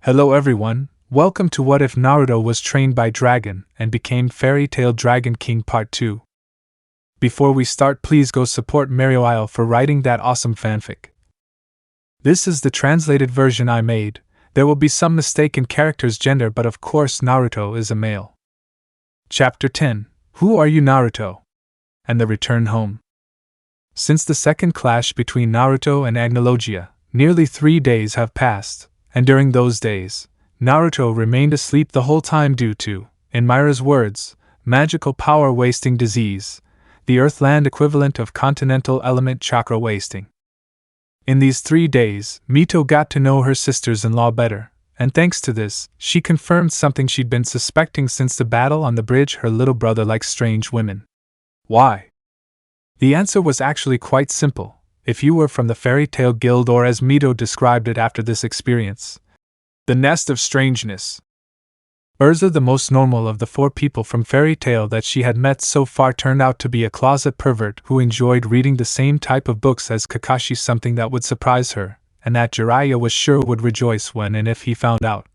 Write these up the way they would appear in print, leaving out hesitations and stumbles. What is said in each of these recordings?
Hello everyone, welcome to What If Naruto Was Trained by Dragon and Became Fairy Tale Dragon King Part 2. Before we start, please go support marioiale for writing that awesome fanfic. This is the translated version I made. There will be some mistake in character's gender, but of course Naruto is a male. Chapter 10, Who Are You Naruto? And the Return Home. Since the second clash between Naruto and Agnologia, nearly 3 days have passed, and during those days, Naruto remained asleep the whole time due to, in Myra's words, magical power wasting disease, the Earthland equivalent of continental element chakra wasting. In these 3 days, Mito got to know her sisters-in-law better, and thanks to this, she confirmed something she'd been suspecting since the battle on the bridge: her little brother likes strange women. Why? The answer was actually quite simple, if you were from the Fairy Tale Guild, or as Mito described it after this experience, the nest of strangeness. Urza, the most normal of the 4 people from Fairy Tale that she had met so far, turned out to be a closet pervert who enjoyed reading the same type of books as Kakashi, something that would surprise her, and that Jiraiya was sure would rejoice when and if he found out.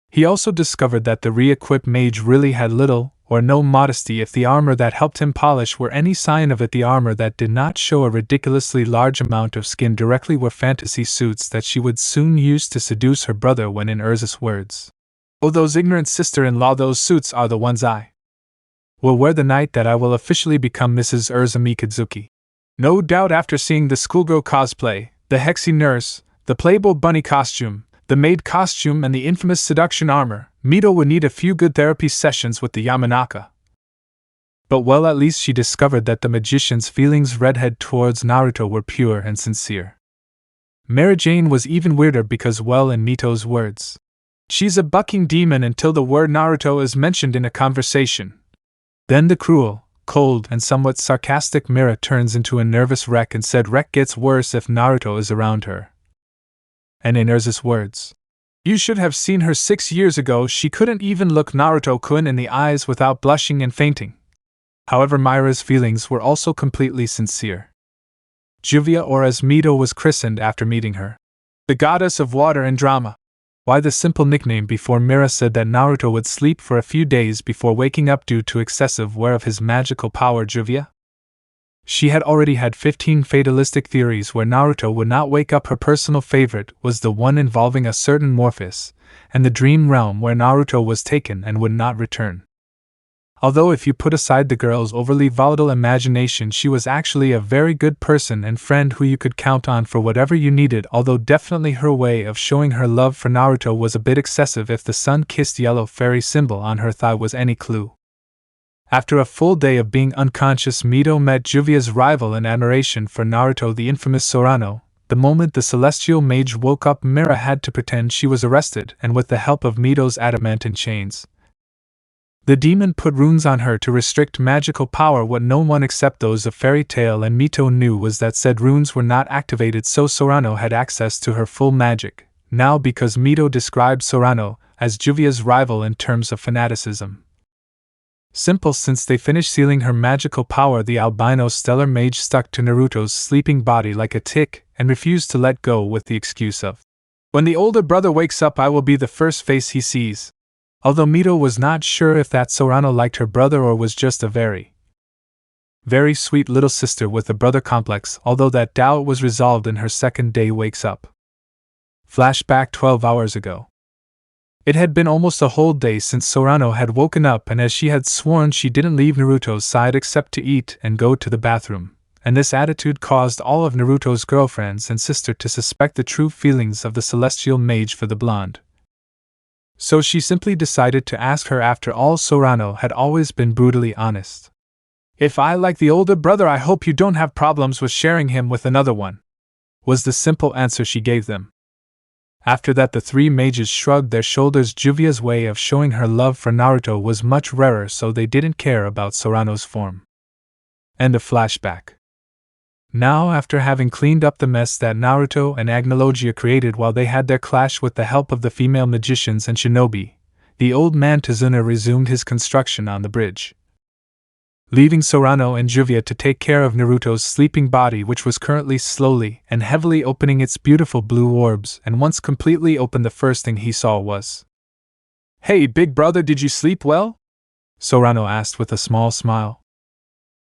He also discovered that the re-equipped mage really had little or no modesty. If the armor that helped him polish were any sign of it, the armor that did not show a ridiculously large amount of skin directly were fantasy suits that she would soon use to seduce her brother, when in Urza's words, "Oh, those ignorant sister-in-law, those suits are the ones I will wear the night that I will officially become Mrs. Urza Mikazuki." No doubt after seeing the schoolgirl cosplay, the Hexy nurse, the Playboy bunny costume, the maid costume, and the infamous seduction armor, Mito would need a few good therapy sessions with the Yamanaka. But well, at least she discovered that the magician's feelings redhead towards Naruto were pure and sincere. Mary Jane was even weirder because, well, in Mito's words, she's a bucking demon until the word Naruto is mentioned in a conversation. Then the cruel, cold, and somewhat sarcastic Mira turns into a nervous wreck and said wreck gets worse if Naruto is around her. And in Urza's words, "You should have seen her 6 years ago, she couldn't even look Naruto-kun in the eyes without blushing and fainting." However, Myra's feelings were also completely sincere. Juvia, or as Mito was christened after meeting her, the goddess of water and drama. Why the simple nickname? Before Mira said that Naruto would sleep for a few days before waking up due to excessive wear of his magical power, Juvia? She had already had 15 fatalistic theories where Naruto would not wake up. Her personal favorite was the one involving a certain Morpheus, and the dream realm where Naruto was taken and would not return. Although if you put aside the girl's overly volatile imagination, she was actually a very good person and friend who you could count on for whatever you needed, although definitely her way of showing her love for Naruto was a bit excessive if the sun-kissed yellow fairy symbol on her thigh was any clue. After a full day of being unconscious, Mito met Juvia's rival in admiration for Naruto, the infamous Sorano. The moment the celestial mage woke up, Mira had to pretend she was arrested, and with the help of Mito's adamantine chains, the demon put runes on her to restrict magical power. What no one except those of Fairy Tale and Mito knew was that said runes were not activated, so Sorano had access to her full magic, now because Mito described Sorano as Juvia's rival in terms of fanaticism. Simple: since they finished sealing her magical power, the albino stellar mage stuck to Naruto's sleeping body like a tick and refused to let go, with the excuse of, "When the older brother wakes up, I will be the first face he sees." Although Mito was not sure if that Sorano liked her brother or was just a very sweet little sister with a brother complex, although that doubt was resolved in her second day wakes up. Flashback 12 hours ago. It had been almost a whole day since Sorano had woken up, and as she had sworn, she didn't leave Naruto's side except to eat and go to the bathroom, and this attitude caused all of Naruto's girlfriends and sister to suspect the true feelings of the celestial mage for the blonde. So she simply decided to ask her. After all, Sorano had always been brutally honest. "If I like the older brother, I hope you don't have problems with sharing him with another one," was the simple answer she gave them. After that, the 3 mages shrugged their shoulders. Juvia's way of showing her love for Naruto was much rarer, so they didn't care about Sorano's form. End of flashback. Now, after having cleaned up the mess that Naruto and Agnologia created while they had their clash with the help of the female magicians and shinobi, the old man Tazuna resumed his construction on the bridge. leaving Sorano and Juvia to take care of Naruto's sleeping body, which was currently slowly and heavily opening its beautiful blue orbs, and once completely open, the first thing he saw was, "Hey, big brother, did you sleep well?" Sorano asked with a small smile.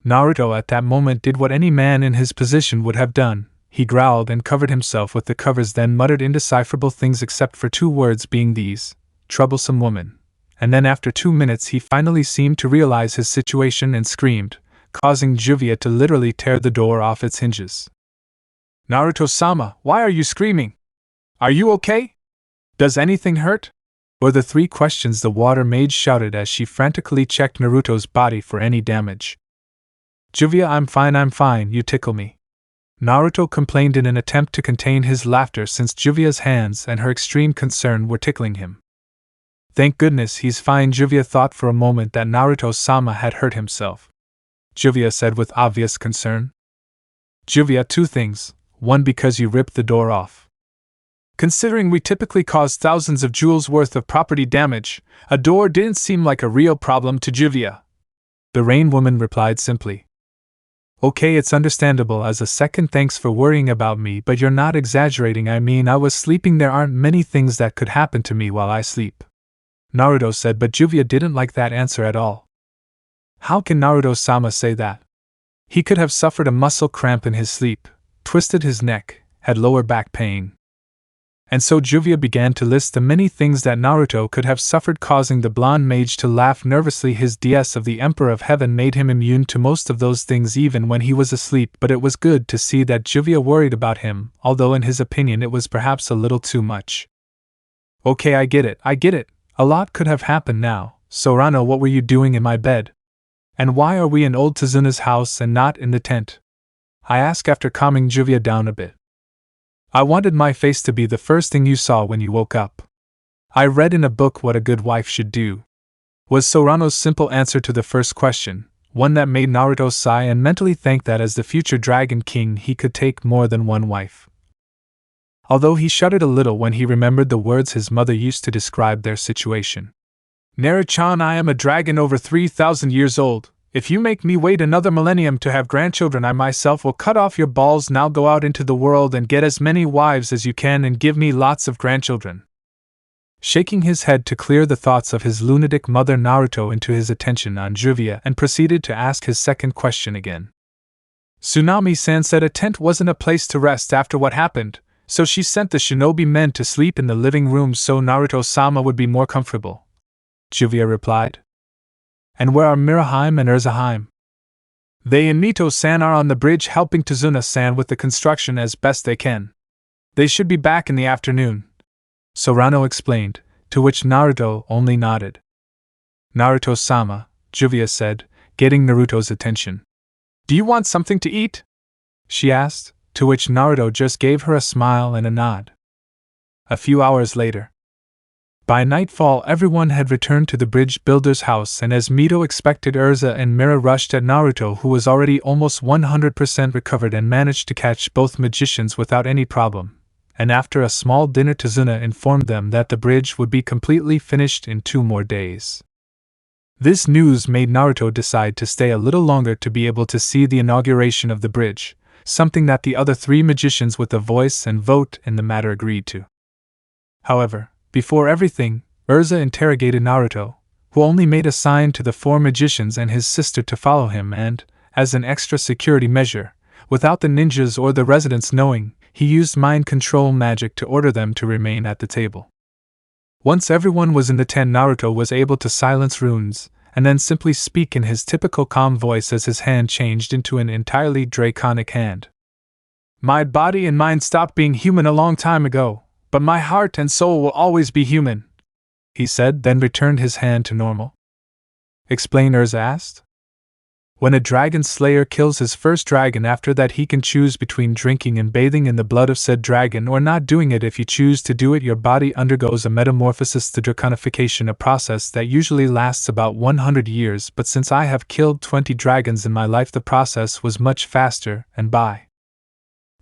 Naruto at that moment did what any man in his position would have done. He growled and covered himself with the covers, then muttered indecipherable things except for two words being these, "troublesome woman." And then after 2 minutes he finally seemed to realize his situation and screamed, causing Juvia to literally tear the door off its hinges. "Naruto-sama, why are you screaming? Are you okay? Does anything hurt?" were the 3 questions the water maid shouted as she frantically checked Naruto's body for any damage. "Juvia, I'm fine, you tickle me," Naruto complained in an attempt to contain his laughter since Juvia's hands and her extreme concern were tickling him. "Thank goodness he's fine." Juvia thought for a moment that Naruto-sama had hurt himself. Juvia said with obvious concern. "Juvia, 2 things. 1, because you ripped the door off. Considering we typically cause thousands of jewels worth of property damage, a door didn't seem like a real problem to Juvia," the rain woman replied simply. "Okay, it's understandable. As a second, thanks for worrying about me, but you're not exaggerating. I mean, I was sleeping. There aren't many things that could happen to me while I sleep," Naruto said, but Juvia didn't like that answer at all. How can Naruto-sama say that? He could have suffered a muscle cramp in his sleep, twisted his neck, had lower back pain. And so Juvia began to list the many things that Naruto could have suffered, causing the blonde mage to laugh nervously. His DS of the Emperor of Heaven made him immune to most of those things even when he was asleep, but it was good to see that Juvia worried about him, although in his opinion it was perhaps a little too much. "Okay, I get it. A lot could have happened now. Sorano, what were you doing in my bed? And why are we in old Tazuna's house and not in the tent?" I asked after calming Juvia down a bit. "I wanted my face to be the first thing you saw when you woke up. I read in a book what a good wife should do," was Sorano's simple answer to the first question, one that made Naruto sigh and mentally thank that as the future Dragon King he could take more than one wife. Although he shuddered a little when he remembered the words his mother used to describe their situation. "Naru-chan, I am a dragon over 3,000 years old. If you make me wait another millennium to have grandchildren, I myself will cut off your balls. Now go out into the world and get as many wives as you can and give me lots of grandchildren." Shaking his head to clear the thoughts of his lunatic mother, Naruto into his attention on Juvia and proceeded to ask his second question again. "Tsunami-san said a tent wasn't a place to rest after what happened, so she sent the shinobi men to sleep in the living room so Naruto-sama would be more comfortable," Juvia replied. "And where are Miraheim and Urzaheim?" "They and Mito-san are on the bridge helping Tazuna-san with the construction as best they can. They should be back in the afternoon," Sorano explained, to which Naruto only nodded. "Naruto-sama," Juvia said, getting Naruto's attention. "Do you want something to eat?" she asked, to which Naruto just gave her a smile and a nod. A few hours later. By nightfall everyone had returned to the bridge builder's house, and as Mito expected, Urza and Mira rushed at Naruto, who was already almost 100% recovered and managed to catch both magicians without any problem, and after a small dinner Tazuna informed them that the bridge would be completely finished in 2 more days. This news made Naruto decide to stay a little longer to be able to see the inauguration of the bridge, something that the other 3 magicians with a voice and vote in the matter agreed to. However, before everything, Urza interrogated Naruto, who only made a sign to the 4 magicians and his sister to follow him and, as an extra security measure, without the ninjas or the residents knowing, he used mind control magic to order them to remain at the table. Once everyone was in the tent, Naruto was able to silence runes, and then simply speak in his typical calm voice as his hand changed into an entirely draconic hand. "My body and mind stopped being human a long time ago, but my heart and soul will always be human," he said, then returned his hand to normal. "Explain," Urza asked. "When a dragon slayer kills his first dragon, after that he can choose between drinking and bathing in the blood of said dragon or not doing it. If you choose to do it, your body undergoes a metamorphosis to draconification, a process that usually lasts about 100 years, but since I have killed 20 dragons in my life, the process was much faster, and by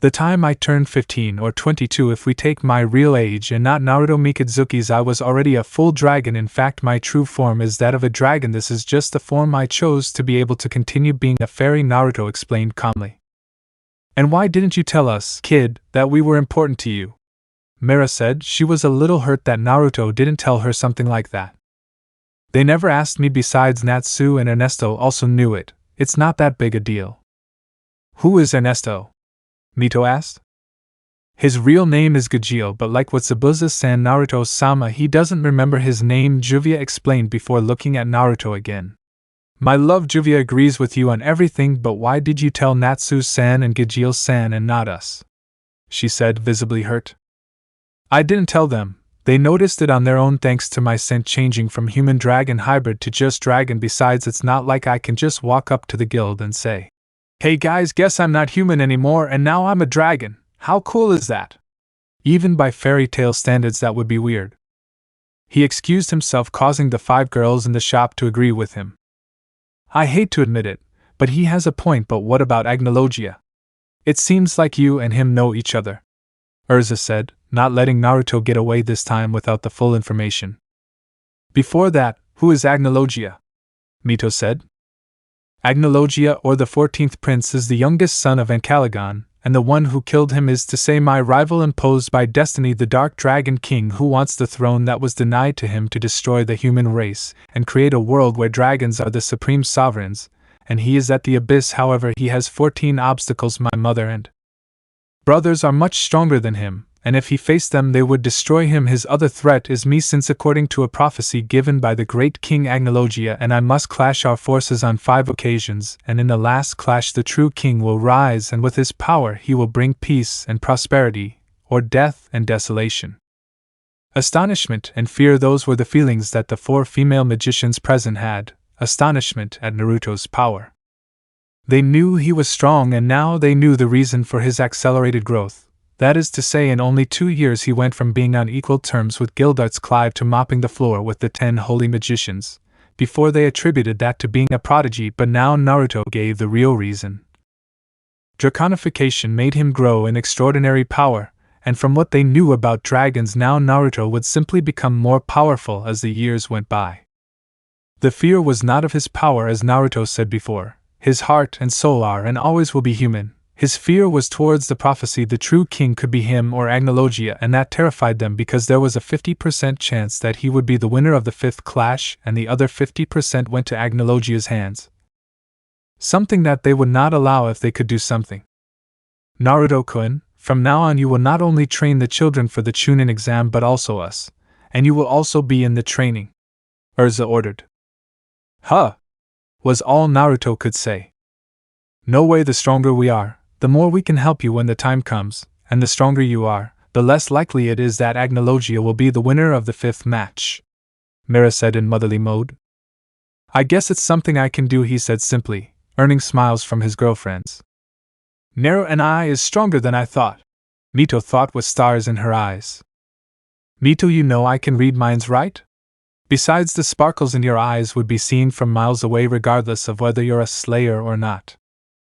The time I turned 15 or 22 if we take my real age and not Naruto Mikazuki's, I was already a full dragon. In fact, my true form is that of a dragon. This is just the form I chose to be able to continue being a fairy, Naruto explained calmly. And why didn't you tell us, kid, that we were important to you? Mira said. She was a little hurt that Naruto didn't tell her something like that. They never asked me. Besides, Natsu and Ernesto also knew it. It's not that big a deal. Who is Ernesto? Mito asked. His real name is Gajio, but like what Zabuza-san Naruto-sama, he doesn't remember his name, Juvia explained before looking at Naruto again. My love, Juvia agrees with you on everything, but why did you tell Natsu-san and Gajio-san and not us? She said, visibly hurt. I didn't tell them. They noticed it on their own thanks to my scent changing from human dragon hybrid to just dragon. Besides, it's not like I can just walk up to the guild and say, hey guys, guess I'm not human anymore and now I'm a dragon. How cool is that? Even by fairy tale standards, that would be weird. He excused himself, causing the 5 girls in the shop to agree with him. I hate to admit it, but he has a point. But what about Agnologia? It seems like you and him know each other, Urza said, not letting Naruto get away this time without the full information. Before that, who is Agnologia? Mito said. Agnologia, or the 14th prince, is the youngest son of Ancalagon, and the one who killed him is, to say, my rival imposed by destiny, the Dark Dragon King, who wants the throne that was denied to him to destroy the human race and create a world where dragons are the supreme sovereigns, and he is at the abyss. However, he has 14 obstacles. My mother and brothers are much stronger than him, and if he faced them they would destroy him. His other threat is me, since according to a prophecy given by the great King Agnologia and I must clash our forces on 5 occasions, and in the last clash the true king will rise, and with his power he will bring peace and prosperity, or death and desolation. Astonishment and fear, those were the feelings that the 4 female magicians present had. Astonishment at Naruto's power. They knew he was strong, and now they knew the reason for his accelerated growth. That is to say, in only 2 years he went from being on equal terms with Gildarts Clive to mopping the floor with the 10 holy magicians. Before they attributed that to being a prodigy, but now Naruto gave the real reason. Draconification made him grow in extraordinary power, and from what they knew about dragons, now Naruto would simply become more powerful as the years went by. The fear was not of his power, as Naruto said before. His heart and soul are and always will be human. His fear was towards the prophecy the true king could be him or Agnologia, and that terrified them because there was a 50% chance that he would be the winner of the 5th clash and the other 50% went to Agnologia's hands. Something that they would not allow if they could do something. Naruto-kun, from now on you will not only train the children for the Chunin exam but also us, and you will also be in the training, Urza ordered. Huh! Was all Naruto could say. No way, the stronger we are, the more we can help you when the time comes, and the stronger you are, the less likely it is that Agnologia will be the winner of the 5th match, Mira said in motherly mode. I guess it's something I can do, he said simply, earning smiles from his girlfriends. Nero and I is stronger than I thought, Mito thought with stars in her eyes. Mito, you know I can read minds, right? Besides, the sparkles in your eyes would be seen from miles away regardless of whether you're a slayer or not,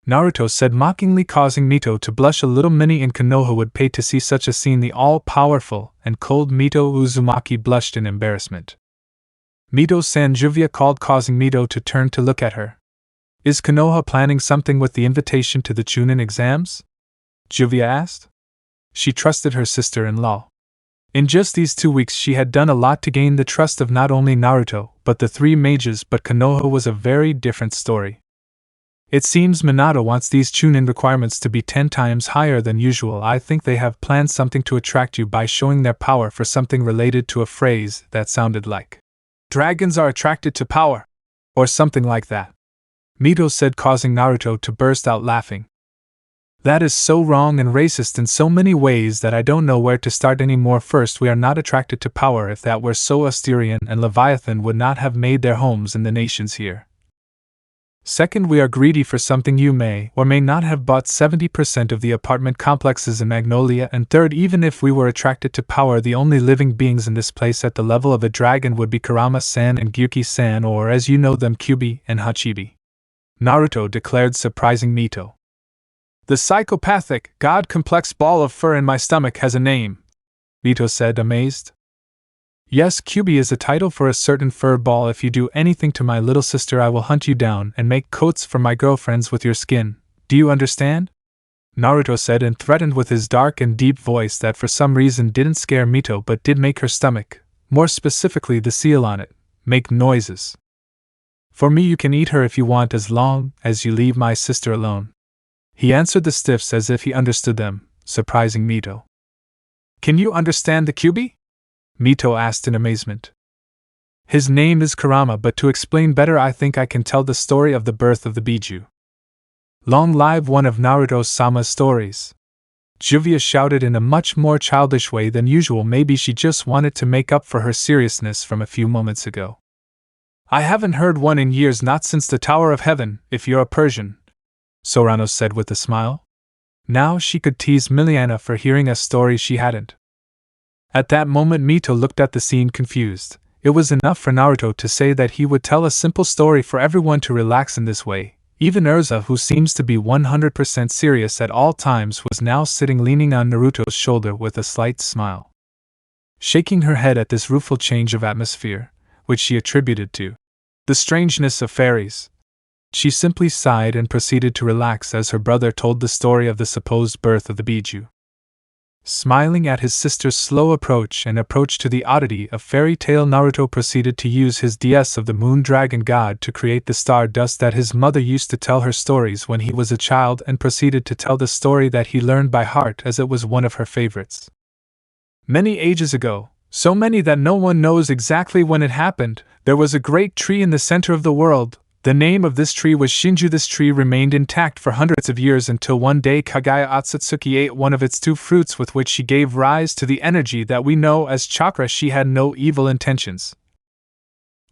Naruto said mockingly, causing Mito to blush a little. Many in Konoha would pay to see such a scene. The all-powerful and cold Mito Uzumaki blushed in embarrassment. Mito-san, Juvia called, causing Mito to turn to look at her. Is Konoha planning something with the invitation to the Chunin exams? Juvia asked. She trusted her sister-in-law. In just these 2 weeks she had done a lot to gain the trust of not only Naruto, but the 3 mages, but Konoha was a very different story. It seems Minato wants these Chunin requirements to be 10 times higher than usual. I think they have planned something to attract you by showing their power for something related to a phrase that sounded like, dragons are attracted to power, or something like that, Mito said, causing Naruto to burst out laughing. That is so wrong and racist in so many ways that I don't know where to start anymore. First, we are not attracted to power. If that were so, Asterion and Leviathan would not have made their homes in the nations here. Second, we are greedy for something. You may or may not have bought 70% of the apartment complexes in Magnolia. And third, even if we were attracted to power, the only living beings in this place at the level of a dragon would be Kurama-san and Gyuki-san, or as you know them, Kyubi and Hachibi, Naruto declared, surprising Mito. The psychopathic, god-complex ball of fur in my stomach has a name, Mito said, amazed. Yes, Kyubi is a title for a certain fur ball. If you do anything to my little sister, I will hunt you down and make coats for my girlfriends with your skin. Do you understand? Naruto said and threatened with his dark and deep voice that for some reason didn't scare Mito but did make her stomach, more specifically the seal on it, make noises. For me, you can eat her if you want as long as you leave my sister alone. He answered the stiffs as if he understood them, surprising Mito. Can you understand the Kyubi? Mito asked in amazement. His name is Kurama, but to explain better I think I can tell the story of the birth of the Biju. Long live one of Naruto-sama's stories. Juvia shouted in a much more childish way than usual. Maybe she just wanted to make up for her seriousness from a few moments ago. I haven't heard one in years, not since the Tower of Heaven, if you're a Persian, Sorano said with a smile. Now she could tease Miliana for hearing a story she hadn't. At that moment Mito looked at the scene confused. It was enough for Naruto to say that he would tell a simple story for everyone to relax in this way. Even Urza, who seems to be 100% serious at all times, was now sitting leaning on Naruto's shoulder with a slight smile. Shaking her head at this rueful change of atmosphere, which she attributed to the strangeness of fairies, she simply sighed and proceeded to relax as her brother told the story of the supposed birth of the Biju. Smiling at his sister's slow approach to the oddity of fairy tale, Naruto proceeded to use his DS of the moon dragon god to create the star dust that his mother used to tell her stories when he was a child, and proceeded to tell the story that he learned by heart as it was one of her favorites. Many ages ago, so many that no one knows exactly when it happened, there was a great tree in the center of the world. The name of this tree was Shinju. This tree remained intact for hundreds of years until one day Kagaya Otsutsuki ate one of its two fruits, with which she gave rise to the energy that we know as chakra. She had no evil intentions,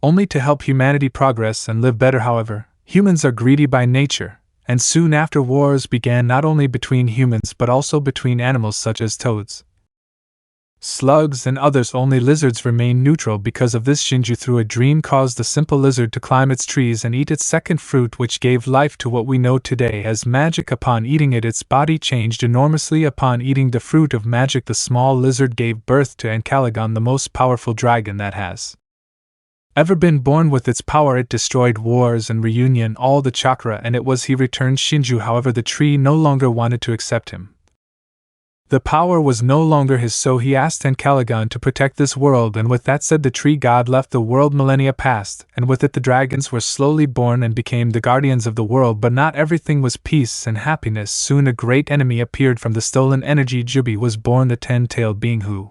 only to help humanity progress and live better. However, humans are greedy by nature, and soon after wars began not only between humans but also between animals such as toads, slugs, and others. Only lizards remain neutral. Because of this, Shinju through a dream caused a simple lizard to climb its trees and eat its second fruit, which gave life to what we know today as magic. Upon eating it, its body changed enormously. Upon eating the fruit of magic, the small lizard gave birth to Ankalagon, the most powerful dragon that has ever been born. With its power it destroyed wars and reunion all the chakra, and it was he returned Shinju. However, the tree no longer wanted to accept him. The power was no longer his, so he asked Ankalagon to protect this world, and with that said the tree god left the world. Millennia passed, and with it the dragons were slowly born and became the guardians of the world. But not everything was peace and happiness. Soon a great enemy appeared from the stolen energy. Jubi was born, the ten-tailed being who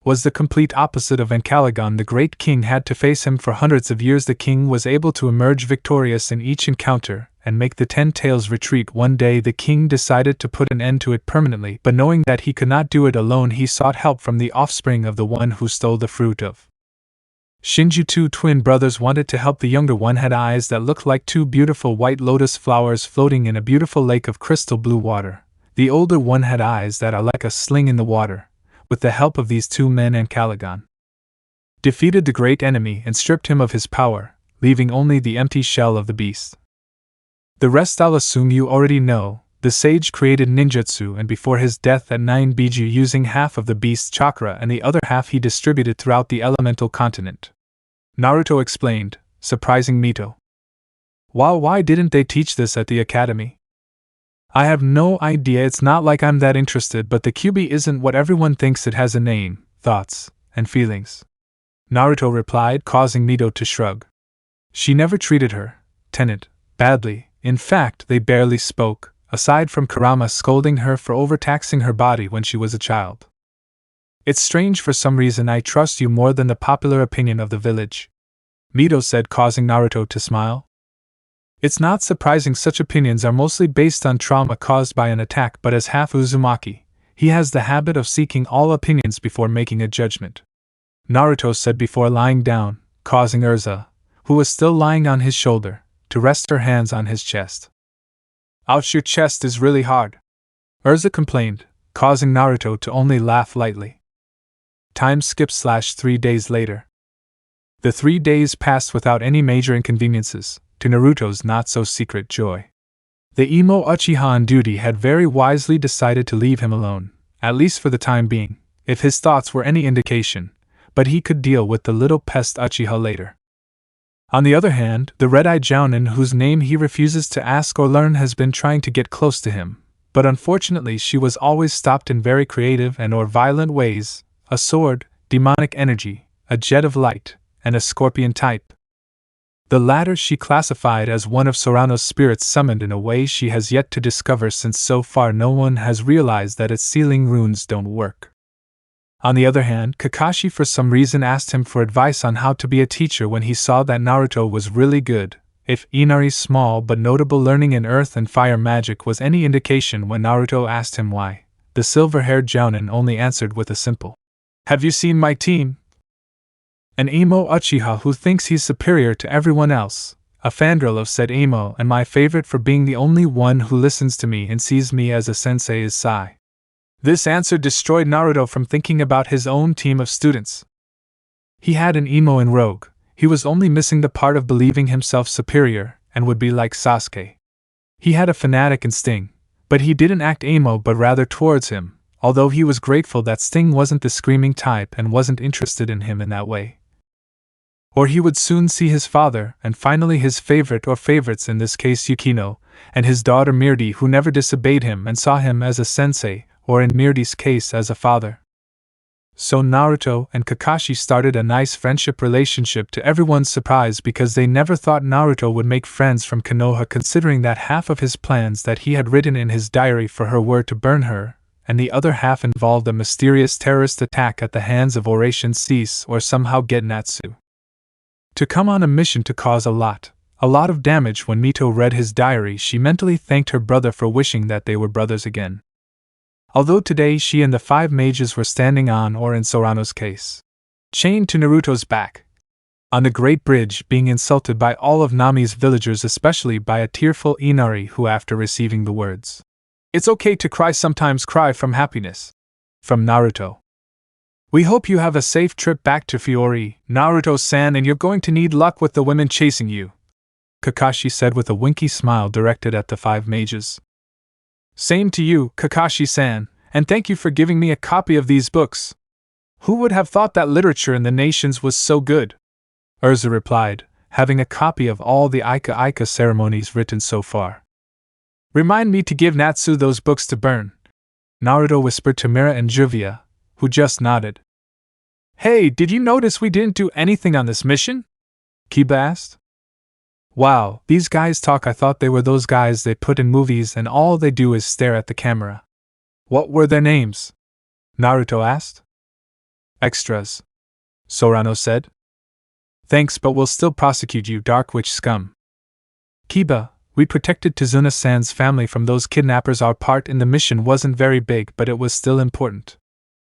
was the complete opposite of Ankalagon. The great king had to face him for hundreds of years. The king was able to emerge victorious in each encounter and make the ten tails retreat. One day the king decided to put an end to it permanently, but knowing that he could not do it alone, he sought help from the offspring of the one who stole the fruit of Shinju. Two twin brothers wanted to help. The younger one had eyes that looked like two beautiful white lotus flowers floating in a beautiful lake of crystal blue water. The older one had eyes that are like a sling in the water. With the help of these two men, Ankalagon defeated the great enemy and stripped him of his power, leaving only the empty shell of the beast. The rest I'll assume you already know. The sage created ninjutsu, and before his death at 9 Biju, using half of the beast's chakra and the other half he distributed throughout the elemental continent, Naruto explained, surprising Mito. Wow, why didn't they teach this at the academy? I have no idea. It's not like I'm that interested, but the Kyubi isn't what everyone thinks. It has a name, thoughts, and feelings, Naruto replied, causing Mito to shrug. She never treated her tenant badly. In fact, they barely spoke, aside from Kurama scolding her for overtaxing her body when she was a child. It's strange, for some reason I trust you more than the popular opinion of the village, Mito said, causing Naruto to smile. It's not surprising. Such opinions are mostly based on trauma caused by an attack, but as half Uzumaki, he has the habit of seeking all opinions before making a judgment, Naruto said before lying down, causing Urza, who was still lying on his shoulder, to rest her hands on his chest. Ouch, your chest is really hard, Urza complained, causing Naruto to only laugh lightly. Time skip / 3 days later. The 3 days passed without any major inconveniences, to Naruto's not-so-secret joy. The emo Uchiha on duty had very wisely decided to leave him alone, at least for the time being, if his thoughts were any indication, but he could deal with the little pest Uchiha later. On the other hand, the red-eyed jounin whose name he refuses to ask or learn has been trying to get close to him, but unfortunately she was always stopped in very creative and or violent ways: a sword, demonic energy, a jet of light, and a scorpion type. The latter she classified as one of Sorano's spirits summoned in a way she has yet to discover, since so far no one has realized that its sealing runes don't work. On the other hand, Kakashi for some reason asked him for advice on how to be a teacher when he saw that Naruto was really good. If Inari's small but notable learning in earth and fire magic was any indication when Naruto asked him why, the silver-haired jounin only answered with a simple, "Have you seen my team?" An emo Uchiha who thinks he's superior to everyone else, a fandrill of said emo and my favorite for being the only one who listens to me and sees me as a sensei, is Sai. This answer destroyed Naruto from thinking about his own team of students. He had an emo in Rogue. He was only missing the part of believing himself superior and would be like Sasuke. He had a fanatic in Sting, but he didn't act emo but rather towards him, although he was grateful that Sting wasn't the screaming type and wasn't interested in him in that way. Or he would soon see his father, and finally his favorite or favorites, in this case Yukino, and his daughter Mirdi, who never disobeyed him and saw him as a sensei, or in Mirdi's case as a father. So Naruto and Kakashi started a nice friendship relationship, to everyone's surprise, because they never thought Naruto would make friends from Konoha, considering that half of his plans that he had written in his diary for her were to burn her, and the other half involved a mysterious terrorist attack at the hands of Oration Cease or somehow get Natsu. To come on a mission to cause a lot of damage. When Mito read his diary, she mentally thanked her brother for wishing that they were brothers again. Although today she and the 5 mages were standing on, or in Sorano's case, chained to Naruto's back, on the Great Bridge, being insulted by all of Nami's villagers, especially by a tearful Inari who, after receiving the words, "It's okay to cry sometimes, cry from happiness," from Naruto. "We hope you have a safe trip back to Fiori, Naruto-san, and you're going to need luck with the women chasing you," Kakashi said with a winky smile directed at the 5 mages. "Same to you, Kakashi-san, and thank you for giving me a copy of these books. Who would have thought that literature in the nations was so good?" Urza replied, having a copy of all the Aika ceremonies written so far. "Remind me to give Natsu those books to burn," Naruto whispered to Mira and Juvia, who just nodded. "Hey, did you notice we didn't do anything on this mission?" Kiba asked. "Wow, these guys talk. I thought they were those guys they put in movies and all they do is stare at the camera." "What were their names?" Naruto asked. "Extras," Sorano said. "Thanks, but we'll still prosecute you, Dark Witch scum." "Kiba, we protected Tazuna-san's family from those kidnappers. Our part in the mission wasn't very big, but it was still important,"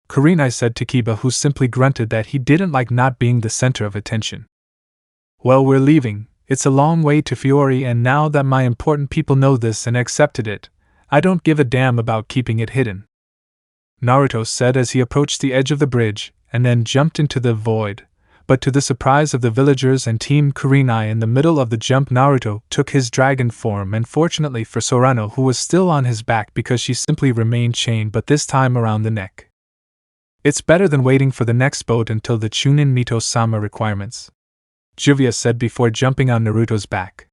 Kurenai said to Kiba, who simply grunted that he didn't like not being the center of attention. "Well, we're leaving. It's a long way to Fiori, and now that my important people know this and accepted it, I don't give a damn about keeping it hidden," Naruto said as he approached the edge of the bridge, and then jumped into the void. But to the surprise of the villagers and Team Kurenai, in the middle of the jump Naruto took his dragon form, and fortunately for Sorano, who was still on his back because she simply remained chained, but this time around the neck. "It's better than waiting for the next boat until the Chunin Mito-sama requirements," Juvia said before jumping on Naruto's back.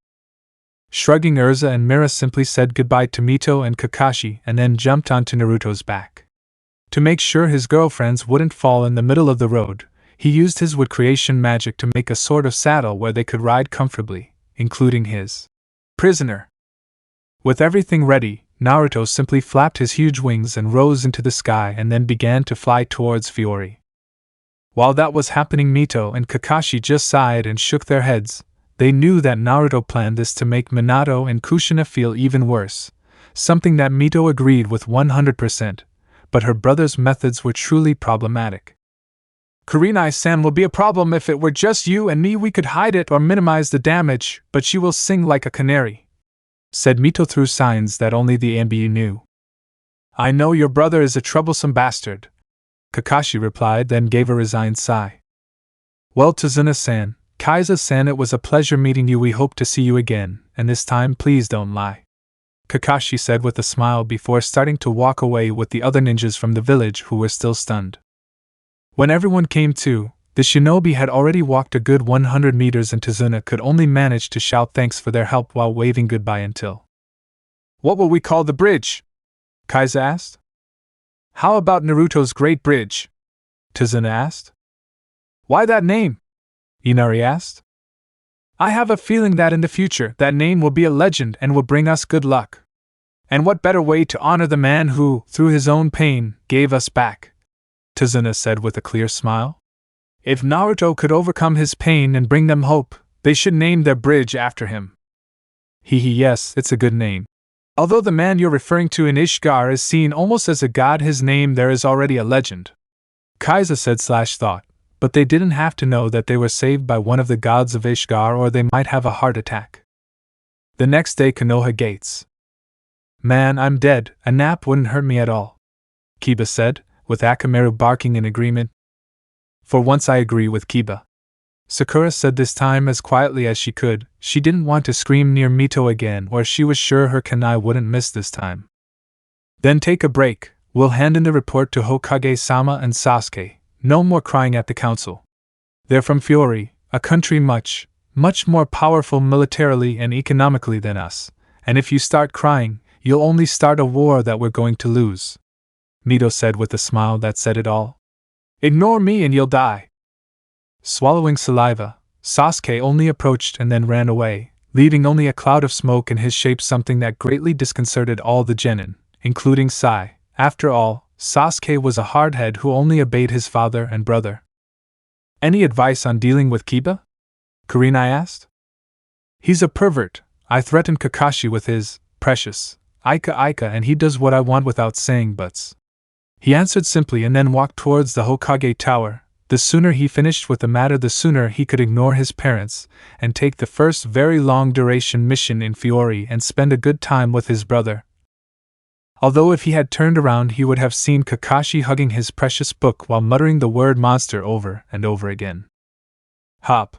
Shrugging, Urza and Mira simply said goodbye to Mito and Kakashi and then jumped onto Naruto's back. To make sure his girlfriends wouldn't fall in the middle of the road, he used his wood creation magic to make a sort of saddle where they could ride comfortably, including his prisoner. With everything ready, Naruto simply flapped his huge wings and rose into the sky and then began to fly towards Fiori. While that was happening, Mito and Kakashi just sighed and shook their heads. They knew that Naruto planned this to make Minato and Kushina feel even worse, something that Mito agreed with 100%, but her brother's methods were truly problematic. "Kurenai-san will be a problem. If it were just you and me, we could hide it or minimize the damage, but she will sing like a canary," said Mito through signs that only the Anbu knew. "I know your brother is a troublesome bastard," Kakashi replied, then gave a resigned sigh. "Well, Tazuna-san, Kaiza-san, it was a pleasure meeting you. We hope to see you again, and this time please don't lie," Kakashi said with a smile before starting to walk away with the other ninjas from the village who were still stunned. When everyone came to, the shinobi had already walked a good 100 meters and Tazuna could only manage to shout thanks for their help while waving goodbye until. What will we call the bridge? Kaiza asked. How about Naruto's Great Bridge? Tazuna asked. Why that name? Inari asked. I have a feeling that in the future that name will be a legend and will bring us good luck. And what better way to honor the man who, through his own pain, gave us back? Tazuna said with a clear smile. If Naruto could overcome his pain and bring them hope, they should name their bridge after him. Yes, it's a good name. Although the man you're referring to in Ishgar is seen almost as a god, his name there is already a legend. Kaiza said /thought, but they didn't have to know that they were saved by one of the gods of Ishgar or they might have a heart attack. The next day, Konoha gates. Man, I'm dead, a nap wouldn't hurt me at all, Kiba said, with Akamaru barking in agreement. For once I agree with Kiba. Sakura said this time as quietly as she could. She didn't want to scream near Mito again, or she was sure her kunai wouldn't miss this time. Then take a break, we'll hand in the report to Hokage-sama and Sasuke. No more crying at the council. They're from Fiori, a country much more powerful militarily and economically than us, and if you start crying, you'll only start a war that we're going to lose. Mito said with a smile that said it all. Ignore me and you'll die. Swallowing saliva, Sasuke only approached and then ran away, leaving only a cloud of smoke in his shape, something that greatly disconcerted all the genin, including Sai. After all, Sasuke was a hardhead who only obeyed his father and brother. Any advice on dealing with Kiba? Kurenai asked. He's a pervert. I threatened Kakashi with his precious Ika and he does what I want without saying buts. He answered simply and then walked towards the Hokage tower. The sooner he finished with the matter, the sooner he could ignore his parents and take the first very long duration mission in Fiori and spend a good time with his brother. Although if he had turned around he would have seen Kakashi hugging his precious book while muttering the word monster over and over again. Hop.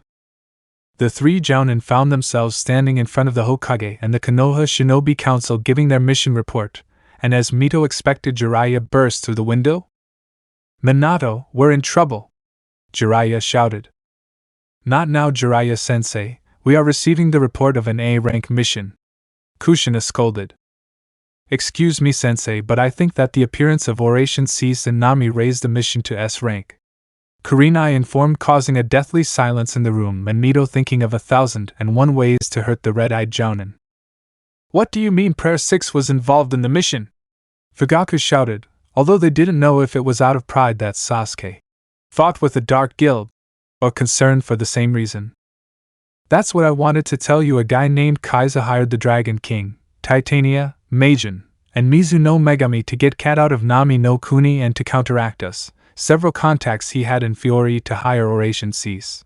The three jounin found themselves standing in front of the Hokage and the Konoha Shinobi Council giving their mission report, and as Mito expected, Jiraiya burst through the window. Minato, we're in trouble! Jiraiya shouted. Not now, Jiraiya-sensei, we are receiving the report of an A-rank mission. Kushina scolded. Excuse me, sensei, but I think that the appearance of Oration Cease and Nami raised the mission to S rank. Kurenai informed, causing a deathly silence in the room and Mito thinking of 1,001 ways to hurt the red-eyed jounin. What do you mean Prayer 6 was involved in the mission? Fugaku shouted, although they didn't know if it was out of pride that Sasuke fought with the Dark Guild, or concern for the same reason. That's what I wanted to tell you. A guy named Kaiza hired the Dragon King, Titania, Meijin, and Mizuno-Megami to get Cat out of Nami-no-Kuni and to counteract us. Several contacts he had in Fiori to hire Oration Cease.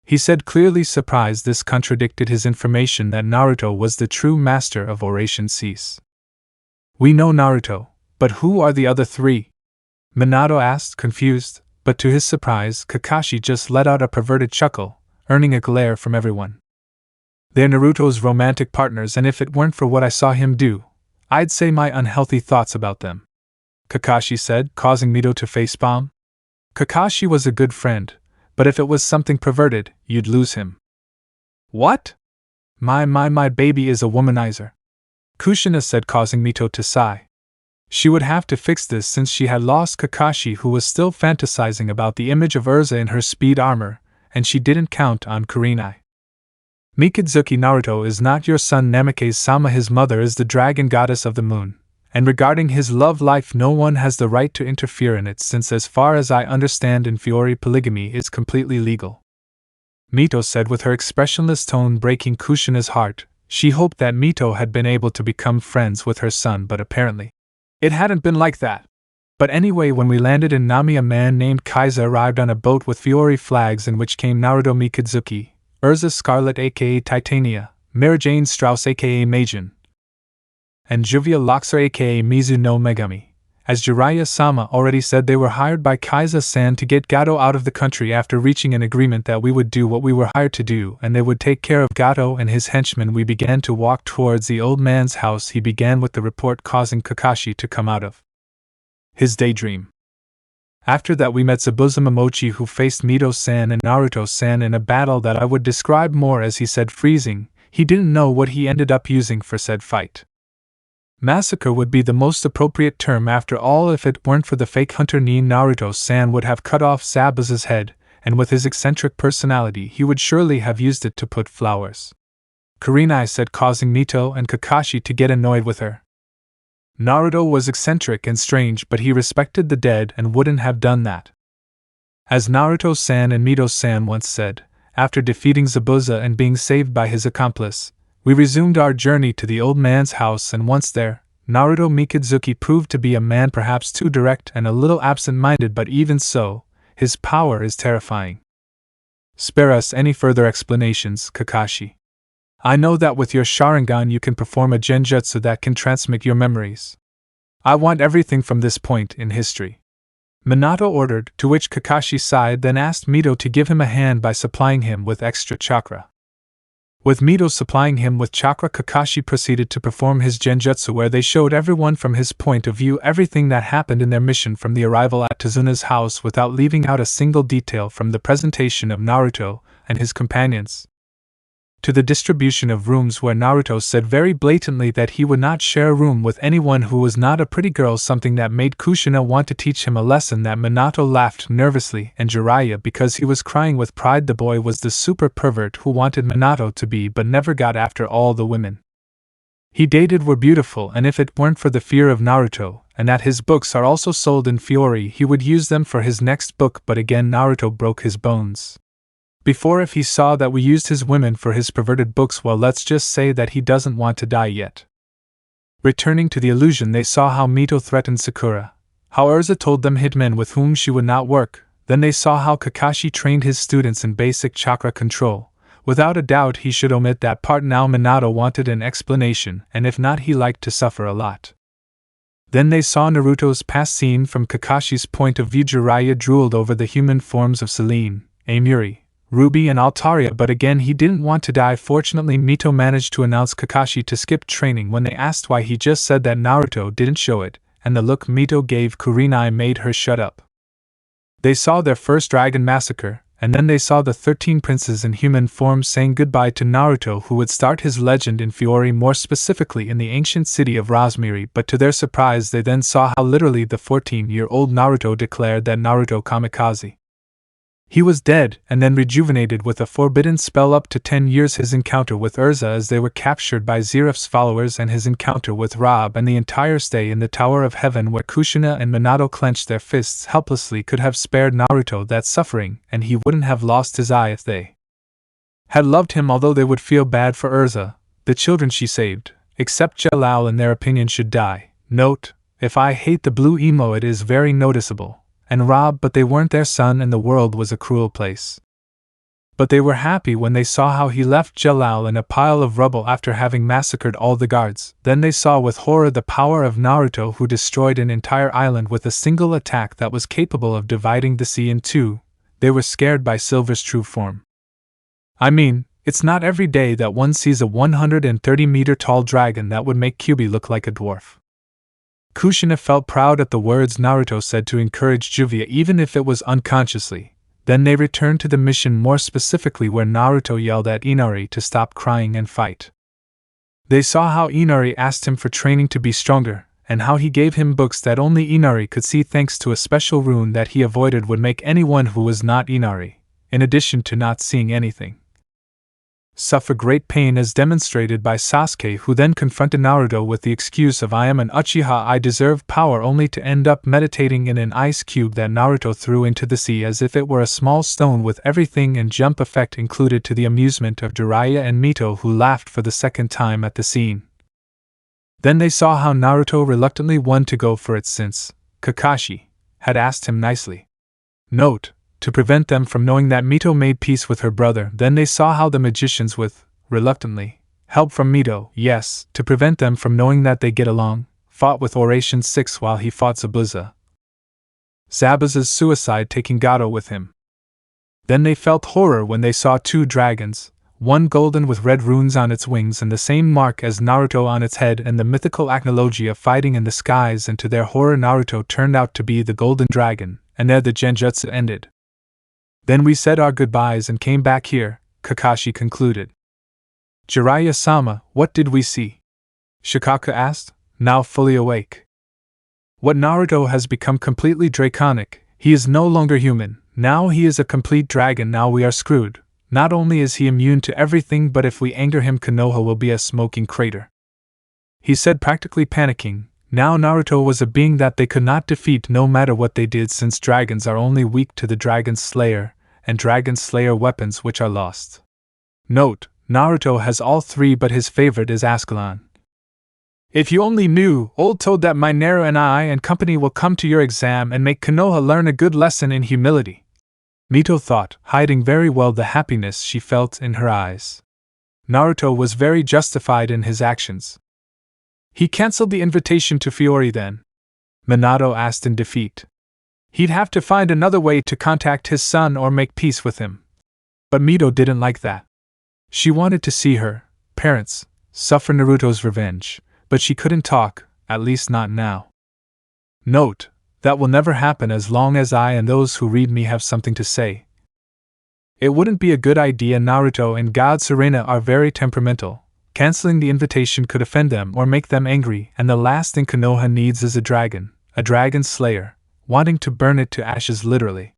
He said, clearly surprised this contradicted his information that Naruto was the true master of Oration Cease. We know Naruto, but who are the other three? Minato asked, confused, but to his surprise, Kakashi just let out a perverted chuckle, earning a glare from everyone. They're Naruto's romantic partners, and if it weren't for what I saw him do, I'd say my unhealthy thoughts about them, Kakashi said, causing Mito to facepalm. Kakashi was a good friend, but if it was something perverted, you'd lose him. What? My baby is a womanizer, Kushina said, causing Mito to sigh. She would have to fix this since she had lost Kakashi, who was still fantasizing about the image of Urza in her speed armor, and she didn't count on Kurenai. Mikitsuki Naruto is not your son Namikaze-sama. His mother is the dragon goddess of the moon, and regarding his love life no one has the right to interfere in it since as far as I understand in Fiori polygamy is completely legal. Mito said with her expressionless tone, breaking Kushina's heart. She hoped that Mito had been able to become friends with her son, but apparently it hadn't been like that. But anyway, when we landed in Nami, a man named Kaiza arrived on a boat with Fiori flags in which came Naruto Mikitsuki, Urza Scarlet aka Titania, Mary Jane Strauss aka Meijin, and Juvia Loxer aka Mizuno-Megami, As Jiraiya-sama already said, they were hired by Kaiza-san to get Gato out of the country after reaching an agreement that we would do what we were hired to do and they would take care of Gato and his henchmen. We began to walk towards the old man's house. He began with the report, causing Kakashi to come out of his daydream. After that we met Zabuza Momochi, who faced Mito-san and Naruto-san in a battle that I would describe more as he said freezing. He didn't know what he ended up using for said fight. Massacre would be the most appropriate term after all. If it weren't for the fake hunter Nin, Naruto-san would have cut off Zabuza's head, and with his eccentric personality he would surely have used it to put flowers. Kurenai said, causing Mito and Kakashi to get annoyed with her. Naruto was eccentric and strange, but he respected the dead and wouldn't have done that. As Naruto-san and Mito-san once said, after defeating Zabuza and being saved by his accomplice, we resumed our journey to the old man's house, and once there, Naruto Mikazuki proved to be a man perhaps too direct and a little absent-minded, but even so, his power is terrifying. Spare us any further explanations, Kakashi. I know that with your Sharingan you can perform a genjutsu that can transmit your memories. I want everything from this point in history. Minato ordered, to which Kakashi sighed, then asked Mito to give him a hand by supplying him with extra chakra. With Mito supplying him with chakra, Kakashi proceeded to perform his genjutsu, where they showed everyone from his point of view everything that happened in their mission from the arrival at Tazuna's house without leaving out a single detail, from the presentation of Naruto and his companions to the distribution of rooms, where Naruto said very blatantly that he would not share a room with anyone who was not a pretty girl, something that made Kushina want to teach him a lesson. That Minato laughed nervously, and Jiraiya, because he was crying with pride. The boy was the super pervert who wanted Minato to be but never got after all the women he dated were beautiful, and if it weren't for the fear of Naruto, and that his books are also sold in Fiori, he would use them for his next book. But again Naruto broke his bones before if he saw that we used his women for his perverted books. Well, let's just say that he doesn't want to die yet. Returning to the illusion, they saw how Mito threatened Sakura, how Urza told them hitmen with whom she would not work, then they saw how Kakashi trained his students in basic chakra control. Without a doubt he should omit that part. Now Minato wanted an explanation, and if not, he liked to suffer a lot. Then they saw Naruto's past scene from Kakashi's point of view. Jiraiya drooled over the human forms of Selene, Amuri, Ruby and Altaria, but again he didn't want to die. Fortunately, Mito managed to announce Kakashi to skip training. When they asked why, he just said that Naruto didn't show it, and the look Mito gave Kurenai made her shut up. They saw their first dragon massacre, and then they saw the 13 princes in human form saying goodbye to Naruto, who would start his legend in Fiori, more specifically in the ancient city of Rosmiri. But to their surprise, they then saw how literally the 14-year-old Naruto declared that Naruto kamikaze. He was dead, and then rejuvenated with a forbidden spell up to 10 years. His encounter with Urza as they were captured by Zeref's followers, and his encounter with Rob, and the entire stay in the Tower of Heaven where Kushina and Minato clenched their fists helplessly, could have spared Naruto that suffering, and he wouldn't have lost his eye if they had loved him. Although they would feel bad for Urza, the children she saved, except Jalal, in their opinion should die. Note, if I hate the blue emo, it is very noticeable. And Rob, but they weren't their son, and the world was a cruel place. But they were happy when they saw how he left Jalal in a pile of rubble after having massacred all the guards. Then they saw with horror the power of Naruto, who destroyed an entire island with a single attack that was capable of dividing the sea in two. They were scared by Silver's true form. I mean, it's not every day that one sees a 130-meter tall dragon that would make Kyuubi look like a dwarf. Kushina felt proud at the words Naruto said to encourage Juvia, even if it was unconsciously. Then they returned to the mission, more specifically where Naruto yelled at Inari to stop crying and fight. They saw how Inari asked him for training to be stronger, and how he gave him books that only Inari could see thanks to a special rune that he avoided would make anyone who was not Inari, in addition to not seeing anything, suffer great pain, as demonstrated by Sasuke, who then confronted Naruto with the excuse of "I am an Uchiha, I deserve power," only to end up meditating in an ice cube that Naruto threw into the sea as if it were a small stone, with everything and jump effect included, to the amusement of Jiraiya and Mito, who laughed for the second time at the scene. Then they saw how Naruto reluctantly wanted to go for it since Kakashi had asked him nicely. Note, to prevent them from knowing that Mito made peace with her brother. Then they saw how the magicians, with, reluctantly, help from Mito, yes, to prevent them from knowing that they get along, fought with Oration 6 while he fought Zabuza's suicide taking Gato with him. Then they felt horror when they saw 2 dragons, one golden with red runes on its wings and the same mark as Naruto on its head, and the mythical analogy of fighting in the skies, and to their horror Naruto turned out to be the golden dragon, and there the genjutsu ended. Then we said our goodbyes and came back here, Kakashi concluded. Jiraiya-sama, what did we see? Shikaka asked, now fully awake. What, Naruto has become completely draconic, he is no longer human, now he is a complete dragon, now we are screwed. Not only is he immune to everything, but if we anger him, Konoha will be a smoking crater. He said, practically panicking. Now Naruto was a being that they could not defeat no matter what they did, since dragons are only weak to the Dragon Slayer, and Dragon Slayer weapons which are lost. Note, Naruto has all 3 but his favorite is Ascalon. If you only knew, old toad, that my Naru and I and company will come to your exam and make Konoha learn a good lesson in humility. Mito thought, hiding very well the happiness she felt in her eyes. Naruto was very justified in his actions. He cancelled the invitation to Fiori then? Minato asked in defeat. He'd have to find another way to contact his son or make peace with him. But Mito didn't like that. She wanted to see her parents suffer Naruto's revenge, but she couldn't talk, at least not now. Note, that will never happen as long as I and those who read me have something to say. It wouldn't be a good idea. Naruto and God Serena are very temperamental. Canceling the invitation could offend them or make them angry, and the last thing Konoha needs is a dragon slayer, wanting to burn it to ashes literally.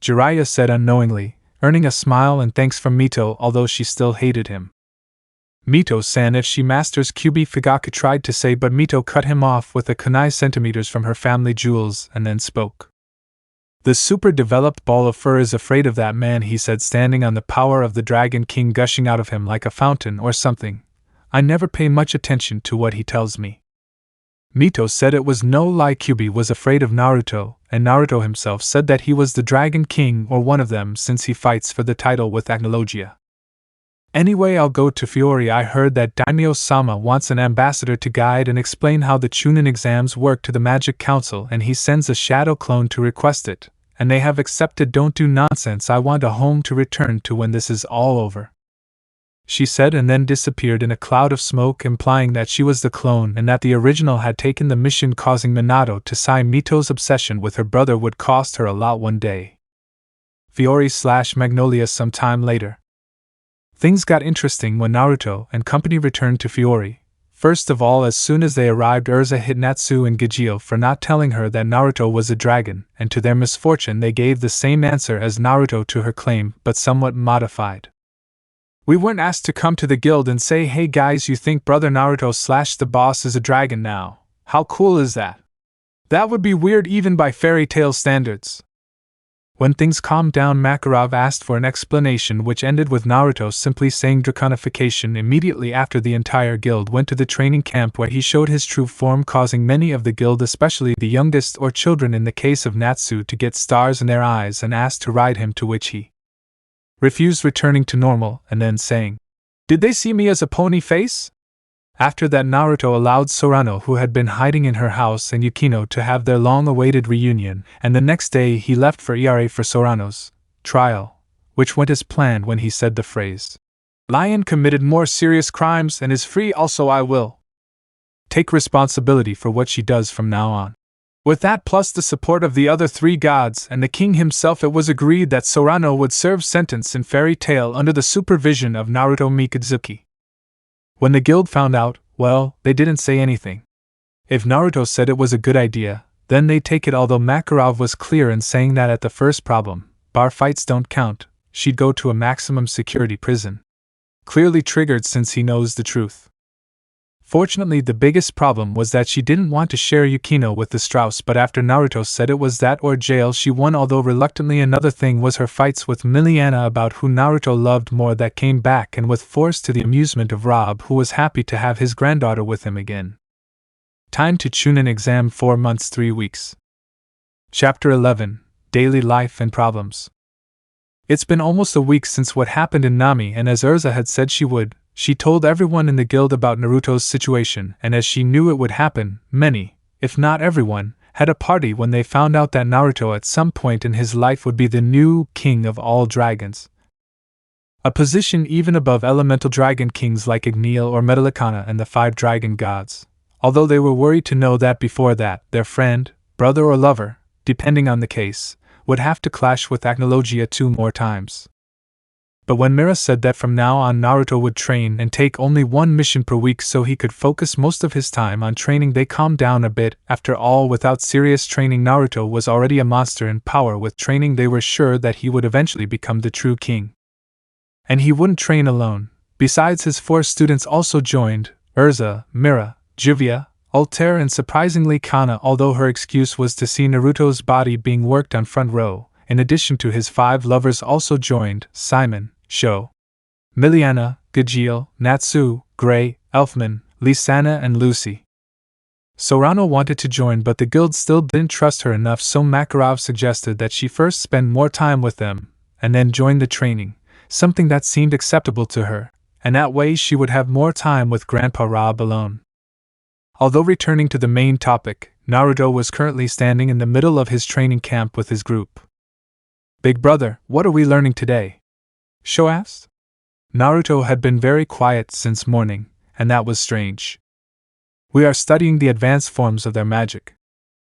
Jiraiya said unknowingly, earning a smile and thanks from Mito, although she still hated him. Mito-san, if she masters Kyuubi, Fugaka tried to say, but Mito cut him off with a kunai centimeters from her family jewels and then spoke. The super-developed ball of fur is afraid of that man, he said, standing on the power of the Dragon King gushing out of him like a fountain or something. I never pay much attention to what he tells me. Mito said it was no lie, Kyuubi was afraid of Naruto, and Naruto himself said that he was the Dragon King or one of them since he fights for the title with Agnologia. Anyway, I'll go to Fiori. I heard that Daimyo-sama wants an ambassador to guide and explain how the Chunin exams work to the Magic Council, and he sends a shadow clone to request it, and they have accepted. Don't do nonsense, I want a home to return to when this is all over, she said, and then disappeared in a cloud of smoke, implying that she was the clone and that the original had taken the mission, causing Minato to sigh. Mito's obsession with her brother would cost her a lot one day. Fiori/Magnolia. Some time later, things got interesting when Naruto and company returned to Fiori. First of all, as soon as they arrived, Urza hit Natsu and Gajio for not telling her that Naruto was a dragon, and to their misfortune they gave the same answer as Naruto to her claim, but somewhat modified. We weren't asked to come to the guild and say, hey guys, you think brother Naruto/the boss is a dragon now? How cool is that? That would be weird even by fairy tale standards. When things calmed down, Makarov asked for an explanation, which ended with Naruto simply saying draconification. Immediately after, the entire guild went to the training camp where he showed his true form, causing many of the guild, especially the youngest or children in the case of Natsu, to get stars in their eyes and asked to ride him, to which he refused, returning to normal and then saying, "Did they see me as a pony face?" After that, Naruto allowed Sorano, who had been hiding in her house, and Yukino to have their long-awaited reunion, and the next day he left for ERA for Sorano's trial, which went as planned when he said the phrase, "Lion committed more serious crimes and is free, also I will take responsibility for what she does from now on." With that, plus the support of the other 3 gods and the king himself, it was agreed that Sorano would serve sentence in Fairy Tail under the supervision of Naruto Mikazuki. When the guild found out, well, they didn't say anything. If Naruto said it was a good idea, then they'd take it, although Makarov was clear in saying that at the first problem, bar fights don't count, she'd go to a maximum security prison. Clearly triggered since he knows the truth. Fortunately, the biggest problem was that she didn't want to share Yukino with the Strauss, but after Naruto said it was that or jail, she won, although reluctantly. Another thing was her fights with Miliana about who Naruto loved more, that came back and with force, to the amusement of Rob, who was happy to have his granddaughter with him again. Time to Chunin exam, 4 months 3 weeks. Chapter 11, Daily Life and Problems. It's been almost a week since what happened in Nami, and as Urza had said she would, She told everyone in the guild about Naruto's situation, and as she knew it would happen, many, if not everyone, had a party when they found out that Naruto at some point in his life would be the new king of all dragons. A position even above elemental dragon kings like Igneel or Metallicana and the 5 dragon gods, although they were worried to know that before that, their friend, brother or lover, depending on the case, would have to clash with Acnologia 2 more times. But when Mira said that from now on Naruto would train and take only 1 mission per week so he could focus most of his time on training, they calmed down a bit. After all, without serious training, Naruto was already a monster in power. With training, they were sure that he would eventually become the true king. And he wouldn't train alone. Besides, his 4 students also joined: Urza, Mira, Juvia, Altair, and surprisingly Kana, although her excuse was to see Naruto's body being worked on front row. In addition to his 5 lovers also joined: Simon, Sho, Miliana, Gajeel, Natsu, Gray, Elfman, Lisana, and Lucy. Sorano wanted to join, but the guild still didn't trust her enough, so Makarov suggested that she first spend more time with them, and then join the training, something that seemed acceptable to her, and that way she would have more time with Grandpa Rob alone. Although returning to the main topic, Naruto was currently standing in the middle of his training camp with his group. "Big brother, what are we learning today?" Sho asked. Naruto had been very quiet since morning, and that was strange. "We are studying the advanced forms of their magic,"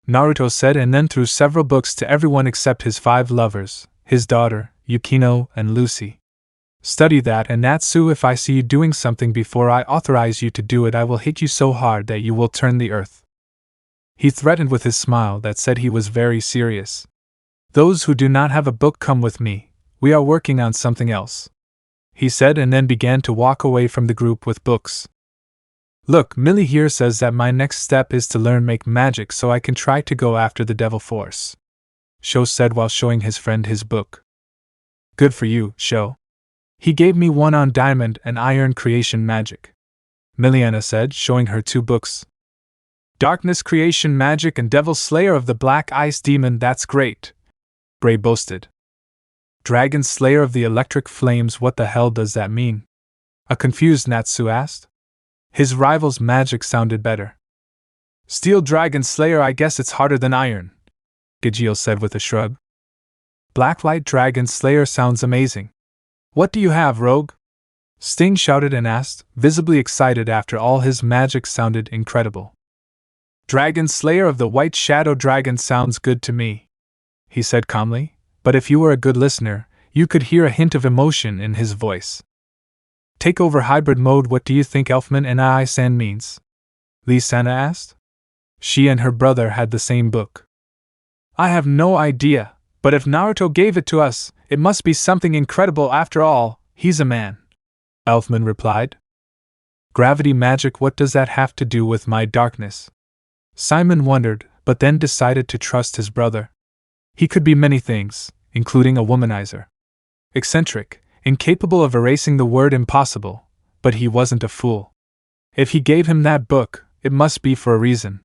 Naruto said, and then threw several books to everyone except his 5 lovers, his daughter, Yukino, and Lucy. "Study that, and Natsu, if I see you doing something before I authorize you to do it, I will hit you so hard that you will turn the earth." He threatened with his smile that said he was very serious. "Those who do not have a book, come with me. We are working on something else," he said, and then began to walk away from the group with books. "Look, Millie here says that my next step is to learn make magic so I can try to go after the devil force," Sho said while showing his friend his book. "Good for you, Sho. He gave me one on diamond and iron creation magic," Miliana said, showing her 2 books. "Darkness creation magic and Devil Slayer of the Black Ice Demon, that's great," Bray boasted. "Dragon Slayer of the Electric Flames, what the hell does that mean?" a confused Natsu asked. His rival's magic sounded better. "Steel Dragon Slayer, I guess it's harder than iron," Gajeel said with a shrug. "Blacklight Dragon Slayer sounds amazing. What do you have, Rogue?" Sting shouted and asked, visibly excited after all his magic sounded incredible. "Dragon Slayer of the White Shadow Dragon sounds good to me," he said calmly. But if you were a good listener, you could hear a hint of emotion in his voice. "Take over hybrid mode, what do you think Elfman and I-san means?" Lisana asked. She and her brother had the same book. "I have no idea, but if Naruto gave it to us, it must be something incredible after all, he's a man," Elfman replied. "Gravity magic, what does that have to do with my darkness?" Simon wondered, but then decided to trust his brother. He could be many things, including a womanizer. Eccentric, incapable of erasing the word impossible, but he wasn't a fool. If he gave him that book, it must be for a reason.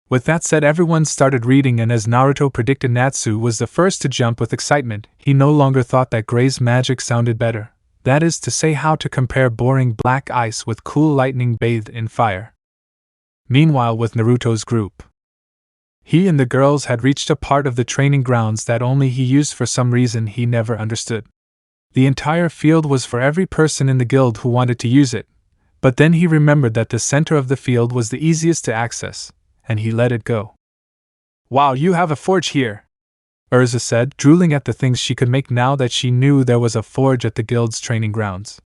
With that said, everyone started reading, and as Naruto predicted, Natsu was the first to jump with excitement. He no longer thought that Gray's magic sounded better, that is to say, how to compare boring black ice with cool lightning bathed in fire. Meanwhile, with Naruto's group, he and the girls had reached a part of the training grounds that only he used for some reason he never understood. The entire field was for every person in the guild who wanted to use it, but then he remembered that the center of the field was the easiest to access, and he let it go. "Wow, you have a forge here," Urza said, drooling at the things she could make now that she knew there was a forge at the guild's training grounds.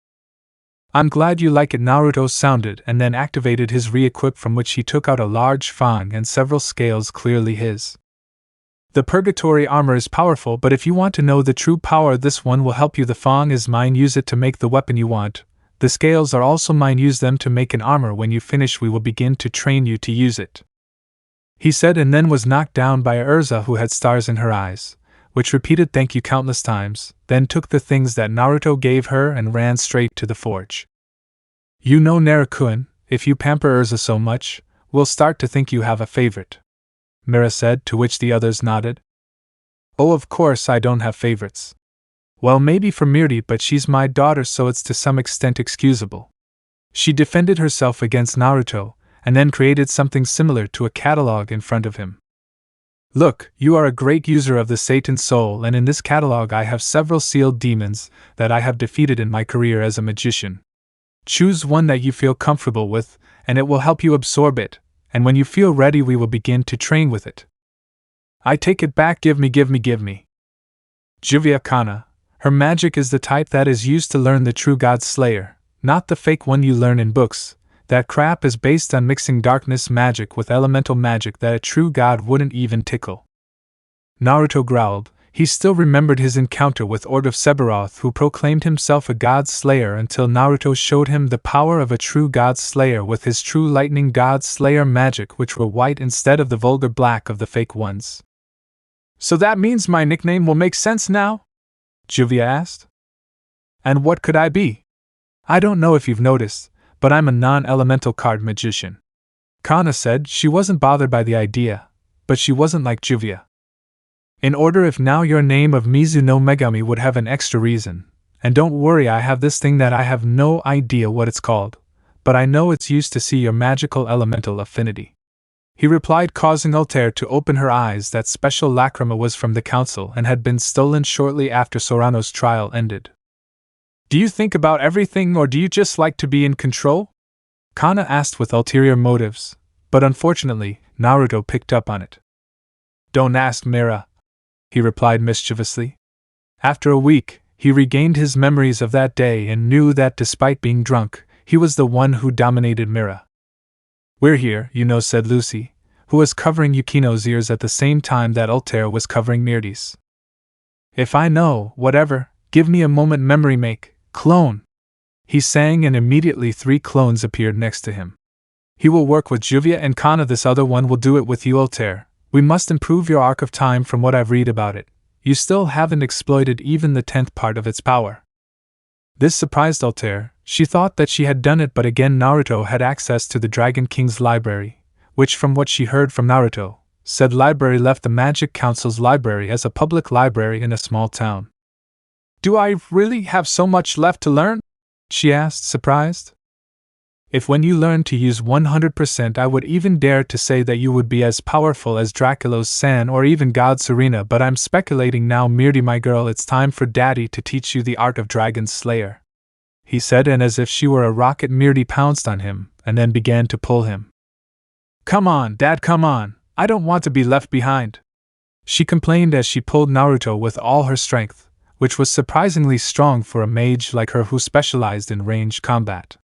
"I'm glad you like it," Naruto sounded, and then activated his re-equip, from which he took out a large fang and several scales clearly his. "The purgatory armor is powerful, but if you want to know the true power, this one will help you. The fang is mine, use it to make the weapon you want. The scales are also mine, use them to make an armor. When you finish, we will begin to train you to use it," he said, and then was knocked down by Urza, who had stars in her eyes, which repeated thank you countless times, then took the things that Naruto gave her and ran straight to the forge. "You know, Naruto-kun, if you pamper Urza so much, we'll start to think you have a favorite," Mira said, to which the others nodded. "Oh, of course I don't have favorites. Well, maybe for Mirti, but she's my daughter, so it's to some extent excusable. She defended herself against Naruto, and then created something similar to a catalog in front of him. Look, you are a great user of the Satan Soul, and in this catalog I have several sealed demons that I have defeated in my career as a magician. Choose one that you feel comfortable with, and it will help you absorb it, and when you feel ready we will begin to train with it. I take it back, give me. Juvia Kana, her magic is the type that is used to learn the true God Slayer, not the fake one you learn in books. That crap is based on mixing darkness magic with elemental magic that a true god wouldn't even tickle. Naruto growled. He still remembered his encounter with Ord of Sephiroth, who proclaimed himself a god slayer until Naruto showed him the power of a true god slayer with his true lightning god slayer magic, which were white instead of the vulgar black of the fake ones. So that means my nickname will make sense now? Juvia asked. And what could I be? I don't know if you've noticed, but I'm a non-elemental card magician. Kana said. She wasn't bothered by the idea, but she wasn't like Juvia. In order, if now your name of Mizu no Megami would have an extra reason, and don't worry, I have this thing that I have no idea what it's called, but I know it's used to see your magical elemental affinity. He replied, causing Altair to open her eyes. That special lacrima was from the council and had been stolen shortly after Sorano's trial ended. Do you think about everything, or do you just like to be in control? Kana asked with ulterior motives, but unfortunately, Naruto picked up on it. Don't ask, Mira, he replied mischievously. After a week, he regained his memories of that day and knew that despite being drunk, he was the one who dominated Mira. We're here, said Lucy, who was covering Yukino's ears at the same time that Altair was covering Mirti's. If I know, whatever, give me a moment. Memory make. Clone! He sang, and immediately 3 clones appeared next to him. He will work with Juvia and Kana. This other one will do it with you, Altair. We must improve your arc of time. From what I've read about it, you still haven't exploited even the 10th part of its power. This surprised Altair. She thought that she had done it, but again Naruto had access to the Dragon King's library, which, from what she heard from Naruto, said library left the Magic Council's library as a public library in a small town. Do I really have so much left to learn? She asked, surprised. If when you learn to use 100%, I would even dare to say that you would be as powerful as Draculo's San or even God Serena, but I'm speculating now. Mirti, my girl, it's time for Daddy to teach you the art of Dragon Slayer, he said, and as if she were a rocket, Mirti pounced on him and then began to pull him. Come on, Dad, come on, I don't want to be left behind, she complained as she pulled Naruto with all her strength, which was surprisingly strong for a mage like her who specialized in ranged combat.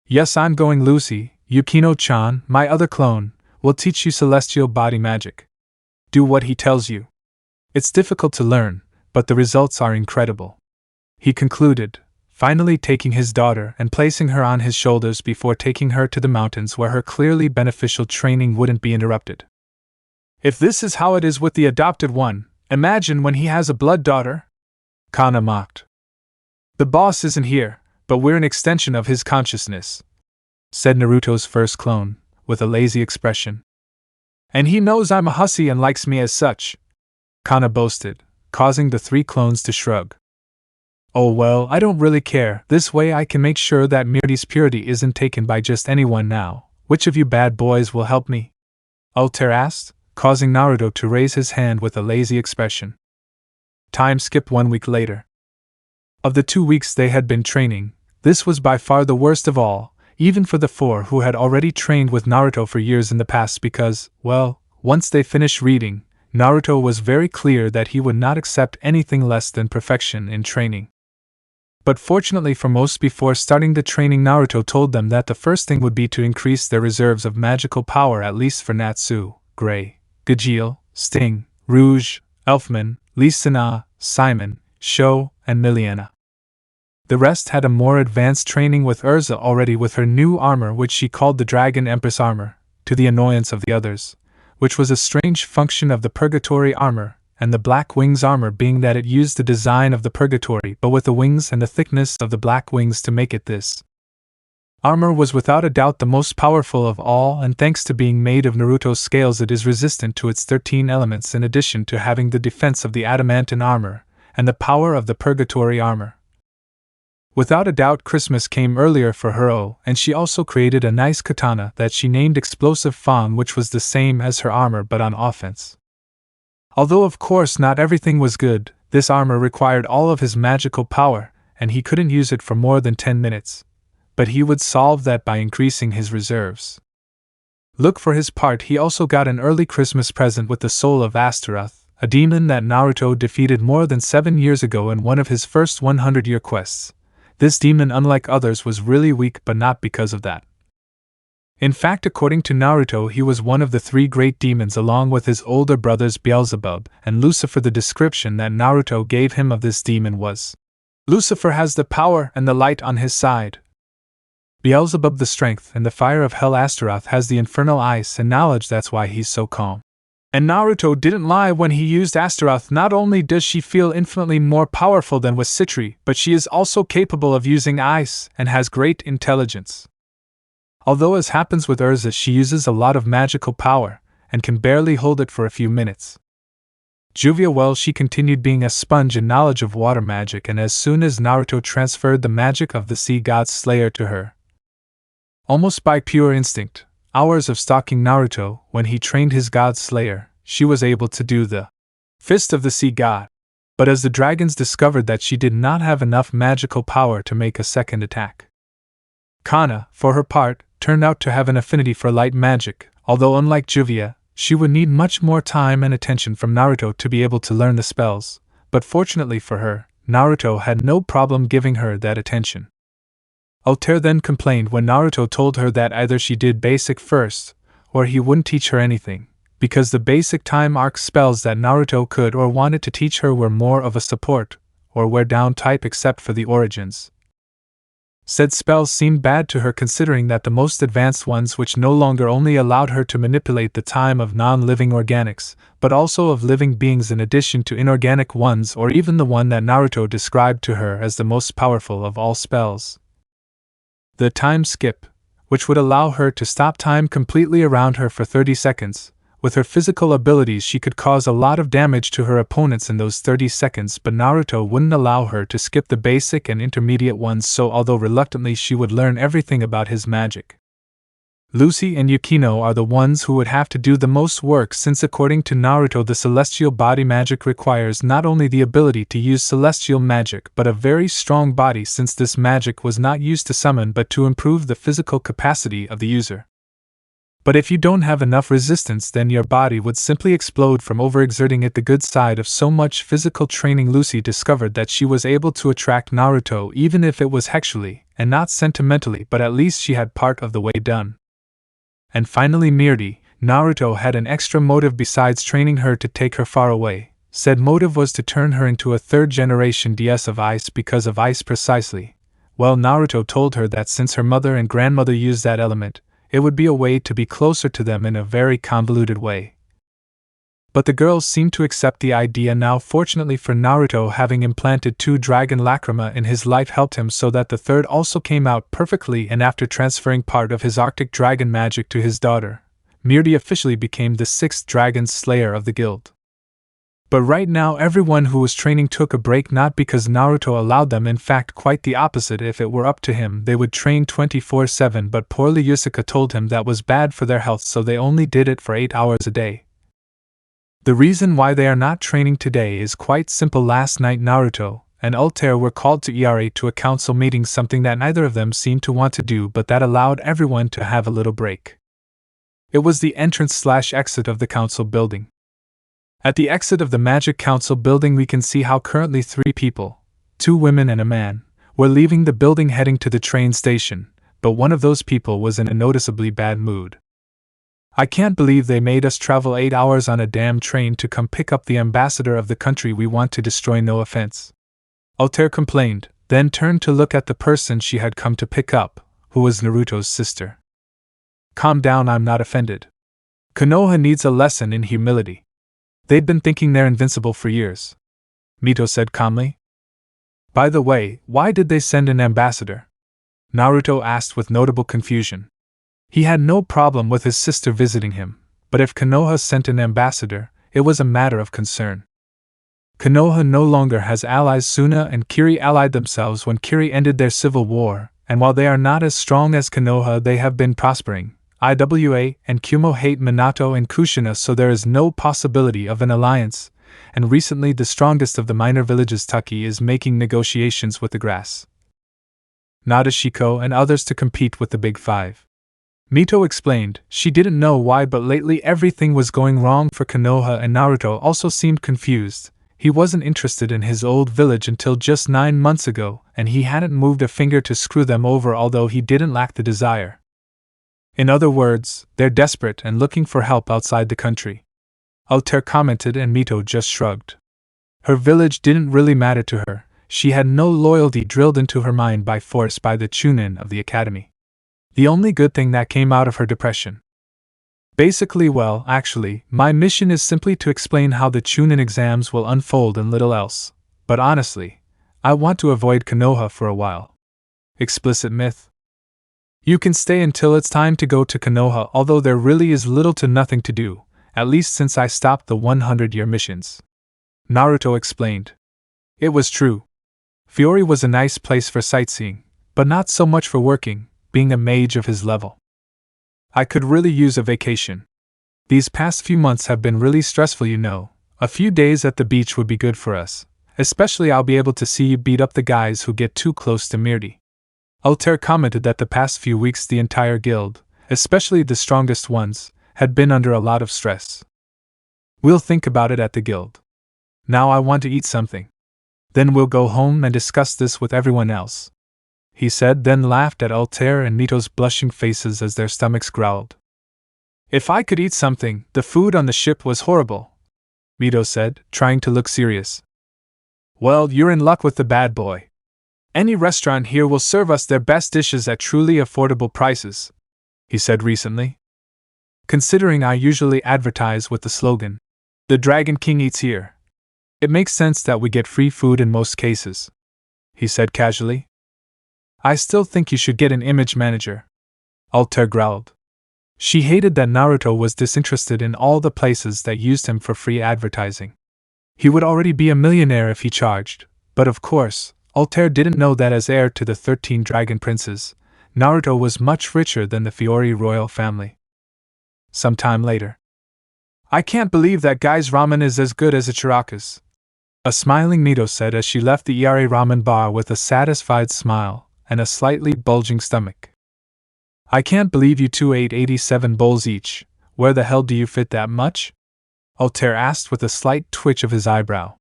Yes, I'm going, Lucy. Yukino-chan, my other clone, will teach you celestial body magic. Do what he tells you. It's difficult to learn, but the results are incredible, he concluded, finally taking his daughter and placing her on his shoulders before taking her to the mountains where her clearly beneficial training wouldn't be interrupted. If this is how it is with the adopted one, imagine when he has a blood daughter, Kana mocked. The boss isn't here, but we're an extension of his consciousness, said Naruto's first clone, with a lazy expression. And he knows I'm a hussy and likes me as such, Kana boasted, causing the 3 clones to shrug. Oh well, I don't really care. This way I can make sure that Mirti's purity isn't taken by just anyone now. Which of you bad boys will help me? Altair asked, causing Naruto to raise his hand with a lazy expression. Time skipped 1 week later. Of the 2 weeks they had been training, this was by far the worst of all, even for the 4 who had already trained with Naruto for years in the past because, well, once they finished reading, Naruto was very clear that he would not accept anything less than perfection in training. But fortunately for most, before starting the training, Naruto told them that the first thing would be to increase their reserves of magical power, at least for Natsu, Gray, Gajeel, Sting, Rouge, Elfman, Lee Sin-ah, Simon, Sho, and Miliana. The rest had a more advanced training with Urza already with her new armor, which she called the Dragon Empress armor, to the annoyance of the others, which was a strange function of the Purgatory armor, and the Black Wings armor being that it used the design of the Purgatory but with the wings and the thickness of the Black Wings to make it this. Armor was without a doubt the most powerful of all, and thanks to being made of Naruto's scales it is resistant to its 13 elements in addition to having the defense of the adamantine armor, and the power of the purgatory armor. Without a doubt, Christmas came earlier for her, and she also created a nice katana that she named Explosive Fawn, which was the same as her armor but on offense. Although of course not everything was good, this armor required all of his magical power, and he couldn't use it for more than 10 minutes. But he would solve that by increasing his reserves. Look, for his part, he also got an early Christmas present with the soul of Astaroth, a demon that Naruto defeated more than 7 years ago in one of his first 100-year quests. This demon, unlike others, was really weak, but not because of that. In fact, according to Naruto, he was one of the 3 great demons along with his older brothers Beelzebub and Lucifer. The description that Naruto gave him of this demon was, "Lucifer has the power and the light on his side. Beelzebub the strength and the fire of hell. Astaroth has the infernal ice and knowledge, that's why he's so calm." And Naruto didn't lie when he used Astaroth. Not only does she feel infinitely more powerful than with Citri, but she is also capable of using ice and has great intelligence. Although, as happens with Urza, she uses a lot of magical power and can barely hold it for a few minutes. Juvia, well, she continued being a sponge in knowledge of water magic, and as soon as Naruto transferred the magic of the sea god's slayer to her, almost by pure instinct, hours of stalking Naruto when he trained his god slayer, she was able to do the fist of the sea god. But as the dragons discovered that she did not have enough magical power to make a second attack, Kana, for her part, turned out to have an affinity for light magic, although unlike Juvia, she would need much more time and attention from Naruto to be able to learn the spells, but fortunately for her, Naruto had no problem giving her that attention. Altair then complained when Naruto told her that either she did basic first, or he wouldn't teach her anything, because the basic time arc spells that Naruto could or wanted to teach her were more of a support, or wear down type except for the origins. Said spells seemed bad to her, considering that the most advanced ones, which no longer only allowed her to manipulate the time of non-living organics, but also of living beings in addition to inorganic ones, or even the one that Naruto described to her as the most powerful of all spells, the time skip, which would allow her to stop time completely around her for 30 seconds. With her physical abilities, she could cause a lot of damage to her opponents in those 30 seconds, but Naruto wouldn't allow her to skip the basic and intermediate ones, so although reluctantly she would learn everything about his magic. Lucy and Yukino are the ones who would have to do the most work, since according to Naruto the celestial body magic requires not only the ability to use celestial magic but a very strong body, since this magic was not used to summon but to improve the physical capacity of the user. But if you don't have enough resistance, then your body would simply explode from overexerting it. The good side of so much physical training, Lucy discovered that she was able to attract Naruto even if it was sexually and not sentimentally, but at least she had part of the way done. And finally, Mirti, Naruto had an extra motive besides training her to take her far away. Said motive was to turn her into a 3rd-generation DS of ice. Because of ice precisely? Well, Naruto told her that since her mother and grandmother used that element, it would be a way to be closer to them in a very convoluted way. But the girls seemed to accept the idea now. Fortunately for Naruto, having implanted 2 dragon lacrima in his life helped him so that the 3rd also came out perfectly, and after transferring part of his Arctic dragon magic to his daughter, Mirti officially became the 6th dragon slayer of the guild. But right now everyone who was training took a break, not because Naruto allowed them, in fact quite the opposite. If it were up to him they would train 24/7, but poorly Yusuke told him that was bad for their health, so they only did it for 8 hours a day. The reason why they are not training today is quite simple. Last night Naruto and Altair were called to ERA to a council meeting, something that neither of them seemed to want to do, but that allowed everyone to have a little break. It was the entrance/exit of the council building. At the exit of the Magic Council building we can see how currently 3 people, 2 women and a man, were leaving the building heading to the train station, but one of those people was in a noticeably bad mood. "I can't believe they made us travel 8 hours on a damn train to come pick up the ambassador of the country we want to destroy, no offense," Altair complained, then turned to look at the person she had come to pick up, who was Naruto's sister. "Calm down, I'm not offended. Konoha needs a lesson in humility. They'd been thinking they're invincible for years," Mito said calmly. "By the way, why did they send an ambassador?" Naruto asked with notable confusion. He had no problem with his sister visiting him, but if Konoha sent an ambassador, it was a matter of concern. Konoha no longer has allies. Suna and Kiri allied themselves when Kiri ended their civil war, and while they are not as strong as Konoha, they have been prospering. Iwa and Kumo hate Minato and Kushina, so there is no possibility of an alliance, and recently the strongest of the minor villages, Taki, is making negotiations with the grass Nadeshiko and others to compete with the Big Five. Mito explained. She didn't know why, but lately everything was going wrong for Konoha, and Naruto also seemed confused. He wasn't interested in his old village until just 9 months ago, and he hadn't moved a finger to screw them over, although he didn't lack the desire. In other words, they're desperate and looking for help outside the country. Altair commented, and Mito just shrugged. Her village didn't really matter to her. She had no loyalty drilled into her mind by force by the Chunin of the academy. The only good thing that came out of her depression. Basically, well, actually, my mission is simply to explain how the Chunin exams will unfold and little else. But honestly, I want to avoid Konoha for a while. Explicit myth. You can stay until it's time to go to Konoha, although there really is little to nothing to do, at least since I stopped the 100-year missions. Naruto explained. It was true. Fiori was a nice place for sightseeing, but not so much for working, being a mage of his level. I could really use a vacation. These past few months have been really stressful, you know. A few days at the beach would be good for us. Especially I'll be able to see you beat up the guys who get too close to Mirti. Altair commented that the past few weeks the entire guild, especially the strongest ones, had been under a lot of stress. We'll think about it at the guild. Now I want to eat something. Then we'll go home and discuss this with everyone else, he said, then laughed at Altair and Mito's blushing faces as their stomachs growled. If I could eat something, the food on the ship was horrible, Mito said, trying to look serious. Well, you're in luck with the bad boy. Any restaurant here will serve us their best dishes at truly affordable prices, he said recently. Considering I usually advertise with the slogan, "The Dragon King eats here," it makes sense that we get free food in most cases, he said casually. I still think you should get an image manager, Altair growled. She hated that Naruto was disinterested in all the places that used him for free advertising. He would already be a millionaire if he charged, but of course, Altair didn't know that as heir to the 13 Dragon Princes, Naruto was much richer than the Fiori royal family. Some time later. I can't believe that guy's ramen is as good as Ichiraku's, a smiling Mito said as she left the Iare ramen bar with a satisfied smile and a slightly bulging stomach. I can't believe you two ate 87 bowls each. Where the hell do you fit that much? Altair asked with a slight twitch of his eyebrow.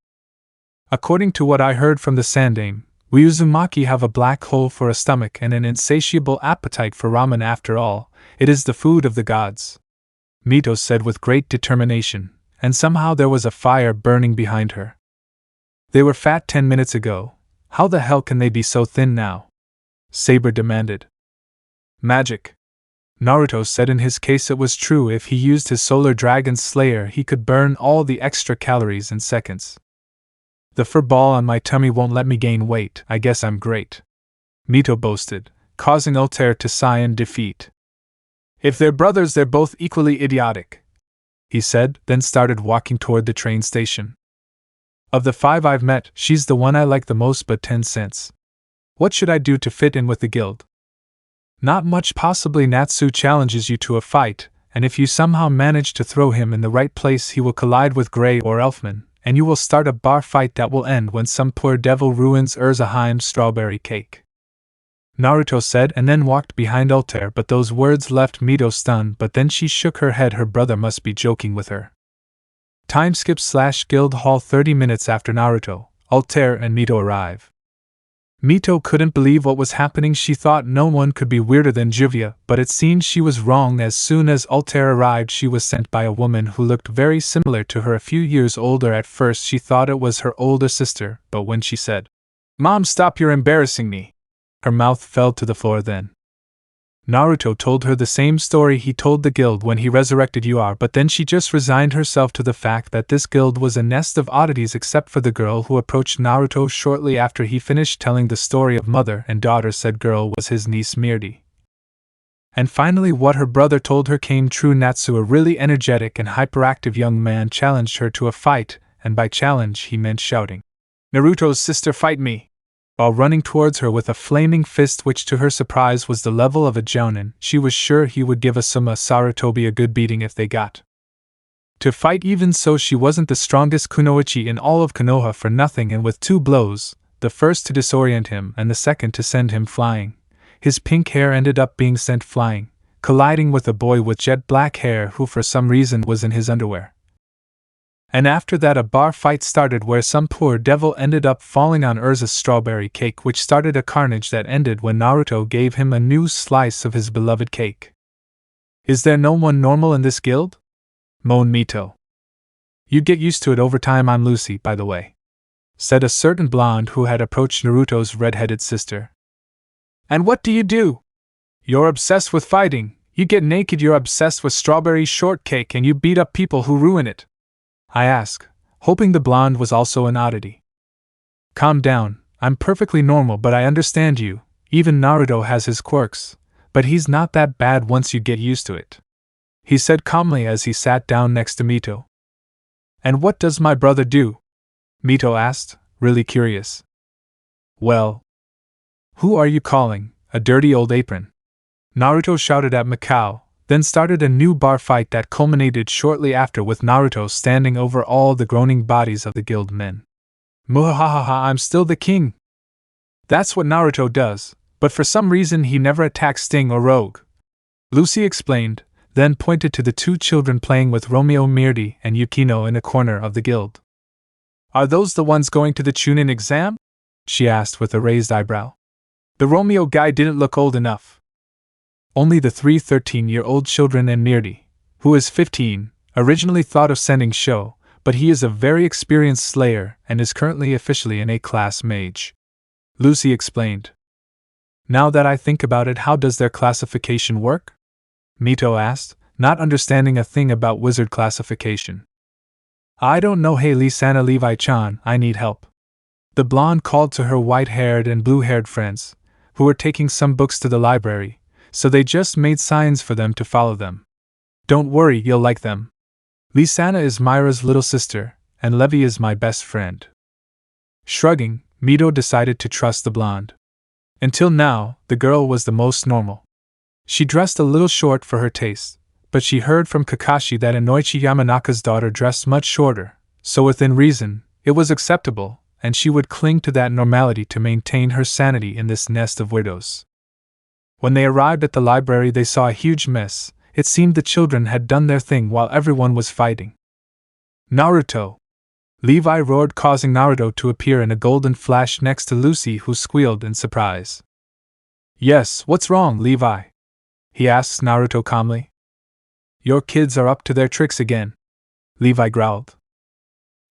According to what I heard from the Sandame, we Uzumaki have a black hole for a stomach and an insatiable appetite for ramen. After all, it is the food of the gods, Mito said with great determination, and somehow there was a fire burning behind her. They were fat 10 minutes ago. How the hell can they be so thin now? Saber demanded. Magic. Naruto said in his case it was true. If he used his Solar Dragon Slayer, he could burn all the extra calories in seconds. The fur ball on my tummy won't let me gain weight. I guess I'm great, Mito boasted, causing Altair to sigh in defeat. If they're brothers, they're both equally idiotic, he said, then started walking toward the train station. Of the 5 I've met, she's the one I like the most, but 10 cents. What should I do to fit in with the guild? Not much. Possibly Natsu challenges you to a fight, and if you somehow manage to throw him in the right place, he will collide with Gray or Elfman, and you will start a bar fight that will end when some poor devil ruins Urzaheim's strawberry cake, Naruto said, and then walked behind Altair, but those words left Mito stunned. But then she shook her head. Her brother must be joking with her. Time skip / guild hall. 30 minutes after Naruto, Altair and Mito arrive. Mito couldn't believe what was happening. She thought no one could be weirder than Juvia, but it seemed she was wrong. As soon as Altair arrived, she was sent by a woman who looked very similar to her, a few years older. At first she thought it was her older sister, but when she said, "Mom, stop, you're embarrassing me," her mouth fell to the floor. Then Naruto told her the same story he told the guild when he resurrected UR, but then she just resigned herself to the fact that this guild was a nest of oddities, except for the girl who approached Naruto shortly after he finished telling the story of mother and daughter. Said girl was his niece Mirti. And finally what her brother told her came true. Natsu, a really energetic and hyperactive young man, challenged her to a fight, and by challenge he meant shouting, "Naruto's sister, fight me!" While running towards her with a flaming fist which to her surprise was the level of a jounin. She was sure he would give Asuma Sarutobi a good beating if they got to fight. Even so, she wasn't the strongest kunoichi in all of Konoha for nothing, and with 2 blows, the first to disorient him and the second to send him flying, his pink hair ended up being sent flying, colliding with a boy with jet black hair who for some reason was in his underwear. And after that a bar fight started where some poor devil ended up falling on Urza's strawberry cake, which started a carnage that ended when Naruto gave him a new slice of his beloved cake. "Is there no one normal in this guild?" moaned Mito. "You get used to it over time. I'm Lucy, by the way," said a certain blonde who had approached Naruto's red-headed sister. "And what do you do? You're obsessed with fighting, you get naked, you're obsessed with strawberry shortcake, and you beat up people who ruin it?" I asked, hoping the blonde was also an oddity. "Calm down, I'm perfectly normal, but I understand you. Even Naruto has his quirks, but he's not that bad once you get used to it," he said calmly as he sat down next to Mito. "And what does my brother do?" Mito asked, really curious. "Well, who are you calling a dirty old apron?" Naruto shouted at Mikao, then started a new bar fight that culminated shortly after with Naruto standing over all the groaning bodies of the guild men. "Muhahaha, I'm still the king!" That's what Naruto does, but for some reason he never attacks Sting or Rogue, Lucy explained, then pointed to the 2 children playing with Romeo Mirdi and Yukino in a corner of the guild. "Are those the ones going to the Chunin exam?" she asked with a raised eyebrow. "The Romeo guy didn't look old enough." Only the 3 13-year-old children and Mirdi, who is 15, originally thought of sending Sho, but he is a very experienced slayer and is currently officially an A-class mage, Lucy explained. "Now that I think about it, how does their classification work?" Mito asked, not understanding a thing about wizard classification. "I don't know. Hey Lee-sana, Levi-chan, I need help," the blonde called to her white-haired and blue-haired friends, who were taking some books to the library, so they just made signs for them to follow them. "Don't worry, you'll like them. Lee-sana is Myra's little sister, and Levi is my best friend." Shrugging, Mito decided to trust the blonde. Until now, the girl was the most normal. She dressed a little short for her taste, but she heard from Kakashi that Inoichi Yamanaka's daughter dressed much shorter, so within reason, it was acceptable, and she would cling to that normality to maintain her sanity in this nest of widows. When they arrived at the library, they saw a huge mess. It seemed the children had done their thing while everyone was fighting. "Naruto!" Levi roared, causing Naruto to appear in a golden flash next to Lucy, who squealed in surprise. "Yes, what's wrong, Levi?" he asked Naruto calmly. "Your kids are up to their tricks again," Levi growled.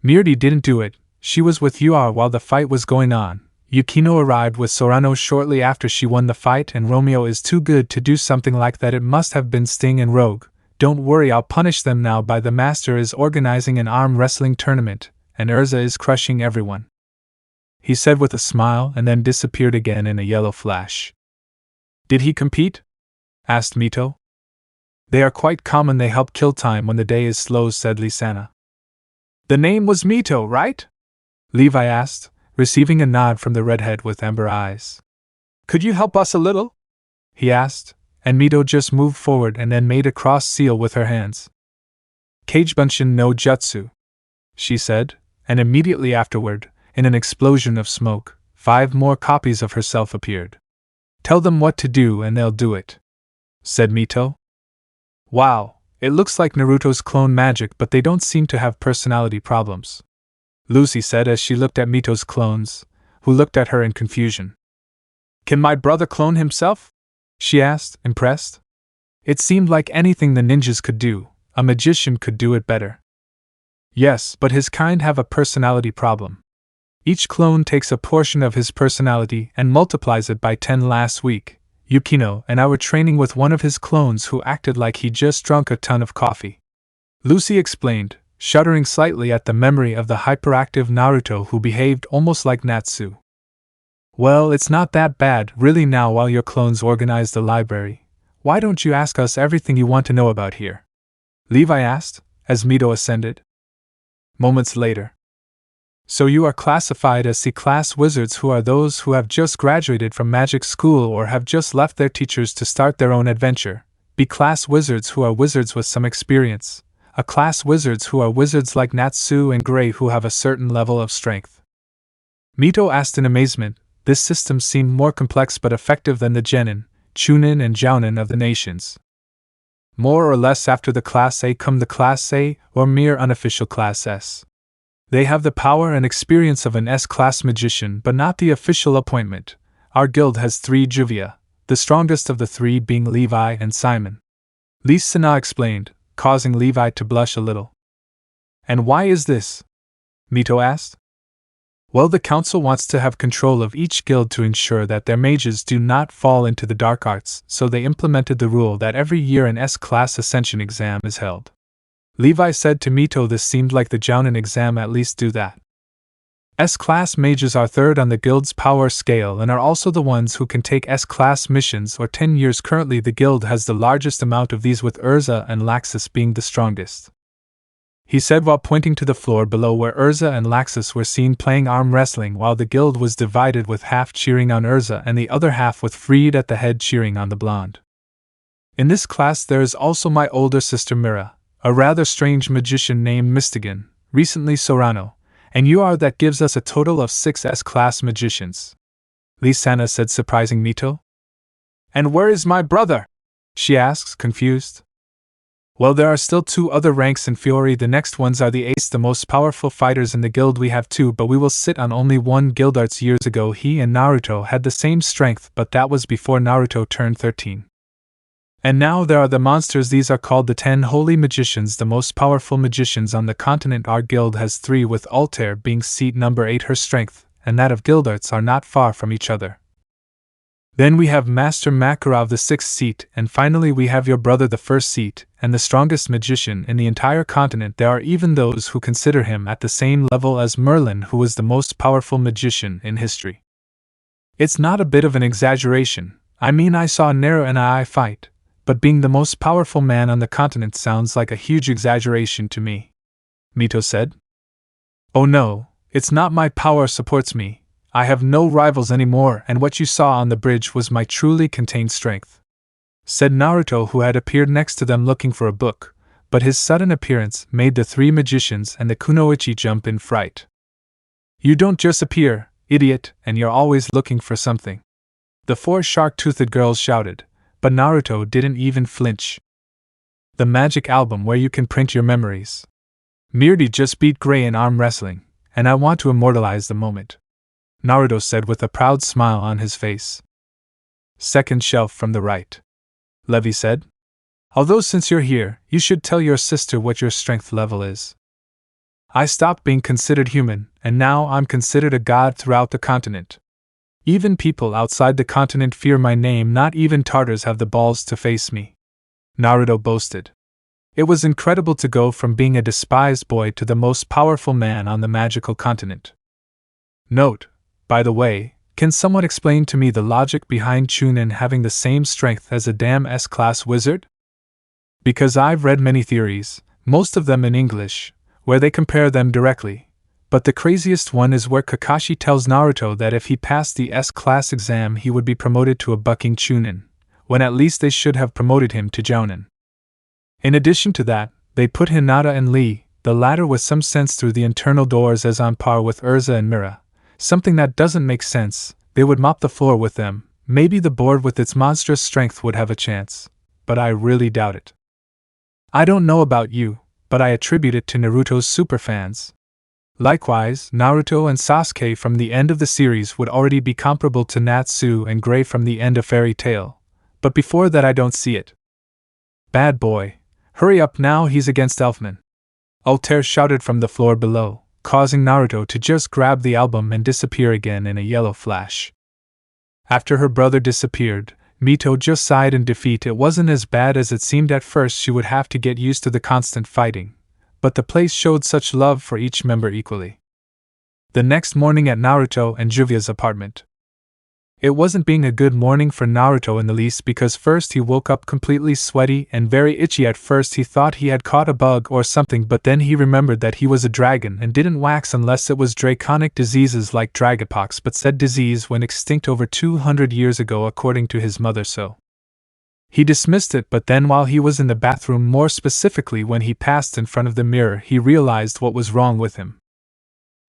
"Mirdi didn't do it, she was with Ua while the fight was going on. Yukino arrived with Sorano shortly after she won the fight, and Romeo is too good to do something like that. It must have been Sting and Rogue. Don't worry, I'll punish them now. The master is organizing an arm wrestling tournament, and Urza is crushing everyone," he said with a smile, and then disappeared again in a yellow flash. "Did he compete?" asked Mito. "They are quite common. They help kill time when the day is slow," said Lee-sana. "The name was Mito, right?" Levi asked, receiving a nod from the redhead with amber eyes. "Could you help us a little?" he asked, and Mito just moved forward and then made a cross seal with her hands. "Kagebunshin no Jutsu," she said, and immediately afterward, in an explosion of smoke, 5 more copies of herself appeared. "Tell them what to do and they'll do it," said Mito. "Wow, it looks like Naruto's clone magic, but they don't seem to have personality problems," Lucy said as she looked at Mito's clones, who looked at her in confusion. "Can my brother clone himself?" she asked, impressed. It seemed like anything the ninjas could do, a magician could do it better. "Yes, but his kind have a personality problem. Each clone takes a portion of his personality and multiplies it by 10 last week. Yukino and I were training with one of his clones who acted like he just drunk a ton of coffee," Lucy explained, shuddering slightly at the memory of the hyperactive Naruto who behaved almost like Natsu. "Well, it's not that bad, really. Now, while your clones organize the library, why don't you ask us everything you want to know about here?" Levi asked, as Mito ascended. Moments later, So you are classified as C-class wizards, who are those who have just graduated from magic school or have just left their teachers to start their own adventure. B-class wizards, who are wizards with some experience. A-class wizards, who are wizards like Natsu and Gray, who have a certain level of strength. Mito asked in amazement. This system seemed more complex but effective than the Genin, Chunin and Jounin of the nations. More or less after the Class A come the Class A, or mere unofficial Class S. They have the power and experience of an S-class magician but not the official appointment. Our guild has 3 Juvia, the strongest of the 3 being Levi and Simon. Lee Sina explained, causing Levi to blush a little. And why is this? Mito asked. Well, the council wants to have control of each guild to ensure that their mages do not fall into the dark arts, so they implemented the rule that every year an S-class ascension exam is held. Levi said to Mito this seemed like the Jounin exam at least do that. S-class mages are third on the guild's power scale and are also the ones who can take S-class missions or 10 years. Currently the guild has the largest amount of these, with Urza and Laxus being the strongest. He said while pointing to the floor below where Urza and Laxus were seen playing arm wrestling, while the guild was divided with half cheering on Urza and the other half with Freed at the head cheering on the blonde. In this class there is also my older sister Mira, a rather strange magician named Mystigan, recently Sorano, and you are. That gives us a total of 6 S-class magicians. Lisana said, surprising Mito. And where is my brother? She asks, confused. Well, there are still 2 other ranks in Fiori. The next ones are the Ace, the most powerful fighters in the guild. We have 2, but we will sit on only 1 guildarts. Years ago he and Naruto had the same strength, but that was before Naruto turned 13. And now there are the monsters. These are called the 10 Holy Magicians, the most powerful magicians on the continent. Our guild has 3, with Altair being seat number 8. Her strength and that of guildarts are not far from each other. Then we have Master Makarov, the 6th seat, and finally we have your brother, the 1st seat, and the strongest magician in the entire continent. There are even those who consider him at the same level as Merlin, who was the most powerful magician in history. It's not a bit of an exaggeration. I mean, I saw Nero and I fight. But being the most powerful man on the continent sounds like a huge exaggeration to me. Mito said. Oh no, it's not. My power supports me. I have no rivals anymore, and what you saw on the bridge was my truly contained strength, said Naruto, who had appeared next to them looking for a book, but his sudden appearance made the 3 magicians and the kunoichi jump in fright. You don't just appear, idiot, and you're always looking for something, the 4 shark-toothed girls shouted. But Naruto didn't even flinch. The magic album where you can print your memories. Mirdi just beat Gray in arm wrestling, and I want to immortalize the moment, Naruto said with a proud smile on his face. Second shelf from the right, Levi said. Although since you're here, you should tell your sister what your strength level is. I stopped being considered human, and now I'm considered a god throughout the continent. Even people outside the continent fear my name. Not even Tartars have the balls to face me, Naruto boasted. It was incredible to go from being a despised boy to the most powerful man on the magical continent. Note, by the way, can someone explain to me the logic behind Chunin having the same strength as a damn S-class wizard? Because I've read many theories, most of them in English, where they compare them directly. But the craziest one is where Kakashi tells Naruto that if he passed the S-class exam he would be promoted to a bucking Chunin, when at least they should have promoted him to Jounin. In addition to that, they put Hinata and Lee, the latter with some sense through the internal doors, as on par with Urza and Mira, something that doesn't make sense. They would mop the floor with them. Maybe the board with its monstrous strength would have a chance, but I really doubt it. I don't know about you, but I attribute it to Naruto's superfans. Likewise, Naruto and Sasuke from the end of the series would already be comparable to Natsu and Gray from the end of Fairy Tail, but before that I don't see it. Bad boy, hurry up now, he's against Elfman, Altair shouted from the floor below, causing Naruto to just grab the album and disappear again in a yellow flash. After her brother disappeared, Mito just sighed in defeat. It wasn't as bad as it seemed at first. She would have to get used to the constant fighting, but the place showed such love for each member equally. The next morning at Naruto and Juvia's apartment. It wasn't being a good morning for Naruto in the least because first he woke up completely sweaty and very itchy. At first he thought he had caught a bug or something, but then he remembered that he was a dragon and didn't wax unless it was draconic diseases like dragonpox, but said disease went extinct over 200 years ago according to his mother, so he dismissed it. But then while he was in the bathroom, more specifically when he passed in front of the mirror, he realized what was wrong with him.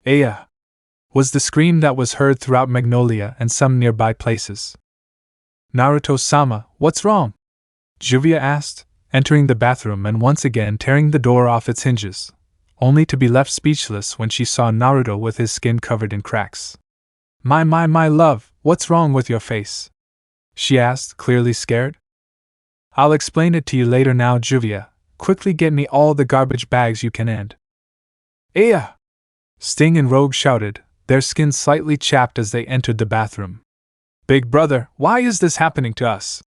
"Aya!" was the scream that was heard throughout Magnolia and some nearby places. "Naruto-sama, what's wrong?" Juvia asked, entering the bathroom and once again tearing the door off its hinges, only to be left speechless when she saw Naruto with his skin covered in cracks. My love, what's wrong with your face?" she asked, clearly scared. "I'll explain it to you later. Now, Juvia, quickly get me all the garbage bags you can and..." "Aya!" Sting and Rogue shouted, their skins slightly chapped as they entered the bathroom. "Big brother, why is this happening to us?"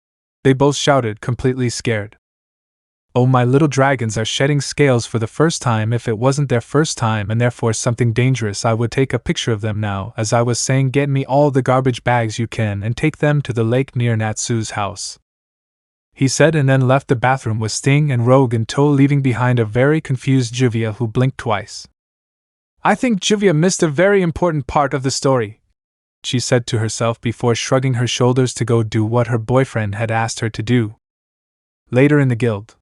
they both shouted, completely scared. "Oh, my little dragons are shedding scales for the first time. If it wasn't their first time and therefore something dangerous, I would take a picture of them now. As I was saying, get me all the garbage bags you can and take them to the lake near Natsu's house," he said, and then left the bathroom with Sting and Rogue in tow, leaving behind a very confused Juvia who blinked twice. "I think Juvia missed a very important part of the story," she said to herself before shrugging her shoulders to go do what her boyfriend had asked her to do. Later in the guild,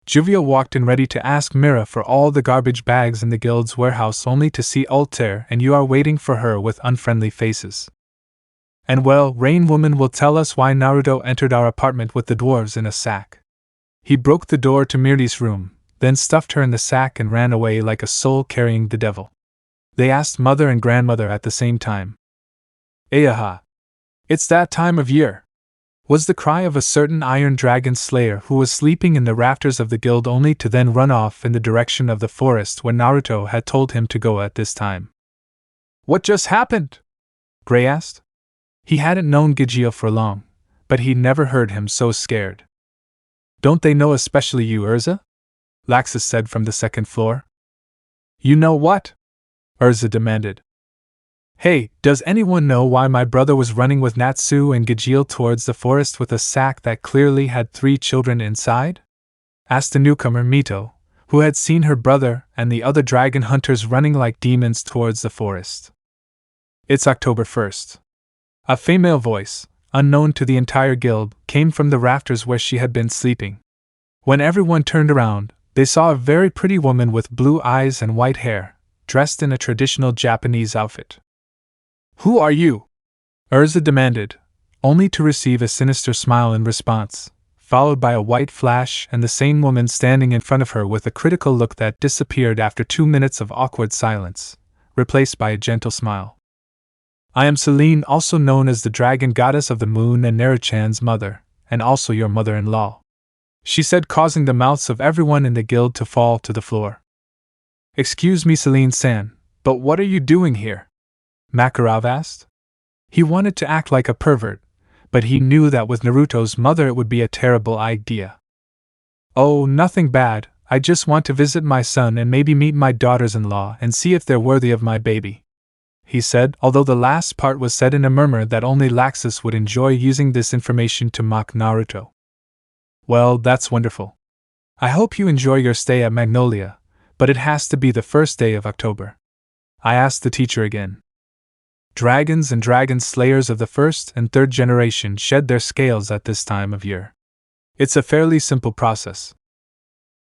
Juvia walked in ready to ask Mira for all the garbage bags in the guild's warehouse, only to see Altair and Yu waiting for her with unfriendly faces. And well, Rain Woman will tell us why Naruto entered our apartment with the dwarves in a sack. He broke the door to Mirli's room, then stuffed her in the sack and ran away like a soul carrying the devil. They asked mother and grandmother at the same time. "Ayaha! It's that time of year!" was the cry of a certain Iron Dragon Slayer who was sleeping in the rafters of the guild, only to then run off in the direction of the forest where Naruto had told him to go at this time. "What just happened?" Gray asked. He hadn't known Gijio for long, but he'd never heard him so scared. "Don't they know, especially you, Urza?" Laxus said from the second floor. "You know what?" Urza demanded. "Hey, does anyone know why my brother was running with Natsu and Gijil towards the forest with a sack that clearly had 3 children inside?" asked the newcomer Mito, who had seen her brother and the other dragon hunters running like demons towards the forest. "It's October 1st. A female voice, unknown to the entire guild, came from the rafters where she had been sleeping. When everyone turned around, they saw a very pretty woman with blue eyes and white hair, dressed in a traditional Japanese outfit. "Who are you?" Urza demanded, only to receive a sinister smile in response, followed by a white flash and the same woman standing in front of her with a critical look that disappeared after 2 minutes of awkward silence, replaced by a gentle smile. "I am Selene, also known as the Dragon Goddess of the Moon and Naruchan's mother, and also your mother-in-law," she said, causing the mouths of everyone in the guild to fall to the floor. "Excuse me, Selene-san, but what are you doing here?" Makarov asked. He wanted to act like a pervert, but he knew that with Naruto's mother it would be a terrible idea. "Oh, nothing bad, I just want to visit my son and maybe meet my daughters-in-law and see if they're worthy of my baby," he said, although the last part was said in a murmur that only Laxus would enjoy using this information to mock Naruto. "Well, that's wonderful. I hope you enjoy your stay at Magnolia, but it has to be the first day of October," I asked the teacher again. Dragons and dragon slayers of the 1st and 3rd generation shed their scales at this time of year. It's a fairly simple process.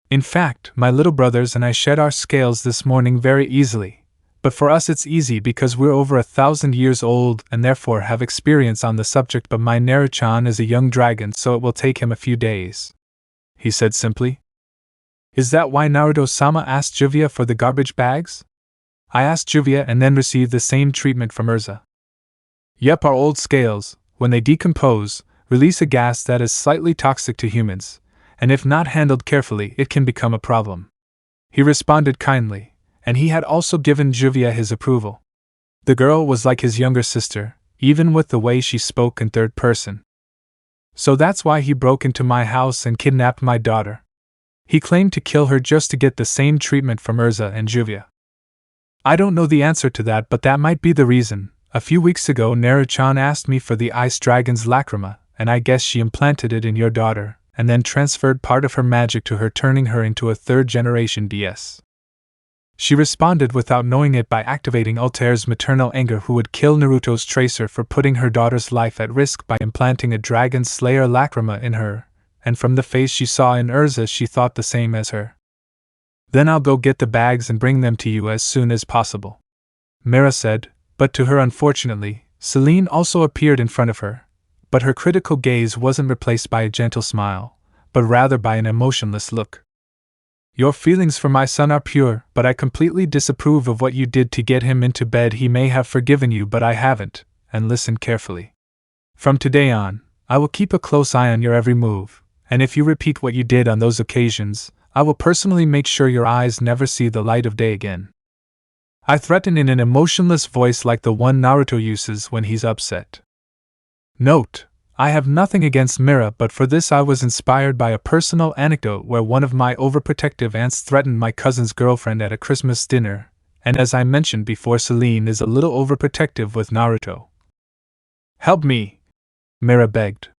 In fact, my little brothers and I shed our scales this morning very easily, but for us it's easy because we're over 1,000 years old and therefore have experience on the subject, but my Naruchan is a young dragon, so it will take him a few days," he said simply. "Is that why Naruto-sama asked Juvia for the garbage bags?" I asked Juvia and then received the same treatment from Urza. "Yep, our old scales, when they decompose, release a gas that is slightly toxic to humans, and if not handled carefully it can become a problem," he responded kindly, and he had also given Juvia his approval. The girl was like his younger sister, even with the way she spoke in 3rd person. "So that's why he broke into my house and kidnapped my daughter. He claimed to kill her just to get the same treatment from Urza and Juvia." "I don't know the answer to that, but that might be the reason," A few weeks ago Naruto-chan asked me for the ice dragon's lacrima, and I guess she implanted it in your daughter, and then transferred part of her magic to her, turning her into a third-generation DS. She responded without knowing it by activating Altair's maternal anger, who would kill Naruto's tracer for putting her daughter's life at risk by implanting a dragon slayer lacrima in her, and from the face she saw in Urza she thought the same as her. Then I'll go get the bags and bring them to you as soon as possible, Mira said, but to her unfortunately, Celine also appeared in front of her, but her critical gaze wasn't replaced by a gentle smile, but rather by an emotionless look. Your feelings for my son are pure, but I completely disapprove of what you did to get him into bed. He may have forgiven you, but I haven't, and listen carefully. From today on, I will keep a close eye on your every move, and if you repeat what you did on those occasions, I will personally make sure your eyes never see the light of day again. I threaten in an emotionless voice like the one Naruto uses when he's upset. Note: I have nothing against Mira, but for this I was inspired by a personal anecdote where one of my overprotective aunts threatened my cousin's girlfriend at a Christmas dinner, and as I mentioned before, Celine is a little overprotective with Naruto. Help me, Mira begged.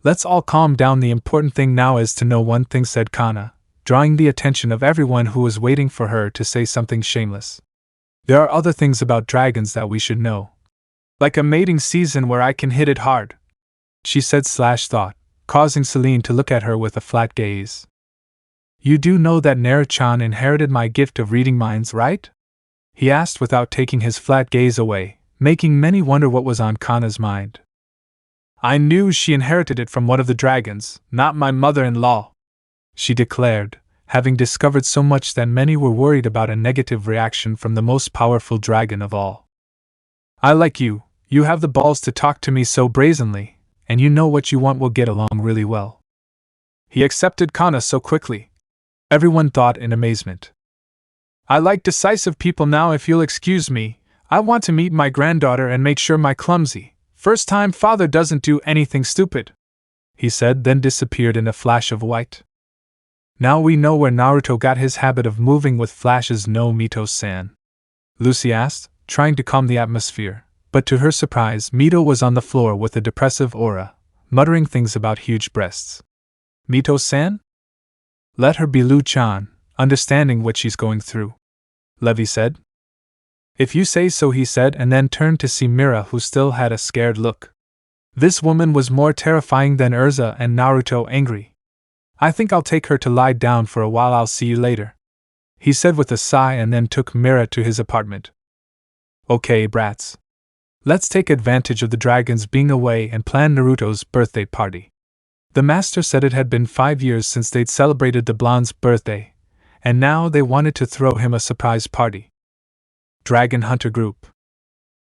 Let's all calm down. The important thing now is to know one thing, said Kana, drawing the attention of everyone who was waiting for her to say something shameless. There are other things about dragons that we should know. Like a mating season where I can hit it hard, she said /thought, causing Celine to look at her with a flat gaze. You do know that Naruto-chan inherited my gift of reading minds, right? He asked without taking his flat gaze away, making many wonder what was on Kana's mind. I knew she inherited it from one of the dragons, not my mother-in-law, she declared, having discovered so much that many were worried about a negative reaction from the most powerful dragon of all. I like you, you have the balls to talk to me so brazenly, and you know what you want. Will get along really well. He accepted Kana so quickly. Everyone thought in amazement. I like decisive people. Now if you'll excuse me, I want to meet my granddaughter and make sure my clumsy, first-time father doesn't do anything stupid, he said, then disappeared in a flash of white. Now we know where Naruto got his habit of moving with flashes, no Mito-san? Lucy asked, trying to calm the atmosphere. But to her surprise, Mito was on the floor with a depressive aura, muttering things about huge breasts. Mito-san? Let her be, Lu-chan, understanding what she's going through, Levi said. If you say so, he said, and then turned to see Mira, who still had a scared look. This woman was more terrifying than Urza and Naruto angry. I think I'll take her to lie down for a while. I'll see you later, he said with a sigh, and then took Mira to his apartment. Okay, brats. Let's take advantage of the dragons being away and plan Naruto's birthday party. The master said it had been 5 years since they'd celebrated the blonde's birthday, and now they wanted to throw him a surprise party. Dragon Hunter Group.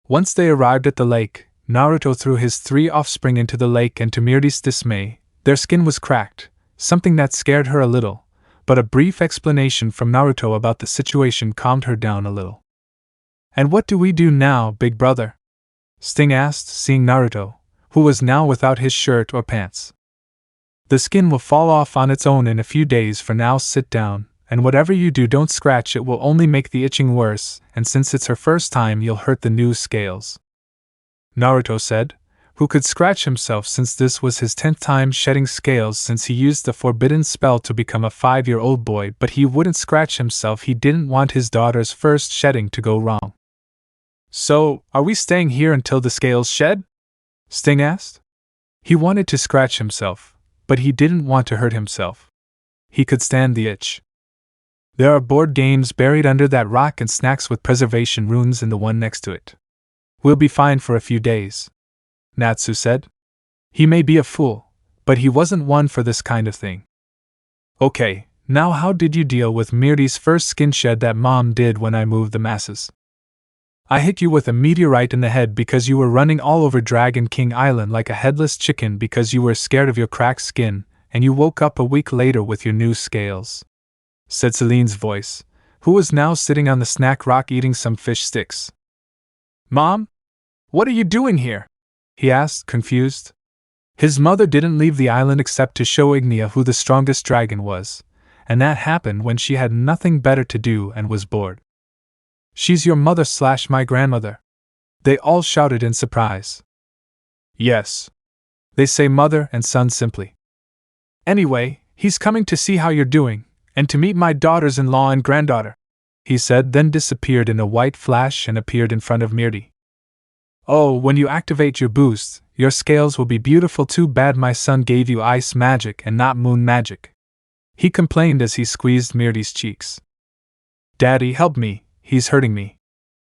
Once they arrived at the lake, Naruto threw his 3 offspring into the lake, and to Mirdi's dismay, their skin was cracked, something that scared her a little, but a brief explanation from Naruto about the situation calmed her down a little. And what do we do now, big brother? Sting asked, seeing Naruto, who was now without his shirt or pants. The skin will fall off on its own in a few days. For now, sit down, and whatever you do, don't scratch. It will only make the itching worse, and since it's her first time, you'll hurt the new scales, Naruto said, who could scratch himself since this was his 10th time shedding scales since he used the forbidden spell to become a 5-year-old boy, but he wouldn't scratch himself. He didn't want his daughter's first shedding to go wrong. So, are we staying here until the scales shed? Sting asked. He wanted to scratch himself, but he didn't want to hurt himself. He could stand the itch. There are board games buried under that rock and snacks with preservation runes in the one next to it. We'll be fine for a few days, Natsu said. He may be a fool, but he wasn't one for this kind of thing. Okay, now how did you deal with Mirdi's first skin shed that Mom did when I moved the masses? I hit you with a meteorite in the head because you were running all over Dragon King Island like a headless chicken because you were scared of your cracked skin, and you woke up a week later with your new scales, said Celine's voice, who was now sitting on the snack rock eating some fish sticks. Mom? What are you doing here? He asked, confused. His mother didn't leave the island except to show Ignia who the strongest dragon was, and that happened when she had nothing better to do and was bored. She's your mother / my grandmother, They all shouted in surprise. Yes. They say mother and son simply. Anyway, he's coming to see how you're doing, and to meet my daughters-in-law and granddaughter, he said, then disappeared in a white flash and appeared in front of Mirti. Oh, when you activate your boost, your scales will be beautiful. Too bad my son gave you ice magic and not moon magic, he complained as he squeezed Mirti's cheeks. Daddy, help me, he's hurting me,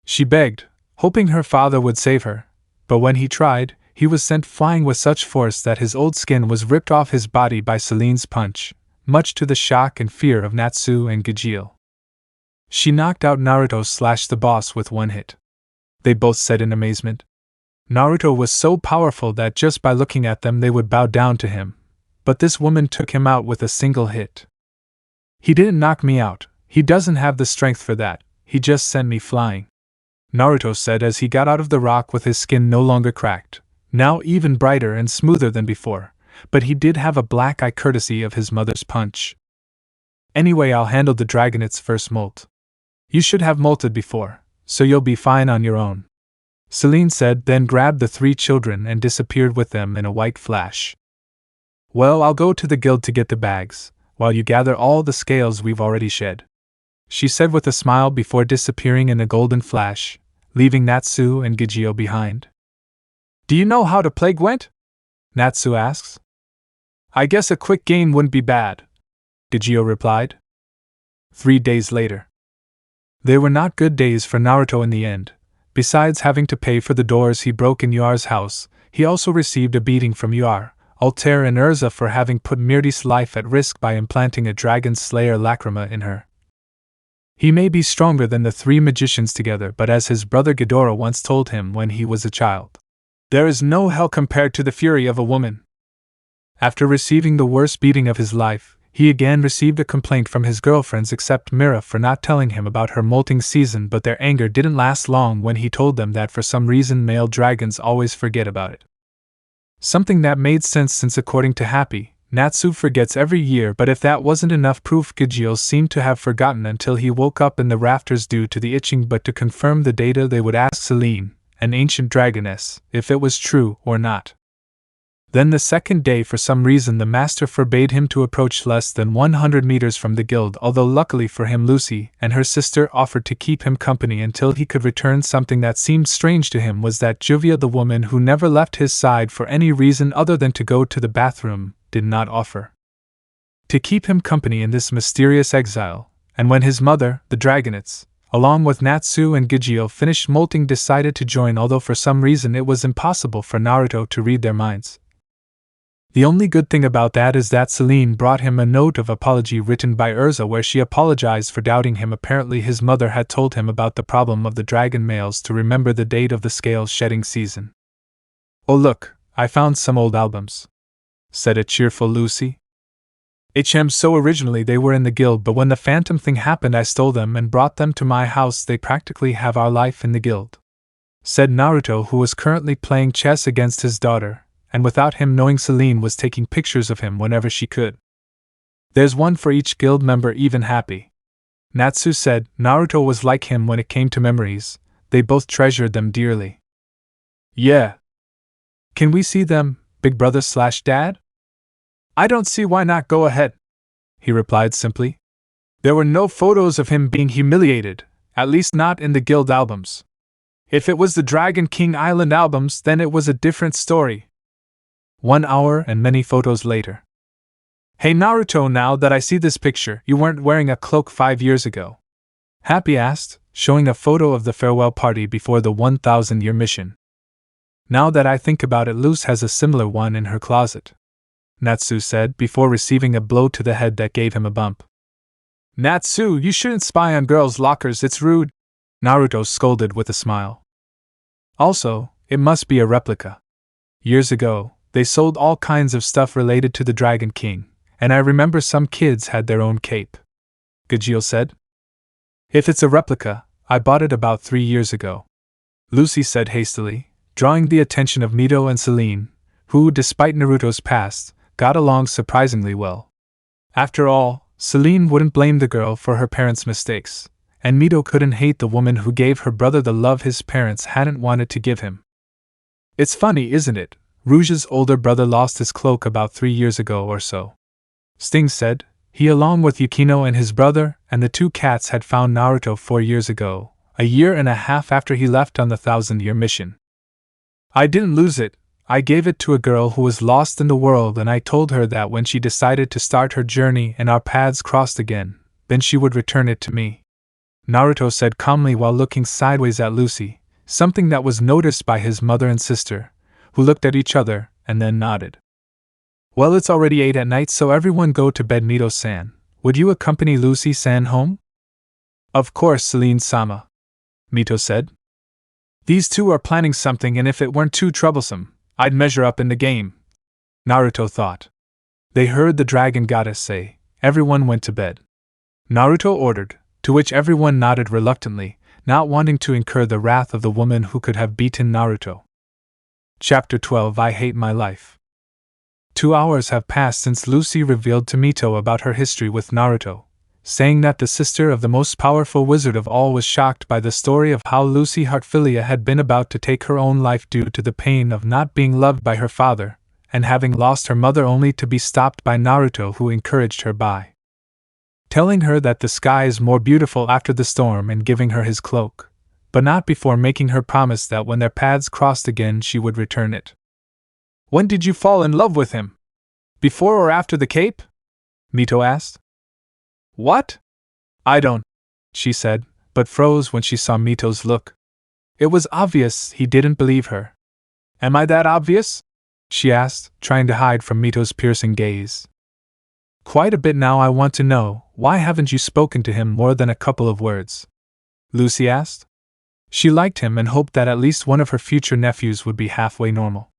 she begged, hoping her father would save her, but when he tried, he was sent flying with such force that his old skin was ripped off his body by Celine's punch, much to the shock and fear of Natsu and Gajeel. She knocked out Naruto / the boss with one hit. They both said in amazement. Naruto was so powerful that just by looking at them they would bow down to him, but this woman took him out with a single hit. He didn't knock me out, he doesn't have the strength for that, he just sent me flying, Naruto said as he got out of the rock with his skin no longer cracked, now even brighter and smoother than before, but he did have a black eye courtesy of his mother's punch. Anyway, I'll handle the dragonet's first molt. You should have molted before, so you'll be fine on your own, Celine said, then grabbed the 3 children and disappeared with them in a white flash. Well, I'll go to the guild to get the bags, while you gather all the scales we've already shed, she said with a smile before disappearing in a golden flash, leaving Natsu and Gajeel behind. Do you know how to play Gwent? Natsu asks. I guess a quick game wouldn't be bad, Gajeel replied. 3 days later. They were not good days for Naruto in the end. Besides having to pay for the doors he broke in Yuar's house, he also received a beating from Yuar, Altair and Urza for having put Mirti's life at risk by implanting a dragon slayer lacrima in her. He may be stronger than the 3 magicians together, but as his brother Ghidorah once told him when he was a child, there is no hell compared to the fury of a woman. After receiving the worst beating of his life, he again received a complaint from his girlfriends except Mira for not telling him about her molting season, but their anger didn't last long when he told them that for some reason male dragons always forget about it. Something that made sense since according to Happy, Natsu forgets every year, but if that wasn't enough proof, Gajeel seemed to have forgotten until he woke up in the rafters due to the itching. But to confirm the data they would ask Celine, an ancient dragoness, if it was true or not. Then the second day, for some reason, the master forbade him to approach less than 100 meters from the guild, although luckily for him Lucy and her sister offered to keep him company until he could return. Something that seemed strange to him was that Juvia, the woman who never left his side for any reason other than to go to the bathroom, did not offer to keep him company in this mysterious exile, and when his mother, the dragonets, along with Natsu and Gajeel finished molting, decided to join, although for some reason it was impossible for Naruto to read their minds. The only good thing about that is that Celine brought him a note of apology written by Urza where she apologized for doubting him. Apparently his mother had told him about the problem of the dragon males to remember the date of the scales shedding season. Oh look, I found some old albums, said a cheerful Lucy. So originally they were in the guild, but when the phantom thing happened I stole them and brought them to my house. They practically have our life in the guild, said Naruto, who was currently playing chess against his daughter, and without him knowing Celine was taking pictures of him whenever she could. There's one for each guild member, even Happy, Natsu said. Naruto was like him when it came to memories, they both treasured them dearly. Yeah. Can we see them, big brother / dad? I don't see why not, go ahead, he replied simply. There were no photos of him being humiliated, at least not in the guild albums. If it was the Dragon King Island albums, then it was a different story. 1 hour and many photos later. Hey Naruto, now that I see this picture, you weren't wearing a cloak 5 years ago, Happy asked, showing a photo of the farewell party before the 1,000-year mission. Now that I think about it, Luce has a similar one in her closet, Natsu said before receiving a blow to the head that gave him a bump. Natsu, you shouldn't spy on girls' lockers, it's rude, Naruto scolded with a smile. Also, it must be a replica. Years ago, they sold all kinds of stuff related to the Dragon King, and I remember some kids had their own cape, Gajeel said. If it's a replica, I bought it about 3 years ago, Lucy said hastily, drawing the attention of Mito and Celine, who, despite Naruto's past, got along surprisingly well. After all, Celine wouldn't blame the girl for her parents' mistakes, and Mito couldn't hate the woman who gave her brother the love his parents hadn't wanted to give him. It's funny, isn't it? Rouge's older brother lost his cloak about 3 years ago or so. Sting said. He, along with Yukino and his brother, and the 2 cats had found Naruto 4 years ago, a year and a half after he left on the 1,000-year mission. I didn't lose it. I gave it to a girl who was lost in the world, and I told her that when she decided to start her journey and our paths crossed again, then she would return it to me. Naruto said calmly while looking sideways at Lucy, something that was noticed by his mother and sister, who looked at each other and then nodded. Well, it's already 8 at night, so everyone go to bed. Mito-san, would you accompany Lucy-san home? Of course, Celine-sama, Mito said. These 2 are planning something, and if it weren't too troublesome, I'd measure up in the game, Naruto thought. They heard the dragon goddess say, everyone went to bed. Naruto ordered, to which everyone nodded reluctantly, not wanting to incur the wrath of the woman who could have beaten Naruto. Chapter 12. I Hate My Life. 2 hours have passed since Lucy revealed to Mito about her history with Naruto, saying that the sister of the most powerful wizard of all was shocked by the story of how Lucy Heartfilia had been about to take her own life due to the pain of not being loved by her father, and having lost her mother only to be stopped by Naruto, who encouraged her by telling her that the sky is more beautiful after the storm and giving her his cloak, but not before making her promise that when their paths crossed again she would return it. When did you fall in love with him? Before or after the cape? Mito asked. What? I don't, she said, but froze when she saw Mito's look. It was obvious he didn't believe her. Am I that obvious? She asked, trying to hide from Mito's piercing gaze. Quite a bit. Now I want to know, why haven't you spoken to him more than a couple of words? Lucy asked. She liked him and hoped that at least one of her future nephews would be halfway normal.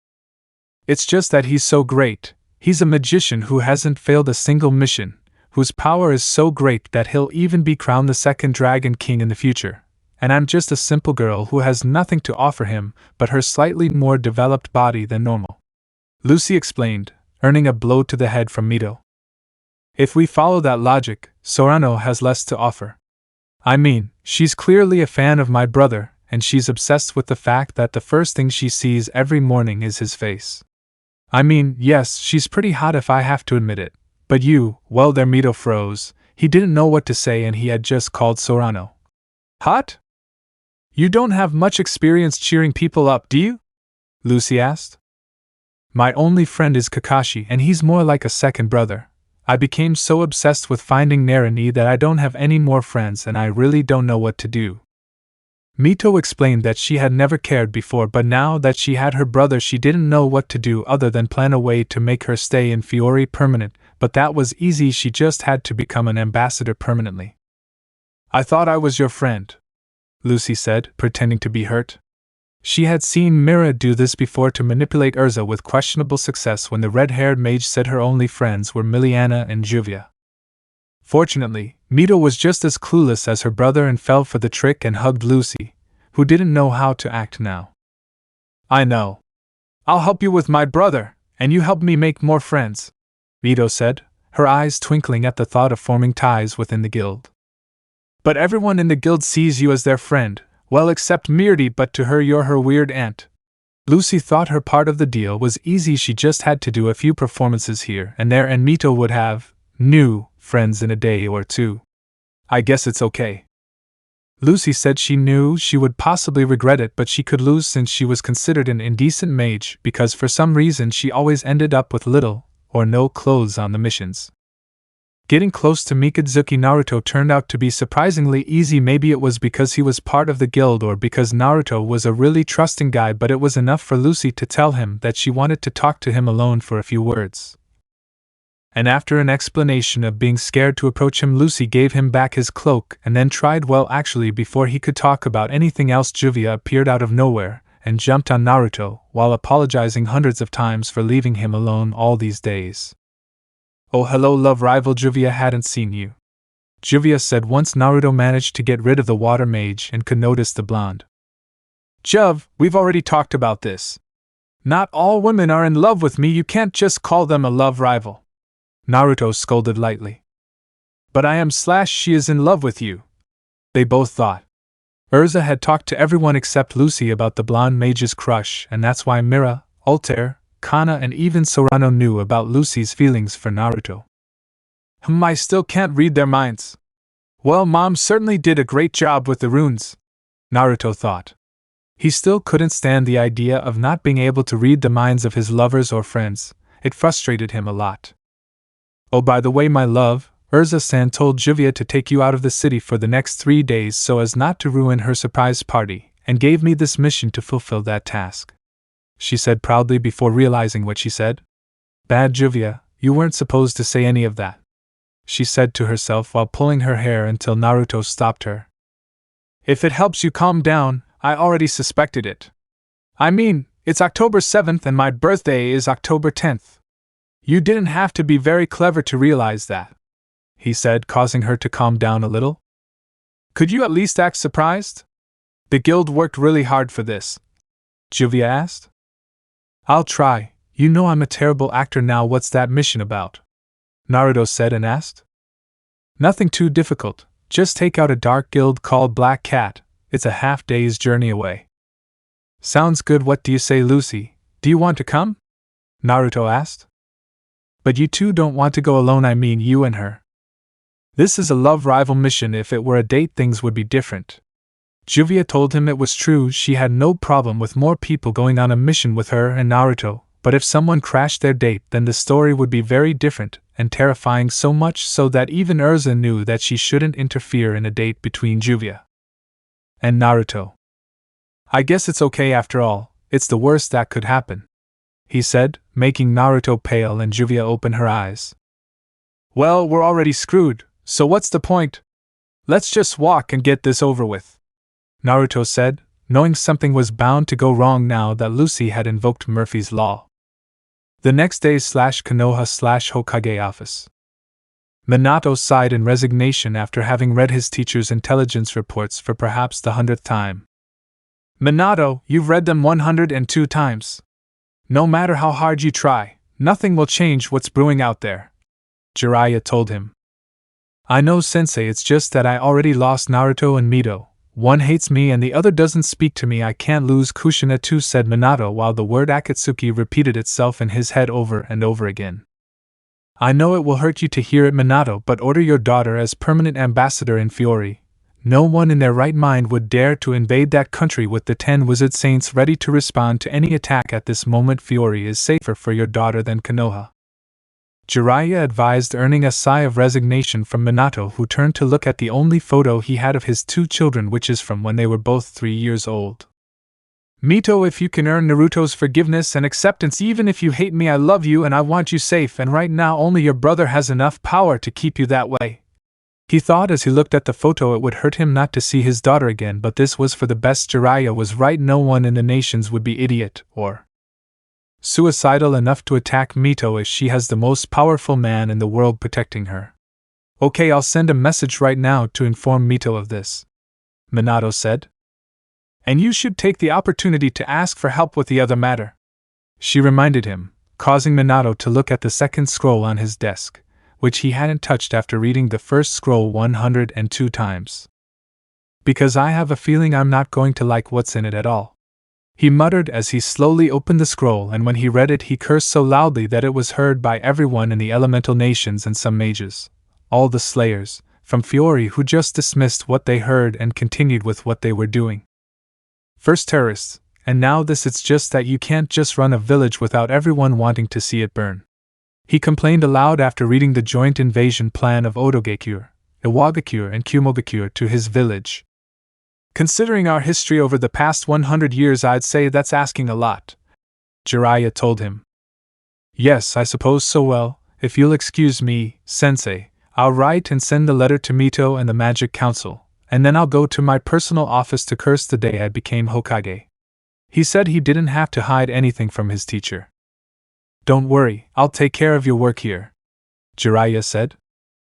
It's just that he's so great. He's a magician who hasn't failed a single mission, whose power is so great that he'll even be crowned the 2nd Dragon King in the future, and I'm just a simple girl who has nothing to offer him but her slightly more developed body than normal. Lucy explained, earning a blow to the head from Mito. If we follow that logic, Sorano has less to offer. I mean, she's clearly a fan of my brother, and she's obsessed with the fact that the first thing she sees every morning is his face. I mean, yes, she's pretty hot if I have to admit it, but well, there. Mito froze. He didn't know what to say, and he had just called Sorano hot? You don't have much experience cheering people up, do you? Lucy asked. My only friend is Kakashi, and he's more like a second brother. I became so obsessed with finding Narani that I don't have any more friends, and I really don't know what to do. Mito explained that she had never cared before, but now that she had her brother she didn't know what to do other than plan a way to make her stay in Fiori permanent, but that was easy. She just had to become an ambassador permanently. I thought I was your friend, Lucy said, pretending to be hurt. She had seen Mira do this before to manipulate Urza with questionable success when the red-haired mage said her only friends were Miliana and Juvia. Fortunately, Mito was just as clueless as her brother and fell for the trick and hugged Lucy, who didn't know how to act now. I know. I'll help you with my brother, and you help me make more friends, Mito said, her eyes twinkling at the thought of forming ties within the guild. But everyone in the guild sees you as their friend, well, except Mirti, but to her you're her weird aunt. Lucy thought her part of the deal was easy. She just had to do a few performances here and there, and Mito would have new friends in a day or 2. I guess it's okay. Lucy said she knew she would possibly regret it, but she could lose since she was considered an indecent mage because for some reason she always ended up with little or no clothes on the missions. Getting close to Mikadzuki Naruto turned out to be surprisingly easy. Maybe it was because he was part of the guild or because Naruto was a really trusting guy, but it was enough for Lucy to tell him that she wanted to talk to him alone for a few words. And after an explanation of being scared to approach him, Lucy gave him back his cloak and then tried, well, actually before he could talk about anything else, Juvia appeared out of nowhere and jumped on Naruto while apologizing hundreds of times for leaving him alone all these days. Oh, hello, love rival. Juvia hadn't seen you, Juvia said once Naruto managed to get rid of the water mage and could notice the blonde. Juv, we've already talked about this. Not all women are in love with me. You can't just call them a love rival, Naruto scolded lightly. But I am / she is in love with you. they both thought. Urza had talked to everyone except Lucy about the blonde mage's crush, and that's why Mira, Altair, Kana, and even Sorano knew about Lucy's feelings for Naruto. I still can't read their minds. Well, Mom certainly did a great job with the runes, Naruto thought. He still couldn't stand the idea of not being able to read the minds of his lovers or friends. It frustrated him a lot. Oh, by the way, my love, Urza-san told Juvia to take you out of the city for the next 3 days so as not to ruin her surprise party, and gave me this mission to fulfill that task, she said proudly before realizing what she said. Bad Juvia, you weren't supposed to say any of that, she said to herself while pulling her hair until Naruto stopped her. If it helps you calm down, I already suspected it. I mean, it's October 7th and my birthday is October 10th. You didn't have to be very clever to realize that, he said, causing her to calm down a little. Could you at least act surprised? The guild worked really hard for this, Juvia asked. I'll try. You know I'm a terrible actor now. What's that mission about? Naruto said and asked. Nothing too difficult, just take out a dark guild called Black Cat. It's a half-day's journey away. Sounds good. What do you say, Lucy? Do you want to come? Naruto asked. But you two don't want to go alone, I mean you and her. This is a love rival mission. If it were a date, things would be different. Juvia told him it was true. She had no problem with more people going on a mission with her and Naruto, but if someone crashed their date, then the story would be very different and terrifying, so much so that even Urza knew that she shouldn't interfere in a date between Juvia and Naruto. I guess it's okay after all, it's the worst that could happen, he said, making Naruto pale and Juvia open her eyes. Well, we're already screwed, so what's the point? Let's just walk and get this over with, Naruto said, knowing something was bound to go wrong now that Lucy had invoked Murphy's Law. The next day /Konoha/Hokage office. Minato sighed in resignation after having read his teacher's intelligence reports for perhaps the 100th time. Minato, you've read them 102 times. No matter how hard you try, nothing will change what's brewing out there, Jiraiya told him. I know, Sensei, it's just that I already lost Naruto and Mito. One hates me and the other doesn't speak to me. I can't lose Kushina too, said Minato while the word Akatsuki repeated itself in his head over and over again. I know it will hurt you to hear it, Minato, but order your daughter as permanent ambassador in Fiori. No one in their right mind would dare to invade that country with the 10 wizard saints ready to respond to any attack at this moment. Fiori is safer for your daughter than Konoha, Jiraiya advised, earning a sigh of resignation from Minato, who turned to look at the only photo he had of his 2 children, which is from when they were both 3 years old. Mito, if you can earn Naruto's forgiveness and acceptance, even if you hate me, I love you and I want you safe, and right now only your brother has enough power to keep you that way. He thought as he looked at the photo it would hurt him not to see his daughter again, but this was for the best. Jiraiya was right. No one in the nations would be idiot or suicidal enough to attack Mito if she has the most powerful man in the world protecting her. Okay, I'll send a message right now to inform Mito of this, Minato said. And you should take the opportunity to ask for help with the other matter, she reminded him, causing Minato to look at the second scroll on his desk, which he hadn't touched after reading the first scroll 102 times. Because I have a feeling I'm not going to like what's in it at all, he muttered as he slowly opened the scroll, and when he read it he cursed so loudly that it was heard by everyone in the elemental nations and some mages, all the slayers, from Fiori, who just dismissed what they heard and continued with what they were doing. First terrorists, and now this. It's just that you can't just run a village without everyone wanting to see it burn, he complained aloud after reading the joint invasion plan of Odogekure, Iwagakure and Kumogakure to his village. Considering our history over the past 100 years, I'd say that's asking a lot, Jiraiya told him. Yes, I suppose so. Well, if you'll excuse me, Sensei, I'll write and send the letter to Mito and the Magic Council, and then I'll go to my personal office to curse the day I became Hokage. He said he didn't have to hide anything from his teacher. Don't worry, I'll take care of your work here, Jiraiya said.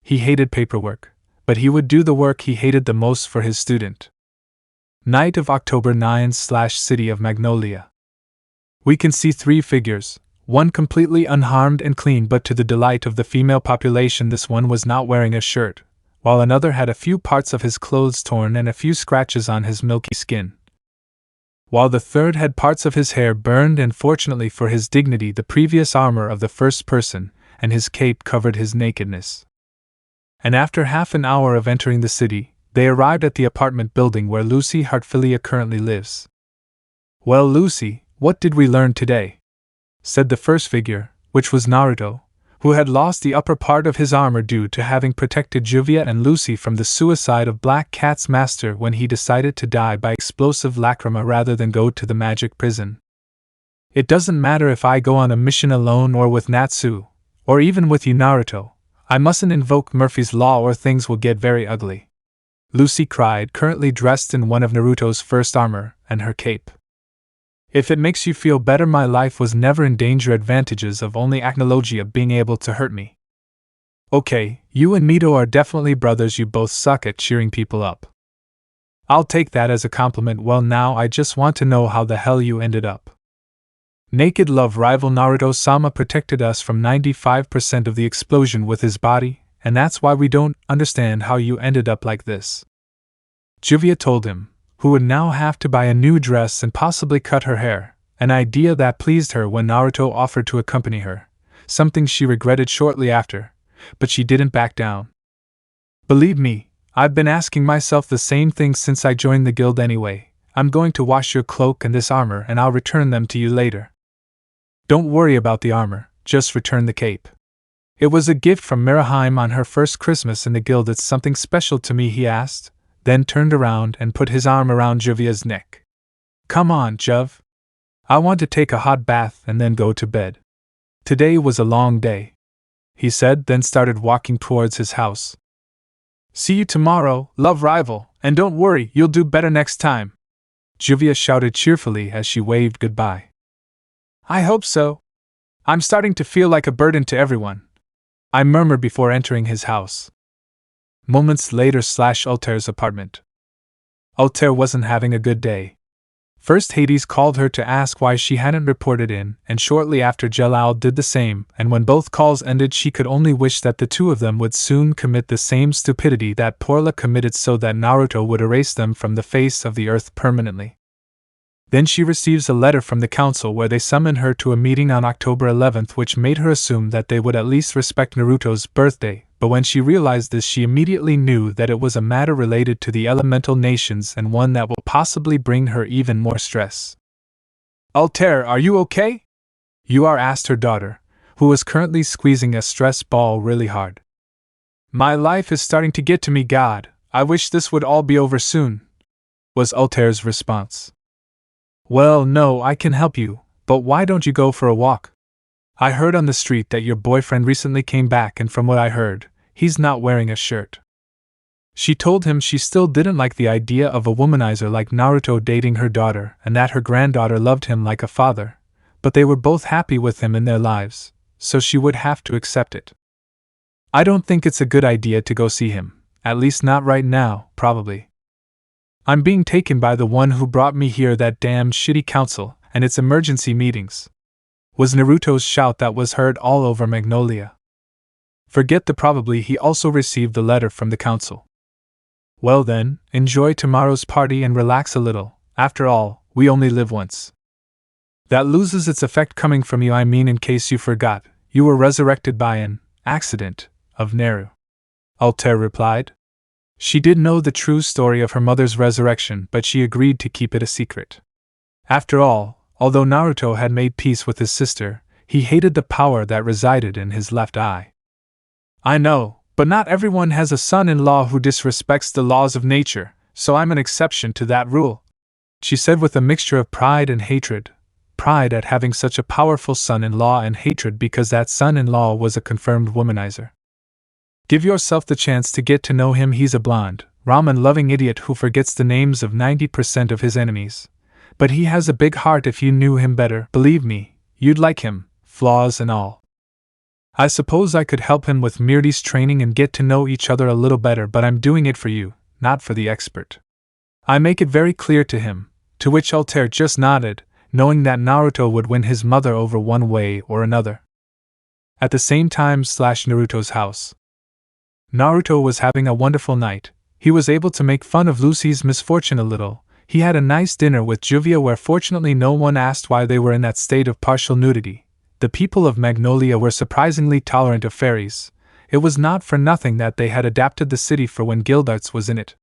He hated paperwork, but he would do the work he hated the most for his student. Night of October 9/City of Magnolia. We can see 3 figures, one completely unharmed and clean, but to the delight of the female population this one was not wearing a shirt, while another had a few parts of his clothes torn and a few scratches on his milky skin, while the third had parts of his hair burned, and fortunately for his dignity the previous armor of the first person and his cape covered his nakedness. And after half an hour of entering the city, they arrived at the apartment building where Lucy Hartfilia currently lives. "Well, Lucy, what did we learn today?" said the first figure, which was Naruto, who had lost the upper part of his armor due to having protected Juviet and Lucy from the suicide of Black Cat's master when he decided to die by explosive lacrima rather than go to the magic prison. "It doesn't matter if I go on a mission alone or with Natsu, or even with you, Naruto. I mustn't invoke Murphy's Law or things will get very ugly," Lucy cried, currently dressed in one of Naruto's first armor and her cape. "If it makes you feel better, my life was never in danger. Advantages of only Acnologia being able to hurt me." "Okay, you and Mito are definitely brothers. You both suck at cheering people up." "I'll take that as a compliment. Well, now I just want to know how the hell you ended up." "Naked love rival Naruto-sama protected us from 95% of the explosion with his body, and that's why we don't understand how you ended up like this," Juvia told him, who would now have to buy a new dress and possibly cut her hair, an idea that pleased her when Naruto offered to accompany her, something she regretted shortly after, but she didn't back down. "Believe me, I've been asking myself the same thing since I joined the guild anyway. I'm going to wash your cloak and this armor and I'll return them to you later." "Don't worry about the armor, just return the cape. It was a gift from Miraheim on her first Christmas in the guild. It's something special to me," he asked, then turned around and put his arm around Juvia's neck. "Come on, Juv. I want to take a hot bath and then go to bed. Today was a long day," he said, then started walking towards his house. "See you tomorrow, love rival, and don't worry, you'll do better next time," Juvia shouted cheerfully as she waved goodbye. "I hope so. I'm starting to feel like a burden to everyone," I murmured before entering his house. Moments later, Altair's apartment. Altair wasn't having a good day. First, Hades called her to ask why she hadn't reported in, and shortly after Jelal did the same, and when both calls ended she could only wish that the two of them would soon commit the same stupidity that Porla committed so that Naruto would erase them from the face of the earth permanently. Then she receives a letter from the council where they summon her to a meeting on October 11th, which made her assume that they would at least respect Naruto's birthday, but when she realized this she immediately knew that it was a matter related to the elemental nations and one that will possibly bring her even more stress. "Altair, are you okay?" Yur asked her daughter, who was currently squeezing a stress ball really hard. "My life is starting to get to me, God, I wish this would all be over soon," was Altair's response. "Well, no, I can help you, but why don't you go for a walk? I heard on the street that your boyfriend recently came back, and from what I heard, he's not wearing a shirt." She told him she still didn't like the idea of a womanizer like Naruto dating her daughter and that her granddaughter loved him like a father, but they were both happy with him in their lives, so she would have to accept it. "I don't think it's a good idea to go see him, at least not right now, probably. I'm being taken by the one who brought me here, that damned shitty council, and its emergency meetings," was Naruto's shout that was heard all over Magnolia. Forget the probably, he also received the letter from the council. "Well then, enjoy tomorrow's party and relax a little, after all, we only live once. That loses its effect coming from you. I mean, in case you forgot, you were resurrected by an accident of Naru," Altair replied. She did know the true story of her mother's resurrection, but she agreed to keep it a secret. After all, although Naruto had made peace with his sister, he hated the power that resided in his left eye. "I know, but not everyone has a son-in-law who disrespects the laws of nature, so I'm an exception to that rule," she said with a mixture of pride and hatred. Pride at having such a powerful son-in-law and hatred because that son-in-law was a confirmed womanizer. "Give yourself the chance to get to know him. He's a blonde, ramen-loving idiot who forgets the names of 90% of his enemies. But he has a big heart. If you knew him better, believe me, you'd like him, flaws and all. I suppose I could help him with Mirdi's training and get to know each other a little better, but I'm doing it for you, not for the expert. I make it very clear to him," to which Altair just nodded, knowing that Naruto would win his mother over one way or another. At the same time, Naruto's house. Naruto was having a wonderful night. He was able to make fun of Lucy's misfortune a little. He had a nice dinner with Juvia where fortunately no one asked why they were in that state of partial nudity. The people of Magnolia were surprisingly tolerant of fairies. It was not for nothing that they had adapted the city for when Gildarts was in it.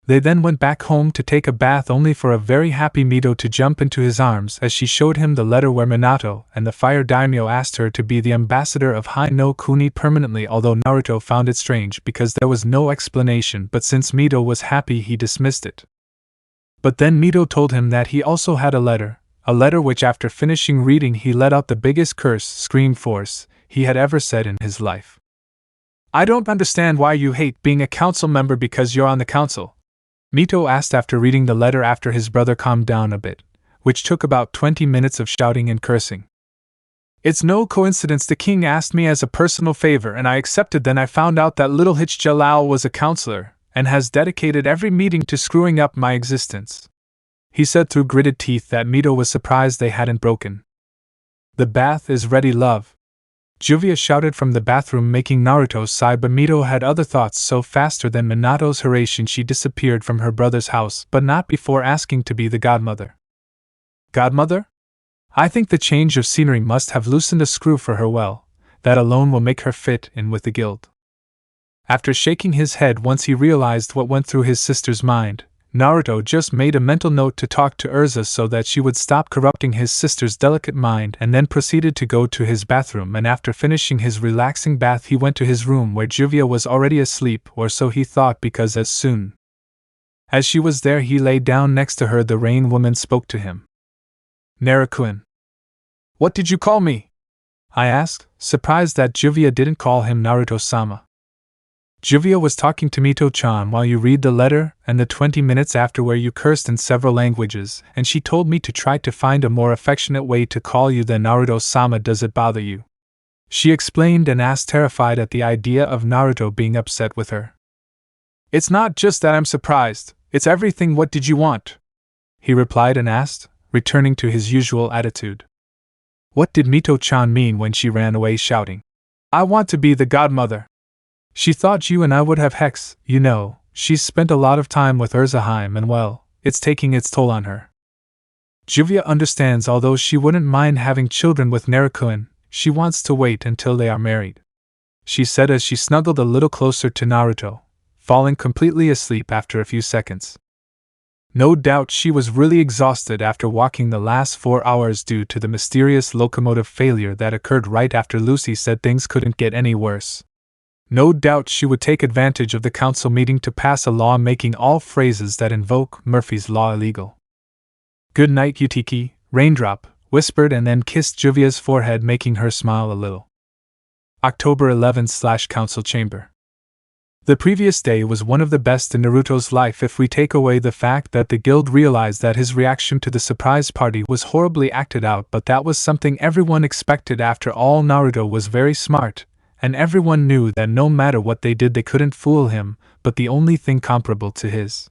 They then went back home to take a bath only for a very happy Mito to jump into his arms as she showed him the letter where Minato and the fire daimyo asked her to be the ambassador of High-no-Kuni permanently, although Naruto found it strange because there was no explanation, but since Mito was happy he dismissed it. But then Mito told him that he also had a letter which after finishing reading he let out the biggest scream force he had ever said in his life. "I don't understand why you hate being a council member because you're on the council," Mito asked after reading the letter after his brother calmed down a bit, which took about 20 minutes of shouting and cursing. "It's no coincidence the king asked me as a personal favor and I accepted. Then I found out that little Hichjalal was a counselor and has dedicated every meeting to screwing up my existence," he said through gritted teeth that Mito was surprised they hadn't broken. "The bath is ready, love," Juvia shouted from the bathroom, making Naruto sigh, but Mito had other thoughts. So faster than Minato's Haration she disappeared from her brother's house, but not before asking to be the godmother. "Godmother? I think the change of scenery must have loosened a screw for her. Well, that alone will make her fit in with the guild." After shaking his head once he realized what went through his sister's mind, Naruto just made a mental note to talk to Urza so that she would stop corrupting his sister's delicate mind, and then proceeded to go to his bathroom. And after finishing his relaxing bath he went to his room where Juvia was already asleep, or so he thought, because as soon as she was there he lay down next to her. The rain woman spoke to him. "Naruto-kun." "What did you call me?" I asked, surprised that Juvia didn't call him Naruto-sama. "Juvia was talking to Mito-chan while you read the letter and the 20 minutes after where you cursed in several languages, and she told me to try to find a more affectionate way to call you than Naruto-sama. Does it bother you?" she explained and asked, terrified at the idea of Naruto being upset with her. "It's not just that I'm surprised, it's everything. What did you want?" he replied and asked, returning to his usual attitude. What did Mito-chan mean when she ran away shouting, "I want to be the godmother"? She thought you and I would have Hex, you know. She's spent a lot of time with Urzaheim and well, it's taking its toll on her. Juvia understands, although she wouldn't mind having children with Naruto-kun, she wants to wait until they are married, she said as she snuggled a little closer to Naruto, falling completely asleep after a few seconds. No doubt she was really exhausted after walking the last 4 hours due to the mysterious locomotive failure that occurred right after Lucy said things couldn't get any worse. No doubt she would take advantage of the council meeting to pass a law making all phrases that invoke Murphy's Law illegal. "Good night, Yutiki," Raindrop whispered and then kissed Juvia's forehead, making her smile a little. October 11th / Council Chamber. The previous day was one of the best in Naruto's life if we take away the fact that the guild realized that his reaction to the surprise party was horribly acted out, but that was something everyone expected. After all, Naruto was very smart, and everyone knew that no matter what they did they couldn't fool him, but the only thing comparable to his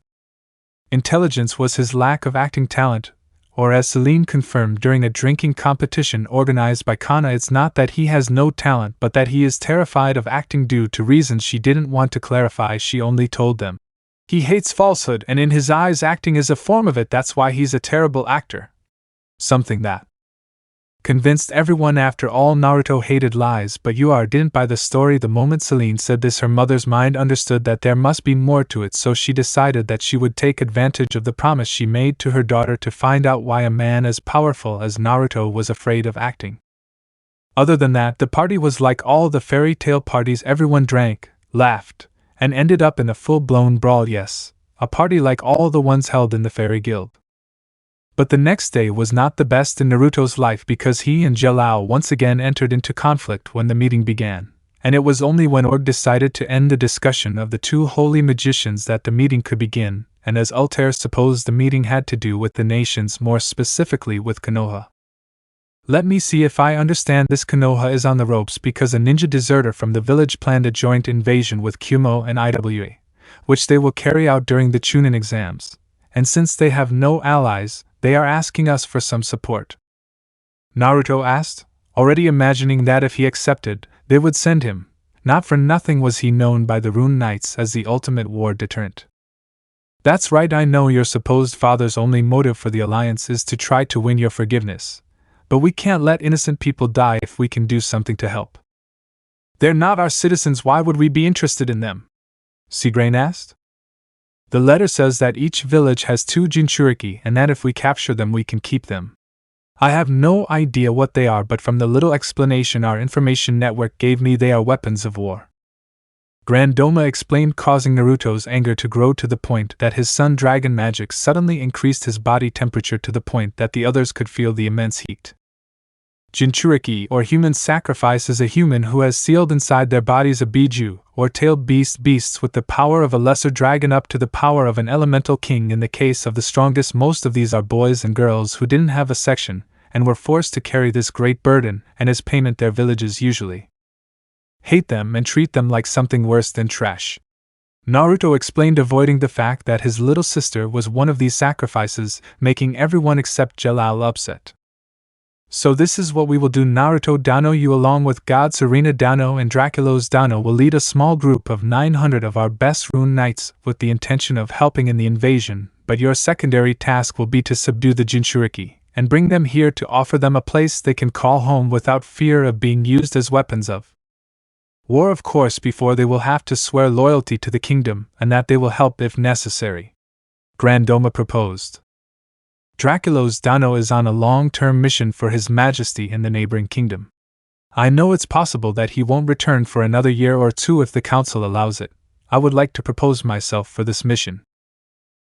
intelligence was his lack of acting talent, or as Celine confirmed during a drinking competition organized by Kana, it's not that he has no talent but that he is terrified of acting due to reasons she didn't want to clarify. She only told them, "He hates falsehood and in his eyes acting is a form of it, that's why he's a terrible actor." Something that convinced everyone. After all, Naruto hated lies, but Ur didn't buy the story. The moment Celine said this, her mother's mind understood that there must be more to it, so she decided that she would take advantage of the promise she made to her daughter to find out why a man as powerful as Naruto was afraid of acting. Other than that, the party was like all the fairy tale parties. Everyone drank, laughed, and ended up in a full-blown brawl. Yes, a party like all the ones held in the Fairy Guild. But the next day was not the best in Naruto's life because he and Jelao once again entered into conflict when the meeting began, and it was only when Org decided to end the discussion of the two holy magicians that the meeting could begin, and as Altair supposed the meeting had to do with the nations, more specifically with Konoha. Let me see if I understand this. Konoha is on the ropes because a ninja deserter from the village planned a joint invasion with Kumo and IWA, which they will carry out during the Chunin exams, and since they have no allies, they are asking us for some support. Naruto asked, already imagining that if he accepted, they would send him, Not for nothing was he known by the Rune Knights as the ultimate war deterrent. That's right, I know your supposed father's only motive for the alliance is to try to win your forgiveness, but we can't let innocent people die if we can do something to help. They're not our citizens, why would we be interested in them? Seagrain asked. The letter says that each village has 2 Jinchuriki and that if we capture them we can keep them. I have no idea what they are, but from the little explanation our information network gave me they are weapons of war. Grand Doma explained, causing Naruto's anger to grow to the point that his sun dragon magic suddenly increased his body temperature to the point that the others could feel the immense heat. Jinchuriki, or human sacrifice, is a human who has sealed inside their bodies a biju, or tailed beasts with the power of a lesser dragon up to the power of an elemental king. In the case of the strongest, most of these are boys and girls who didn't have a section, and were forced to carry this great burden, and as payment their villages usually hate them and treat them like something worse than trash. Naruto explained, avoiding the fact that his little sister was one of these sacrifices, making everyone except Jalal upset. So this is what we will do. Naruto Dano, you along with God Serena Dano and Draculos Dano will lead a small group of 900 of our best Rune Knights with the intention of helping in the invasion, but your secondary task will be to subdue the Jinchuriki, and bring them here to offer them a place they can call home without fear of being used as weapons of war, of course, before they will have to swear loyalty to the kingdom, and that they will help if necessary. Grand Doma proposed. Draculos Dano is on a long-term mission for His Majesty in the neighboring kingdom. I know it's possible that he won't return for another year or 2 if the council allows it. I would like to propose myself for this mission.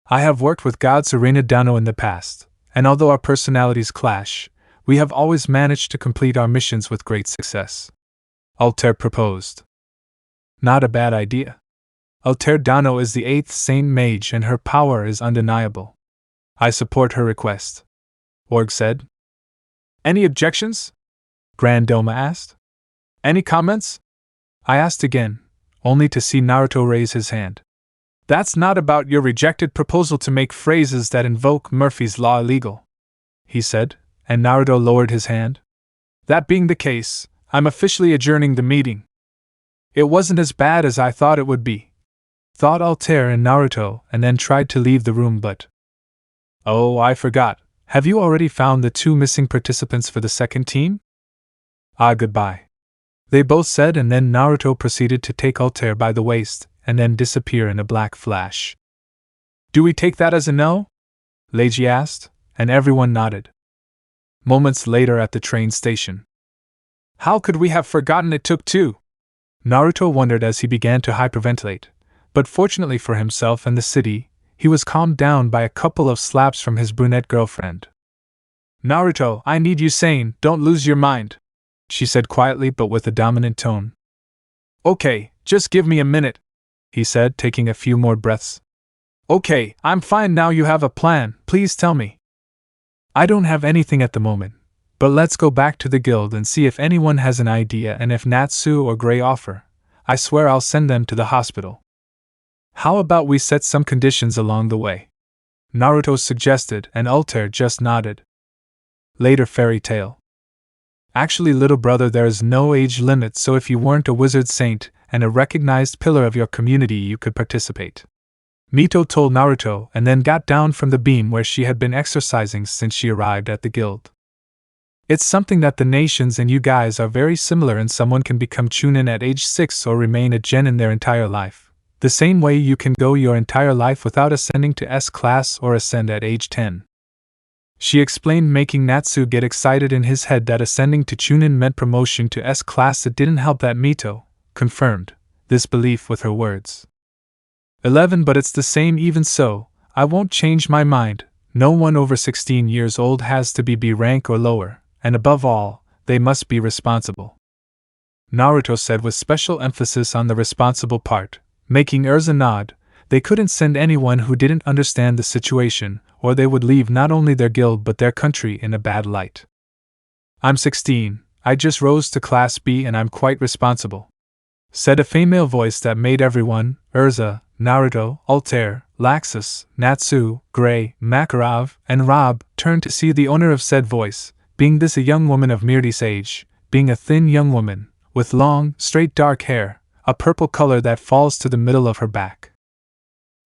I have worked with God Serena Dano in the past, and although our personalities clash, we have always managed to complete our missions with great success. Altair proposed. Not a bad idea. Altair Dano is the 8th Saint Mage and her power is undeniable. I support her request. Org said. Any objections? Grand Doma asked. Any comments? I asked again, only to see Naruto raise his hand. That's not about your rejected proposal to make phrases that invoke Murphy's Law illegal, he said, and Naruto lowered his hand. That being the case, I'm officially adjourning the meeting. It wasn't as bad as I thought it would be, thought Altair and Naruto, and then tried to leave the room, but... Oh, I forgot. Have you already found the 2 missing participants for the second team? Ah, goodbye. They both said, and then Naruto proceeded to take Altair by the waist, and then disappear in a black flash. Do we take that as a no? Leiji asked, and everyone nodded. Moments later at the train station. How could we have forgotten it took 2? Naruto wondered as he began to hyperventilate, but fortunately for himself and the city, he was calmed down by a couple of slaps from his brunette girlfriend. Naruto, I need you sane, don't lose your mind, she said quietly but with a dominant tone. Okay, just give me a minute, he said, taking a few more breaths. Okay, I'm fine now. You have a plan, please tell me. I don't have anything at the moment, but let's go back to the guild and see if anyone has an idea, and if Natsu or Gray offer, I swear I'll send them to the hospital. How about we set some conditions along the way? Naruto suggested, and Altair just nodded. Later fairy tale. Actually, little brother, there is no age limit, so if you weren't a wizard saint and a recognized pillar of your community, you could participate. Mito told Naruto, and then got down from the beam where she had been exercising since she arrived at the guild. It's something that the nations and you guys are very similar in. Someone can become Chunin at age 6 or remain a gen in their entire life, the same way you can go your entire life without ascending to S class or ascend at age 10. She explained, making Natsu get excited in his head that ascending to Chunin meant promotion to S class. It didn't help that Mito confirmed this belief with her words. 11, but it's the same. Even so, I won't change my mind. No one over 16 years old has to be B rank or lower, and above all, they must be responsible. Naruto said with special emphasis on the responsible part, making Urza nod. They couldn't send anyone who didn't understand the situation, or they would leave not only their guild but their country in a bad light. I'm 16, I just rose to Class B and I'm quite responsible, said a female voice that made everyone, Urza, Naruto, Altair, Laxus, Natsu, Gray, Makarov, and Rob, turn to see the owner of said voice, being this a young woman of Mirti's age, being a thin young woman, with long, straight dark hair, a purple color that falls to the middle of her back.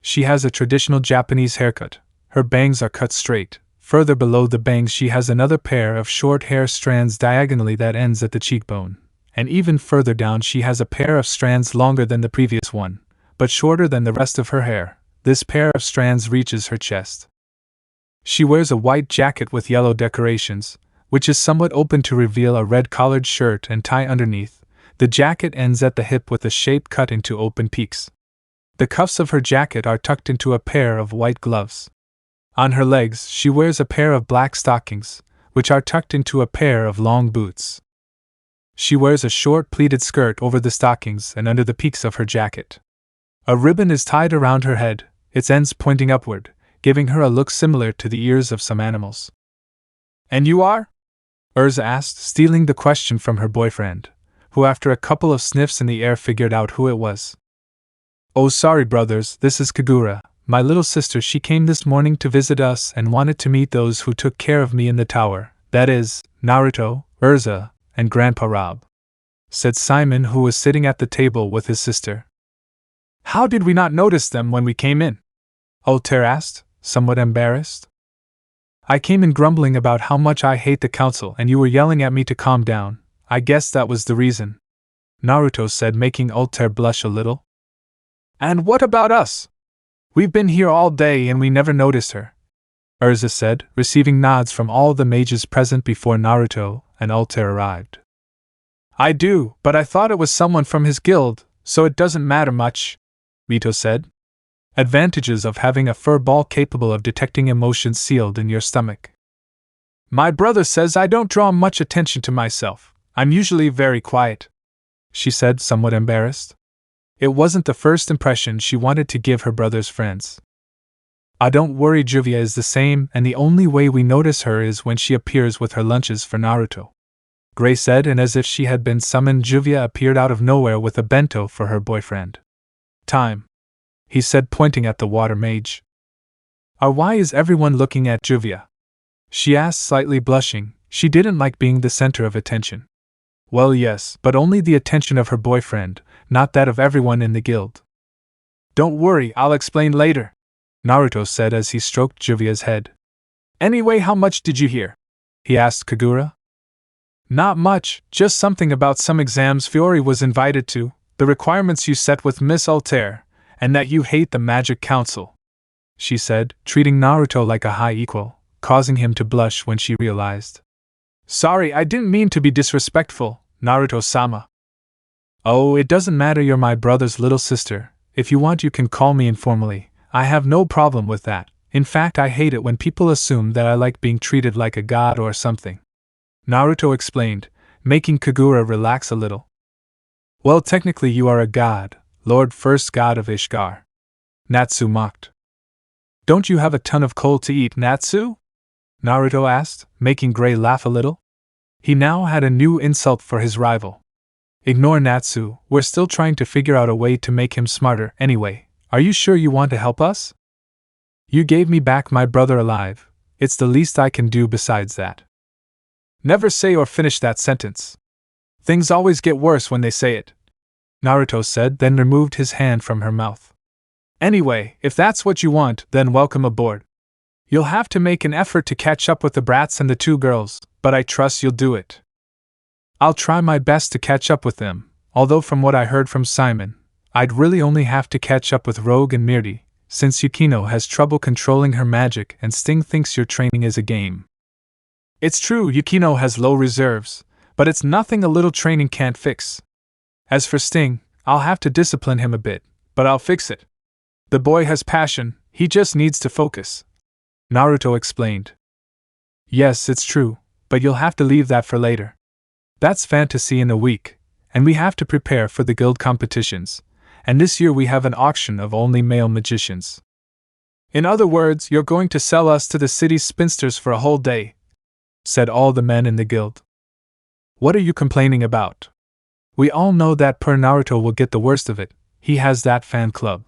She has a traditional Japanese haircut. Her bangs are cut straight. Further below the bangs she has another pair of short hair strands diagonally that ends at the cheekbone, and even further down she has a pair of strands longer than the previous one, but shorter than the rest of her hair. This pair of strands reaches her chest. She wears a white jacket with yellow decorations, which is somewhat open to reveal a red-collared shirt and tie underneath. The jacket ends at the hip with a shape cut into open peaks. The cuffs of her jacket are tucked into a pair of white gloves. On her legs, she wears a pair of black stockings, which are tucked into a pair of long boots. She wears a short pleated skirt over the stockings and under the peaks of her jacket. A ribbon is tied around her head, its ends pointing upward, giving her a look similar to the ears of some animals. "And you are?" Urza asked, stealing the question from her boyfriend, who after a couple of sniffs in the air figured out who it was. "Oh, sorry brothers, this is Kagura, my little sister. She came this morning to visit us and wanted to meet those who took care of me in the tower, that is, Naruto, Urza, and Grandpa Rob," said Simon, who was sitting at the table with his sister. "How did we not notice them when we came in?" Altair asked, somewhat embarrassed. "I came in grumbling about how much I hate the council and you were yelling at me to calm down. I guess that was the reason," Naruto said, making Altair blush a little. "And what about us? We've been here all day and we never noticed her," Urza said, receiving nods from all the mages present before Naruto and Altair arrived. "I do, but I thought it was someone from his guild, so it doesn't matter much," Mito said. "Advantages of having a fur ball capable of detecting emotions sealed in your stomach." "My brother says I don't draw much attention to myself. I'm usually very quiet," she said, somewhat embarrassed. It wasn't the first impression she wanted to give her brother's friends. "Don't worry, Juvia is the same, and the only way we notice her is when she appears with her lunches for Naruto," Gray said, and as if she had been summoned, Juvia appeared out of nowhere with a bento for her boyfriend. "Time," he said, pointing at the water mage. "Why is everyone looking at Juvia?" she asked, slightly blushing. She didn't like being the center of attention. Well, yes, but only the attention of her boyfriend, not that of everyone in the guild. "Don't worry, I'll explain later," Naruto said as he stroked Juvia's head. "Anyway, how much did you hear?" he asked Kagura. "Not much, just something about some exams Fiori was invited to, the requirements you set with Miss Altair, and that you hate the Magic Council," she said, treating Naruto like a high equal, causing him to blush when she realized. "Sorry, I didn't mean to be disrespectful, Naruto-sama." "Oh, it doesn't matter, you're my brother's little sister. If you want you can call me informally, I have no problem with that. In fact, I hate it when people assume that I like being treated like a god or something," Naruto explained, making Kagura relax a little. "Well, technically you are a god, Lord First God of Ishgar," Natsu mocked. "Don't you have a ton of coal to eat, Natsu?" Naruto asked, making Gray laugh a little. He now had a new insult for his rival. "Ignore Natsu, we're still trying to figure out a way to make him smarter. Anyway, are you sure you want to help us? You gave me back my brother alive, it's the least I can do besides that." "Never say or finish that sentence. Things always get worse when they say it," Naruto said, then removed his hand from her mouth. "Anyway, if that's what you want, then welcome aboard. You'll have to make an effort to catch up with the brats and the two girls, but I trust you'll do it." "I'll try my best to catch up with them, although from what I heard from Simon, I'd really only have to catch up with Rogue and Mirti, since Yukino has trouble controlling her magic and Sting thinks your training is a game." "It's true, Yukino has low reserves, but it's nothing a little training can't fix. As for Sting, I'll have to discipline him a bit, but I'll fix it. The boy has passion, he just needs to focus," Naruto explained. "Yes, it's true, but you'll have to leave that for later. That's fantasy in a week, and we have to prepare for the guild competitions, and this year we have an auction of only male magicians." "In other words, you're going to sell us to the city's spinsters for a whole day," said all the men in the guild. "What are you complaining about? We all know that Naruto will get the worst of it, he has that fan club,"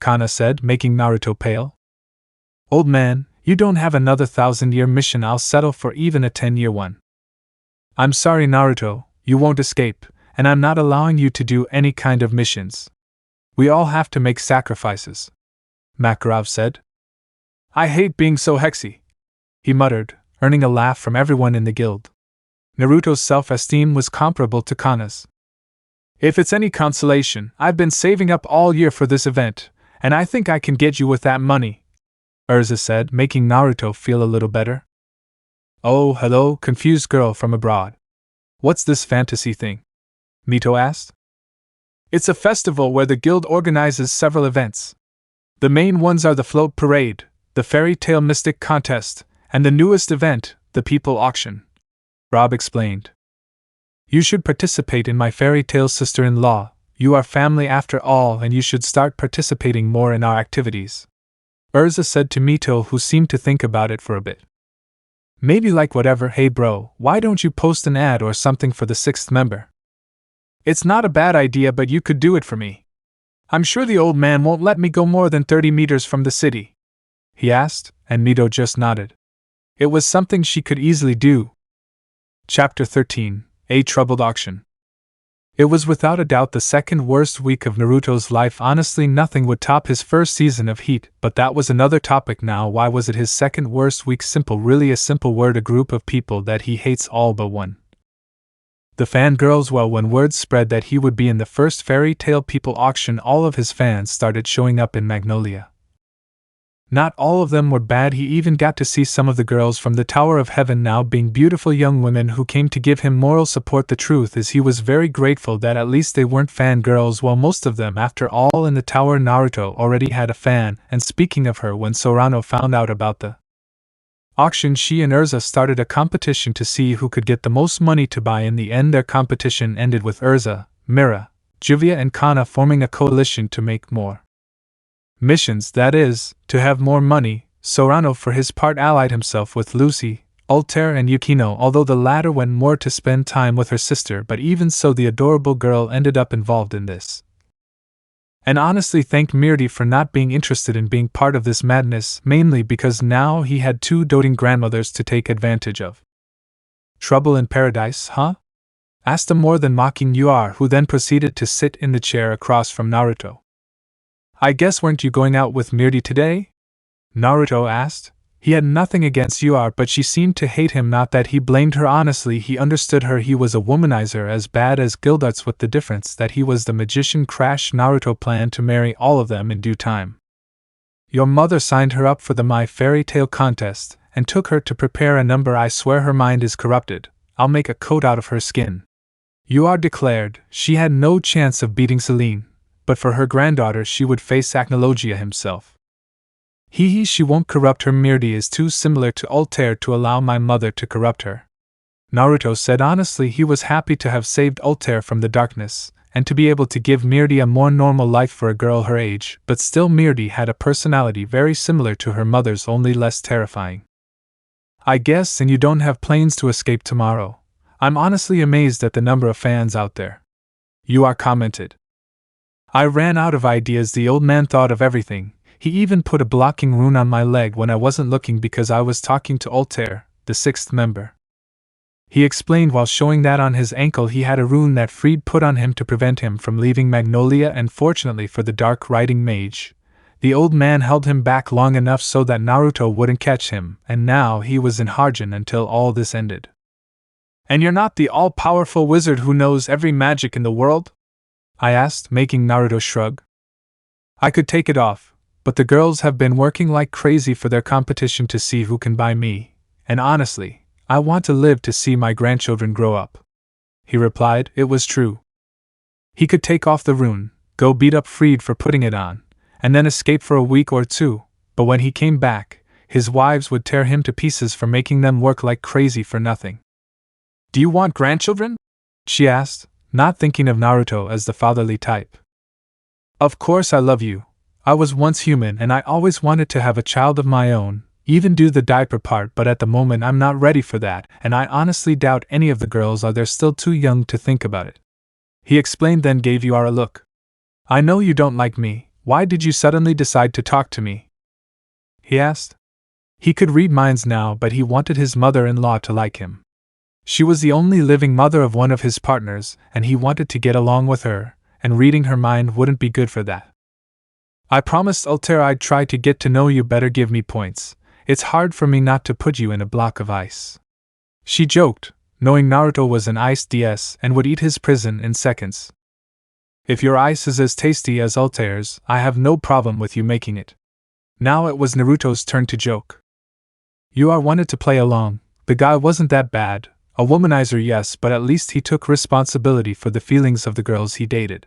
Kana said, making Naruto pale. "Old man, you don't have another 1,000-year mission, I'll settle for even a 10-year one." "I'm sorry, Naruto, you won't escape, and I'm not allowing you to do any kind of missions. We all have to make sacrifices, Makarov said. I hate being so hexy, he muttered, earning a laugh from everyone in the guild. Naruto's self-esteem was comparable to Kana's. If it's any consolation, I've been saving up all year for this event, and I think I can get you with that money, Urza said, making Naruto feel a little better. Oh, hello, confused girl from abroad. What's this fantasy thing? Mito asked. It's a festival where the guild organizes several events. The main ones are the float parade, the fairy tale mystic contest, and the newest event, the people auction, Rob explained. You should participate in my fairy tale sister-in-law. You are family after all, and you should start participating more in our activities, Urza said to Mito, who seemed to think about it for a bit. Maybe like whatever. Hey bro, why don't you post an ad or something for the 6th member? It's not a bad idea, but you could do it for me. I'm sure the old man won't let me go more than 30 meters from the city, he asked, and Mito just nodded. It was something she could easily do. Chapter 13, A Troubled Auction. It was without a doubt the second worst week of Naruto's life. Honestly, nothing would top his first season of Heat, but that was another topic now. Why was it his second worst week? Simple, really a simple word, a group of people that he hates all but one. The fangirls. Well, when word spread that he would be in the first fairy tale people auction, all of his fans started showing up in Magnolia. Not all of them were bad. He even got to see some of the girls from the Tower of Heaven now being beautiful young women who came to give him moral support. The truth is, he was very grateful that at least they weren't fangirls. Well, most of them, after all, in the tower. Naruto already had a fan, and speaking of her, when Sorano found out about the auction, she and Urza started a competition to see who could get the most money to buy. In the end, their competition ended with Urza, Mira, Juvia and Kana forming a coalition to make more missions, that is, to have more money. Sorano for his part allied himself with Lucy, Altair and Yukino, although the latter went more to spend time with her sister, but even so the adorable girl ended up involved in this. And honestly thanked Mirti for not being interested in being part of this madness, mainly because now he had 2 doting grandmothers to take advantage of. Trouble in paradise, huh? Asked a more than mocking Ur, who then proceeded to sit in the chair across from Naruto. I guess weren't you going out with Mirti today? Naruto asked. He had nothing against Ur, but she seemed to hate him. Not that he blamed her, honestly, he understood her. He was a womanizer as bad as Gildarts, with the difference that he was the magician. Crash. Naruto planned to marry all of them in due time. Your mother signed her up for the My Fairy Tale contest, and took her to prepare a number. I swear her mind is corrupted. I'll make a coat out of her skin. Ur declared. She had no chance of beating Celine, but for her granddaughter she would face Acnologia himself. She won't corrupt her. Mirti is too similar to Altair to allow my mother to corrupt her, Naruto said. Honestly, he was happy to have saved Altair from the darkness, and to be able to give Mirti a more normal life for a girl her age, but still Mirti had a personality very similar to her mother's, only less terrifying. I guess, and you don't have planes to escape tomorrow. I'm honestly amazed at the number of fans out there, Ur commented. I ran out of ideas. The old man thought of everything. He even put a blocking rune on my leg when I wasn't looking because I was talking to Altair, the 6th member. He explained while showing that on his ankle he had a rune that Fried put on him to prevent him from leaving Magnolia, and fortunately for the dark riding mage, the old man held him back long enough so that Naruto wouldn't catch him, and now he was in Harem until all this ended. And you're not the all-powerful wizard who knows every magic in the world? I asked, making Naruto shrug. I could take it off, but the girls have been working like crazy for their competition to see who can buy me, and honestly, I want to live to see my grandchildren grow up, he replied. It was true. He could take off the rune, go beat up Fried for putting it on, and then escape for a week or 2, but when he came back, his wives would tear him to pieces for making them work like crazy for nothing. Do you want grandchildren? She asked, not thinking of Naruto as the fatherly type. Of course I love you. I was once human and I always wanted to have a child of my own, even do the diaper part, but at the moment I'm not ready for that, and I honestly doubt any of the girls are. They're still too young to think about it, he explained, then gave Ur a look. I know you don't like me. Why did you suddenly decide to talk to me? He asked. He could read minds now, but he wanted his mother-in-law to like him. She was the only living mother of one of his partners, and he wanted to get along with her, and reading her mind wouldn't be good for that. I promised Altair I'd try to get to know you better. Give me points. It's hard for me not to put you in a block of ice. She joked, knowing Naruto was an ice DS and would eat his prison in seconds. If your ice is as tasty as Altair's, I have no problem with you making it. Now it was Naruto's turn to joke. You are wanted to play along. The guy wasn't that bad. A womanizer, yes, but at least he took responsibility for the feelings of the girls he dated.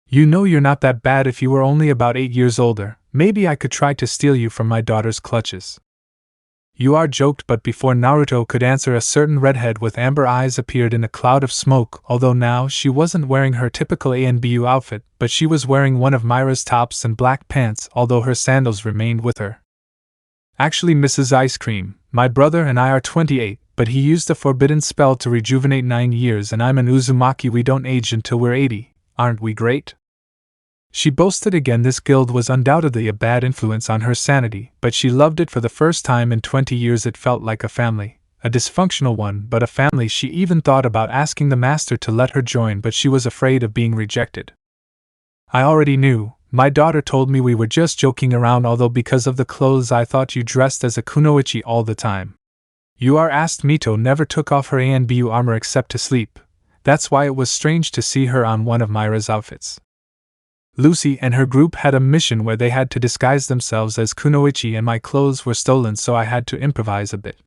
You know you're not that bad. If you were only about 8 years older, maybe I could try to steal you from my daughter's clutches. You are joked, but before Naruto could answer, a certain redhead with amber eyes appeared in a cloud of smoke. Although now she wasn't wearing her typical ANBU outfit, but she was wearing one of Myra's tops and black pants, although her sandals remained with her. Actually, Mrs. Ice Cream, my brother and I are 28, but he used a forbidden spell to rejuvenate 9 years, and I'm an Uzumaki. We don't age until we're 80, aren't we great? She boasted again. This guild was undoubtedly a bad influence on her sanity, but she loved it. For the first time in 20 years it felt like a family, a dysfunctional one, but a family. She even thought about asking the master to let her join, but she was afraid of being rejected. I already knew. My daughter told me we were just joking around, although because of the clothes I thought you dressed as a kunoichi all the time. You are asked. Mito never took off her ANBU armor except to sleep. That's why it was strange to see her on one of Myra's outfits. Lucy and her group had a mission where they had to disguise themselves as kunoichi, and my clothes were stolen, so I had to improvise a bit.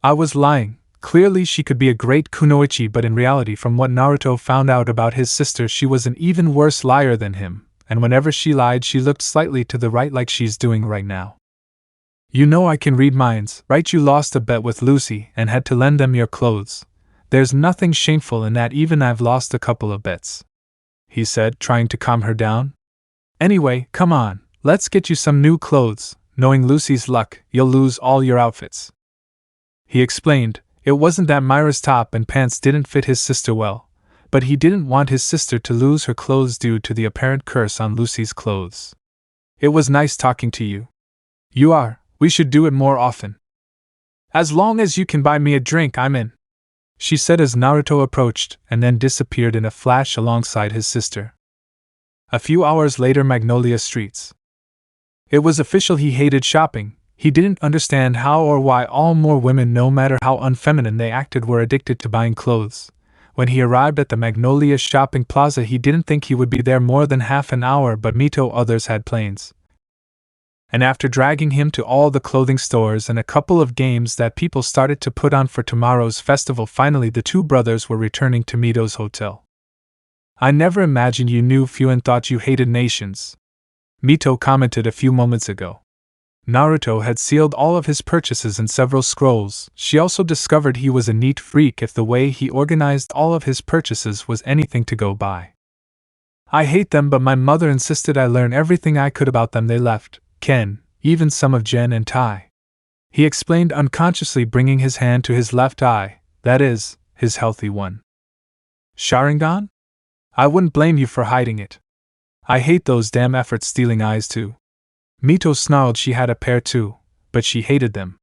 I was lying. Clearly she could be a great kunoichi, but in reality, from what Naruto found out about his sister, she was an even worse liar than him, and whenever she lied she looked slightly to the right like she's doing right now. You know I can read minds, right? You lost a bet with Lucy and had to lend them your clothes. There's nothing shameful in that. Even I've lost a couple of bets, he said, trying to calm her down. Anyway, come on, let's get you some new clothes. Knowing Lucy's luck, you'll lose all your outfits. He explained. It wasn't that Myra's top and pants didn't fit his sister well, but he didn't want his sister to lose her clothes due to the apparent curse on Lucy's clothes. It was nice talking to you. You are. We should do it more often. As long as you can buy me a drink, I'm in, she said as Naruto approached, and then disappeared in a flash alongside his sister. A few hours later, Magnolia Streets. It was official. He hated shopping. He didn't understand how or why all more women, no matter how unfeminine they acted, were addicted to buying clothes. When he arrived at the Magnolia shopping plaza, he didn't think he would be there more than half an hour, but Mito others had planes. And after dragging him to all the clothing stores and a couple of games that people started to put on for tomorrow's festival, finally the two brothers were returning to Mito's hotel. I never imagined you knew few and thought you hated nations, Mito commented a few moments ago. Naruto had sealed all of his purchases in several scrolls. She also discovered he was a neat freak if the way he organized all of his purchases was anything to go by. I hate them, but my mother insisted I learn everything I could about them. They left Ken, even some of Jen and Tai, he explained, unconsciously bringing his hand to his left eye, that is, his healthy one. Sharingan? I wouldn't blame you for hiding it. I hate those damn efforts stealing eyes too. Mito snarled. She had a pair too, but she hated them.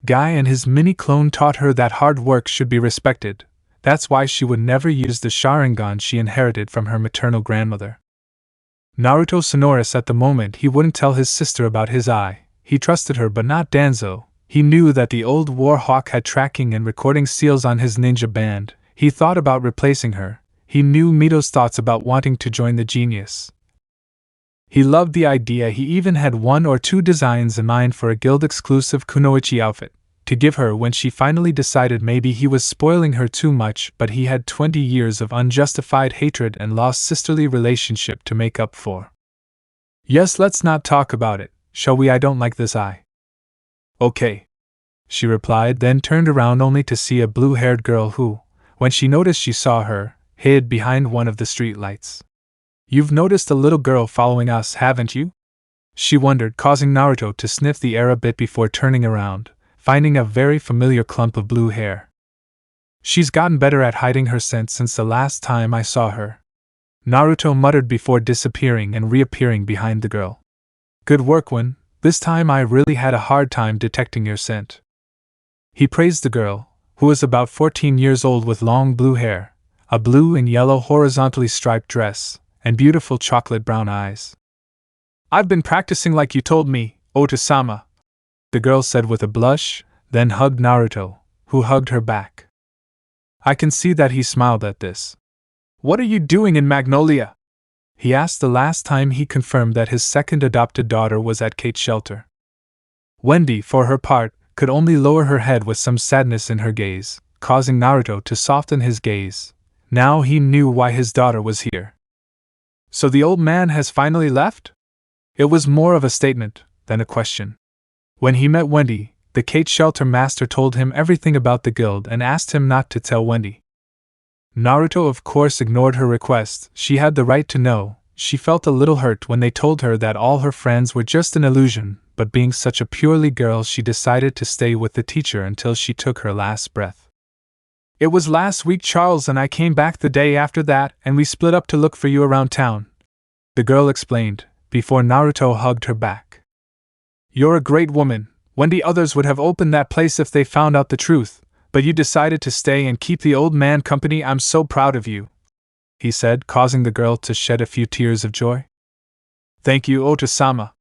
Guy and his mini-clone taught her that hard work should be respected. That's why she would never use the Sharingan she inherited from her maternal grandmother. Naruto sonorous at the moment. He wouldn't tell his sister about his eye. He trusted her, but not Danzo. He knew that the old Warhawk had tracking and recording seals on his ninja band. He thought about replacing her. He knew Mito's thoughts about wanting to join the genius. He loved the idea. He even had 1 or 2 designs in mind for a guild-exclusive kunoichi outfit to give her when she finally decided maybe he was spoiling her too much, but he had 20 years of unjustified hatred and lost sisterly relationship to make up for. Yes, let's not talk about it, shall we? I don't like this eye. Okay, she replied, then turned around only to see a blue-haired girl who, when she noticed she saw her, hid behind one of the streetlights. You've noticed a little girl following us, haven't you? She wondered, causing Naruto to sniff the air a bit before turning around, finding a very familiar clump of blue hair. She's gotten better at hiding her scent since the last time I saw her, Naruto muttered before disappearing and reappearing behind the girl. Good work, Win. This time I really had a hard time detecting your scent. He praised the girl, who was about 14 years old with long blue hair, a blue and yellow horizontally striped dress, and beautiful chocolate brown eyes. "I've been practicing like you told me, Oto-sama," the girl said with a blush, then hugged Naruto, who hugged her back. I can see that he smiled at this. "What are you doing in Magnolia?" he asked the last time he confirmed that his second adopted daughter was at Kate's shelter. Wendy, for her part, could only lower her head with some sadness in her gaze, causing Naruto to soften his gaze. Now he knew why his daughter was here. "So the old man has finally left?" It was more of a statement than a question. When he met Wendy, the Kate shelter master told him everything about the guild and asked him not to tell Wendy. Naruto of course ignored her request. She had the right to know. She felt a little hurt when they told her that all her friends were just an illusion, but being such a purely girl, she decided to stay with the teacher until she took her last breath. "It was last week Charles and I came back the day after that, and we split up to look for you around town," the girl explained, before Naruto hugged her back. "You're a great woman, Wendy. Others would have opened that place if they found out the truth, but you decided to stay and keep the old man company. I'm so proud of you," he said, causing the girl to shed a few tears of joy. "Thank you, Oto-sama,"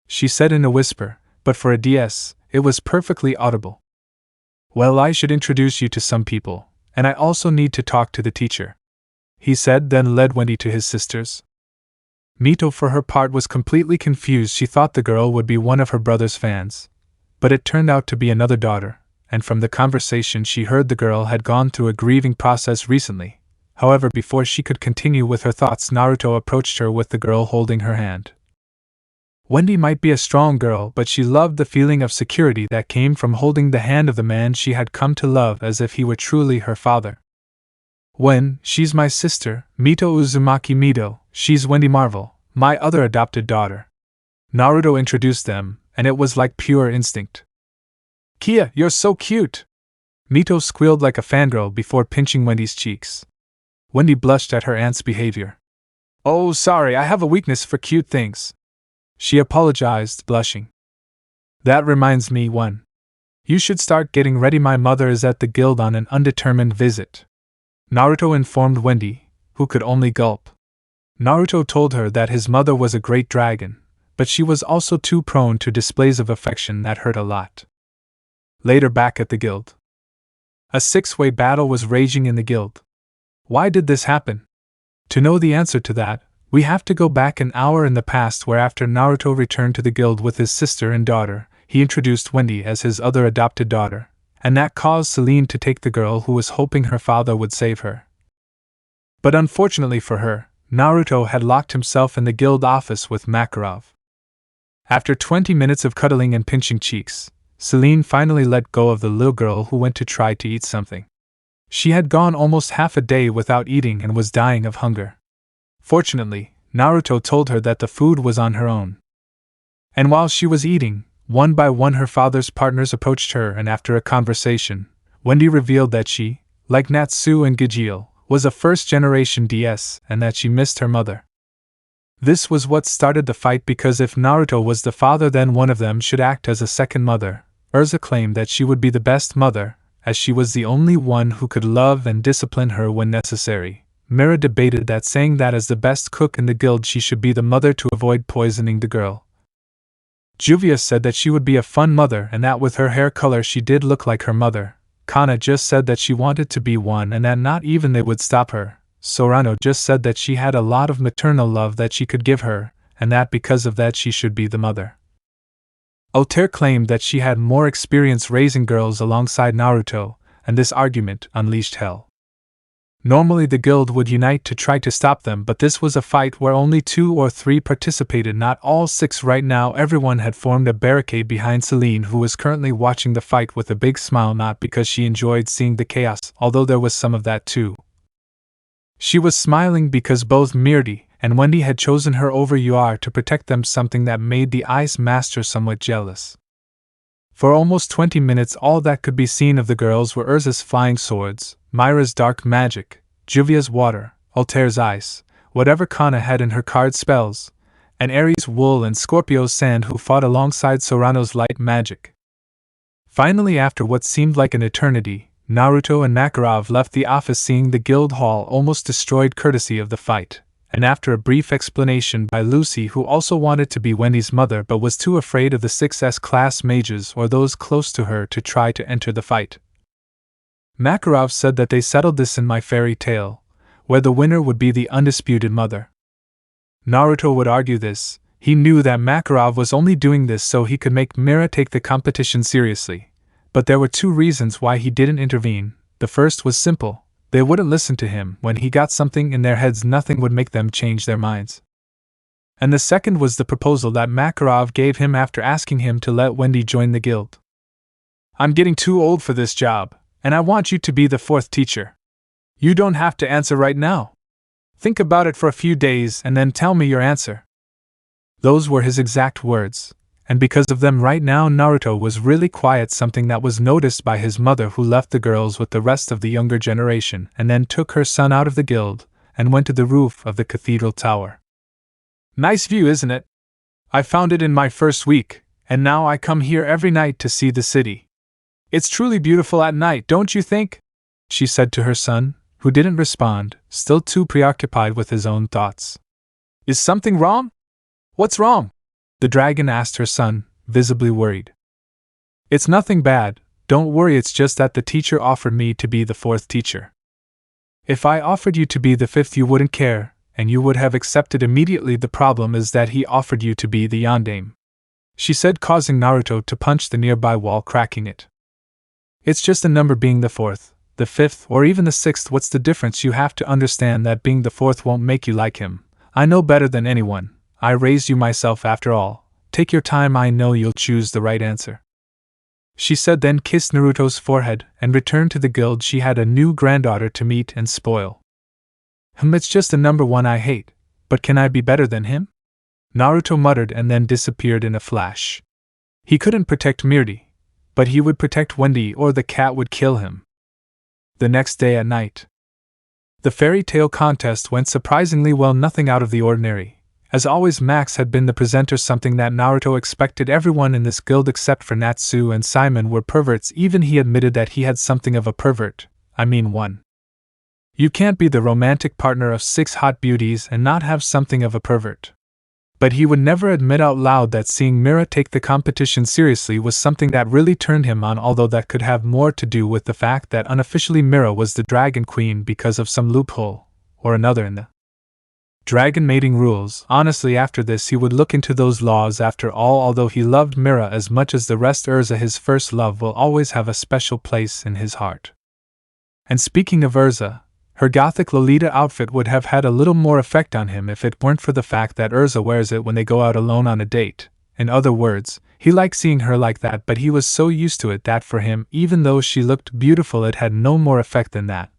she said in a whisper, but for a DS, it was perfectly audible. "Well, I should introduce you to some people, and I also need to talk to the teacher," he said, then led Wendy to his sisters. Mito, for her part, was completely confused. She thought the girl would be one of her brother's fans, but it turned out to be another daughter, and from the conversation she heard the girl had gone through a grieving process recently. However, before she could continue with her thoughts, Naruto approached her with the girl holding her hand. Wendy might be a strong girl, but she loved the feeling of security that came from holding the hand of the man she had come to love as if he were truly her father. "She's my sister, Mito Uzumaki Mito. She's Wendy Marvel, my other adopted daughter." Naruto introduced them, and it was like pure instinct. "Kia, you're so cute!" Mito squealed like a fangirl before pinching Wendy's cheeks. Wendy blushed at her aunt's behavior. "Oh, sorry, I have a weakness for cute things," she apologized, blushing. "That reminds me, you should start getting ready. My mother is at the guild on an undetermined visit," Naruto informed Wendy, who could only gulp. Naruto told her that his mother was a great dragon, but she was also too prone to displays of affection that hurt a lot. Later, back at the guild, a six-way battle was raging in the guild. Why did this happen? To know the answer to that, we have to go back an hour in the past, where after Naruto returned to the guild with his sister and daughter, he introduced Wendy as his other adopted daughter, and that caused Celine to take the girl who was hoping her father would save her. But unfortunately for her, Naruto had locked himself in the guild office with Makarov. After 20 minutes of cuddling and pinching cheeks, Celine finally let go of the little girl who went to try to eat something. She had gone almost half a day without eating and was dying of hunger. Fortunately, Naruto told her that the food was on her own. And while she was eating, one by one her father's partners approached her, and after a conversation, Wendy revealed that she, like Natsu and Gajeel, was a first-generation DS and that she missed her mother. This was what started the fight, because if Naruto was the father, then one of them should act as a second mother. Urza claimed that she would be the best mother, as she was the only one who could love and discipline her when necessary. Mira debated that, saying that as the best cook in the guild she should be the mother to avoid poisoning the girl. Juvia said that she would be a fun mother and that with her hair color she did look like her mother. Kana just said that she wanted to be one and that not even they would stop her. Sorano just said that she had a lot of maternal love that she could give her, and that because of that she should be the mother. Altair claimed that she had more experience raising girls alongside Naruto, and this argument unleashed hell. Normally the guild would unite to try to stop them, but this was a fight where only 2 or 3 participated, not all 6. Right now everyone had formed a barricade behind Celine, who was currently watching the fight with a big smile, not because she enjoyed seeing the chaos, although there was some of that too. She was smiling because both Mirti and Wendy had chosen her over Ur to protect them, something that made the Ice Master somewhat jealous. For almost 20 minutes all that could be seen of the girls were Urza's flying swords, Myra's dark magic, Juvia's water, Altair's ice, whatever Kana had in her card spells, and Ares' wool and Scorpio's sand, who fought alongside Sorano's light magic. Finally, after what seemed like an eternity, Naruto and Makarov left the office seeing the guild hall almost destroyed courtesy of the fight, and after a brief explanation by Lucy, who also wanted to be Wendy's mother but was too afraid of the 6S class mages or those close to her to try to enter the fight. Makarov said that they settled this in My Fairy Tale, where the winner would be the undisputed mother. Naruto would argue this. He knew that Makarov was only doing this so he could make Mira take the competition seriously, but there were two reasons why he didn't intervene. The first was simple: they wouldn't listen to him. When he got something in their heads, nothing would make them change their minds. And the second was the proposal that Makarov gave him after asking him to let Wendy join the guild. "I'm getting too old for this job, and I want you to be the fourth teacher. You don't have to answer right now. Think about it for a few days and then tell me your answer." Those were his exact words, and because of them right now Naruto was really quiet, something that was noticed by his mother, who left the girls with the rest of the younger generation and then took her son out of the guild and went to the roof of the cathedral tower. "Nice view, isn't it? I found it in my first week, and now I come here every night to see the city. It's truly beautiful at night, don't you think?" she said to her son, who didn't respond, still too preoccupied with his own thoughts. "Is something wrong? What's wrong?" the dragon asked her son, visibly worried. "It's nothing bad, don't worry, it's just that the teacher offered me to be the fourth teacher. If I offered you to be the fifth you wouldn't care, and you would have accepted immediately. The problem is that he offered you to be the yondaime," she said, causing Naruto to punch the nearby wall, cracking it. "It's just a number, being the fourth, the fifth, or even the sixth. What's the difference? You have to understand that being the fourth won't make you like him. I know better than anyone. I raised you myself after all. Take your time, I know you'll choose the right answer," she said, then kissed Naruto's forehead and returned to the guild. She had a new granddaughter to meet and spoil. It's just a number one I hate, but can I be better than him?" Naruto muttered and then disappeared in a flash. He couldn't protect Mirti, but he would protect Wendy, or the cat would kill him. The next day at night, the fairy tale contest went surprisingly well, nothing out of the ordinary. As always, Max had been the presenter, something that Naruto expected. Everyone in this guild except for Natsu and Simon were perverts. Even he admitted that he had something of a pervert. I mean, one. You can't be the romantic partner of 6 hot beauties and not have something of a pervert. But he would never admit out loud that seeing Mira take the competition seriously was something that really turned him on, although that could have more to do with the fact that unofficially Mira was the Dragon Queen because of some loophole or another in the dragon mating rules. Honestly, after this he would look into those laws. After all, although he loved Mira as much as the rest, Urza, his first love, will always have a special place in his heart. And speaking of Urza, her gothic Lolita outfit would have had a little more effect on him if it weren't for the fact that Urza wears it when they go out alone on a date. In other words, he liked seeing her like that, but he was so used to it that for him, even though she looked beautiful, it had no more effect than that.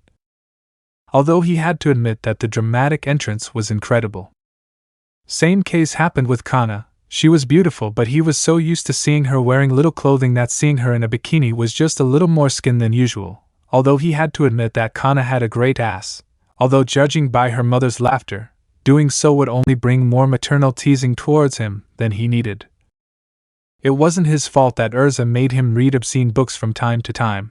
Although he had to admit that the dramatic entrance was incredible. Same case happened with Kana. She was beautiful, but he was so used to seeing her wearing little clothing that seeing her in a bikini was just a little more skin than usual. Although he had to admit that Kana had a great ass, although judging by her mother's laughter, doing so would only bring more maternal teasing towards him than he needed. It wasn't his fault that Urza made him read obscene books from time to time.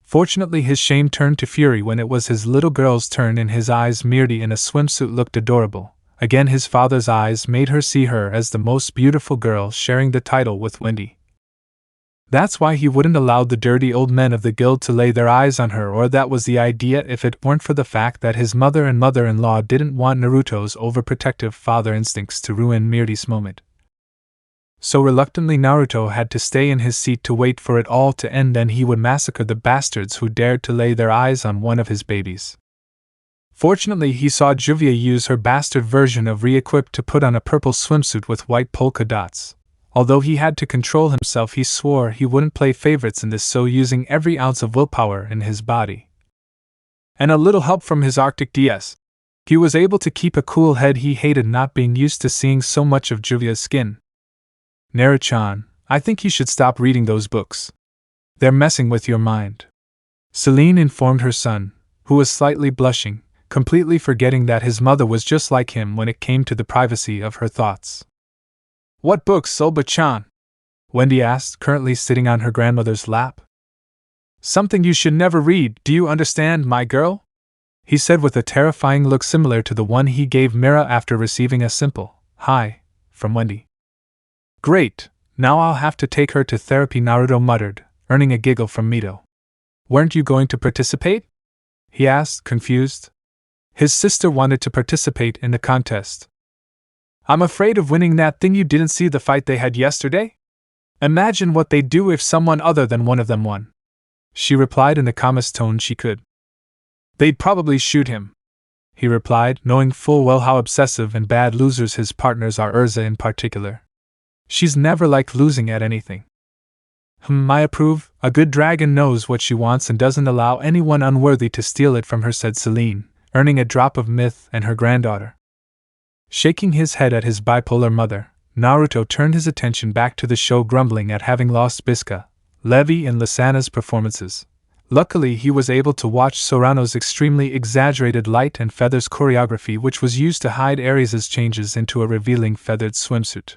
Fortunately, his shame turned to fury when it was his little girl's turn. In his eyes, Mirti in a swimsuit looked adorable. Again, his father's eyes made her see her as the most beautiful girl, sharing the title with Wendy. That's why he wouldn't allow the dirty old men of the guild to lay their eyes on her, or that was the idea if it weren't for the fact that his mother and mother-in-law didn't want Naruto's overprotective father instincts to ruin Mirti's moment. So reluctantly Naruto had to stay in his seat to wait for it all to end, then he would massacre the bastards who dared to lay their eyes on one of his babies. Fortunately, he saw Juvia use her bastard version of re-equip to put on a purple swimsuit with white polka dots. Although he had to control himself, he swore he wouldn't play favorites in this, so using every ounce of willpower in his body and a little help from his Arctic DS, he was able to keep a cool head. He hated not being used to seeing so much of Juvia's skin. "Naru-chan, I think you should stop reading those books. They're messing with your mind," Celine informed her son, who was slightly blushing, completely forgetting that his mother was just like him when it came to the privacy of her thoughts. "What books, Soba-chan?" Wendy asked, currently sitting on her grandmother's lap. Something you should never read, do you understand, my girl? He said with a terrifying look similar to the one he gave Mira after receiving a simple, "Hi," from Wendy. Great, now I'll have to take her to therapy, Naruto muttered, earning a giggle from Mito. Weren't you going to participate? He asked, confused. His sister wanted to participate in the contest. I'm afraid of winning that thing. You didn't see the fight they had yesterday? Imagine what they'd do if someone other than one of them won. She replied in the calmest tone she could. They'd probably shoot him, he replied, knowing full well how obsessive and bad losers his partners are, Urza in particular. She's never liked losing at anything. I approve. A good dragon knows what she wants and doesn't allow anyone unworthy to steal it from her, said Celine, earning a drop of myth and her granddaughter. Shaking his head at his bipolar mother, Naruto turned his attention back to the show, grumbling at having lost Bisca, Levi and Lisana's performances. Luckily, he was able to watch Sorano's extremely exaggerated light and feathers choreography, which was used to hide Aries' changes into a revealing feathered swimsuit.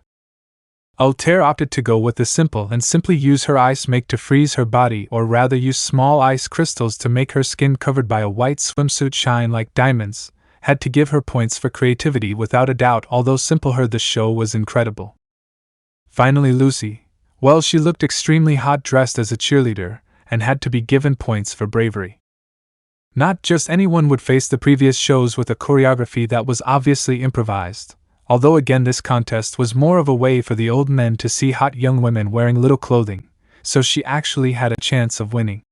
Altair opted to go with the simple and simply use her ice make to freeze her body, or rather use small ice crystals to make her skin covered by a white swimsuit shine like diamonds. Had to give her points for creativity without a doubt, although Simple heard the show was incredible. Finally Lucy, well, she looked extremely hot dressed as a cheerleader, and had to be given points for bravery. Not just anyone would face the previous shows with a choreography that was obviously improvised, although again this contest was more of a way for the old men to see hot young women wearing little clothing, so she actually had a chance of winning.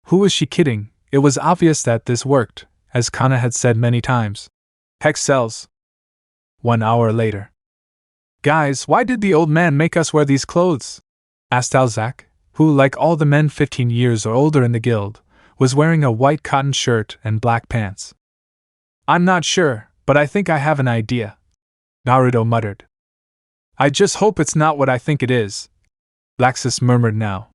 Who was she kidding? It was obvious that this worked, as Kana had said many times. Heck sells. 1 hour later. Guys, why did the old man make us wear these clothes? Asked Alzak, who, like all the men 15 years or older in the guild, was wearing a white cotton shirt and black pants. I'm not sure, but I think I have an idea, Naruto muttered. I just hope it's not what I think it is, Laxus murmured now.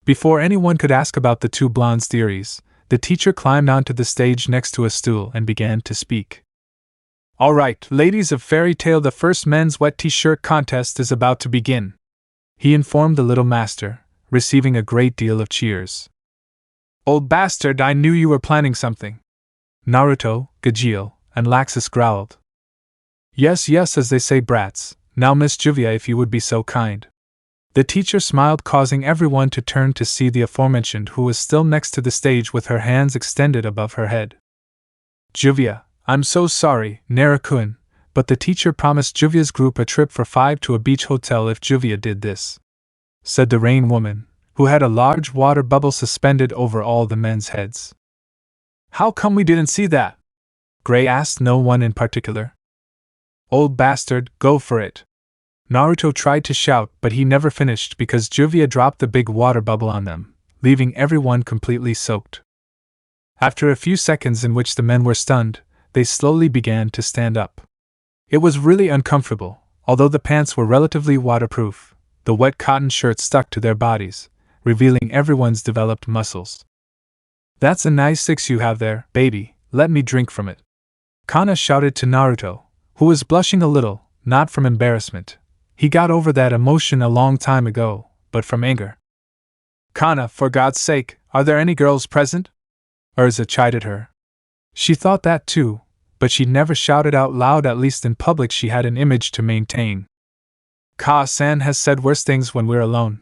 Before anyone could ask about the two blondes' theories, the teacher climbed onto the stage next to a stool and began to speak. All right, ladies of Fairy Tail, the first men's wet t-shirt contest is about to begin, he informed the little master, receiving a great deal of cheers. Old bastard, I knew you were planning something, Naruto, Gajeel, and Laxus growled. Yes, as they say, brats. Now Miss Juvia, if you would be so kind. The teacher smiled, causing everyone to turn to see the aforementioned, who was still next to the stage with her hands extended above her head. Juvia, I'm so sorry, Narakun, but the teacher promised Juvia's group a trip for 5 to a beach hotel if Juvia did this, said the rain woman, who had a large water bubble suspended over all the men's heads. How come we didn't see that? Gray asked no one in particular. Old bastard, go for it. Naruto tried to shout, but he never finished because Juvia dropped the big water bubble on them, leaving everyone completely soaked. After a few seconds in which the men were stunned, they slowly began to stand up. It was really uncomfortable, although the pants were relatively waterproof. The wet cotton shirt stuck to their bodies, revealing everyone's developed muscles. That's a nice six you have there, baby, let me drink from it. Kana shouted to Naruto, who was blushing a little, not from embarrassment. He got over that emotion a long time ago, but from anger. Kana, for God's sake, are there any girls present? Urza chided her. She thought that too, but she never shouted out loud, at least in public she had an image to maintain. Ka-san has said worse things when we're alone,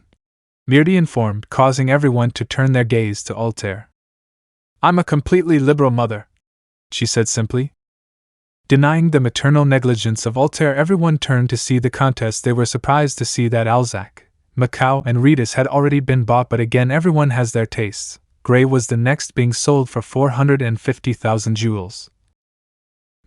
Mirti informed, causing everyone to turn their gaze to Altair. I'm a completely liberal mother, she said simply. Denying the maternal negligence of Altair, everyone turned to see the contest. They were surprised to see that Alzak, Macau, and Ritas had already been bought, but again everyone has their tastes. Gray was the next, being sold for 450,000 jewels.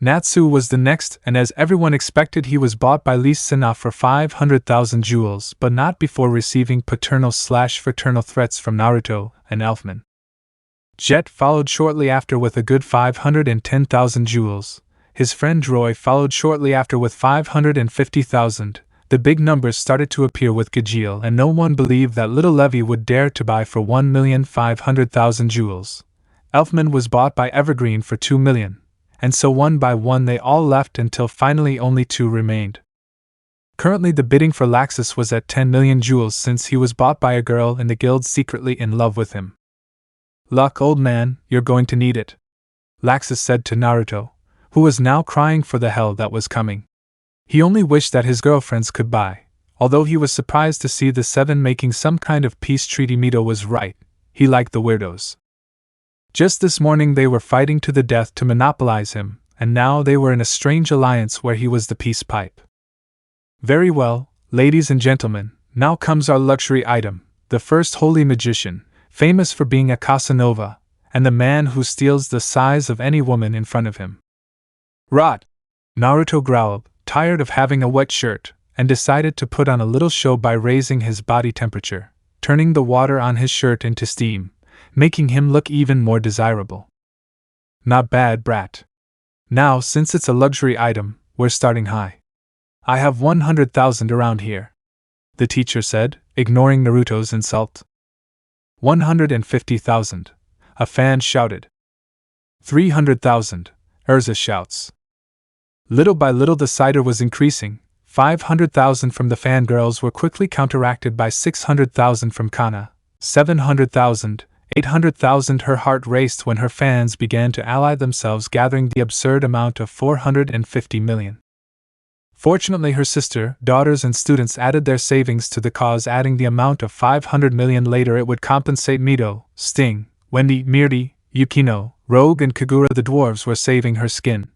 Natsu was the next, and as everyone expected, he was bought by Lee Sena for 500,000 jewels, but not before receiving paternal/fraternal threats from Naruto and Elfman. Jet followed shortly after with a good 510,000 jewels. His friend Roy followed shortly after with 550,000. The big numbers started to appear with Gajeel, and no one believed that little Levi would dare to buy for 1,500,000 jewels. Elfman was bought by Evergreen for 2 million, and so one by one they all left until finally only 2 remained. Currently the bidding for Laxus was at 10 million jewels, since he was bought by a girl in the guild secretly in love with him. Luck, old man, you're going to need it, Laxus said to Naruto, who was now crying for the hell that was coming. He only wished that his girlfriends could buy, although he was surprised to see the seven making some kind of peace treaty. Mito was right, he liked the weirdos. Just this morning they were fighting to the death to monopolize him, and now they were in a strange alliance where he was the peace pipe. Very well, ladies and gentlemen, now comes our luxury item, the first holy magician, famous for being a Casanova, and the man who steals the size of any woman in front of him. Rot! Naruto growled, tired of having a wet shirt, and decided to put on a little show by raising his body temperature, turning the water on his shirt into steam, making him look even more desirable. Not bad, brat. Now, since it's a luxury item, we're starting high. I have 100,000 around here, the teacher said, ignoring Naruto's insult. 150,000, a fan shouted. 300,000, Urza shouts. Little by little the cider was increasing. 500,000 from the fangirls were quickly counteracted by 600,000 from Kana, 700,000, 800,000. Her heart raced when her fans began to ally themselves, gathering the absurd amount of 450 million. Fortunately, her sister, daughters, and students added their savings to the cause, adding the amount of 500 million. Later it would compensate. Mito, Sting, Wendy, Mirti, Yukino, Rogue, and Kagura the dwarves were saving her skin.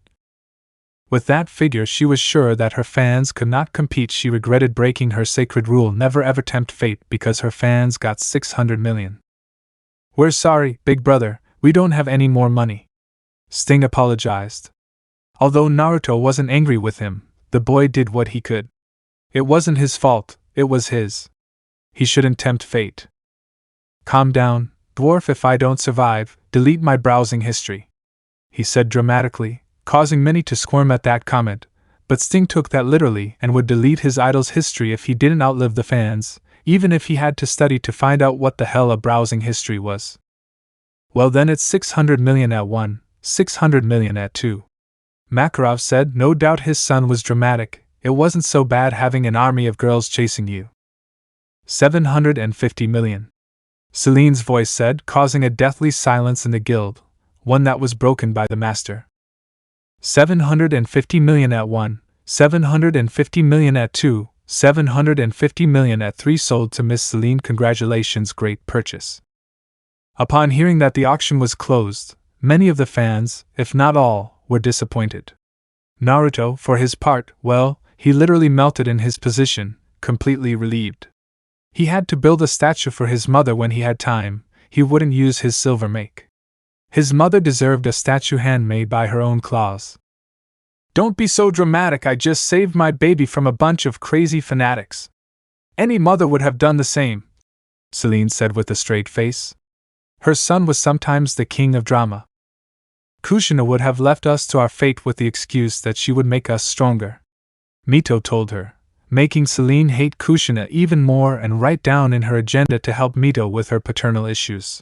With that figure she was sure that her fans could not compete. She regretted breaking her sacred rule, never ever tempt fate, because her fans got 600 million. We're sorry, big brother, we don't have any more money, Sting apologized. Although Naruto wasn't angry with him, the boy did what he could. It wasn't his fault, it was his. He shouldn't tempt fate. Calm down, dwarf. If I don't survive, delete my browsing history, he said dramatically, causing many to squirm at that comment, but Sting took that literally and would delete his idol's history if he didn't outlive the fans, even if he had to study to find out what the hell a browsing history was. Well then, it's 600 million at 1, 600 million at 2. Makarov said. No doubt his son was dramatic. It wasn't so bad having an army of girls chasing you. 750 million. Celine's voice said, causing a deathly silence in the guild, one that was broken by the master. 750 million at 1, 750 million at 2, 750 million at 3. Sold to Miss Celine. Congratulations, great purchase. Upon hearing that the auction was closed, many of the fans, if not all, were disappointed. Naruto, for his part, well, he literally melted in his position, completely relieved. He had to build a statue for his mother when he had time. He wouldn't use his silver make. His mother deserved a statue handmade by her own claws. Don't be so dramatic. I just saved my baby from a bunch of crazy fanatics. Any mother would have done the same, Celine said with a straight face. Her son was sometimes the king of drama. Kushina would have left us to our fate with the excuse that she would make us stronger, Mito told her, making Celine hate Kushina even more and write down in her agenda to help Mito with her paternal issues.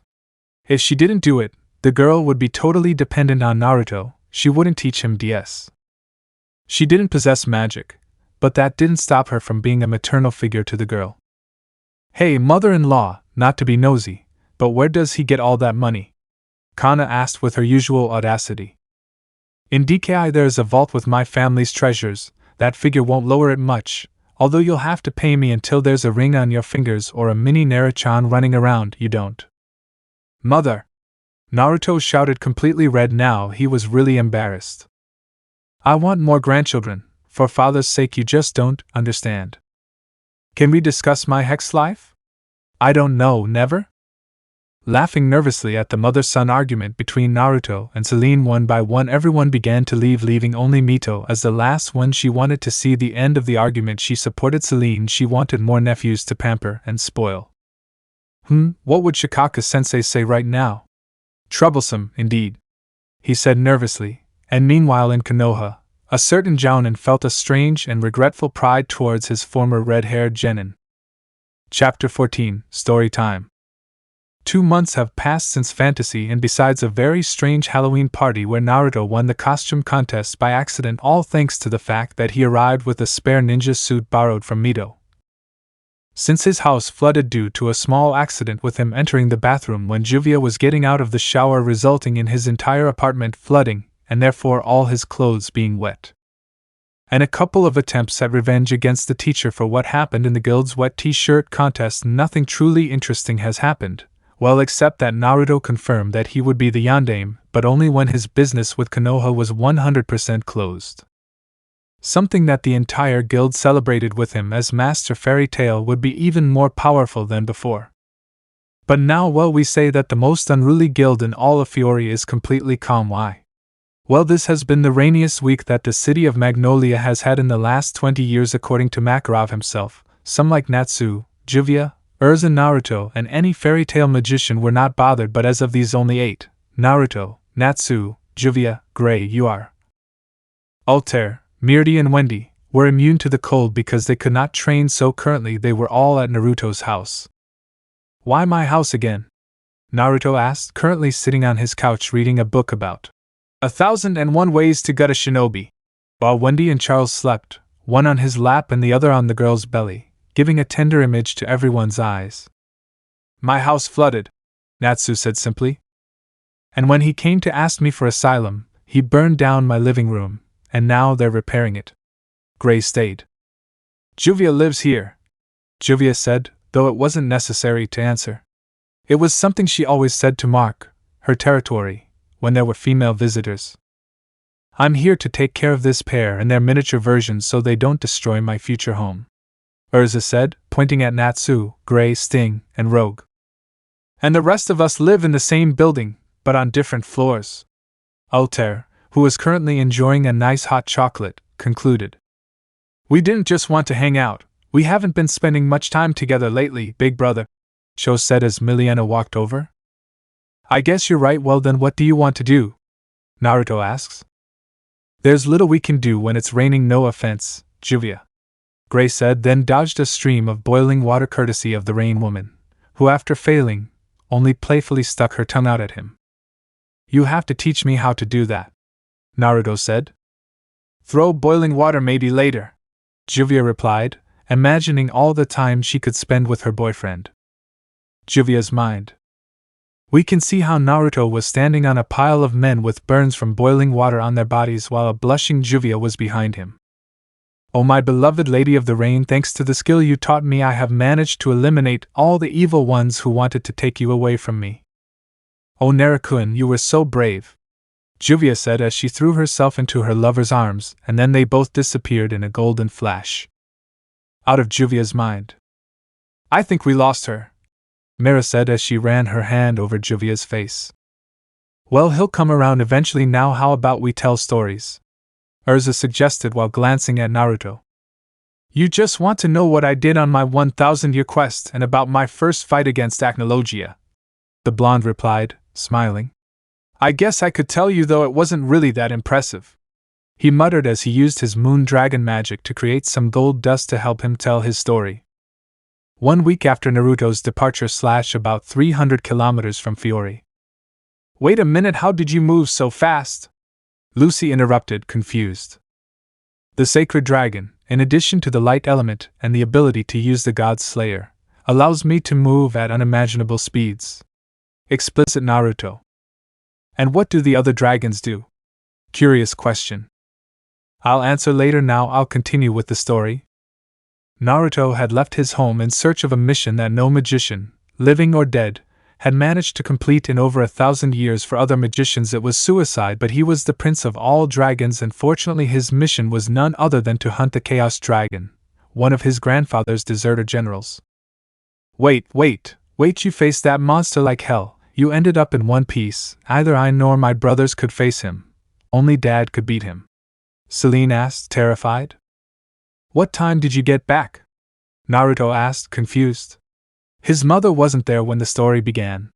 If she didn't do it, the girl would be totally dependent on Naruto. She wouldn't teach him DS. She didn't possess magic, but that didn't stop her from being a maternal figure to the girl. Hey, mother-in-law, not to be nosy, but where does he get all that money? Kana asked with her usual audacity. In DKI there's a vault with my family's treasures. That figure won't lower it much, although you'll have to pay me until there's a ring on your fingers or a mini Naruto running around. You don't. Mother! Naruto shouted, completely red now. He was really embarrassed. I want more grandchildren, for father's sake. You just don't understand. Can we discuss my hex life? I don't know, never? Laughing nervously at the mother-son argument between Naruto and Celine, one by one everyone began to leave, leaving only Mito as the last one. She wanted to see the end of the argument. She supported Celine. She wanted more nephews to pamper and spoil. What would Shikaka-sensei say right now? Troublesome, indeed, he said nervously, and meanwhile in Konoha, a certain Jounin felt a strange and regretful pride towards his former red-haired genin. Chapter 14, Story Time. 2 months have passed since Fantasy, and besides a very strange Halloween party where Naruto won the costume contest by accident, all thanks to the fact that he arrived with a spare ninja suit borrowed from Mito. Since his house flooded due to a small accident with him entering the bathroom when Juvia was getting out of the shower, resulting in his entire apartment flooding, and therefore all his clothes being wet. And a couple of attempts at revenge against the teacher for what happened in the guild's wet t-shirt contest. Nothing truly interesting has happened, well, except that Naruto confirmed that he would be the yandame, but only when his business with Konoha was 100% closed. Something that the entire guild celebrated with him as Master Fairy Tail would be even more powerful than before. But now, well, we say that the most unruly guild in all of Fiori is completely calm. Why? Well, this has been the rainiest week that the city of Magnolia has had in the last 20 years according to Makarov himself. Some like Natsu, Juvia, Urza, Naruto, and any fairy tale magician were not bothered, but as of these only 8, Naruto, Natsu, Juvia, Gray, Uar, Altair, Mirdi and Wendy, were immune to the cold because they could not train, so currently they were all at Naruto's house. Why my house again? Naruto asked, currently sitting on his couch reading a book about 1001 Ways to Gut a Shinobi, while Wendy and Charles slept, one on his lap and the other on the girl's belly, giving a tender image to everyone's eyes. My house flooded, Natsu said simply. And when he came to ask me for asylum, he burned down my living room, and now they're repairing it. Gray stayed. Juvia lives here, Juvia said, though it wasn't necessary to answer. It was something she always said to mark her territory when there were female visitors. I'm here to take care of this pair and their miniature versions so they don't destroy my future home, Urza said, pointing at Natsu, Gray, Sting, and Rogue. And the rest of us live in the same building, but on different floors, Altair, who was currently enjoying a nice hot chocolate, concluded. We didn't just want to hang out, we haven't been spending much time together lately, big brother, Cho said as Miliana walked over. I guess you're right. Well then, what do you want to do? Naruto asks. There's little we can do when it's raining, no offense, Juvia, Gray said, then dodged a stream of boiling water courtesy of the rain woman, who after failing, only playfully stuck her tongue out at him. You have to teach me how to do that, Naruto said. Throw boiling water maybe later, Juvia replied, imagining all the time she could spend with her boyfriend. Juvia's mind. We can see how Naruto was standing on a pile of men with burns from boiling water on their bodies while a blushing Juvia was behind him. Oh my beloved Lady of the Rain, thanks to the skill you taught me I have managed to eliminate all the evil ones who wanted to take you away from me. Oh Naruto-kun, you were so brave, Juvia said as she threw herself into her lover's arms, and then they both disappeared in a golden flash. Out of Juvia's mind. I think we lost her, Mira said as she ran her hand over Juvia's face. Well, he'll come around eventually. Now how about we tell stories? Urza suggested while glancing at Naruto. You just want to know what I did on my 1,000-year quest and about my first fight against Acnologia, the blonde replied, smiling. I guess I could tell you, though it wasn't really that impressive, he muttered as he used his moon dragon magic to create some gold dust to help him tell his story. 1 week after Naruto's departure / about 300 kilometers from Fiori. Wait a minute, how did you move so fast? Lucy interrupted, confused. The sacred dragon, in addition to the light element and the ability to use the God's Slayer, allows me to move at unimaginable speeds. Explicit Naruto. And what do the other dragons do? Curious question. I'll answer later. Now I'll continue with the story. Naruto had left his home in search of a mission that no magician, living or dead, had managed to complete in over 1,000 years. For other magicians it was suicide, but he was the prince of all dragons, and fortunately his mission was none other than to hunt the Chaos Dragon, one of his grandfather's deserter generals. Wait, you faced that monster like hell. You ended up in one piece. Neither I nor my brothers could face him. Only Dad could beat him. Celine asked, terrified. What time did you get back? Naruto asked, confused. His mother wasn't there when the story began.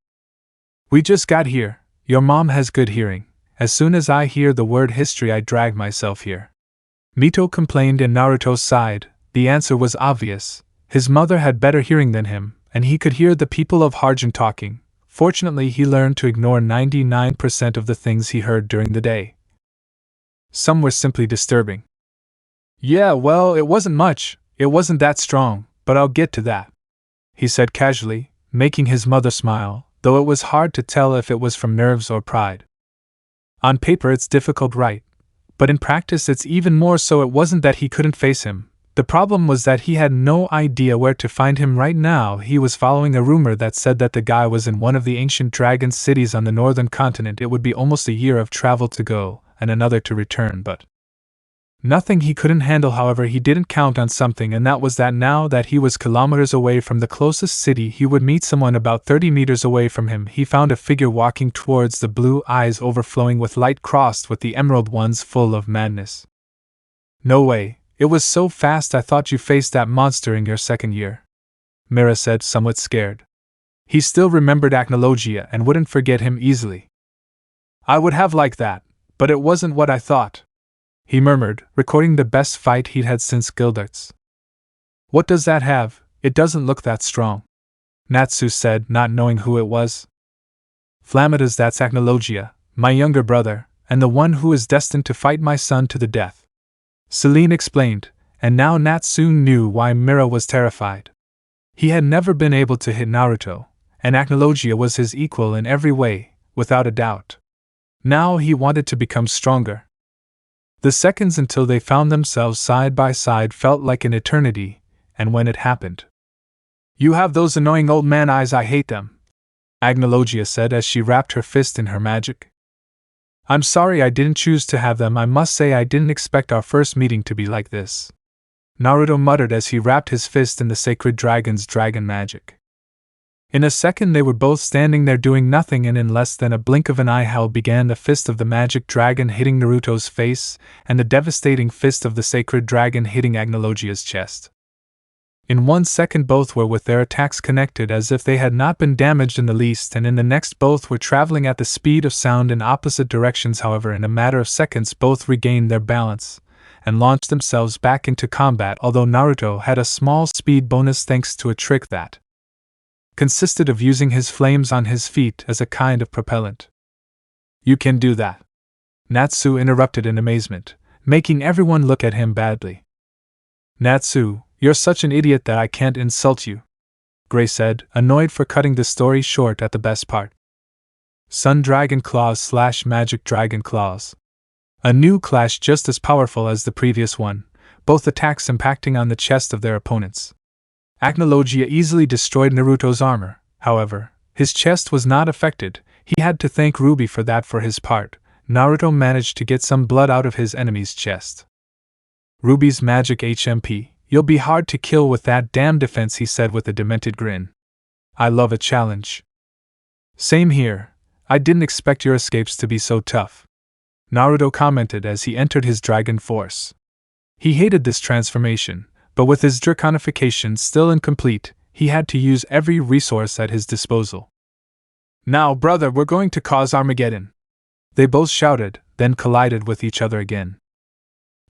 We just got here. Your mom has good hearing. As soon as I hear the word history I drag myself here. Mito complained and Naruto sighed. The answer was obvious. His mother had better hearing than him, and he could hear the people of Harem talking. Fortunately, he learned to ignore 99% of the things he heard during the day. Some were simply disturbing. Yeah, well, it wasn't much. It wasn't that strong, but I'll get to that," he said casually, making his mother smile, though it was hard to tell if it was from nerves or pride. On paper it's difficult, right? But in practice it's even more so. It wasn't that he couldn't face him. The problem was that he had no idea where to find him right now. He was following a rumor that said that the guy was in one of the ancient dragon cities on the northern continent. It would be almost a year of travel to go, and another to return, but nothing he couldn't handle. However, he didn't count on something, and that was that now that he was kilometers away from the closest city, he would meet someone about 30 meters away from him. He found a figure walking towards the blue eyes overflowing with light crossed with the emerald ones full of madness. "No way. It was so fast. I thought you faced that monster in your second year," Mira said, somewhat scared. He still remembered Acnologia and wouldn't forget him easily. "I would have liked that, but it wasn't what I thought," he murmured, recording the best fight he'd had since Gildart's. "What does that have? It doesn't look that strong," Natsu said, not knowing who it was. "Flammatas, that's Acnologia, my younger brother, and the one who is destined to fight my son to the death," Celine explained, and now Natsu knew why Mira was terrified. He had never been able to hit Naruto, and Acnologia was his equal in every way, without a doubt. Now he wanted to become stronger. The seconds until they found themselves side by side felt like an eternity, and when it happened, "You have those annoying old man eyes, I hate them," Acnologia said as she wrapped her fist in her magic. "I'm sorry I didn't choose to have them. I must say I didn't expect our first meeting to be like this," Naruto muttered as he wrapped his fist in the sacred dragon's dragon magic. In a second they were both standing there doing nothing, and in less than a blink of an eye hell began the fist of the magic dragon hitting Naruto's face, and the devastating fist of the sacred dragon hitting Acnologia's chest. In 1 second both were with their attacks connected as if they had not been damaged in the least, and in the next both were traveling at the speed of sound in opposite directions. However, in a matter of seconds both regained their balance and launched themselves back into combat, although Naruto had a small speed bonus thanks to a trick that consisted of using his flames on his feet as a kind of propellant. "You can do that," Natsu interrupted in amazement, making everyone look at him badly. "Natsu, you're such an idiot that I can't insult you," Gray said, annoyed for cutting the story short at the best part. Sun Dragon Claws / Magic Dragon Claws. A new clash just as powerful as the previous one, both attacks impacting on the chest of their opponents. Acnologia easily destroyed Naruto's armor. However, his chest was not affected. He had to thank Ruby for that. For his part, Naruto managed to get some blood out of his enemy's chest. "Ruby's magic HMP. You'll be hard to kill with that damn defense," he said with a demented grin. "I love a challenge." "Same here. I didn't expect your escapes to be so tough," Naruto commented as he entered his dragon force. He hated this transformation, but with his draconification still incomplete, he had to use every resource at his disposal. "Now, brother, we're going to cause Armageddon," they both shouted, then collided with each other again.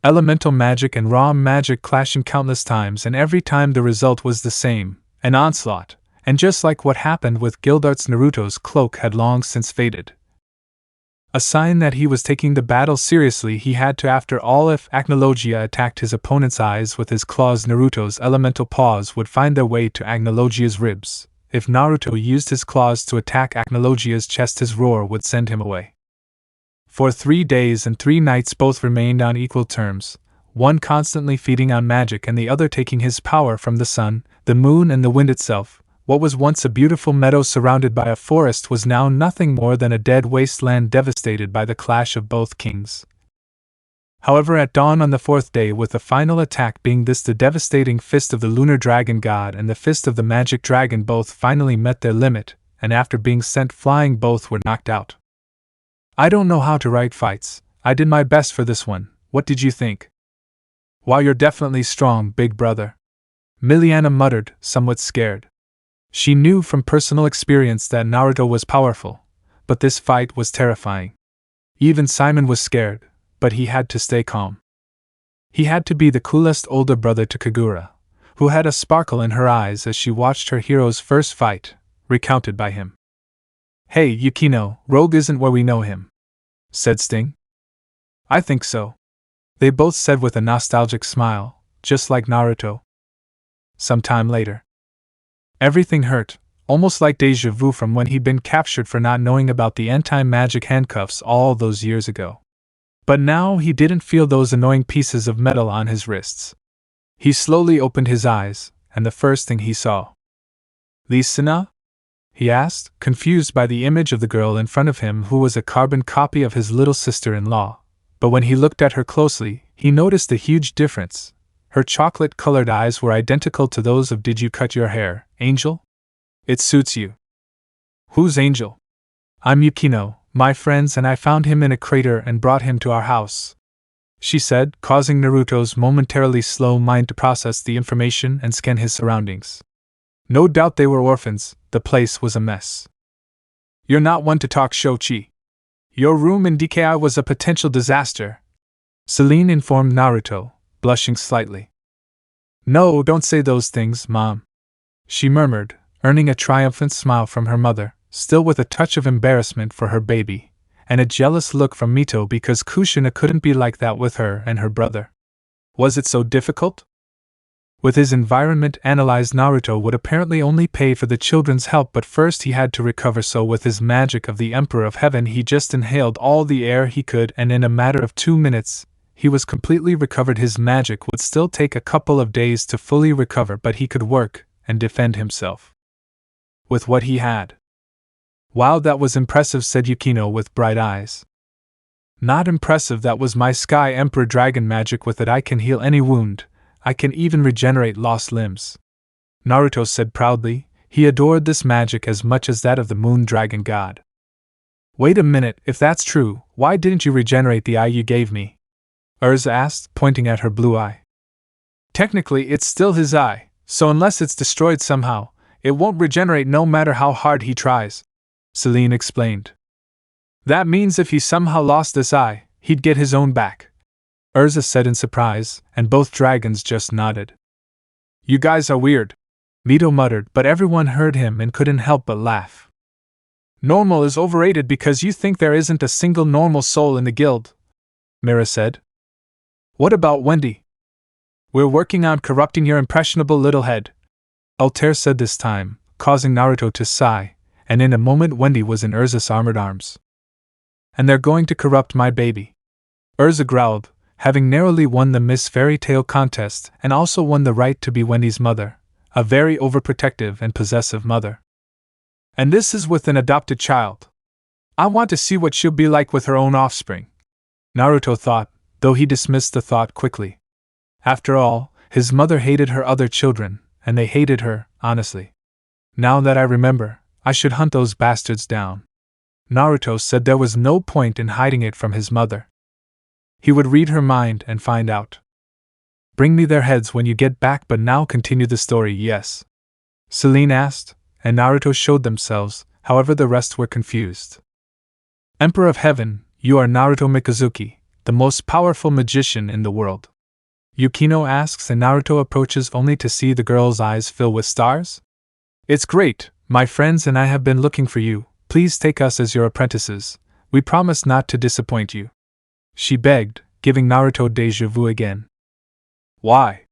Elemental magic and raw magic clashing countless times, and every time the result was the same, an onslaught, and just like what happened with Gildart's, Naruto's cloak had long since faded. A sign that he was taking the battle seriously. He had to. After all, if Acnologia attacked his opponent's eyes with his claws, Naruto's elemental paws would find their way to Acnologia's ribs. If Naruto used his claws to attack Acnologia's chest, his roar would send him away. For 3 days and 3 nights both remained on equal terms, one constantly feeding on magic and the other taking his power from the sun, the moon and the wind itself. What was once a beautiful meadow surrounded by a forest was now nothing more than a dead wasteland devastated by the clash of both kings. However, at dawn on the 4th day, with the final attack being this, the devastating fist of the lunar dragon god and the fist of the magic dragon, both finally met their limit, and after being sent flying both were knocked out. "I don't know how to write fights. I did my best for this one. What did you think?" "Wow, you're definitely strong, big brother," Miliana muttered, somewhat scared. She knew from personal experience that Naruto was powerful, but this fight was terrifying. Even Simon was scared, but he had to stay calm. He had to be the coolest older brother to Kagura, who had a sparkle in her eyes as she watched her hero's first fight, recounted by him. "Hey, Yukino, Rogue isn't where we know him," said Sting. "I think so," they both said with a nostalgic smile, just like Naruto. some time later. Everything hurt, almost like deja vu from when he'd been captured for not knowing about the anti-magic handcuffs all those years ago. But now he didn't feel those annoying pieces of metal on his wrists. He slowly opened his eyes, and the first thing he saw. "Lisana?" he asked, confused by the image of the girl in front of him who was a carbon copy of his little sister-in-law. But when he looked at her closely, he noticed a huge difference. Her chocolate-colored eyes were identical to those of "Did you cut your hair, Angel? It suits you." "Who's Angel?" "I'm Yukino, my friends, and I found him in a crater and brought him to our house," she said, causing Naruto's momentarily slow mind to process the information and scan his surroundings. No doubt they were orphans, the place was a mess. "You're not one to talk shochi. Your room in DKI was a potential disaster," Celine informed Naruto, blushing slightly. "No, don't say those things, Mom," she murmured, earning a triumphant smile from her mother, still with a touch of embarrassment for her baby, and a jealous look from Mito because Kushina couldn't be like that with her and her brother. Was it so difficult? With his environment analyzed, Naruto would apparently only pay for the children's help, but first he had to recover, so with his magic of the Emperor of Heaven he just inhaled all the air he could, and in a matter of 2 minutes, he was completely recovered. His magic would still take a couple of days to fully recover, but he could work and defend himself with what he had. "Wow, that was impressive," said Yukino with bright eyes. "Not impressive, that was my Sky Emperor Dragon magic. With it I can heal any wound, I can even regenerate lost limbs," Naruto said proudly. He adored this magic as much as that of the Moon Dragon God. "Wait a minute, if that's true, why didn't you regenerate the eye you gave me?" Urza asked, pointing at her blue eye. "Technically it's still his eye, so unless it's destroyed somehow, it won't regenerate no matter how hard he tries," Celine explained. "That means if he somehow lost this eye, he'd get his own back," Urza said in surprise, and both dragons just nodded. "You guys are weird," Mito muttered, but everyone heard him and couldn't help but laugh. "Normal is overrated because you think there isn't a single normal soul in the guild," Mira said. "What about Wendy?" "We're working on corrupting your impressionable little head," Altair said this time, causing Naruto to sigh, and in a moment Wendy was in Urza's armored arms. "And they're going to corrupt my baby," Urza growled, having narrowly won the Miss Fairy Tale contest and also won the right to be Wendy's mother, a very overprotective and possessive mother. "And this is with an adopted child. I want to see what she'll be like with her own offspring," Naruto thought, though he dismissed the thought quickly. After all, his mother hated her other children, and they hated her, honestly. "Now that I remember, I should hunt those bastards down," Naruto said. There was no point in hiding it from his mother. He would read her mind and find out. "Bring me their heads when you get back, but now continue the story, yes?" Celine asked, and Naruto showed themselves, however the rest were confused. "Emperor of Heaven, you are Naruto Mikazuki, the most powerful magician in the world?" Yukino asks, and Naruto approaches only to see the girl's eyes fill with stars. "It's great, my friends, and I have been looking for you. Please take us as your apprentices. We promise not to disappoint you," she begged, giving Naruto déjà vu again. "Why?"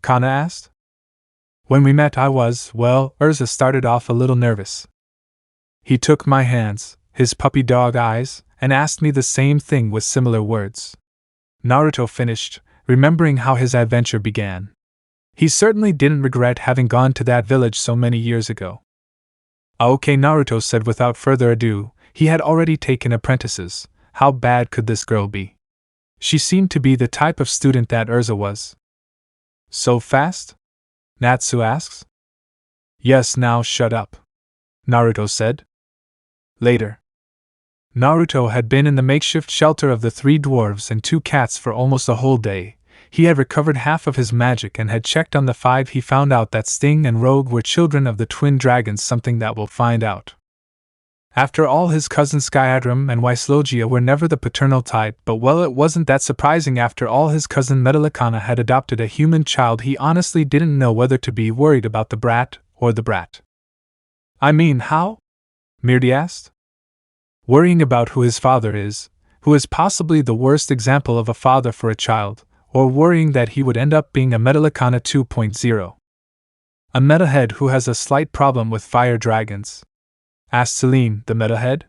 Kana asked. "When we met I was, well," Urza started off a little nervous. "He took my hands, his puppy dog eyes, and asked me the same thing with similar words," Naruto finished, remembering how his adventure began. He certainly didn't regret having gone to that village so many years ago. "Okay," Naruto said without further ado. He had already taken apprentices. How bad could this girl be? She seemed to be the type of student that Urza was. "So fast?" Natsu asks. "Yes, now shut up," Naruto said. Later. Naruto had been in the makeshift shelter of the 3 dwarves and 2 cats for almost a whole day. He had recovered half of his magic and had checked on the 5. He found out that Sting and Rogue were children of the twin dragons, something that we'll find out. After all, his cousins Skyadram and Wislogia were never the paternal type, but well, it wasn't that surprising. After all, his cousin Metallicana had adopted a human child. He honestly didn't know whether to be worried about the brat or the brat. "I mean, how?" Mirdi asked. "Worrying about who his father is, who is possibly the worst example of a father for a child, or worrying that he would end up being a Metallicana 2.0. A metalhead who has a slight problem with fire dragons? Asked Celine, the metalhead.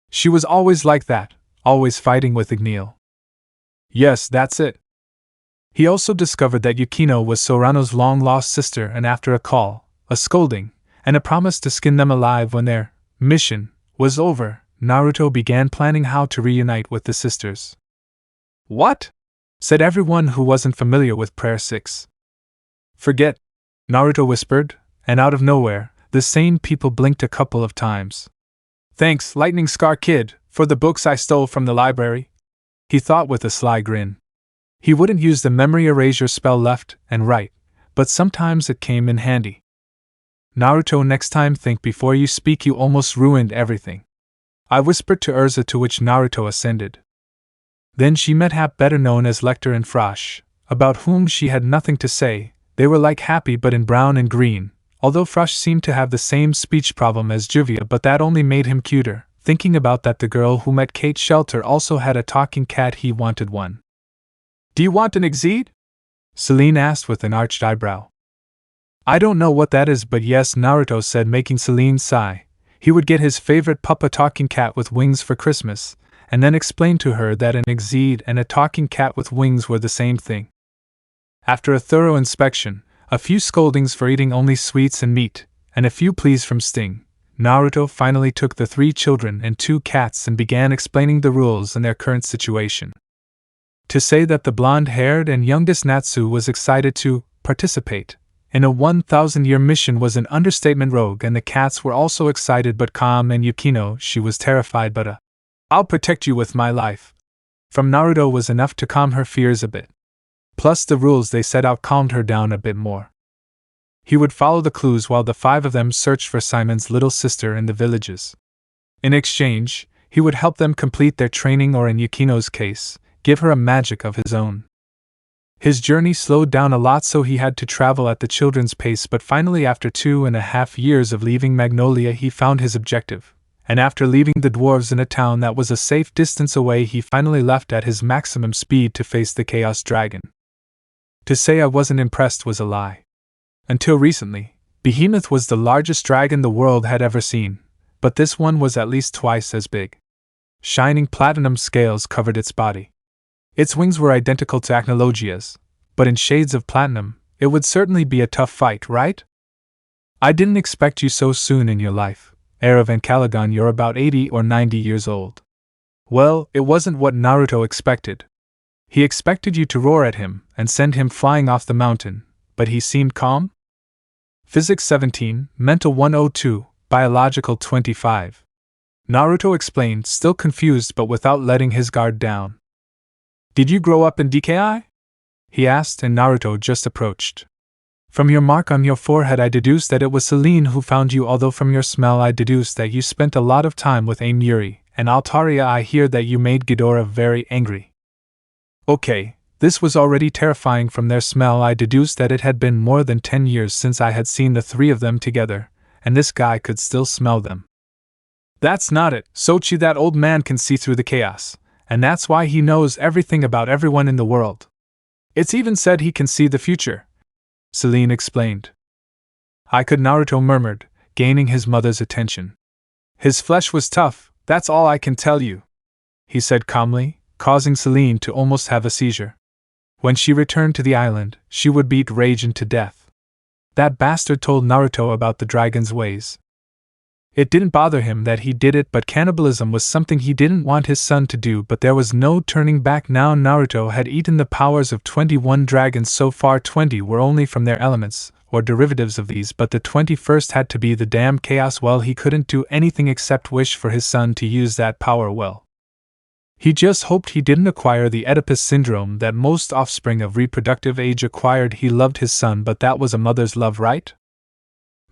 She was always like that, always fighting with Igneel. Yes, that's it. He also discovered that Yukino was Sorano's long-lost sister, and after a call, a scolding, and a promise to skin them alive when their mission was over, Naruto began planning how to reunite with the sisters. What? Said everyone who wasn't familiar with Prayer 6. Forget, Naruto whispered, and out of nowhere, the same people blinked a couple of times. Thanks, Lightning Scar Kid, for the books I stole from the library, he thought with a sly grin. He wouldn't use the memory erasure spell left and right, but sometimes it came in handy. Naruto, next time think before you speak, you almost ruined everything, I whispered to Urza, to which Naruto ascended. Then she met Hap, better known as Lecter and Frosh, about whom she had nothing to say. They were like Happy but in brown and green, although Frosh seemed to have the same speech problem as Juvia, but that only made him cuter. Thinking about that, the girl who met Kate's shelter also had a talking cat. He wanted one. Do you want an Exceed? Celine asked with an arched eyebrow. I don't know what that is, but yes, Naruto said, making Celine sigh. He would get his favorite pup, a talking cat with wings, for Christmas, and then explained to her that an Exceed and a talking cat with wings were the same thing. After a thorough inspection, a few scoldings for eating only sweets and meat, and a few pleas from Sting, Naruto finally took the 3 children and 2 cats and began explaining the rules and their current situation. To say that the blonde-haired and youngest Natsu was excited to participate in a 1,000-year mission was an understatement. Rogue and the cats were also excited but calm, and Yukino, she was terrified, but I'll protect you with my life from Naruto was enough to calm her fears a bit. Plus the rules they set out calmed her down a bit more. He would follow the clues while the 5 of them searched for Simon's little sister in the villages. In exchange, he would help them complete their training, or in Yukino's case, give her a magic of his own. His journey slowed down a lot, so he had to travel at the children's pace, but finally, after 2.5 years of leaving Magnolia, he found his objective, and after leaving the dwarves in a town that was a safe distance away, he finally left at his maximum speed to face the Chaos Dragon. To say I wasn't impressed was a lie. Until recently, Behemoth was the largest dragon the world had ever seen, but this one was at least twice as big. Shining platinum scales covered its body. Its wings were identical to Acnologia's, but in shades of platinum. It would certainly be a tough fight, right? I didn't expect you so soon in your life, Era Van Caligon. You're about 80 or 90 years old. Well, it wasn't what Naruto expected. He expected you to roar at him and send him flying off the mountain, but he seemed calm. Physics 17, Mental 102, Biological 25. Naruto explained, still confused but without letting his guard down. Did you grow up in DKI? He asked, and Naruto just approached. From your mark on your forehead I deduced that it was Celine who found you, although from your smell I deduced that you spent a lot of time with Aim Yuri, and Altaria. I hear that you made Ghidorah very angry. Okay, this was already terrifying. From their smell I deduced that it had been more than 10 years since I had seen the 3 of them together, and this guy could still smell them. That's not it, Sochi. That old man can see through the chaos, and that's why he knows everything about everyone in the world. It's even said he can see the future, Celine explained. I could, Naruto murmured, gaining his mother's attention. His flesh was tough, that's all I can tell you, he said calmly, causing Celine to almost have a seizure. When she returned to the island, she would beat Raijin to death. That bastard told Naruto about the dragon's ways. It didn't bother him that he did it, but cannibalism was something he didn't want his son to do. But there was no turning back now. Naruto had eaten the powers of 21 dragons so far. 20 were only from their elements, or derivatives of these, but the 21st had to be the damn chaos. Well, he couldn't do anything except wish for his son to use that power well. He just hoped he didn't acquire the Oedipus syndrome that most offspring of reproductive age acquired. He loved his son, but that was a mother's love, right?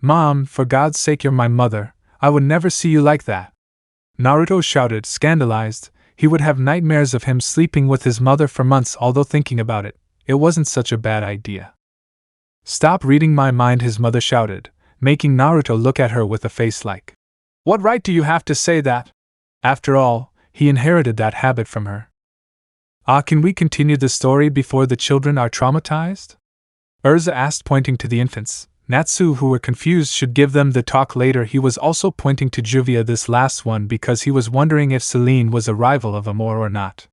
Mom, for God's sake, you're my mother. I would never see you like that, Naruto shouted, scandalized. He would have nightmares of him sleeping with his mother for months, although thinking about it, it wasn't such a bad idea. Stop reading my mind, his mother shouted, making Naruto look at her with a face like, what right do you have to say that? After all, he inherited that habit from her. Can we continue the story before the children are traumatized? Urza asked, pointing to the infants. Natsu, who were confused, should give them the talk later. He was also pointing to Juvia, this last one, because he was wondering if Celine was a rival of Amor or not.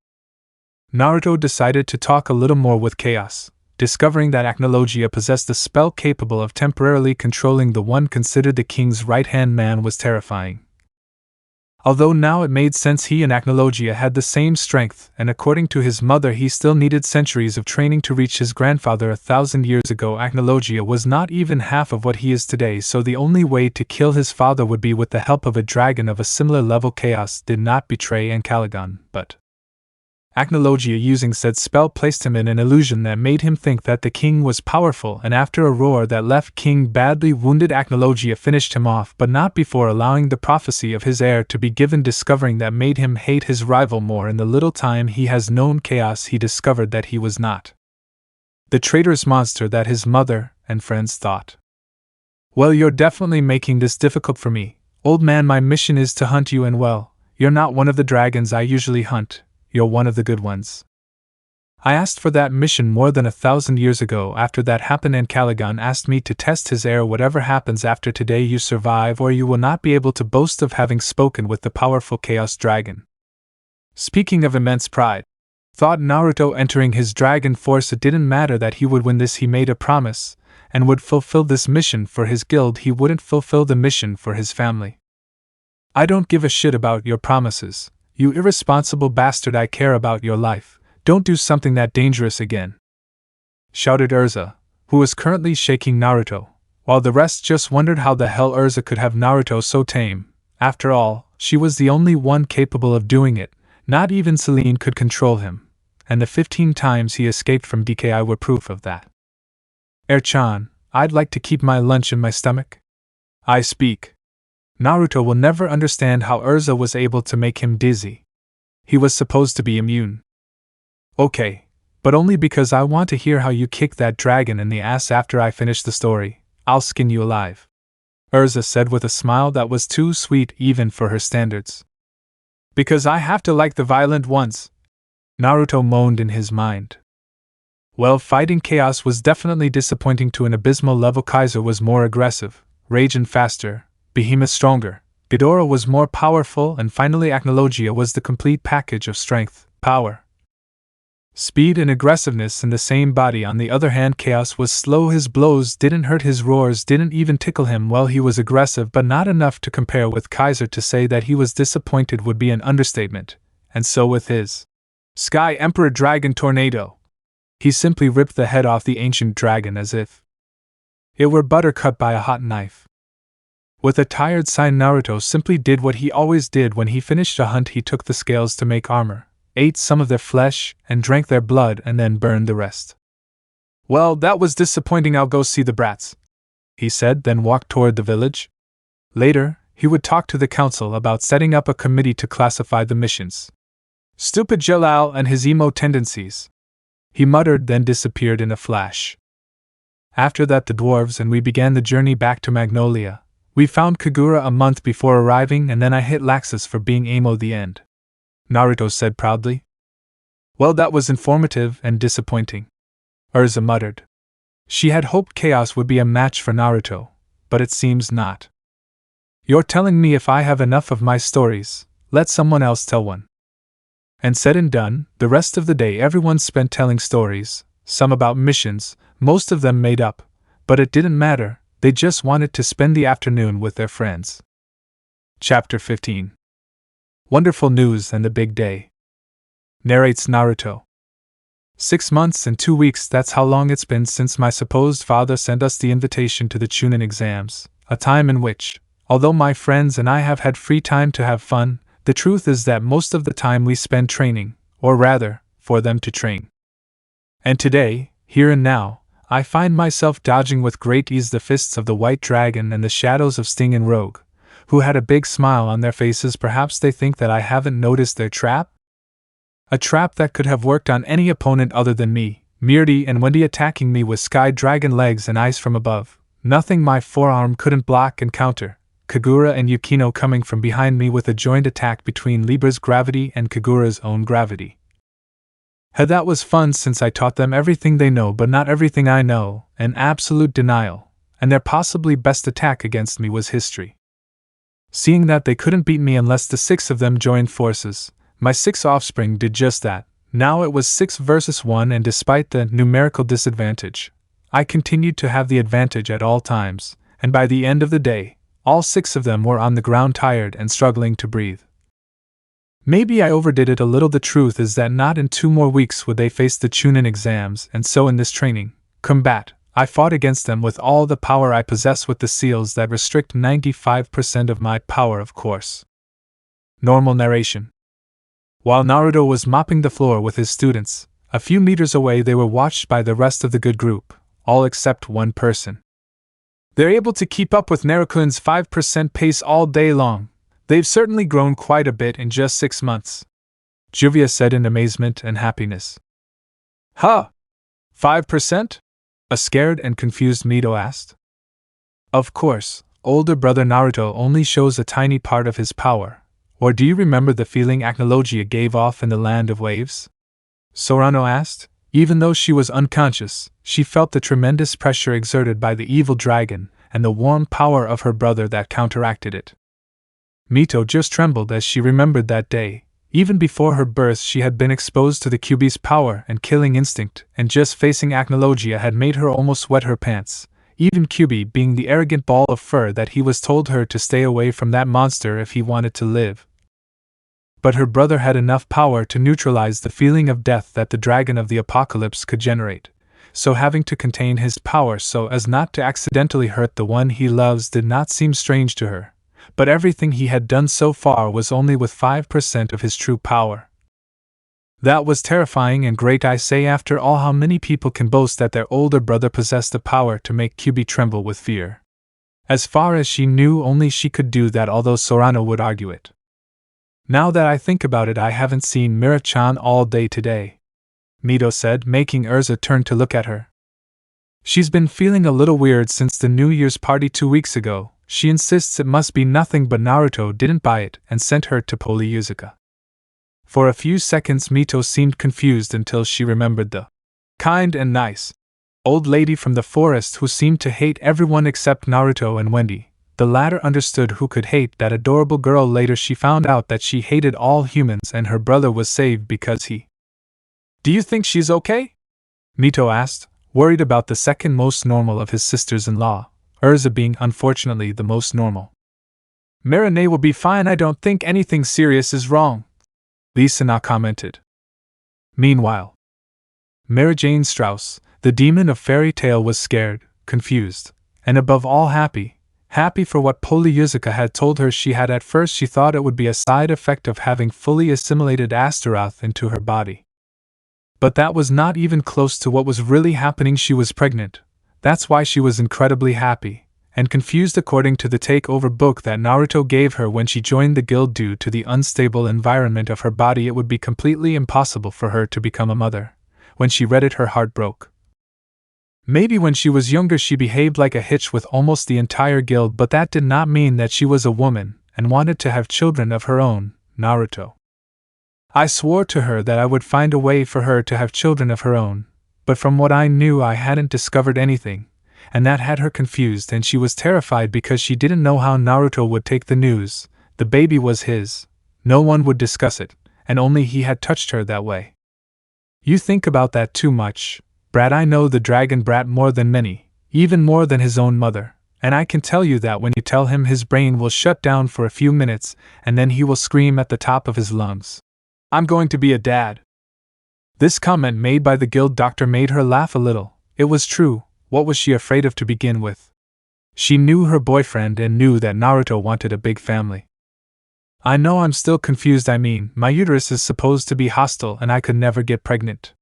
Naruto decided to talk a little more with Chaos, discovering that Acnologia possessed a spell capable of temporarily controlling the one considered the king's right-hand man was terrifying. Although now it made sense, he and Acnologia had the same strength, and according to his mother he still needed centuries of training to reach his grandfather 1,000 years ago. Acnologia was not even half of what he is today, so the only way to kill his father would be with the help of a dragon of a similar level. Chaos did not betray Ancalagon, but Acnologia, using said spell, placed him in an illusion that made him think that the king was powerful, and after a roar that left King badly wounded, Acnologia finished him off, but not before allowing the prophecy of his heir to be given, discovering that made him hate his rival more. In the little time he has known Chaos, he discovered that he was not the traitorous monster that his mother and friends thought. Well, you're definitely making this difficult for me, old man. My mission is to hunt you, and well, you're not one of the dragons I usually hunt. You're one of the good ones. I asked for that mission more than 1,000 years ago. After that happened, Ancalagon asked me to test his heir. Whatever happens after today, you survive, or you will not be able to boast of having spoken with the powerful Chaos Dragon. Speaking of immense pride, thought Naruto, entering his dragon force, it didn't matter that he would win this. He made a promise, and would fulfill this mission for his guild. He wouldn't fulfill the mission for his family. I don't give a shit about your promises, you irresponsible bastard. I care about your life. Don't do something that dangerous again, shouted Urza, who was currently shaking Naruto, while the rest just wondered how the hell Urza could have Naruto so tame. After all, she was the only one capable of doing it. Not even Celine could control him, and the 15 times he escaped from DKI were proof of that. Chan, I'd like to keep my lunch in my stomach. I speak. Naruto will never understand how Urza was able to make him dizzy. He was supposed to be immune. Okay, but only because I want to hear how you kick that dragon in the ass. After I finish the story, I'll skin you alive, Urza said with a smile that was too sweet even for her standards. Because I have to like the violent ones, Naruto moaned in his mind. Well, fighting Chaos was definitely disappointing to an abysmal level. Kaiser was more aggressive, Raging faster, Behemoth stronger, Ghidorah was more powerful, and finally Acnologia was the complete package of strength, power, speed and aggressiveness in the same body. On the other hand, Chaos was slow. His blows didn't hurt, his roars didn't even tickle him. Well, he was aggressive, but not enough to compare with Kaiser. To say that he was disappointed would be an understatement, and so with his Sky Emperor Dragon Tornado, he simply ripped the head off the ancient dragon as if it were butter cut by a hot knife. With a tired sigh, Naruto simply did what he always did when he finished a hunt. He took the scales to make armor, ate some of their flesh, and drank their blood, and then burned the rest. Well, that was disappointing. I'll go see the brats, he said, then walked toward the village. Later, he would talk to the council about setting up a committee to classify the missions. Stupid Jalal and his emo tendencies, he muttered, then disappeared in a flash. After that, the dwarves and we began the journey back to Magnolia. We found Kagura a month before arriving, and then I hit Laxus for being emo. The end, Naruto said proudly. Well, that was informative and disappointing, Urza muttered. She had hoped Chaos would be a match for Naruto, but it seems not. You're telling me if I have enough of my stories, let someone else tell one. And said and done, the rest of the day everyone spent telling stories, some about missions, most of them made up, but it didn't matter. They just wanted to spend the afternoon with their friends. Chapter 15. Wonderful News and the Big Day. Narrates Naruto. 6 months and 2 weeks, that's how long it's been since my supposed father sent us the invitation to the Chunin exams, a time in which, although my friends and I have had free time to have fun, the truth is that most of the time we spend training, or rather, for them to train. And today, here and now, I find myself dodging with great ease the fists of the White Dragon and the shadows of Sting and Rogue, who had a big smile on their faces. Perhaps they think that I haven't noticed their trap? A trap that could have worked on any opponent other than me, Mirdi and Wendy attacking me with Sky Dragon legs and eyes from above, nothing my forearm couldn't block and counter, Kagura and Yukino coming from behind me with a joint attack between Libra's gravity and Kagura's own gravity. That was fun since I taught them everything they know but not everything I know, an absolute denial. and their possibly best attack against me was history. Seeing that they couldn't beat me unless the 6 of them joined forces, my 6 offspring did just that. Now it was 6 versus 1, and despite the numerical disadvantage, I continued to have the advantage at all times, and by the end of the day, all 6 of them were on the ground tired and struggling to breathe. Maybe I overdid it a little. The truth is that not in 2 more weeks would they face the Chunin exams, and so in this training combat, I fought against them with all the power I possess, with the seals that restrict 95% of my power, of course. Normal narration. While Naruto was mopping the floor with his students, a few meters away they were watched by the rest of the good group, all except one person. They're able to keep up with Naruto's 5% pace all day long. They've certainly grown quite a bit in just 6 months, Juvia said in amazement and happiness. Huh? 5%? A scared and confused Mito asked. Of course, older brother Naruto only shows a tiny part of his power. Or do you remember the feeling Acnologia gave off in the Land of Waves? Sorano asked. Even though she was unconscious, she felt the tremendous pressure exerted by the evil dragon and the warm power of her brother that counteracted it. Mito just trembled as she remembered that day. Even before her birth she had been exposed to the Kyuubi's power and killing instinct, and just facing Acnologia had made her almost wet her pants, even Kyuubi being the arrogant ball of fur that he was told her to stay away from that monster if he wanted to live. But her brother had enough power to neutralize the feeling of death that the dragon of the apocalypse could generate, so having to contain his power so as not to accidentally hurt the one he loves did not seem strange to her. But everything he had done so far was only with 5% of his true power. That was terrifying and great. I say, after all, how many people can boast that their older brother possessed the power to make Kyuubi tremble with fear? As far as she knew, only she could do that, although Sorano would argue it. Now that I think about it, I haven't seen Mira-chan all day today, Mito said, making Urza turn to look at her. She's been feeling a little weird since the New Year's party 2 weeks ago. She insists it must be nothing but Naruto didn't buy it and sent her to Polyuzuka. For a few seconds Mito seemed confused until she remembered the kind and nice old lady from the forest who seemed to hate everyone except Naruto and Wendy. The latter understood who could hate that adorable girl. Later she found out that she hated all humans and her brother was saved because he. Do you think she's okay? Mito asked, worried about the second most normal of his sisters-in-law, Urza being unfortunately the most normal. Mirane will be fine. I don't think anything serious is wrong, Lisana commented. Meanwhile, Mary Jane Strauss, the demon of fairy tale, was scared, confused, and above all happy for what Polyuzuka had told her. She had at first she thought it would be a side effect of having fully assimilated Astaroth into her body. But that was not even close to what was really happening. She was pregnant. That's why she was incredibly happy and confused. According to the takeover book that Naruto gave her when she joined the guild, due to the unstable environment of her body, it would be completely impossible for her to become a mother. When she read it, her heart broke. Maybe when she was younger she behaved like a hitch with almost the entire guild, but that did not mean that she was a woman and wanted to have children of her own, Naruto. I swore to her that I would find a way for her to have children of her own, but from what I knew I hadn't discovered anything, and that had her confused, and she was terrified because she didn't know how Naruto would take the news. The baby was his, no one would discuss it, and only he had touched her that way. You think about that too much, Brat. I know the dragon brat more than many, even more than his own mother, and I can tell you that when you tell him, his brain will shut down for a few minutes, and then he will scream at the top of his lungs, "I'm going to be a dad." This comment made by the guild doctor made her laugh a little. It was true. What was she afraid of to begin with? She knew her boyfriend and knew that Naruto wanted a big family. I know I'm still confused. I mean, my uterus is supposed to be hostile and I could never get pregnant.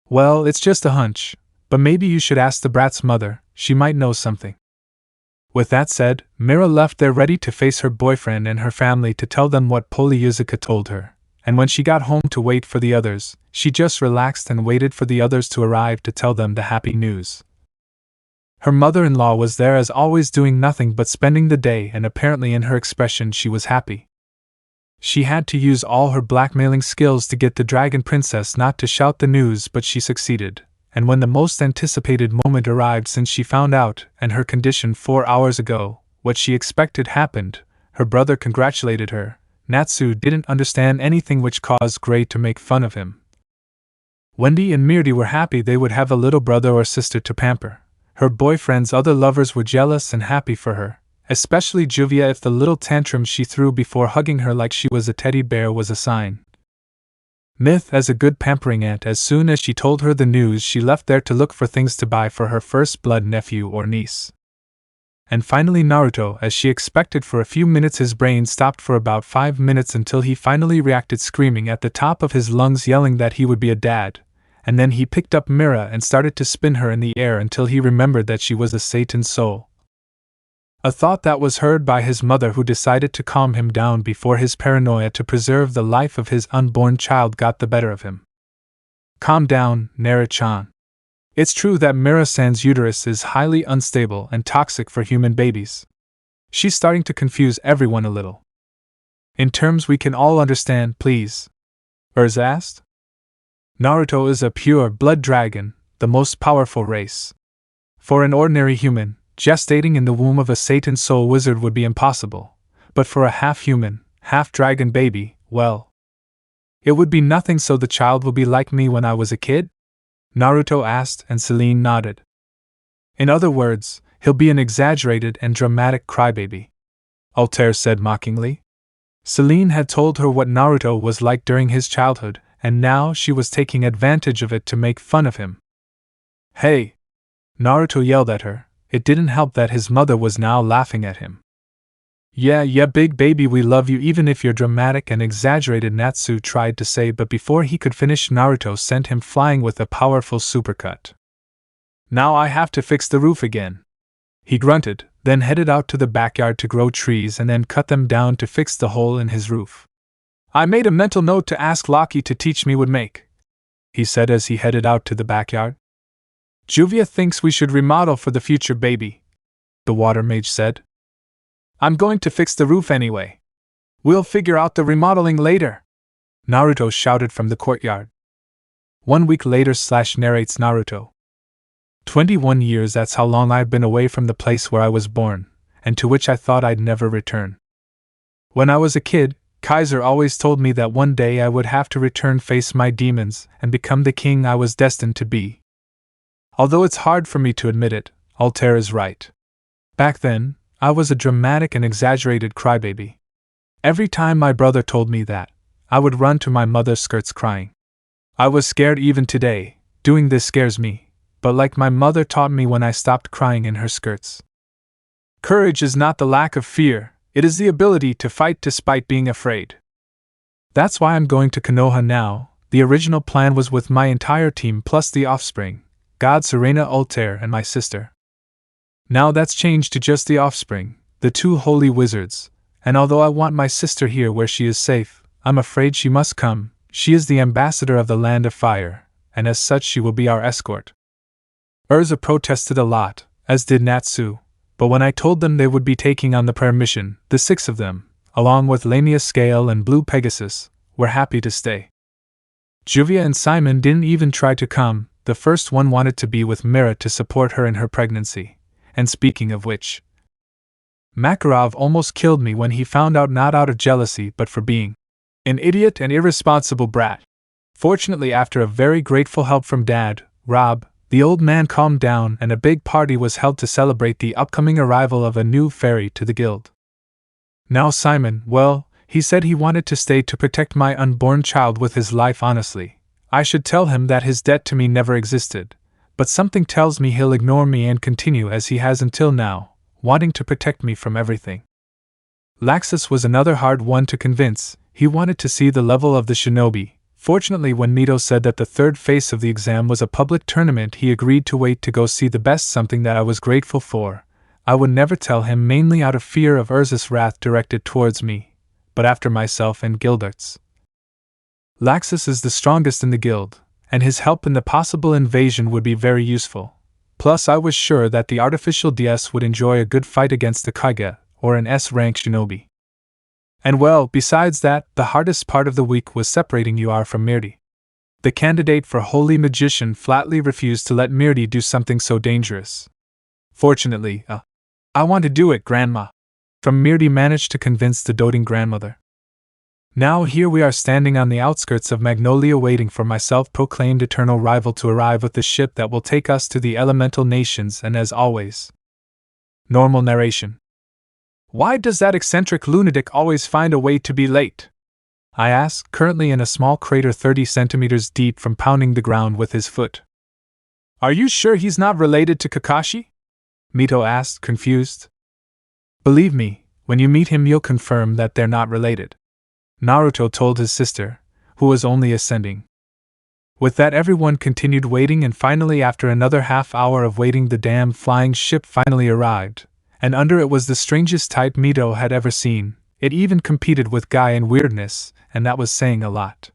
Well, it's just a hunch, but maybe you should ask the brat's mother, she might know something. With that said, Mira left there ready to face her boyfriend and her family to tell them what Polyuzuka told her, and when she got home to wait for the others, she just relaxed and waited for the others to arrive to tell them the happy news. Her mother-in-law was there as always, doing nothing but spending the day, and apparently in her expression she was happy. She had to use all her blackmailing skills to get the dragon princess not to shout the news, but she succeeded, and when the most anticipated moment arrived since she found out, and her condition 4 hours ago, what she expected happened, her brother congratulated her. Natsu didn't understand anything, which caused Gray to make fun of him. Wendy and Mirdi were happy they would have a little brother or sister to pamper. Her boyfriend's other lovers were jealous and happy for her, especially Juvia, if the little tantrum she threw before hugging her like she was a teddy bear was a sign. Myth, as a good pampering aunt, as soon as she told her the news, she left there to look for things to buy for her first blood nephew or niece. And finally Naruto, as she expected. For a few minutes his brain stopped for about 5 minutes until he finally reacted, screaming at the top of his lungs, yelling that he would be a dad. And then he picked up Mira and started to spin her in the air until he remembered that she was a Satan soul. A thought that was heard by his mother, who decided to calm him down before his paranoia to preserve the life of his unborn child got the better of him. Calm down, Nara-chan. It's true that Mira-san's uterus is highly unstable and toxic for human babies. She's starting to confuse everyone a little. In terms we can all understand, please? Urza asked. Naruto is a pure blood dragon, the most powerful race. For an ordinary human, gestating in the womb of a Satan soul wizard would be impossible, but for a half-human, half-dragon baby, well, it would be nothing. So the child will be like me when I was a kid? Naruto asked, and Celine nodded. In other words, he'll be an exaggerated and dramatic crybaby, Altair said mockingly. Celine had told her what Naruto was like during his childhood, and now she was taking advantage of it to make fun of him. Hey! Naruto yelled at her. It didn't help that his mother was now laughing at him. Yeah, big baby, we love you even if you're dramatic and exaggerated, Natsu tried to say, but before he could finish, Naruto sent him flying with a powerful supercut. Now I have to fix the roof again. He grunted, then headed out to the backyard to grow trees and then cut them down to fix the hole in his roof. I made a mental note to ask Loki to teach me would make, he said as he headed out to the backyard. Juvia thinks we should remodel for the future, baby, the water mage said. I'm going to fix the roof anyway. We'll figure out the remodeling later, Naruto shouted from the courtyard. 1 week later narrates Naruto. 21 years, that's how long I've been away from the place where I was born, and to which I thought I'd never return. When I was a kid, Kaiser always told me that one day I would have to return, face my demons, and become the king I was destined to be. Although it's hard for me to admit it, Altair is right. Back then, I was a dramatic and exaggerated crybaby. Every time my brother told me that, I would run to my mother's skirts crying. I was scared. Even today, doing this scares me, but like my mother taught me when I stopped crying in her skirts. Courage is not the lack of fear, it is the ability to fight despite being afraid. That's why I'm going to Konoha now. The original plan was with my entire team plus the offspring, God, Serena, Altair, and my sister. Now that's changed to just the offspring, the 2 holy wizards, and although I want my sister here where she is safe, I'm afraid she must come. She is the ambassador of the Land of Fire, and as such she will be our escort. Urza protested a lot, as did Natsu, but when I told them they would be taking on the prayer mission, the 6 of them, along with Lamia Scale and Blue Pegasus, were happy to stay. Juvia and Simon didn't even try to come. The first one wanted to be with Mira to support her in her pregnancy. And speaking of which, Makarov almost killed me when he found out, not out of jealousy but for being an idiot and irresponsible brat. Fortunately, after a very grateful help from Dad, Rob, the old man calmed down and a big party was held to celebrate the upcoming arrival of a new fairy to the guild. Now Simon, well, he said he wanted to stay to protect my unborn child with his life. Honestly, I should tell him that his debt to me never existed, but something tells me he'll ignore me and continue as he has until now, wanting to protect me from everything. Laxus was another hard one to convince. He wanted to see the level of the shinobi. Fortunately, when Mito said that the third phase of the exam was a public tournament, he agreed to wait to go see the best, something that I was grateful for. I would never tell him, mainly out of fear of Urza's wrath directed towards me, but after myself and Gildart's. Laxus is the strongest in the guild, and his help in the possible invasion would be very useful. Plus, I was sure that the artificial DS would enjoy a good fight against the Kage, or an S-rank shinobi. And well, besides that, the hardest part of the week was separating UR from Mirdi. The candidate for Holy Magician flatly refused to let Mirti do something so dangerous. Fortunately, I want to do it, Grandma. From Mirti managed to convince the doting grandmother. Now here we are standing on the outskirts of Magnolia waiting for my self-proclaimed eternal rival to arrive with the ship that will take us to the elemental nations, and as always. Normal narration. Why does that eccentric lunatic always find a way to be late? I asked, currently in a small crater 30 centimeters deep from pounding the ground with his foot. Are you sure he's not related to Kakashi? Mito asked, confused. Believe me, when you meet him you'll confirm that they're not related, Naruto told his sister, who was only ascending. With that everyone continued waiting, and finally after another half hour of waiting the damn flying ship finally arrived, and under it was the strangest type Mito had ever seen. It even competed with Guy in weirdness, and that was saying a lot.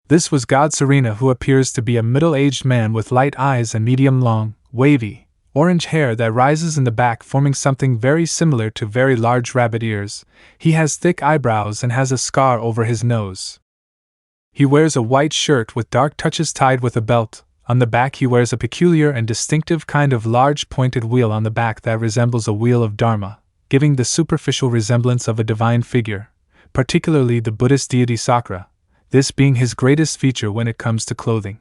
This was God Serena, who appears to be a middle-aged man with light eyes and medium long, wavy, orange hair that rises in the back forming something very similar to very large rabbit ears. He has thick eyebrows and has a scar over his nose. He wears a white shirt with dark touches tied with a belt. On the back he wears a peculiar and distinctive kind of large pointed wheel on the back that resembles a wheel of Dharma, giving the superficial resemblance of a divine figure, particularly the Buddhist deity Sakura, this being his greatest feature when it comes to clothing.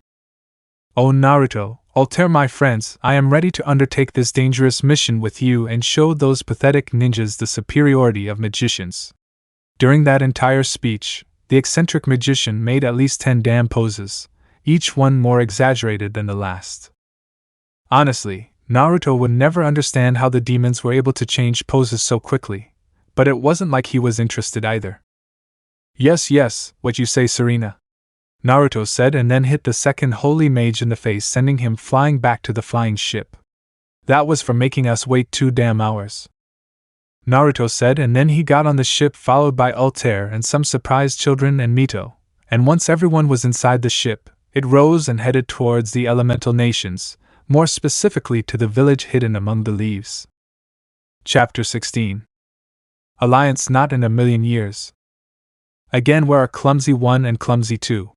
Oh Naruto, Altair my friends, I am ready to undertake this dangerous mission with you and show those pathetic ninjas the superiority of magicians. During that entire speech, the eccentric magician made at least 10 damn poses, each one more exaggerated than the last. Honestly, Naruto would never understand how the demons were able to change poses so quickly, but it wasn't like he was interested either. Yes, what you say, Serena, Naruto said, and then hit the second holy mage in the face, sending him flying back to the flying ship. That was for making us wait 2 damn hours, Naruto said, and then he got on the ship followed by Altair and some surprised children and Mito, and once everyone was inside the ship, it rose and headed towards the elemental nations, more specifically to the village hidden among the leaves. Chapter 16. Alliance not in a million years. Again, where are Clumsy 1 and Clumsy 2?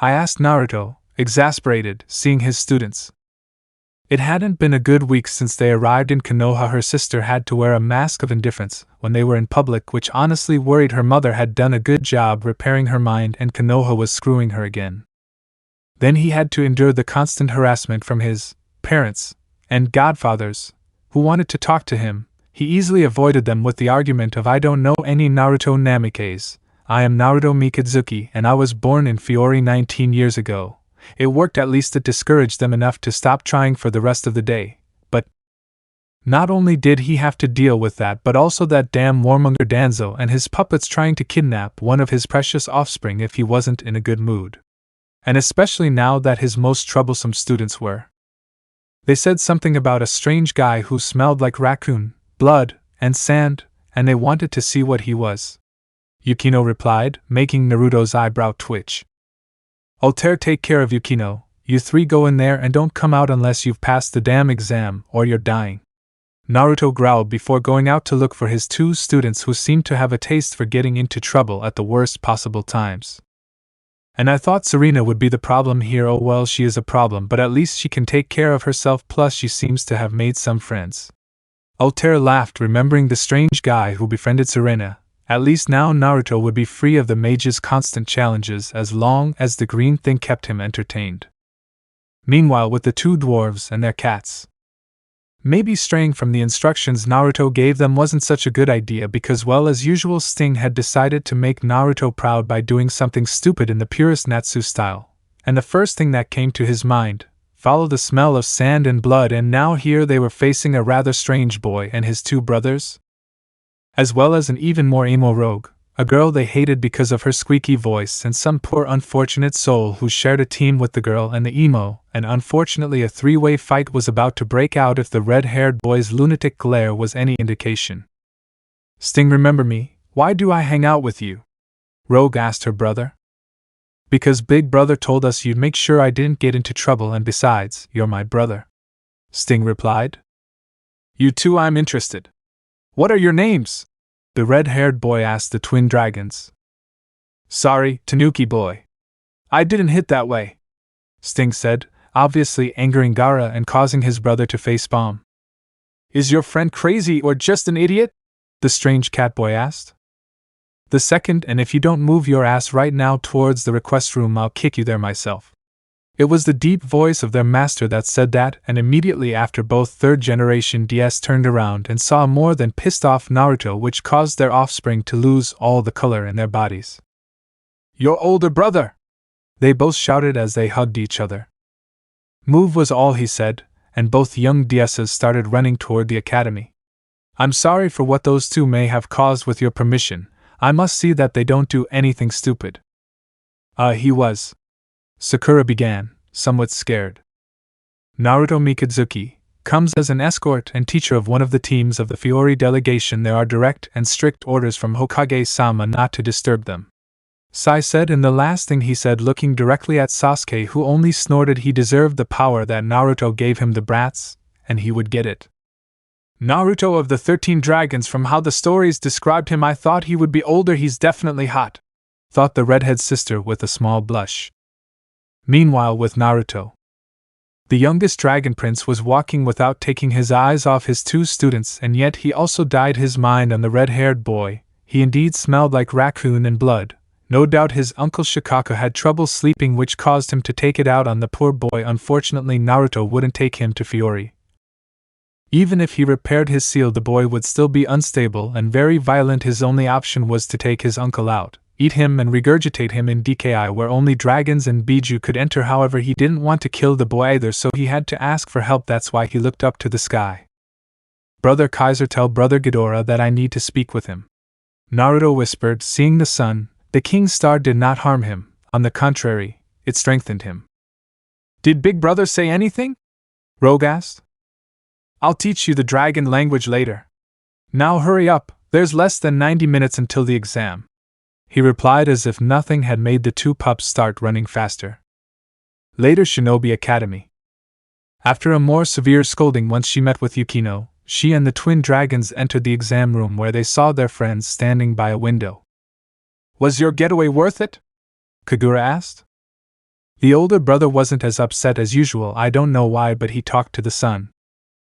I asked Naruto, exasperated, seeing his students. It hadn't been a good week since they arrived in Konoha. Her sister had to wear a mask of indifference when they were in public, which honestly worried her. Mother had done a good job repairing her mind, and Konoha was screwing her again. Then he had to endure the constant harassment from his parents and godfathers, who wanted to talk to him. He easily avoided them with the argument of, I don't know any Naruto Namikes. I am Naruto Mikazuki and I was born in Fiori 19 years ago. It worked. At least it discouraged them enough to stop trying for the rest of the day. But not only did he have to deal with that, but also that damn warmonger Danzo and his puppets trying to kidnap one of his precious offspring if he wasn't in a good mood. And especially now that his most troublesome students were. They said something about a strange guy who smelled like raccoon, blood, and sand, and they wanted to see what he was. Yukino replied, making Naruto's eyebrow twitch. Altair, take care of Yukino. You 3 go in there and don't come out unless you've passed the damn exam or you're dying. Naruto growled before going out to look for his 2 students who seemed to have a taste for getting into trouble at the worst possible times. And I thought Serena would be the problem here. Oh well, she is a problem, but at least she can take care of herself, plus she seems to have made some friends. Altair laughed, remembering the strange guy who befriended Serena. At least now Naruto would be free of the mage's constant challenges as long as the green thing kept him entertained. Meanwhile, with the 2 dwarves and their cats. Maybe straying from the instructions Naruto gave them wasn't such a good idea because, well, as usual, Sting had decided to make Naruto proud by doing something stupid in the purest Natsu style. And the first thing that came to his mind, followed the smell of sand and blood, and now here they were facing a rather strange boy and his 2 brothers. As well as an even more emo rogue, a girl they hated because of her squeaky voice, and some poor unfortunate soul who shared a team with the girl and the emo, and unfortunately a 3-way fight was about to break out if the red-haired boy's lunatic glare was any indication. Sting, remember me? Why do I hang out with you? Rogue asked her brother. Because Big Brother told us you'd make sure I didn't get into trouble, and besides, you're my brother. Sting replied. You 2, I'm interested. What are your names? The red-haired boy asked the twin dragons. Sorry, Tanuki boy. I didn't hit that way, Sting said, obviously angering Gaara and causing his brother to facepalm. Is your friend crazy or just an idiot? The strange catboy asked. The second, and if you don't move your ass right now towards the request room, I'll kick you there myself. It was the deep voice of their master that said that, and immediately after both third-generation DS turned around and saw a more than pissed-off Naruto, which caused their offspring to lose all the color in their bodies. Your older brother! They both shouted as they hugged each other. Move was all he said, and both young DSs started running toward the academy. I'm sorry for what those two may have caused. With your permission, I must see that they don't do anything stupid. He was. Sakura began, somewhat scared. Naruto Mikazuki comes as an escort and teacher of one of the teams of the Fiori delegation. There are direct and strict orders from Hokage-sama not to disturb them, Sai said, and the last thing he said, looking directly at Sasuke, who only snorted. He deserved the power that Naruto gave him, the brats, and he would get it. Naruto of the 13 Dragons, from how the stories described him, I thought he would be older. He's definitely hot, thought the redhead sister with a small blush. Meanwhile, with Naruto, the youngest dragon prince was walking without taking his eyes off his two students, and yet he also dyed his mind on the red-haired boy. He indeed smelled like raccoon and blood. No doubt his uncle Shikaka had trouble sleeping, which caused him to take it out on the poor boy. Unfortunately, Naruto wouldn't take him to Fiori. Even if he repaired his seal, the boy would still be unstable and very violent. His only option was to take his uncle out, eat him and regurgitate him in DKI, where only dragons and Biju could enter. However, he didn't want to kill the boy either, so he had to ask for help. That's why he looked up to the sky. Brother Kaiser, tell Brother Ghidorah that I need to speak with him, Naruto whispered. Seeing the sun, the king's star did not harm him. On the contrary, it strengthened him. Did Big Brother say anything? Rogue asked. I'll teach you the dragon language later. Now hurry up, there's less than 90 minutes until the exam, he replied, as if nothing had made the two pups start running faster. Later, Shinobi Academy. After a more severe scolding once she met with Yukino, she and the twin dragons entered the exam room, where they saw their friends standing by a window. Was your getaway worth it? Kagura asked. The older brother wasn't as upset as usual. I don't know why, but he talked to the son,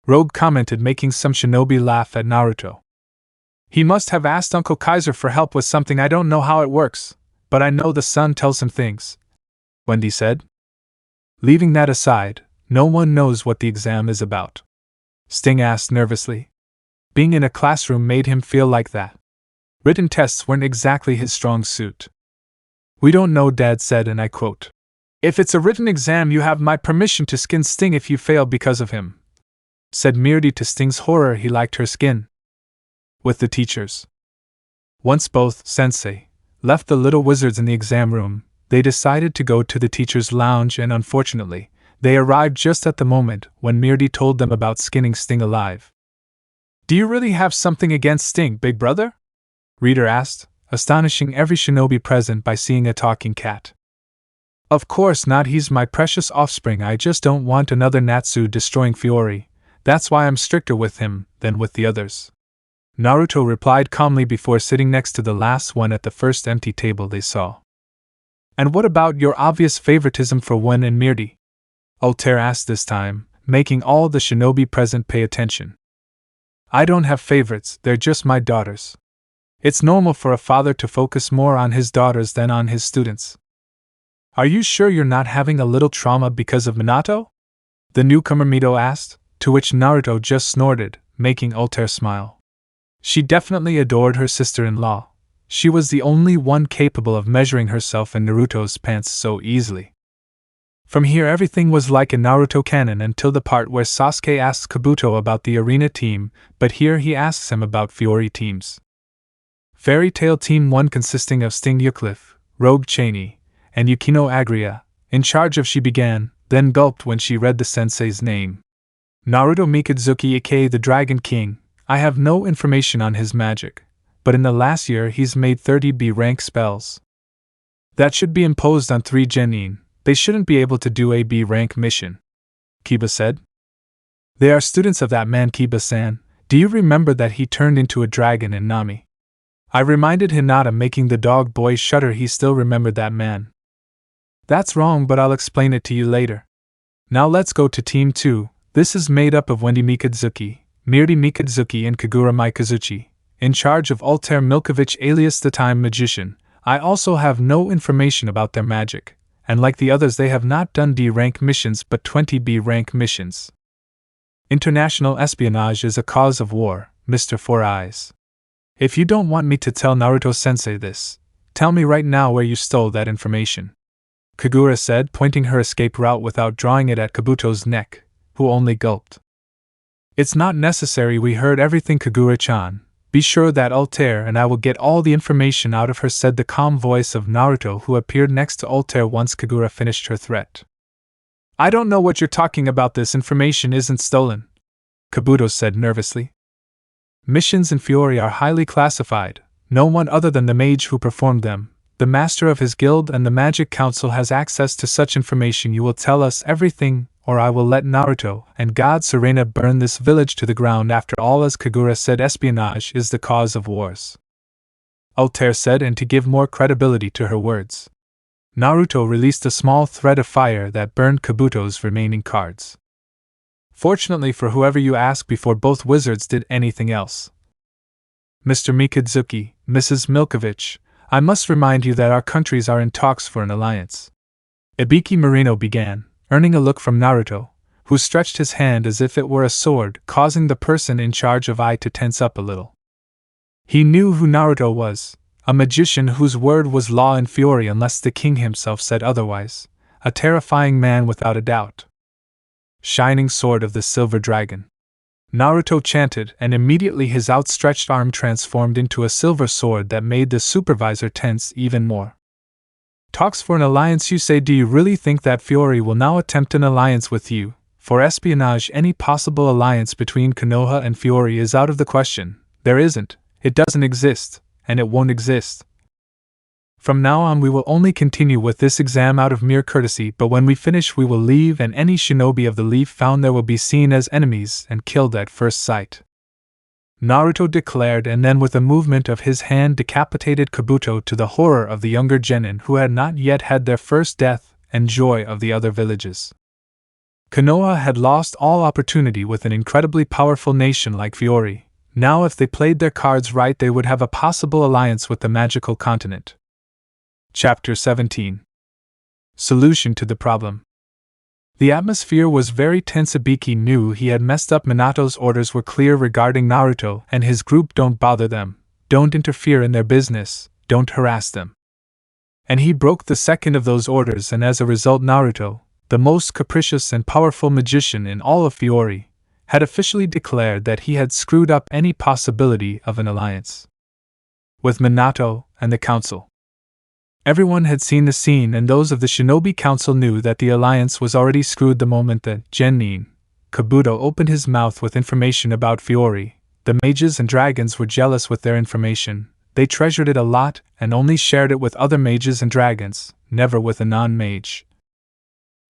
Rogue commented, making some shinobi laugh at Naruto. He must have asked Uncle Kaiser for help with something. I don't know how it works, but I know the son tells him things, Wendy said. Leaving that aside, no one knows what the exam is about, Sting asked nervously. Being in a classroom made him feel like that. Written tests weren't exactly his strong suit. We don't know, Dad said, and I quote, If it's a written exam, you have my permission to skin Sting if you fail because of him, said Mirdi. To Sting's horror, he liked her skin. With the teachers. Once both sensei left the little wizards in the exam room, they decided to go to the teacher's lounge, and unfortunately, they arrived just at the moment when Mirdi told them about skinning Sting alive. Do you really have something against Sting, Big Brother? Reader asked, astonishing every shinobi present by seeing a talking cat. Of course not, he's my precious offspring. I just don't want another Natsu destroying Fiori. That's why I'm stricter with him than with the others, Naruto replied calmly before sitting next to the last one at the first empty table they saw. And what about your obvious favoritism for Wen and Mirdi? Altair asked this time, making all the shinobi present pay attention. I don't have favorites, they're just my daughters. It's normal for a father to focus more on his daughters than on his students. Are you sure you're not having a little trauma because of Minato? The newcomer Mito asked, to which Naruto just snorted, making Altair smile. She definitely adored her sister-in-law. She was the only one capable of measuring herself in Naruto's pants so easily. From here, everything was like a Naruto canon until the part where Sasuke asks Kabuto about the arena team, but here he asks him about Fiori teams. Fairy Tail Team 1, consisting of Sting Eucliffe, Rogue Cheney, and Yukino Agria, in charge of. She began, then gulped when she read the sensei's name. Naruto Mikazuki, aka the Dragon King. I have no information on his magic, but in the last year he's made 30 B rank spells. That should be imposed on 3 genin. They shouldn't be able to do a B rank mission, Kiba said. They are students of that man, Kiba-san. Do you remember that he turned into a dragon in Nami? I reminded Hinata, making the dog boy shudder. He still remembered that man. That's wrong, but I'll explain it to you later. Now let's go to Team 2. This is made up of Wendy Mikazuki, Mirti Mikazuki, and Kagura Mikazuchi, in charge of Altair Milkovich alias the Time Magician. I also have no information about their magic, and like the others they have not done D-rank missions but 20 B-rank missions. International espionage is a cause of war, Mr. Four Eyes. If you don't want me to tell Naruto-sensei this, tell me right now where you stole that information, Kagura said, pointing her escape route without drawing it at Kabuto's neck, who only gulped. It's not necessary, we heard everything, Kagura-chan. Be sure that Altair and I will get all the information out of her, said the calm voice of Naruto, who appeared next to Altair once Kagura finished her threat. I don't know what you're talking about, this information isn't stolen, Kabuto said nervously. Missions in Fiori are highly classified. No one other than the mage who performed them, the master of his guild, and the Magic Council has access to such information. You will tell us everything, or I will let Naruto and God Serena burn this village to the ground. After all, as Kagura said, espionage is the cause of wars, Altair said, and to give more credibility to her words, Naruto released a small thread of fire that burned Kabuto's remaining cards. Fortunately for whoever you ask, before both wizards did anything else. Mr. Mikazuki, Mrs. Milkovich, I must remind you that our countries are in talks for an alliance, Ibiki Marino began, earning a look from Naruto, who stretched his hand as if it were a sword, causing the person in charge of I to tense up a little. He knew who Naruto was, a magician whose word was law in Fiori unless the king himself said otherwise, a terrifying man without a doubt. Shining sword of the silver dragon, Naruto chanted, and immediately his outstretched arm transformed into a silver sword that made the supervisor tense even more. Talks for an alliance, you say? Do you really think that Fiori will now attempt an alliance with you? For espionage, any possible alliance between Konoha and Fiori is out of the question. There isn't, it doesn't exist, and it won't exist. From now on we will only continue with this exam out of mere courtesy, but when we finish we will leave, and any shinobi of the leaf found there will be seen as enemies and killed at first sight, Naruto declared, and then with a movement of his hand decapitated Kabuto, to the horror of the younger genin who had not yet had their first death and joy of the other villages. Konoha had lost all opportunity with an incredibly powerful nation like Fiori. Now if they played their cards right they would have a possible alliance with the magical continent. Chapter 17. Solution to the problem. The atmosphere was very tense. Ibiki knew he had messed up. Minato's orders were clear regarding Naruto and his group: don't bother them, don't interfere in their business, don't harass them. And he broke the second of those orders, and as a result Naruto, the most capricious and powerful magician in all of Fiori, had officially declared that he had screwed up any possibility of an alliance with Minato and the council. Everyone had seen the scene, and those of the Shinobi Council knew that the alliance was already screwed the moment that Genin, Kabuto, opened his mouth with information about Fiori. The mages and dragons were jealous with their information. They treasured it a lot and only shared it with other mages and dragons, never with a non-mage,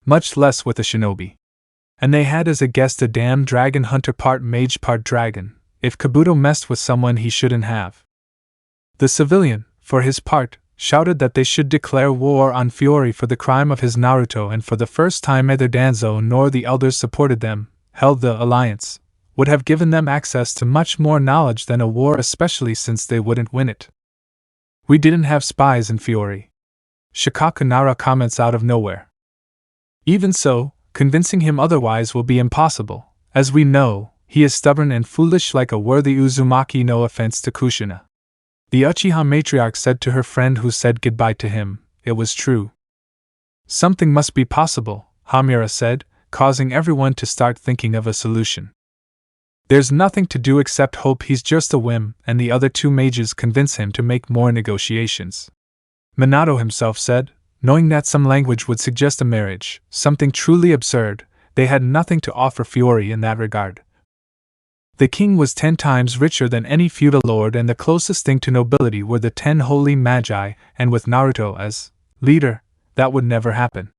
much less with a shinobi. And they had as a guest a damn dragon hunter, part mage part dragon. If Kabuto messed with someone he shouldn't have. The civilian, for his part, shouted that they should declare war on Fiori for the crime of his Naruto, and for the first time neither Danzo nor the elders supported them, held the alliance would have given them access to much more knowledge than a war, especially since they wouldn't win it. We didn't have spies in Fiori, Shikaku Nara comments out of nowhere. Even so, convincing him otherwise will be impossible. As we know, he is stubborn and foolish like a worthy Uzumaki, no offense to Kushina. The Uchiha matriarch said to her friend who said goodbye to him. It was true. Something must be possible, Hamura said, causing everyone to start thinking of a solution. There's nothing to do except hope. He's just a whim, and the other two mages convince him to make more negotiations, Minato himself said, knowing that some language would suggest a marriage, something truly absurd. They had nothing to offer Fiori in that regard. The king was 10 times richer than any feudal lord, and the closest thing to nobility were the 10 holy magi, and with Naruto as leader, that would never happen.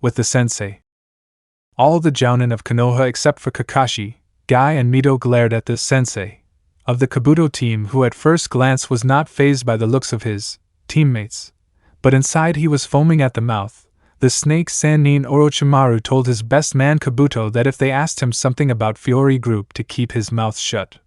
With the sensei, all the jounin of Konoha except for Kakashi, Guy and Mito glared at the sensei of the Kabuto team, who at first glance was not fazed by the looks of his teammates, but inside he was foaming at the mouth. The snake Sannin Orochimaru told his best man Kabuto that if they asked him something about Fiori Group to keep his mouth shut.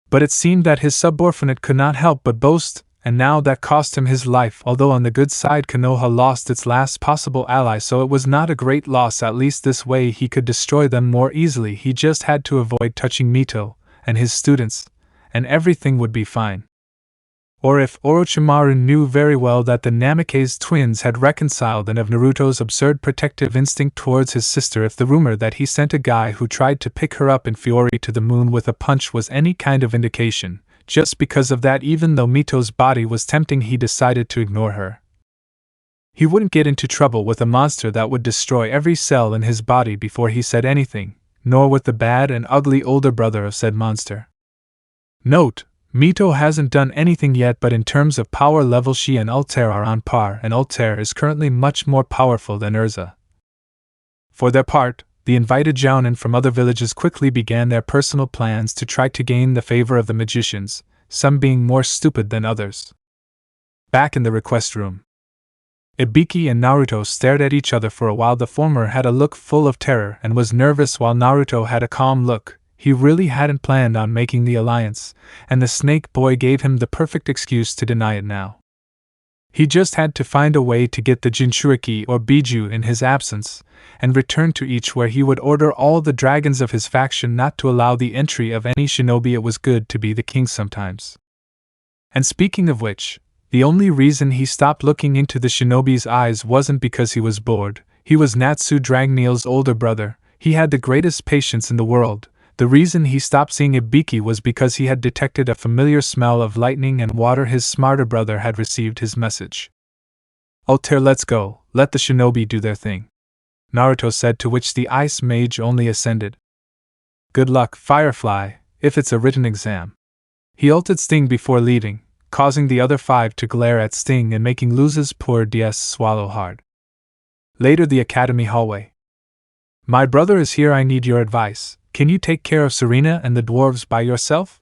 But it seemed that his subordinate could not help but boast, and now that cost him his life. Although on the good side Konoha lost its last possible ally, so it was not a great loss. At least this way he could destroy them more easily. He just had to avoid touching Mito and his students, and everything would be fine. Or if Orochimaru knew very well that the Namikaze twins had reconciled, and of Naruto's absurd protective instinct towards his sister, if the rumor that he sent a guy who tried to pick her up in Fiori to the moon with a punch was any kind of indication, just because of that, even though Mito's body was tempting, he decided to ignore her. He wouldn't get into trouble with a monster that would destroy every cell in his body before he said anything, nor with the bad and ugly older brother of said monster. Note: Mito hasn't done anything yet, but in terms of power level she and Altair are on par, and Altair is currently much more powerful than Urza. For their part, the invited jounin from other villages quickly began their personal plans to try to gain the favor of the magicians, some being more stupid than others. Back in the request room, Ibiki and Naruto stared at each other for a while. The former had a look full of terror and was nervous, while Naruto had a calm look. He really hadn't planned on making the alliance, and the snake boy gave him the perfect excuse to deny it now. He just had to find a way to get the Jinchuriki or Biju in his absence, and return to each, where he would order all the dragons of his faction not to allow the entry of any shinobi. It was good to be the king sometimes. And speaking of which, the only reason he stopped looking into the shinobi's eyes wasn't because he was bored. He was Natsu Dragneel's older brother. He had the greatest patience in the world. The reason he stopped seeing Ibiki was because he had detected a familiar smell of lightning and water. His smarter brother had received his message. "Altair, let's go, let the shinobi do their thing," Naruto said, to which the ice mage only assented. "Good luck, Firefly, if it's a written exam." He ulted Sting before leaving, causing the other 5 to glare at Sting and making Luz's poor DS swallow hard. Later, the academy hallway. "My brother is here, I need your advice. Can you take care of Serena and the dwarves by yourself?"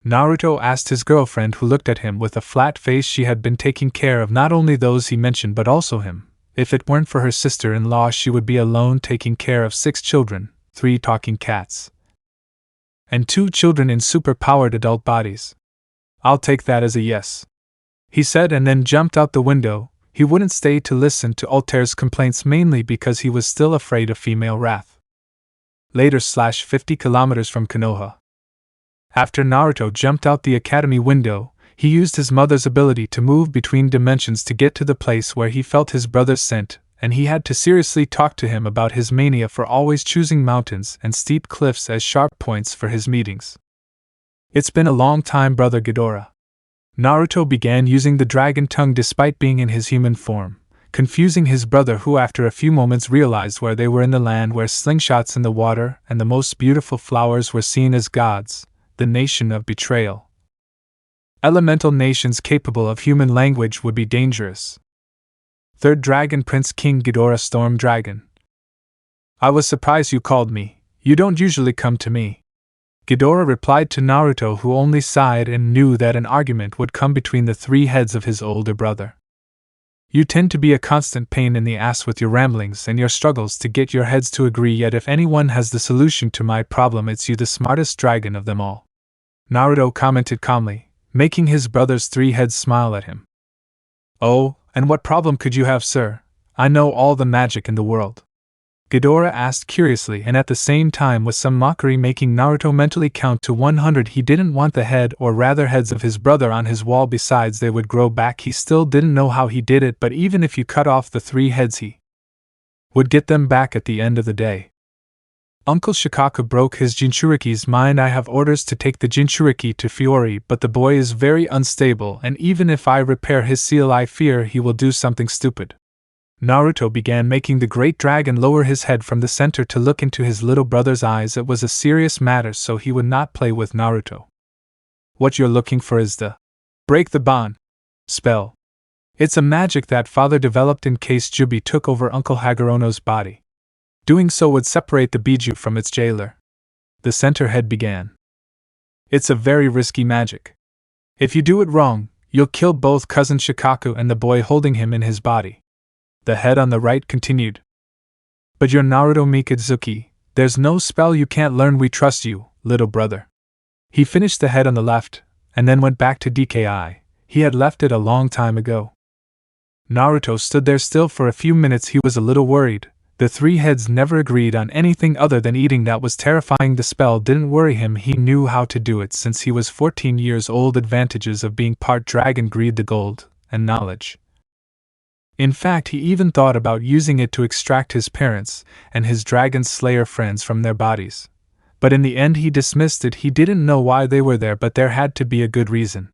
Naruto asked his girlfriend, who looked at him with a flat face. She had been taking care of not only those he mentioned but also him. If it weren't for her sister-in-law, she would be alone taking care of 6 children, 3 talking cats, and 2 children in super-powered adult bodies. "I'll take that as a yes," he said, and then jumped out the window. He wouldn't stay to listen to Altair's complaints, mainly because he was still afraid of female wrath. Later, 50 kilometers from Konoha. After Naruto jumped out the academy window, he used his mother's ability to move between dimensions to get to the place where he felt his brother's scent, and he had to seriously talk to him about his mania for always choosing mountains and steep cliffs as sharp points for his meetings. "It's been a long time, brother Ghidorah." Naruto began using the dragon tongue despite being in his human form, confusing his brother, who after a few moments realized where they were, in the land where slingshots in the water and the most beautiful flowers were seen as gods, the nation of betrayal. Elemental nations capable of human language would be dangerous. Third Dragon Prince King Ghidorah Storm Dragon. "I was surprised you called me. You don't usually come to me," Ghidorah replied to Naruto, who only sighed and knew that an argument would come between the 3 heads of his older brother. "You tend to be a constant pain in the ass with your ramblings and your struggles to get your heads to agree, yet if anyone has the solution to my problem, it's you, the smartest dragon of them all," Naruto commented calmly, making his brother's 3 heads smile at him. "Oh, and what problem could you have, sir? I know all the magic in the world," Ghidorah asked curiously, and at the same time with some mockery, making Naruto mentally count to 100. He didn't want the head, or rather heads, of his brother on his wall. Besides, they would grow back. He still didn't know how he did it, but even if you cut off the 3 heads, he would get them back at the end of the day. Uncle Shikaku broke his Jinchuriki's mind. "I have orders to take the Jinchuriki to Fiori, but the boy is very unstable, and even if I repair his seal, I fear he will do something stupid." Naruto began making the great dragon lower his head from the center to look into his little brother's eyes. It was a serious matter, so he would not play with Naruto. "What you're looking for is the break the bond spell. It's a magic that father developed in case Jubi took over Uncle Hagorono's body. Doing so would separate the Biju from its jailer," the center head began. "It's a very risky magic. If you do it wrong, You'll kill both cousin Shikaku and the boy holding him in his body. The head on the right continued. But you're Naruto Mikitsuki. There's no spell you can't learn. We trust you, little brother. He finished the head on the left, and then went back to DKI. He had left it a long time ago. Naruto stood there still for a few minutes. He was a little worried. The three heads never agreed on anything other than eating. That was terrifying. The spell didn't worry him. He knew how to do it since he was 14 years old. Advantages of being part dragon: greed, the gold, and knowledge. In fact, he even thought about using it to extract his parents and his dragon slayer friends from their bodies. But in the end he dismissed it. He didn't know why they were there, but there had to be a good reason.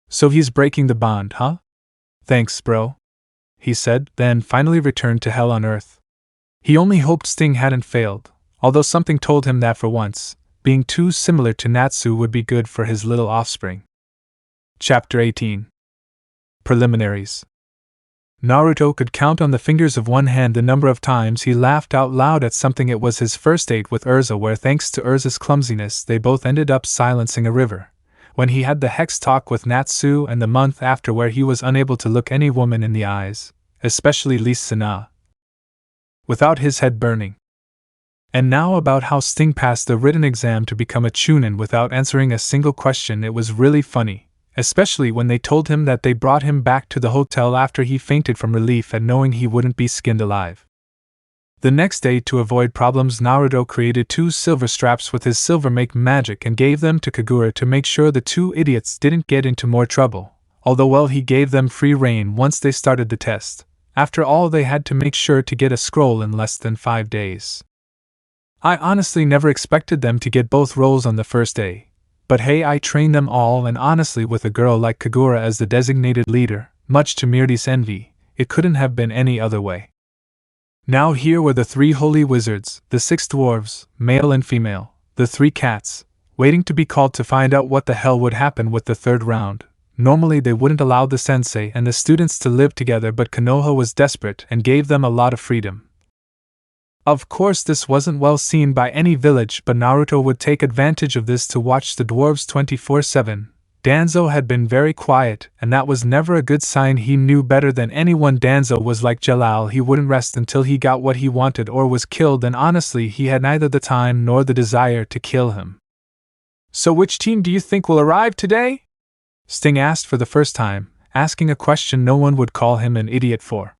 So he's breaking the bond, huh? Thanks, bro, he said, then finally returned to hell on earth. He only hoped Sting hadn't failed, although something told him that for once, being too similar to Natsu would be good for his little offspring. Chapter 18. Preliminaries. Naruto could count on the fingers of one hand the number of times he laughed out loud at something. It was his first date with Urza, where thanks to Urza's clumsiness they both ended up silencing a river. When he had the hex talk with Natsu, and the month after where he was unable to look any woman in the eyes, especially Lee Sana, without his head burning. And now about how Sting passed the written exam to become a Chunin without answering a single question. It was really funny, especially when they told him that they brought him back to the hotel after he fainted from relief at knowing he wouldn't be skinned alive. The next day, to avoid problems, Naruto created 2 silver straps with his silver make magic and gave them to Kagura to make sure the 2 idiots didn't get into more trouble, although well, he gave them free rein once they started the test. After all, they had to make sure to get a scroll in less than 5 days. I honestly never expected them to get both roles on the first day. But hey, I trained them all, and honestly, with a girl like Kagura as the designated leader, much to Mirdi's envy, it couldn't have been any other way. Now here were the 3 holy wizards, the 6 dwarves, male and female, the 3 cats, waiting to be called to find out what the hell would happen with the 3rd round. Normally they wouldn't allow the sensei and the students to live together, but Konoha was desperate and gave them a lot of freedom. Of course, this wasn't well seen by any village, but Naruto would take advantage of this to watch the dwarves 24/7. Danzo had been very quiet, and that was never a good sign. He knew better than anyone. Danzo was like Jalal, he wouldn't rest until he got what he wanted or was killed, and honestly he had neither the time nor the desire to kill him. So which team do you think will arrive today? Sting asked for the first time, asking a question no one would call him an idiot for.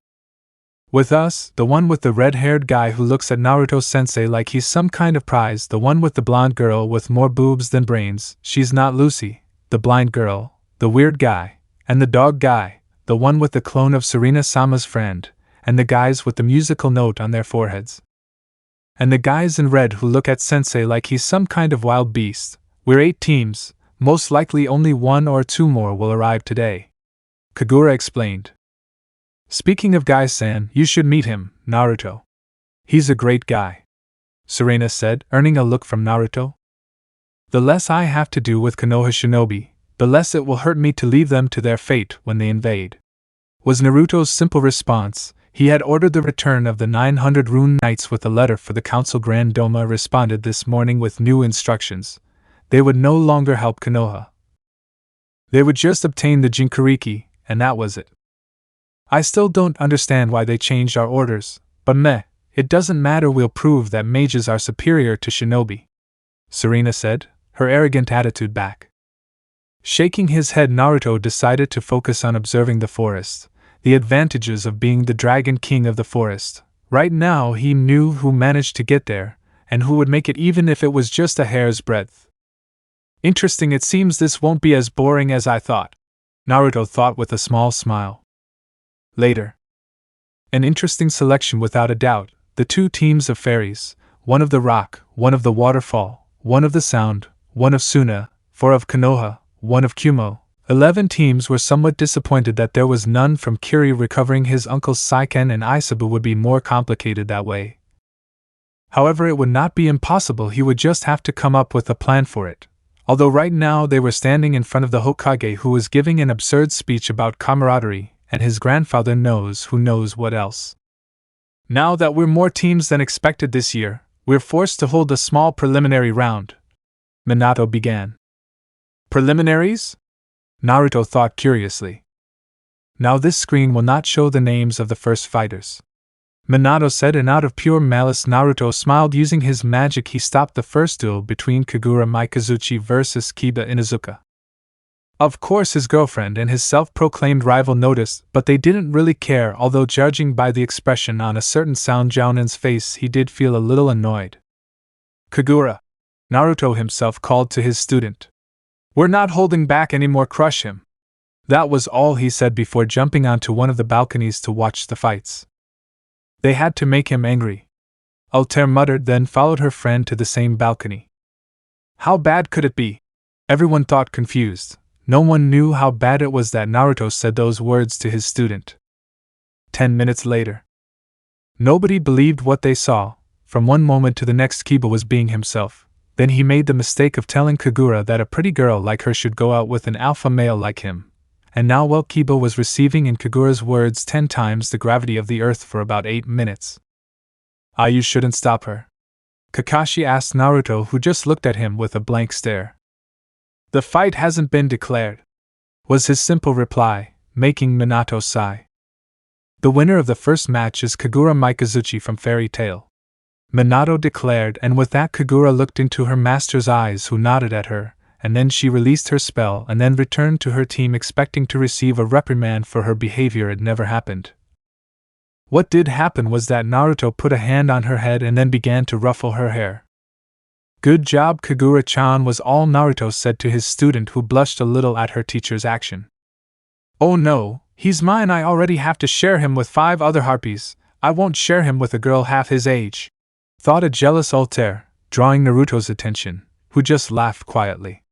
With us, the one with the red-haired guy who looks at Naruto-sensei like he's some kind of prize, the one with the blonde girl with more boobs than brains, she's not Lucy, the blind girl, the weird guy, and the dog guy, the one with the clone of Serena-sama's friend, and the guys with the musical note on their foreheads. And the guys in red who look at sensei like he's some kind of wild beast. We're 8 teams, most likely only 1 or 2 more will arrive today, Kagura explained. Speaking of Guy-san, you should meet him, Naruto. He's a great guy, Serena said, earning a look from Naruto. The less I have to do with Konoha shinobi, the less it will hurt me to leave them to their fate when they invade, was Naruto's simple response. He had ordered the return of the 900 rune knights with a letter for the council. Grand Doma responded this morning with new instructions. They would no longer help Konoha. They would just obtain the Jinchuriki, and that was it. I still don't understand why they changed our orders, but meh, it doesn't matter. We'll prove that mages are superior to shinobi, Serena said, her arrogant attitude back. Shaking his head, Naruto decided to focus on observing the forest, the advantages of being the Dragon King of the forest. Right now he knew who managed to get there, and who would make it even if it was just a hair's breadth. Interesting, it seems this won't be as boring as I thought, Naruto thought with a small smile. Later. An interesting selection without a doubt, the 2 teams of fairies, one of the rock, one of the waterfall, one of the sound, one of Suna, 4 of Konoha, one of Kumo. 11 teams were somewhat disappointed that there was none from Kiri. Recovering his uncles Saiken and Isabu would be more complicated that way. However, it would not be impossible. He would just have to come up with a plan for it. Although right now they were standing in front of the Hokage, who was giving an absurd speech about camaraderie, and his grandfather knows who knows what else. Now that we're more teams than expected this year, we're forced to hold a small preliminary round, Minato began. Preliminaries? Naruto thought curiously. Now this screen will not show the names of the first fighters, Minato said, and out of pure malice Naruto smiled. Using his magic he stopped the first duel between Kagura Mikazuchi versus Kiba Inuzuka. Of course his girlfriend and his self-proclaimed rival noticed, but they didn't really care, although judging by the expression on a certain Sound Jounin's face he did feel a little annoyed. Kagura, Naruto himself called to his student. We're not holding back anymore, crush him. That was all he said before jumping onto one of the balconies to watch the fights. They had to make him angry. Altair muttered, then followed her friend to the same balcony. How bad could it be? Everyone thought, confused. No one knew how bad it was that Naruto said those words to his student. 10 minutes later. Nobody believed what they saw. From one moment to the next Kiba was being himself. Then he made the mistake of telling Kagura that a pretty girl like her should go out with an alpha male like him. And now Kiba was receiving in Kagura's words 10 times the gravity of the earth for about 8 minutes. You shouldn't stop her, Kakashi asked Naruto, who just looked at him with a blank stare. The fight hasn't been declared, was his simple reply, making Minato sigh. The winner of the first match is Kagura Mikazuchi from Fairy Tail, Minato declared, and with that Kagura looked into her master's eyes, who nodded at her, and then she released her spell and then returned to her team expecting to receive a reprimand for her behavior. It never happened. What did happen was that Naruto put a hand on her head and then began to ruffle her hair. Good job, Kagura-chan, was all Naruto said to his student, who blushed a little at her teacher's action. Oh no, he's mine. I already have to share him with 5 other harpies. I won't share him with a girl half his age, thought a jealous Altair, drawing Naruto's attention, who just laughed quietly.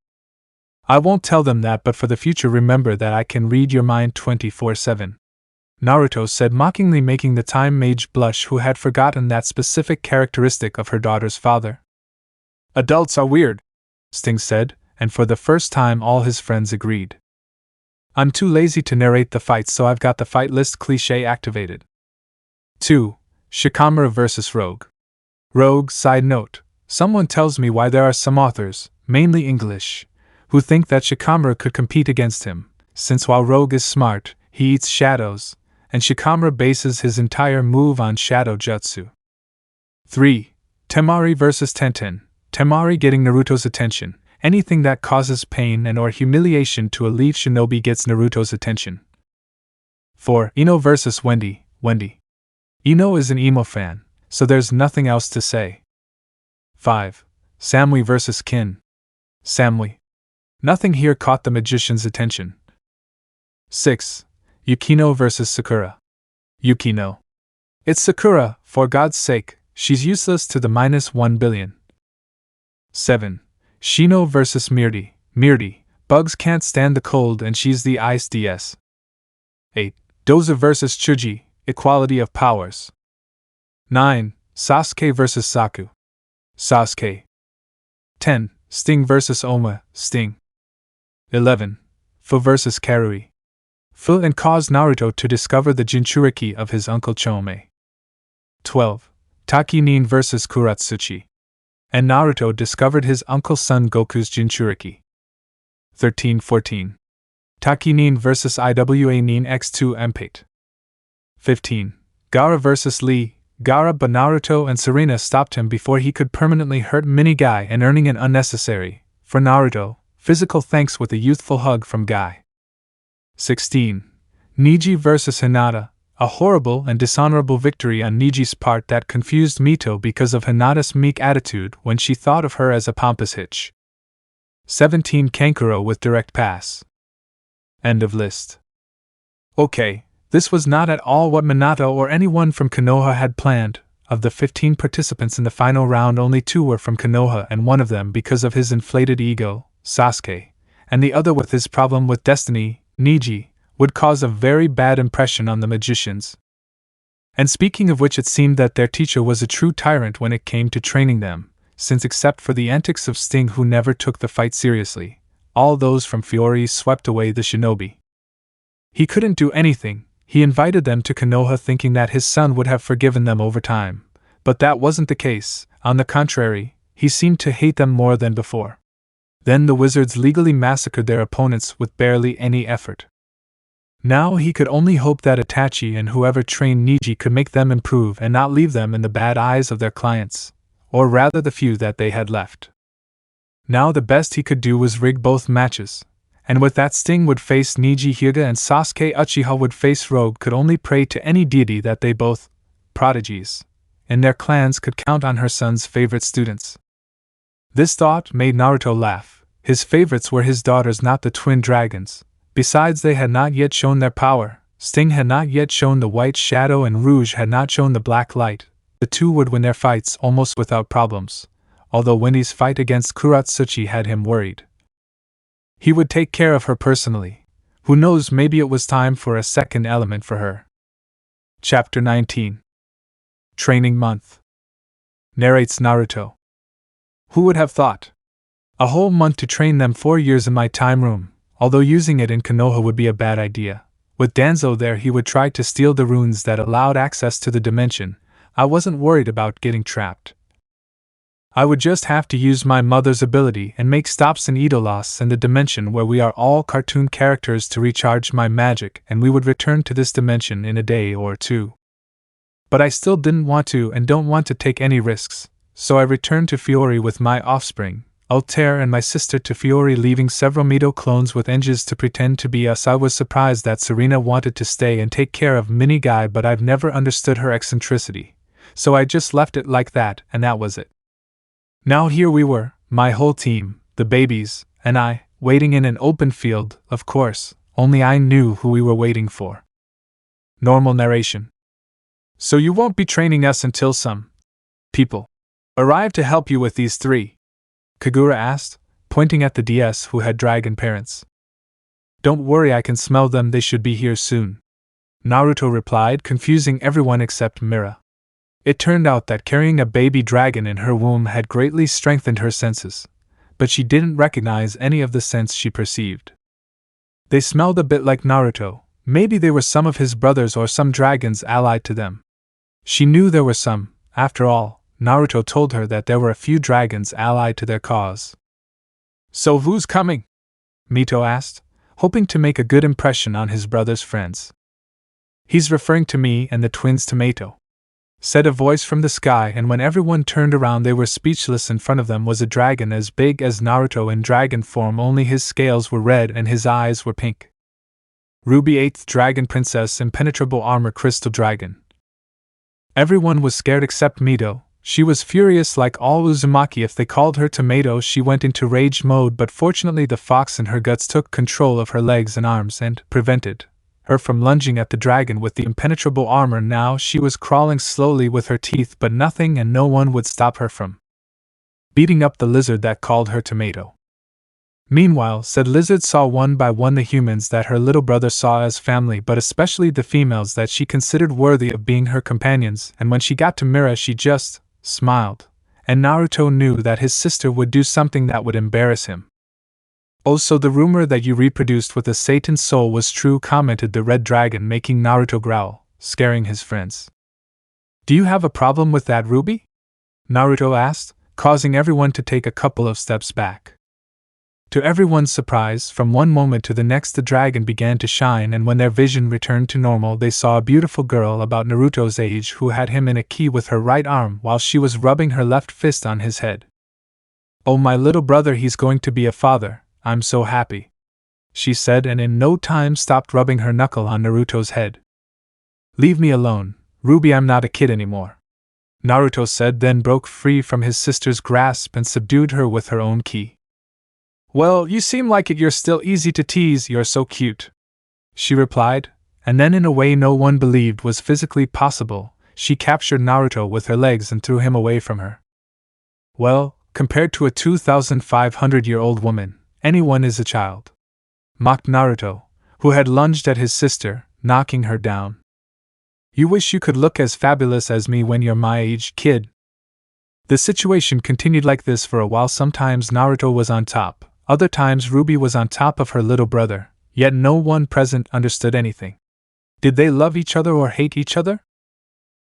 I won't tell them that, but for the future remember that I can read your mind 24/7. Naruto said mockingly, making the time mage blush, who had forgotten that specific characteristic of her daughter's father. Adults are weird, Sting said, and for the first time all his friends agreed. I'm too lazy to narrate the fights, so I've got the fight list cliché activated. 2. Shikamaru vs. Rogue. Rogue. Side note, someone tells me why there are some authors, mainly English, who think that Shikamaru could compete against him, since while Rogue is smart, he eats shadows, and Shikamaru bases his entire move on shadow jutsu. 3. Temari vs. Tenten. Temari getting Naruto's attention. Anything that causes pain and or humiliation to a leaf shinobi gets Naruto's attention. 4. Ino vs. Wendy. Wendy. Ino is an emo fan, so there's nothing else to say. 5. Samui vs. Kin. Samui. Nothing here caught the magician's attention. 6. Yukino vs. Sakura. Yukino. It's Sakura, for God's sake, she's useless to the -1 billion. 7. Shino vs. Mirdi. Mirdi. Bugs can't stand the cold and she's the ice DS. 8. Doza vs. Chuji. Equality of powers. 9. Sasuke vs. Saku. Sasuke. 10. Sting vs. Oma. Sting. 11. Fu vs. Karui. Fu, and caused Naruto to discover the Jinchuriki of his uncle Chome. 12. Takinin vs. Kuratsuchi. And Naruto discovered his uncle's son Goku's Jinchuriki. 13-14. Takinin vs. Iwa Nin x2 Empate. 15. Gaara vs. Lee. Gaara, but Naruto and Serena stopped him before he could permanently hurt Mini Guy and earning an unnecessary, for Naruto, physical thanks with a youthful hug from Guy. 16. Niji vs. Hinata. A horrible and dishonorable victory on Niji's part that confused Mito because of Hinata's meek attitude when she thought of her as a pompous hitch. 17. Kankuro with direct pass. End of list. Okay, this was not at all what Minato or anyone from Konoha had planned. Of the 15 participants in the final round, only 2 were from Konoha, and one of them because of his inflated ego, Sasuke, and the other with his problem with destiny, Niji, would cause a very bad impression on the magicians. And speaking of which, it seemed that their teacher was a true tyrant when it came to training them, since except for the antics of Sting, who never took the fight seriously, all those from Fiore swept away the shinobi. He couldn't do anything. He invited them to Konoha thinking that his son would have forgiven them over time, but that wasn't the case. On the contrary, he seemed to hate them more than before. Then the wizards legally massacred their opponents with barely any effort. Now he could only hope that Itachi and whoever trained Niji could make them improve and not leave them in the bad eyes of their clients, or rather the few that they had left. Now the best he could do was rig both matches, and with that Sting would face Niji Hyuga and Sasuke Uchiha would face Rogue could only pray to any deity that they both, prodigies, in their clans could count on her son's favorite students. This thought made Naruto laugh. His favorites were his daughters, not the twin dragons. Besides, they had not yet shown their power. Sting had not yet shown the white shadow and Rouge had not shown the black light. The two would win their fights almost without problems, although Winnie's fight against Kuratsuchi had him worried. He would take care of her personally. Who knows, maybe it was time for a second element for her. Chapter 19. Training Month. Narrates Naruto. Who would have thought? A whole month to train them 4 years in my time room, although using it in Konoha would be a bad idea. With Danzo there, he would try to steal the runes that allowed access to the dimension. I wasn't worried about getting trapped. I would just have to use my mother's ability and make stops in Idolos and the dimension where we are all cartoon characters to recharge my magic, and we would return to this dimension in a day or two. But I still didn't want to and don't want to take any risks, so I returned to Fiori with my offspring, Altair, and my sister to Fiori, leaving several Mito clones with Enges to pretend to be us. I was surprised that Serena wanted to stay and take care of Mini Guy, but I've never understood her eccentricity, so I just left it like that, and that was it. Now here we were, my whole team, the babies, and I, waiting in an open field. Of course, only I knew who we were waiting for. Normal narration. So you won't be training us until some people arrive to help you with these three? Kagura asked, pointing at the DS who had dragon parents. Don't worry, I can smell them, they should be here soon. Naruto replied, confusing everyone except Mira. It turned out that carrying a baby dragon in her womb had greatly strengthened her senses, but she didn't recognize any of the scents she perceived. They smelled a bit like Naruto. Maybe they were some of his brothers or some dragons allied to them. She knew there were some. After all, Naruto told her that there were a few dragons allied to their cause. So who's coming? Mito asked, hoping to make a good impression on his brother's friends. He's referring to me and the twins Tomato, said a voice from the sky, and when everyone turned around they were speechless. In front of them was a dragon as big as Naruto in dragon form, only his scales were red and his eyes were pink. Ruby 8th Dragon Princess, Impenetrable Armor Crystal Dragon. Everyone was scared except Mito. She was furious like all Uzumaki. If they called her Tomato, she went into rage mode, but fortunately the fox in her guts took control of her legs and arms and prevented her from lunging at the dragon with the impenetrable armor. Now she was crawling slowly with her teeth, but nothing and no one would stop her from beating up the lizard that called her Tomato. Meanwhile, said lizard saw one by one the humans that her little brother saw as family, but especially the females that she considered worthy of being her companions, and when she got to Mira she just smiled, and Naruto knew that his sister would do something that would embarrass him. Oh, so the rumor that you reproduced with a Satan soul was true, commented the red dragon, making Naruto growl, scaring his friends. Do you have a problem with that, Ruby? Naruto asked, causing everyone to take a couple of steps back. To everyone's surprise, from one moment to the next the dragon began to shine, and when their vision returned to normal they saw a beautiful girl about Naruto's age who had him in a key with her right arm while she was rubbing her left fist on his head. Oh, my little brother, he's going to be a father, I'm so happy, she said, and in no time stopped rubbing her knuckle on Naruto's head. Leave me alone, Ruby, I'm not a kid anymore, Naruto said, then broke free from his sister's grasp and subdued her with her own ki. Well, you seem like it, you're still easy to tease, you're so cute, she replied, and then in a way no one believed was physically possible, she captured Naruto with her legs and threw him away from her. Well, compared to a 2,500-year-old woman, anyone is a child, mocked Naruto, who had lunged at his sister, knocking her down. You wish you could look as fabulous as me when you're my age, kid. The situation continued like this for a while. Sometimes Naruto was on top. Other times Ruby was on top of her little brother, yet no one present understood anything. Did they love each other or hate each other?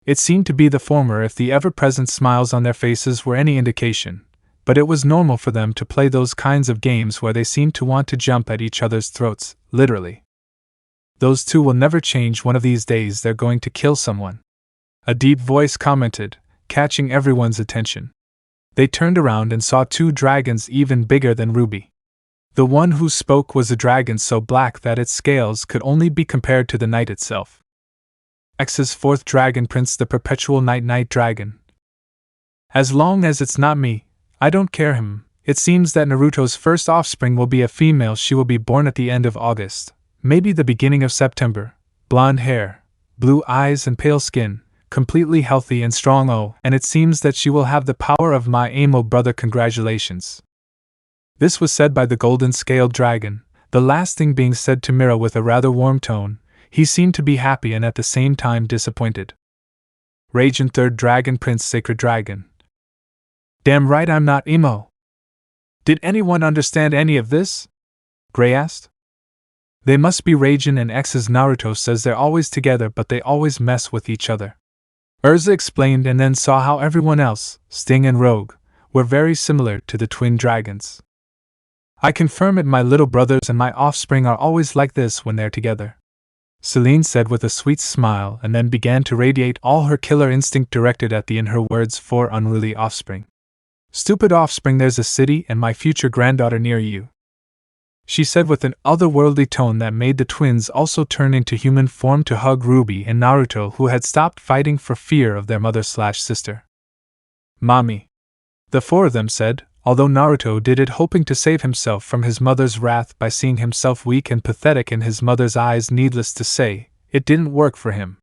It seemed to be the former if the ever-present smiles on their faces were any indication. but it was normal for them to play those kinds of games where they seemed to want to jump at each other's throats, literally. Those two will never change. One of these days they're going to kill someone. A deep voice commented, catching everyone's attention. They turned around and saw two dragons even bigger than Ruby. The one who spoke was a dragon so black that its scales could only be compared to the night itself. X's fourth dragon prince, the perpetual night dragon. As long as it's not me, I don't care him. It seems that Naruto's first offspring will be a female. She will be born at the end of August, maybe the beginning of September. Blonde hair, blue eyes and pale skin, completely healthy and strong. Oh, and it seems that she will have the power of my Amo brother. Congratulations. This was said by the golden-scaled dragon, the last thing being said to Mira with a rather warm tone. He seemed to be happy and at the same time disappointed. Raging third dragon prince, sacred dragon. Damn right I'm not emo. Did anyone understand any of this? Gray asked. They must be Raging and X's. Naruto says they're always together but they always mess with each other. Urza explained and then saw how everyone else, Sting and Rogue, were very similar to the twin dragons. I confirm it, my little brothers and my offspring are always like this when they're together. Celine said with a sweet smile and then began to radiate all her killer instinct directed at the, in her words, four unruly offspring. Stupid offspring, there's a city and my future granddaughter near you. She said with an otherworldly tone that made the twins also turn into human form to hug Ruby and Naruto, who had stopped fighting for fear of their mother/sister. Mommy. The four of them said, although Naruto did it hoping to save himself from his mother's wrath by seeing himself weak and pathetic in his mother's eyes. Needless to say, it didn't work for him.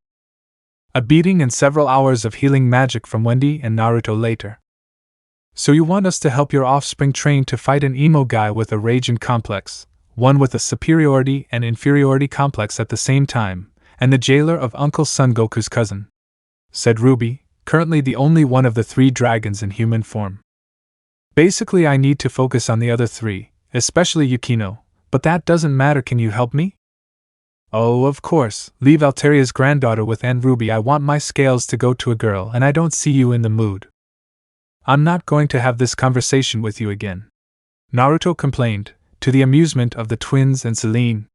A beating and several hours of healing magic from Wendy and Naruto later. So you want us to help your offspring train to fight an emo guy with a rage and complex, one with a superiority and inferiority complex at the same time, and the jailer of Uncle Son Goku's cousin, said Ruby, currently the only one of the three dragons in human form. Basically I need to focus on the other three, especially Yukino, but that doesn't matter. Can you help me? Oh, of course, leave Alteria's granddaughter with Aunt Ruby. I want my scales to go to a girl and I don't see you in the mood. I'm not going to have this conversation with you again, Naruto complained, to the amusement of the twins and Celine.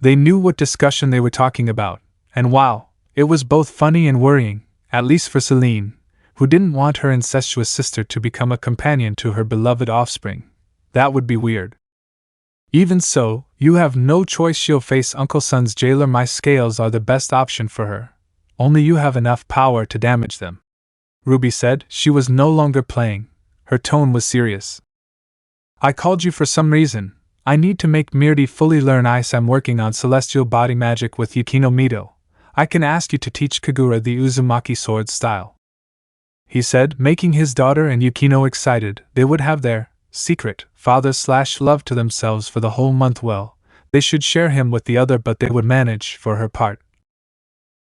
They knew what discussion they were talking about, and wow, it was both funny and worrying, at least for Celine, who didn't want her incestuous sister to become a companion to her beloved offspring. That would be weird. Even so, you have no choice. She'll face Uncle Son's jailer. My scales are the best option for her. Only you have enough power to damage them, Ruby said. She was no longer playing. Her tone was serious. I called you for some reason. I need to make Mirdi fully learn ice. I'm working on celestial body magic with Yukino Mito. I can ask you to teach Kagura the Uzumaki sword style, he said, making his daughter and Yukino excited. They would have their secret father/love to themselves for the whole month. Well, they should share him with the other, but they would manage for her part.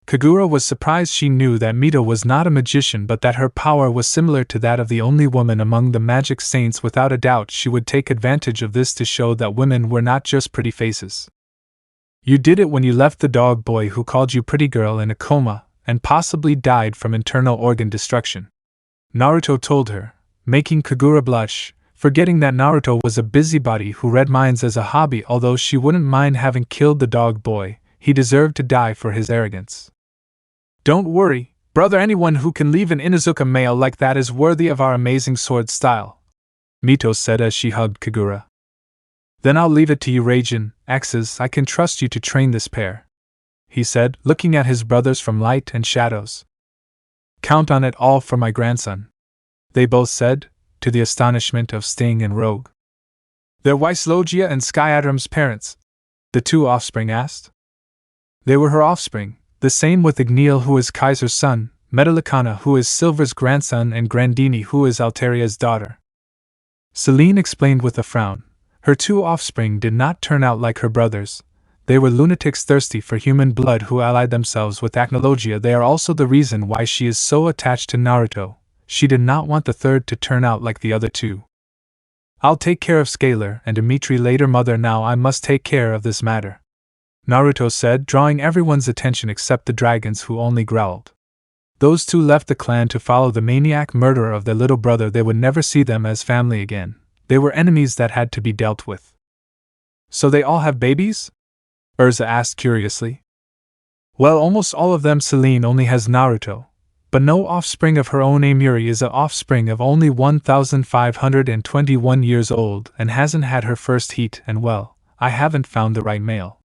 Kagura was surprised. She knew that Mito was not a magician, but that her power was similar to that of the only woman among the magic saints. Without a doubt, she would take advantage of this to show that women were not just pretty faces. You did it when you left the dog boy who called you pretty girl in a coma and possibly died from internal organ destruction, Naruto told her, making Kagura blush, forgetting that Naruto was a busybody who read minds as a hobby. Although she wouldn't mind having killed the dog boy, he deserved to die for his arrogance. Don't worry, brother, anyone who can leave an Inuzuka male like that is worthy of our amazing sword style, Mito said as she hugged Kagura. Then I'll leave it to you, Ragin, Axes. I can trust you to train this pair, he said, looking at his brothers from light and shadows. Count on it all for my grandson, they both said, to the astonishment of Sting and Rogue. They're Logia and Skyadram's parents, the two offspring asked. They were her offspring, the same with Igneel, who is Kaiser's son, Metallicana, who is Silver's grandson, and Grandini, who is Alteria's daughter. Celine explained with a frown. Her two offspring did not turn out like her brothers. They were lunatics thirsty for human blood who allied themselves with Acnologia. They are also the reason why she is so attached to Naruto. She did not want the third to turn out like the other two. I'll take care of Scalar and Dimitri later, mother. Now I must take care of this matter, Naruto said, drawing everyone's attention except the dragons, who only growled. Those two left the clan to follow the maniac murderer of their little brother. They would never see them as family again. They were enemies that had to be dealt with. So they all have babies? Urza asked curiously. Well, almost all of them. Celine only has Naruto, but no offspring of her own. Amuri is an offspring of only 1,521 years old and hasn't had her first heat, and well, I haven't found the right male.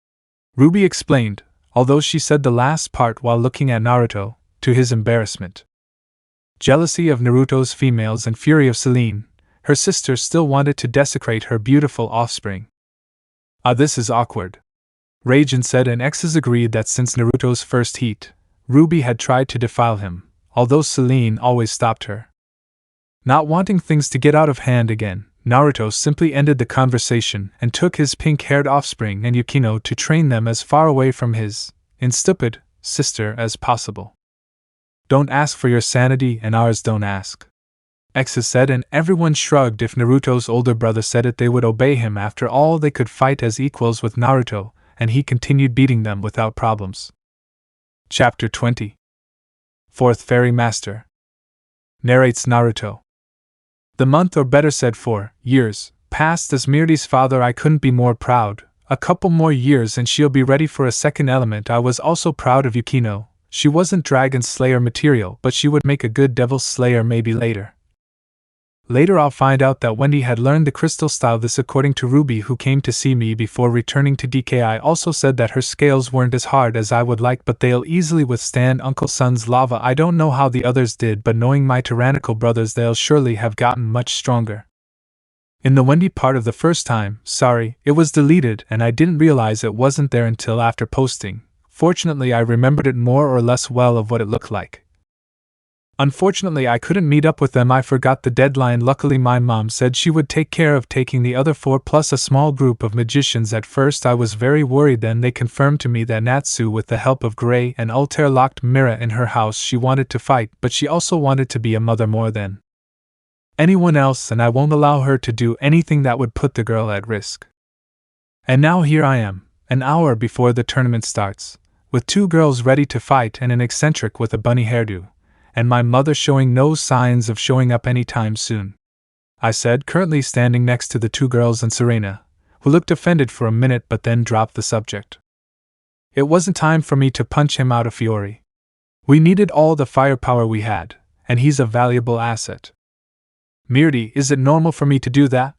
Ruby explained, although she said the last part while looking at Naruto, to his embarrassment. Jealousy of Naruto's females and fury of Celine, her sister, still wanted to desecrate her beautiful offspring. This is awkward. Raijin said, and X's agreed that since Naruto's first heat, Ruby had tried to defile him, although Celine always stopped her. Not wanting things to get out of hand again, Naruto simply ended the conversation and took his pink-haired offspring and Yukino to train them as far away from his stupid sister as possible. Don't ask for your sanity, and ours don't ask. X said, and everyone shrugged. If Naruto's older brother said it, they would obey him. After all, they could fight as equals with Naruto, and he continued beating them without problems. Chapter 20. Fourth Fairy Master. Narrates Naruto. The month, or better said 4 years, passed as Mirdi's father. I couldn't be more proud. A couple more years and she'll be ready for a second element. I was also proud of Yukino. She wasn't Dragon Slayer material, but she would make a good Devil Slayer maybe later. Later I'll find out that Wendy had learned the crystal style. This according to Ruby, who came to see me before returning to DKI. Also said that her scales weren't as hard as I would like, but they'll easily withstand Uncle Sun's lava. I don't know how the others did, but knowing my tyrannical brothers, they'll surely have gotten much stronger. In the Wendy part of the first time, sorry, it was deleted and I didn't realize it wasn't there until after posting. Fortunately, I remembered it more or less well of what it looked like. Unfortunately, I couldn't meet up with them. I forgot the deadline. Luckily, my mom said she would take care of taking the other 4 plus a small group of magicians. At first I was very worried, then they confirmed to me that Natsu, with the help of Gray and Altair, locked Mira in her house. She wanted to fight, but she also wanted to be a mother more than anyone else, and I won't allow her to do anything that would put the girl at risk. And now here I am, an hour before the tournament starts, with 2 girls ready to fight and an eccentric with a bunny hairdo, and my mother showing no signs of showing up anytime soon. I said, currently standing next to the 2 girls and Serena, who looked offended for a minute but then dropped the subject. It wasn't time for me to punch him out of fury. We needed all the firepower we had, and he's a valuable asset. Mirdi, is it normal for me to do that?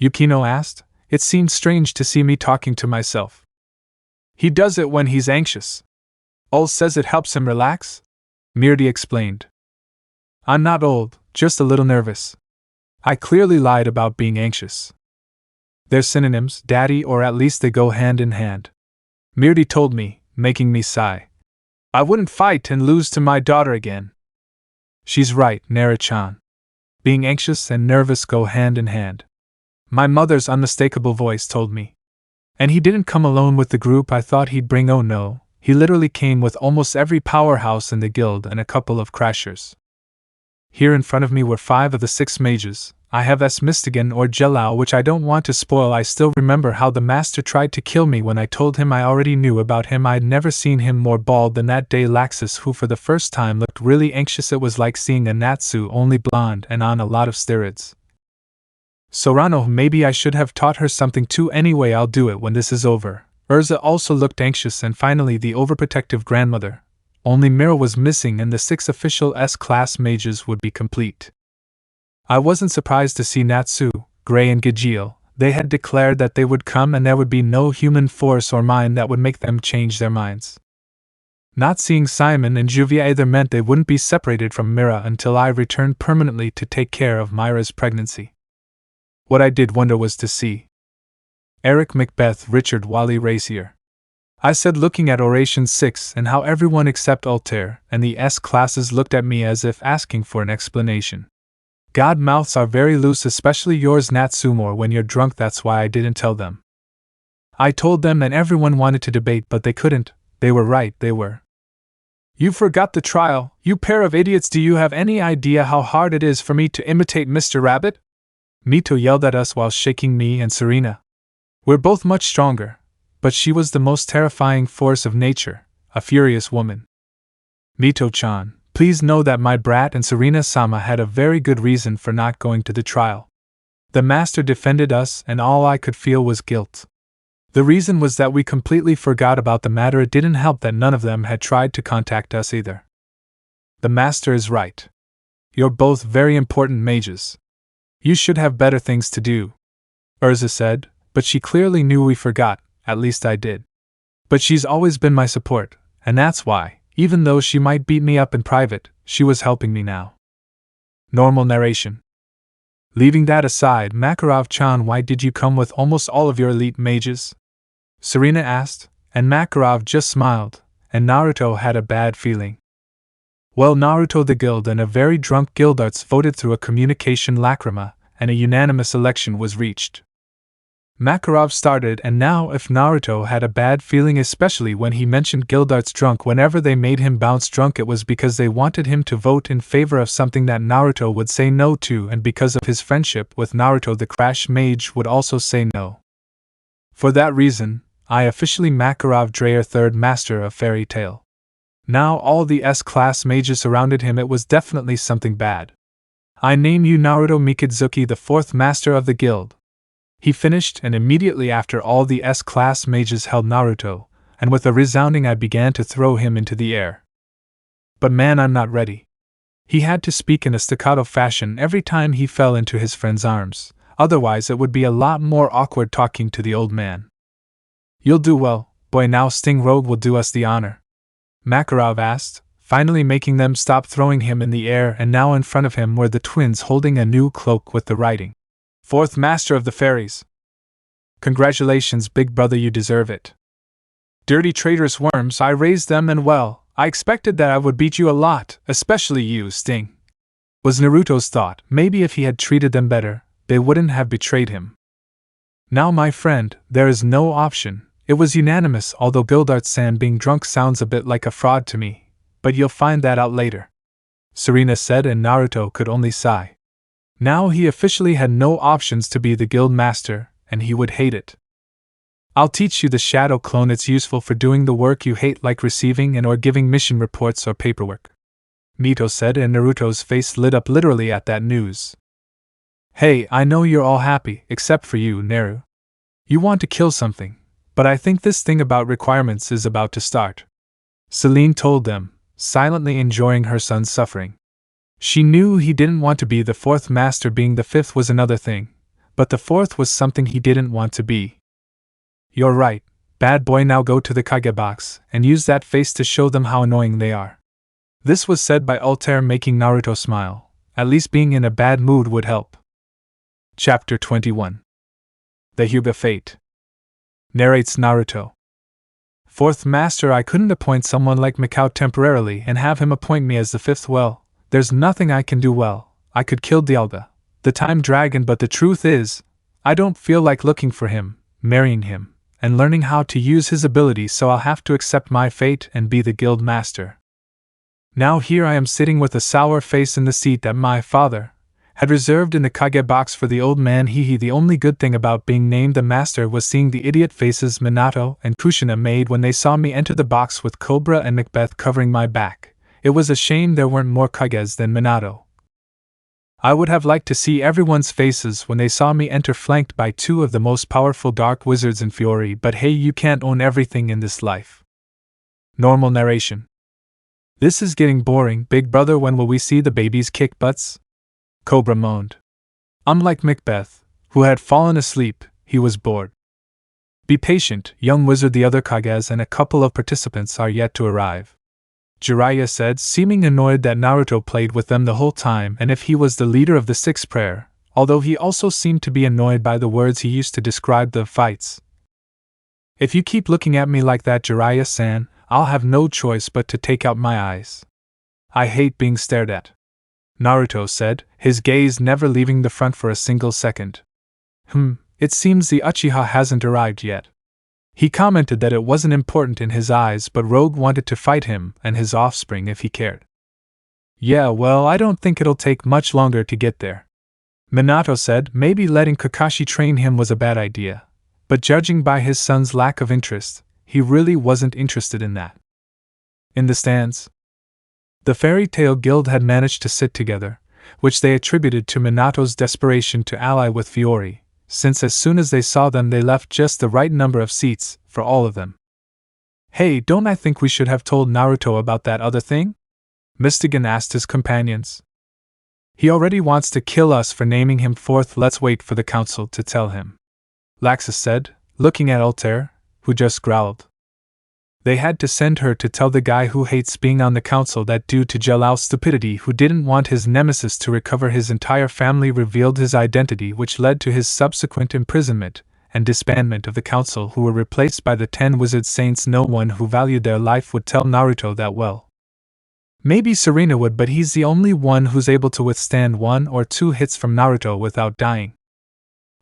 Yukino asked. It seemed strange to see me talking to myself. He does it when he's anxious. Ul says it helps him relax? Mirdi explained. I'm not old, just a little nervous. I clearly lied about being anxious. They're synonyms, Daddy, or at least they go hand in hand. Mirdi told me, making me sigh. I wouldn't fight and lose to my daughter again. She's right, Nara-chan. Being anxious and nervous go hand in hand. My mother's unmistakable voice told me. And he didn't come alone with the group I thought he'd bring. Oh no, he literally came with almost every powerhouse in the guild and a couple of crashers. Here in front of me were 5 of the 6 mages. I have S. Mystigan or Jelao, which I don't want to spoil. I still remember how the master tried to kill me when I told him I already knew about him. I'd never seen him more bald than that day. Laxus, who for the first time looked really anxious. It was like seeing a Natsu, only blonde and on a lot of steroids. Sorano, maybe I should have taught her something too. Anyway, I'll do it when this is over. Urza also looked anxious, and finally the overprotective grandmother. Only Mira was missing and the 6 official S-class mages would be complete. I wasn't surprised to see Natsu, Gray and Gajeel. They had declared that they would come and there would be no human force or mind that would make them change their minds. Not seeing Simon and Juvia either meant they wouldn't be separated from Mira until I returned permanently to take care of Myra's pregnancy. What I did wonder was to see Eric, Macbeth, Richard, Wally, Racier. I said, looking at Oration 6 and how everyone except Altair and the S-classes looked at me as if asking for an explanation. God, mouths are very loose, especially yours, Natsumor, when you're drunk. That's why I didn't tell them. I told them and everyone wanted to debate, but they couldn't. They were right, they were. You forgot the trial, you pair of idiots. Do you have any idea how hard it is for me to imitate Mr. Rabbit? Mito yelled at us while shaking me and Serena. We're both much stronger, but she was the most terrifying force of nature, a furious woman. Mito-chan, Please know that my brat and Serena-sama had a very good reason for not going to the trial. The master defended us and all I could feel was guilt. The reason was that we completely forgot about the matter. It didn't help that none of them had tried to contact us either. The master is right. You're both very important mages. You should have better things to do, Urza said, but she clearly knew we forgot, at least I did. But she's always been my support, and that's why, even though she might beat me up in private, she was helping me now. Normal narration. Leaving that aside, Makarov-chan, why did you come with almost all of your elite mages? Serena asked, and Makarov just smiled, and Naruto had a bad feeling. Well, Naruto, the guild and a very drunk guildarts voted through a communication lacrima, and a unanimous election was reached. Makarov started, and now if Naruto had a bad feeling, especially when he mentioned guildarts drunk, whenever they made him bounce drunk, it was because they wanted him to vote in favor of something that Naruto would say no to, and because of his friendship with Naruto, the Crash Mage would also say no. For that reason, I officially Makarov Dreyer, third master of Fairy Tail. Now all the S-class mages surrounded him. It was definitely something bad. I name you Naruto Mikitsuki, the fourth master of the guild. He finished, and immediately after all the S-class mages held Naruto, and with a resounding I began to throw him into the air. But man, I'm not ready. He had to speak in a staccato fashion every time he fell into his friend's arms, otherwise it would be a lot more awkward talking to the old man. You'll do well, boy. Now Sting Rogue will do us the honor, Makarov asked, finally making them stop throwing him in the air, and now in front of him were the twins holding a new cloak with the writing, "Fourth Master of the Fairies." Congratulations, big brother, you deserve it. Dirty traitorous worms, I raised them, and well, I expected that I would beat you a lot, especially you, Sting, was Naruto's thought. Maybe if he had treated them better, they wouldn't have betrayed him. Now my friend, there is no option. It was unanimous, although Guildarts-san being drunk sounds a bit like a fraud to me, but you'll find that out later, Serena said, and Naruto could only sigh. Now he officially had no options to be the guild master, and he would hate it. I'll teach you the shadow clone. It's useful for doing the work you hate, like receiving and or giving mission reports or paperwork, Mito said, and Naruto's face lit up literally at that news. Hey, I know you're all happy, except for you, Naru. You want to kill something, but I think this thing about requirements is about to start, Celine told them, silently enjoying her son's suffering. She knew he didn't want to be the fourth master. Being the fifth was another thing, but the fourth was something he didn't want to be. You're right, bad boy. Now go to the Kage box and use that face to show them how annoying they are. This was said by Altair, making Naruto smile. At least being in a bad mood would help. Chapter 21. The Hyuga Fate. Narrates Naruto. Fourth master, I couldn't appoint someone like Mikao temporarily and have him appoint me as the fifth. Well, there's nothing I can do. Well, I could kill Dialga, the time dragon, but the truth is, I don't feel like looking for him, marrying him, and learning how to use his abilities, so I'll have to accept my fate and be the guild master. Now here I am sitting with a sour face in the seat that my father had reserved in the Kage box for the old man. The only good thing about being named the master was seeing the idiot faces Minato and Kushina made when they saw me enter the box with Cobra and Macbeth covering my back. It was a shame there weren't more Kages than Minato. I would have liked to see everyone's faces when they saw me enter, flanked by two of the most powerful dark wizards in Fiori, but hey, you can't own everything in this life. Normal narration. This is getting boring, big brother. When will we see the babies kick butts? Cobra moaned. Unlike Macbeth, who had fallen asleep, he was bored. Be patient, young wizard. The other Kages and a couple of participants are yet to arrive, Jiraiya said, seeming annoyed that Naruto played with them the whole time, and if he was the leader of the sixth prayer, although he also seemed to be annoyed by the words he used to describe the fights. If you keep looking at me like that, Jiraiya-san, I'll have no choice but to take out my eyes. I hate being stared at, Naruto said, his gaze never leaving the front for a single second. It seems the Uchiha hasn't arrived yet. He commented that it wasn't important in his eyes, but Rogue wanted to fight him and his offspring if he cared. Yeah, well, I don't think it'll take much longer to get there, Minato said. Maybe letting Kakashi train him was a bad idea, but judging by his son's lack of interest, he really wasn't interested in that. In the stands, The fairy tale guild had managed to sit together, which they attributed to Minato's desperation to ally with Fiori, since as soon as they saw them they left just the right number of seats for all of them. Hey, don't I think we should have told Naruto about that other thing? Mystigan asked his companions. He already wants to kill us for naming him fourth. Let's wait for the council to tell him, Laxus said, looking at Altair, who just growled. They had to send her to tell the guy who hates being on the council that due to Jalal's stupidity, who didn't want his nemesis to recover, his entire family revealed his identity, which led to his subsequent imprisonment and disbandment of the council, who were replaced by the 10 wizard saints. No one who valued their life would tell Naruto that. Well, maybe Serena would, but he's the only one who's able to withstand 1 or 2 hits from Naruto without dying.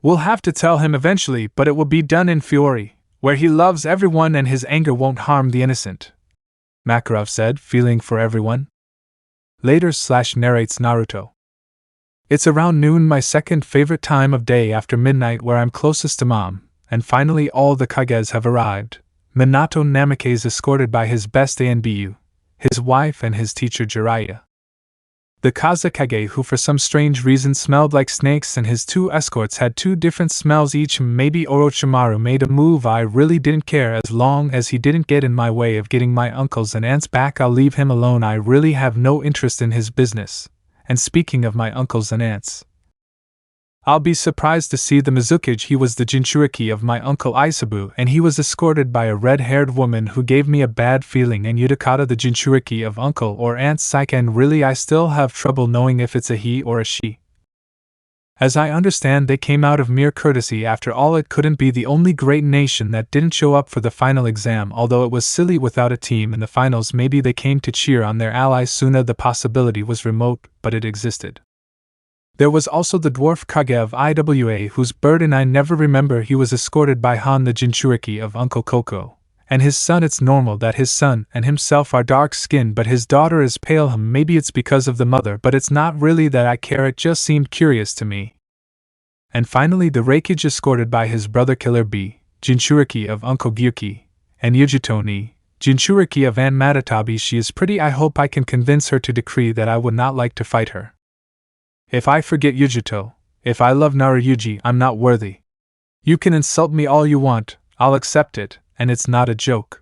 We'll have to tell him eventually, but it will be done in Fiori, where he loves everyone and his anger won't harm the innocent, Makarov said, feeling for everyone. Later narrates Naruto. It's around noon, my second favorite time of day after midnight, where I'm closest to Mom, and finally all the Kages have arrived. Minato Namike is escorted by his best Anbu, his wife and his teacher Jiraiya. The Kazekage, who for some strange reason smelled like snakes, and his 2 escorts had 2 different smells each. Maybe Orochimaru made a move. I really didn't care as long as he didn't get in my way of getting my uncles and aunts back. I'll leave him alone. I really have no interest in his business. And speaking of my uncles and aunts, I'll be surprised to see the Mizukage. He was the Jinchuriki of my uncle Isabu, and he was escorted by a red-haired woman who gave me a bad feeling. And Yudakata, the Jinchuriki of uncle or aunt Saiken. Really, I still have trouble knowing if it's a he or a she. As I understand, they came out of mere courtesy. After all, it couldn't be the only great nation that didn't show up for the final exam, although it was silly without a team in the finals. Maybe they came to cheer on their ally Suna. The possibility was remote, but it existed. There was also the dwarf Kage of Iwa, whose burden I never remember. He was escorted by Han, the Jinchuriki of Uncle Koko, and his son. It's normal that his son and himself are dark-skinned, but his daughter is pale. Maybe it's because of the mother, but it's not really that I care. It just seemed curious to me. And finally the Reikage, escorted by his brother Killer B, Jinchuriki of Uncle Gyuki, and Yujutoni, Jinchuriki of Aunt Matatabi. She is pretty. I hope I can convince her to decree that I would not like to fight her. If I forget Yujuto, if I love Naruyuji, I'm not worthy. You can insult me all you want, I'll accept it, and it's not a joke.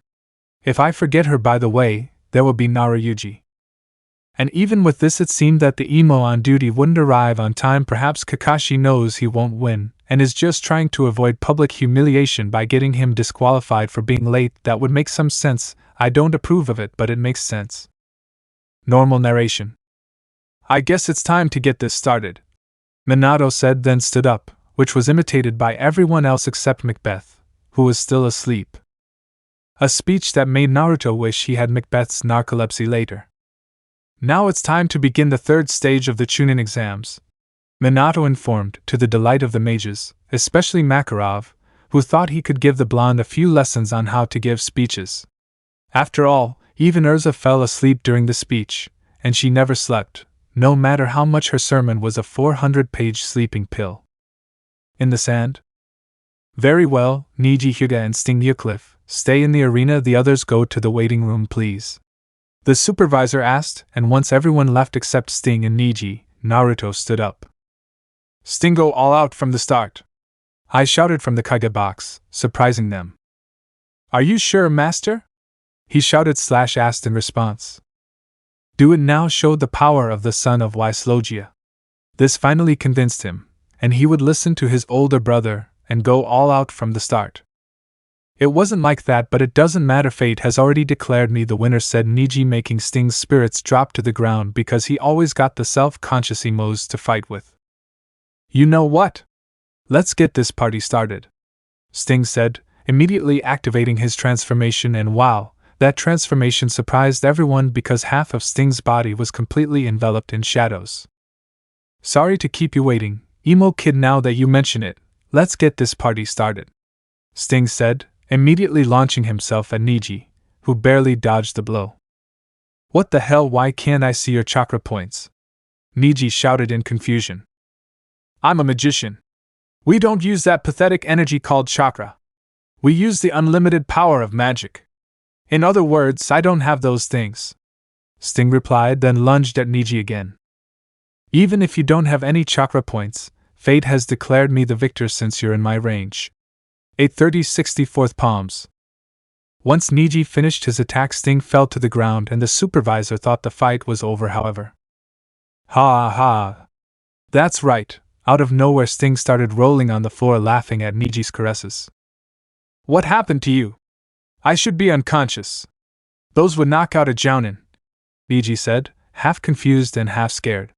If I forget her, by the way, there will be Naruyuji. And even with this, it seemed that the emo on duty wouldn't arrive on time. Perhaps Kakashi knows he won't win, and is just trying to avoid public humiliation by getting him disqualified for being late. That would make some sense. I don't approve of it, but it makes sense. Normal narration. I guess it's time to get this started, Minato said, then stood up, which was imitated by everyone else except Macbeth, who was still asleep. A speech that made Naruto wish he had Macbeth's narcolepsy later. Now it's time to begin the 3rd stage of the Chunin exams, Minato informed, to the delight of the mages, especially Makarov, who thought he could give the blonde a few lessons on how to give speeches. After all, even Urza fell asleep during the speech, and she never slept, no matter how much her sermon was a 400-page sleeping pill. In the sand? Very well, Niji Hyuga and Sting Yukliff, stay in the arena. The others go to the waiting room, please. The supervisor asked, and once everyone left except Sting and Niji, Naruto stood up. Sting, go all out from the start, I shouted from the Kage box, surprising them. Are you sure, master? He shouted / asked in response. Do it now. Showed the power of the son of Wislogia. This finally convinced him, and he would listen to his older brother and go all out from the start. It wasn't like that, but it doesn't matter. Fate has already declared me the winner, said Niji, making Sting's spirits drop to the ground because he always got the self-conscious emos to fight with. You know what? Let's get this party started, Sting said, immediately activating his transformation, and wow, that transformation surprised everyone because half of Sting's body was completely enveloped in shadows. Sorry to keep you waiting, emo kid. Now that you mention it, let's get this party started, Sting said, immediately launching himself at Niji, who barely dodged the blow. What the hell? Why can't I see your chakra points? Niji shouted in confusion. I'm a magician. We don't use that pathetic energy called chakra. We use the unlimited power of magic. In other words, I don't have those things. Sting replied, then lunged at Niji again. Even if you don't have any chakra points, fate has declared me the victor since you're in my range. 830-64th palms. Once Niji finished his attack, Sting fell to the ground and the supervisor thought the fight was over, however. Ha ha. That's right. Out of nowhere, Sting started rolling on the floor laughing at Niji's caresses. What happened to you? I should be unconscious. Those would knock out a jounin, Niji said, half confused and half scared.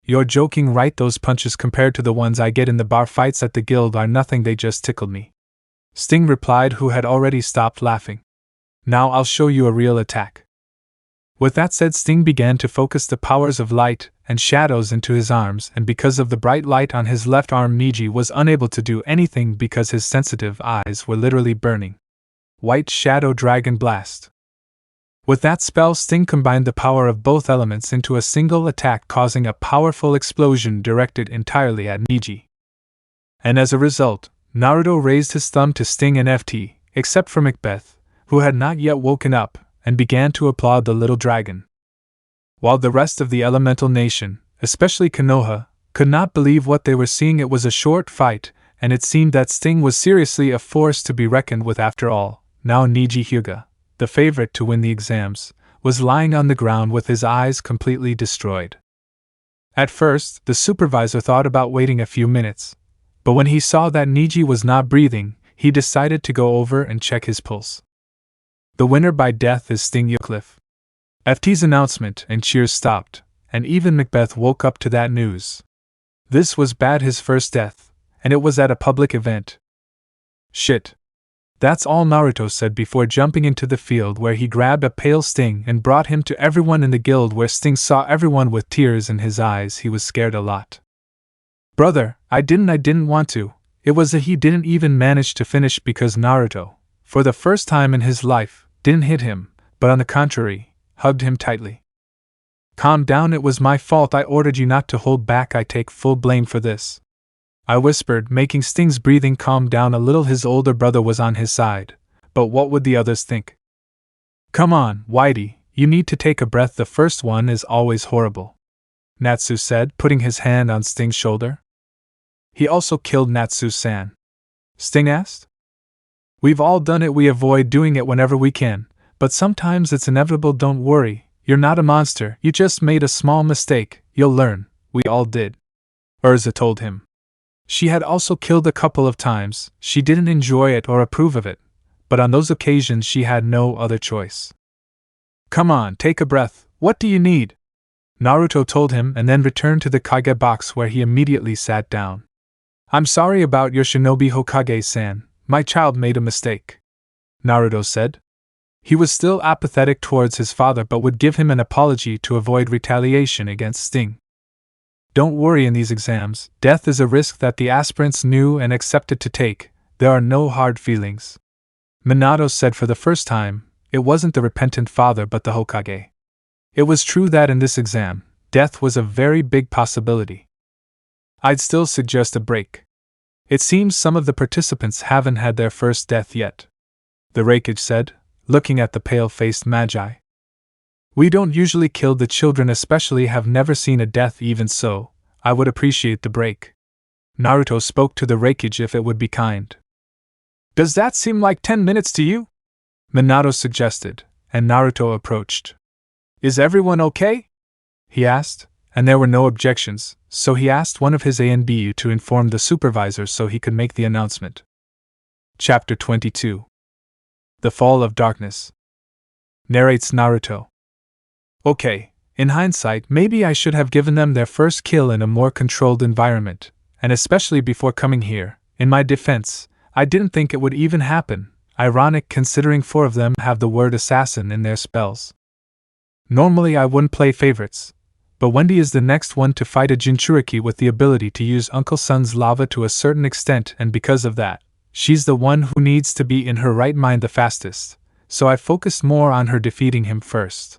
You're joking, right? Those punches compared to the ones I get in the bar fights at the guild are nothing, they just tickled me. Sting replied, who had already stopped laughing. Now I'll show you a real attack. With that said, Sting began to focus the powers of light and shadows into his arms, and because of the bright light on his left arm, Niji was unable to do anything because his sensitive eyes were literally burning. White Shadow Dragon Blast. With that spell, Sting combined the power of both elements into a single attack, causing a powerful explosion directed entirely at Niji. And as a result, Naruto raised his thumb to Sting and FT, except for Macbeth, who had not yet woken up, and began to applaud the little dragon. While the rest of the elemental nation, especially Konoha, could not believe what they were seeing. It was a short fight, and it seemed that Sting was seriously a force to be reckoned with after all. Now Niji Hyuga, the favorite to win the exams, was lying on the ground with his eyes completely destroyed. At first, the supervisor thought about waiting a few minutes, but when he saw that Niji was not breathing, he decided to go over and check his pulse. The winner by death is Sting Eucliffe. FT's announcement and cheers stopped, and even Macbeth woke up to that news. This was bad, his first death, and it was at a public event. Shit. That's all, Naruto said before jumping into the field, where he grabbed a pale Sting and brought him to everyone in the guild. Where Sting saw everyone with tears in his eyes, he was scared a lot. Brother, I didn't want to. It was he didn't even manage to finish because Naruto, for the first time in his life, didn't hit him, but on the contrary, hugged him tightly. Calm down, it was my fault. I ordered you not to hold back. I take full blame for this, I whispered, making Sting's breathing calm down a little. His older brother was on his side, but what would the others think? Come on, Whitey, you need to take a breath. The first one is always horrible, Natsu said, putting his hand on Sting's shoulder. He also killed Natsu-san? Sting asked. We've all done it. We avoid doing it whenever we can, but sometimes it's inevitable. Don't worry, you're not a monster. You just made a small mistake. You'll learn. We all did, Urza told him. She had also killed a couple of times. She didn't enjoy it or approve of it, but on those occasions she had no other choice. Come on, take a breath. What do you need? Naruto told him, and then returned to the Kage box, where he immediately sat down. I'm sorry about your shinobi, Hokage-san. My child made a mistake, Naruto said. He was still apathetic towards his father, but would give him an apology to avoid retaliation against Sting. Don't worry, in these exams, death is a risk that the aspirants knew and accepted to take. There are no hard feelings, Minato said. For the first time, it wasn't the repentant father but the Hokage. It was true that in this exam, death was a very big possibility. I'd still suggest a break. It seems some of the participants haven't had their first death yet, the Raikage said, looking at the pale-faced Magi. We don't usually kill the children, especially have never seen a death. Even so, I would appreciate the break. Naruto spoke to the Raikage if it would be kind. Does that seem like 10 minutes to you? Minato suggested, and Naruto approached. Is everyone okay? He asked, and there were no objections, so he asked one of his ANBU to inform the supervisor so he could make the announcement. Chapter 22. The Fall of Darkness. Narrates Naruto. Okay, in hindsight, maybe I should have given them their first kill in a more controlled environment, and especially before coming here. In my defense, I didn't think it would even happen. Ironic considering 4 of them have the word assassin in their spells. Normally I wouldn't play favorites, but Wendy is the next one to fight a Jinchuriki with the ability to use Uncle Sun's lava to a certain extent, and because of that, she's the one who needs to be in her right mind the fastest, so I focused more on her defeating him first.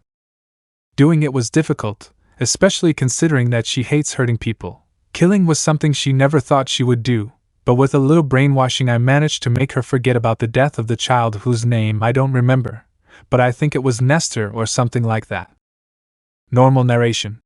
Doing it was difficult, especially considering that she hates hurting people. Killing was something she never thought she would do, but with a little brainwashing I managed to make her forget about the death of the child whose name I don't remember, but I think it was Nestor or something like that. Normal narration.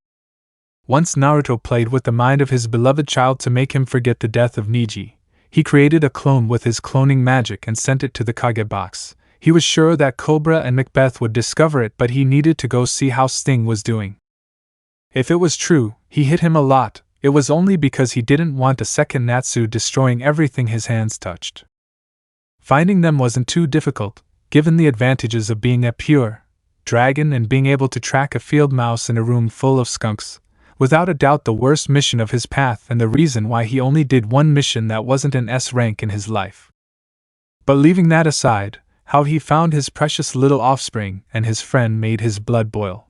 Once Naruto played with the mind of his beloved child to make him forget the death of Neji. He created a clone with his cloning magic and sent it to the Kage box. He was sure that Cobra and Macbeth would discover it, but he needed to go see how Sting was doing. If it was true, he hit him a lot. It was only because he didn't want a second Natsu destroying everything his hands touched. Finding them wasn't too difficult, given the advantages of being a pure dragon and being able to track a field mouse in a room full of skunks. Without a doubt the worst mission of his path and the reason why he only did one mission that wasn't an S rank in his life. But leaving that aside, how he found his precious little offspring and his friend made his blood boil.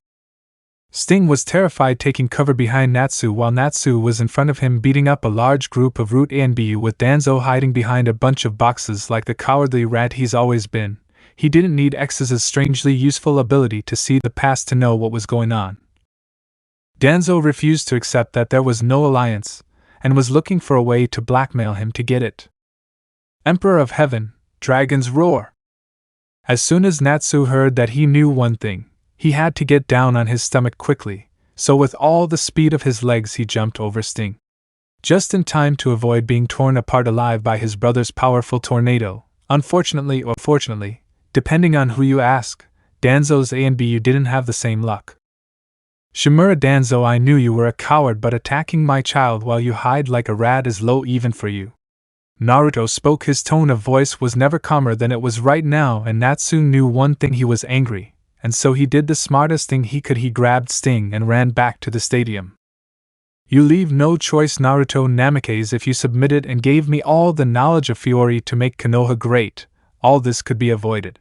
Sting was terrified taking cover behind Natsu while Natsu was in front of him beating up a large group of Root A and B with Danzo hiding behind a bunch of boxes like the cowardly rat he's always been. He didn't need X's strangely useful ability to see the past to know what was going on. Danzo refused to accept that there was no alliance, and was looking for a way to blackmail him to get it. Emperor of Heaven, Dragon's Roar! As soon as Natsu heard that, he knew one thing. He had to get down on his stomach quickly, so with all the speed of his legs he jumped over Sting. Just in time to avoid being torn apart alive by his brother's powerful tornado. Unfortunately or fortunately, depending on who you ask, Danzo's A and B didn't have the same luck. Shimura Danzo, I knew you were a coward, but attacking my child while you hide like a rat is low even for you. Naruto spoke. His tone of voice was never calmer than it was right now, and Natsu knew one thing: he was angry, and so he did the smartest thing he could. He grabbed Sting and ran back to the stadium. You leave no choice, Naruto Namikaze. If you submitted and gave me all the knowledge of Fiori to make Konoha great, all this could be avoided.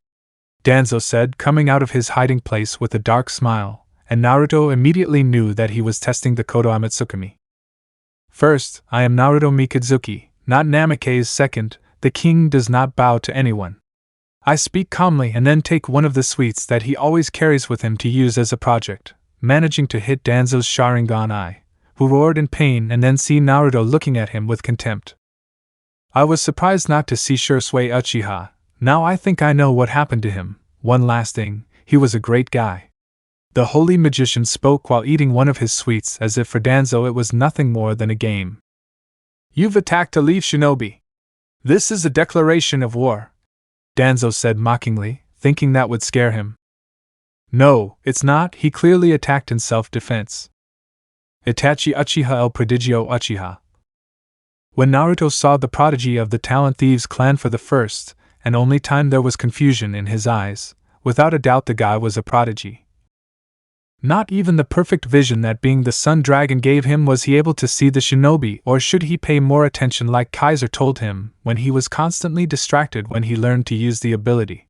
Danzo said, coming out of his hiding place with a dark smile, and Naruto immediately knew that he was testing the Kodoha Mitsukami. First, I am Naruto Mikazuki, not Namikaze. Second, the king does not bow to anyone. I speak calmly and then take one of the sweets that he always carries with him to use as a project, managing to hit Danzo's Sharingan eye, who roared in pain, and then see Naruto looking at him with contempt. I was surprised not to see Shursui Uchiha. Now I think I know what happened to him. One last thing, he was a great guy. The holy magician spoke while eating one of his sweets, as if for Danzo it was nothing more than a game. You've attacked a leaf shinobi. This is a declaration of war, Danzo said mockingly, thinking that would scare him. No, it's not. He clearly attacked in self-defense. Itachi Uchiha el Prodigio Uchiha. When Naruto saw the prodigy of the Talent Thieves clan for the first and only time, there was confusion in his eyes. Without a doubt the guy was a prodigy. Not even the perfect vision that being the Sun Dragon gave him was he able to see the shinobi, or should he pay more attention like Kaiser told him when he was constantly distracted when he learned to use the ability.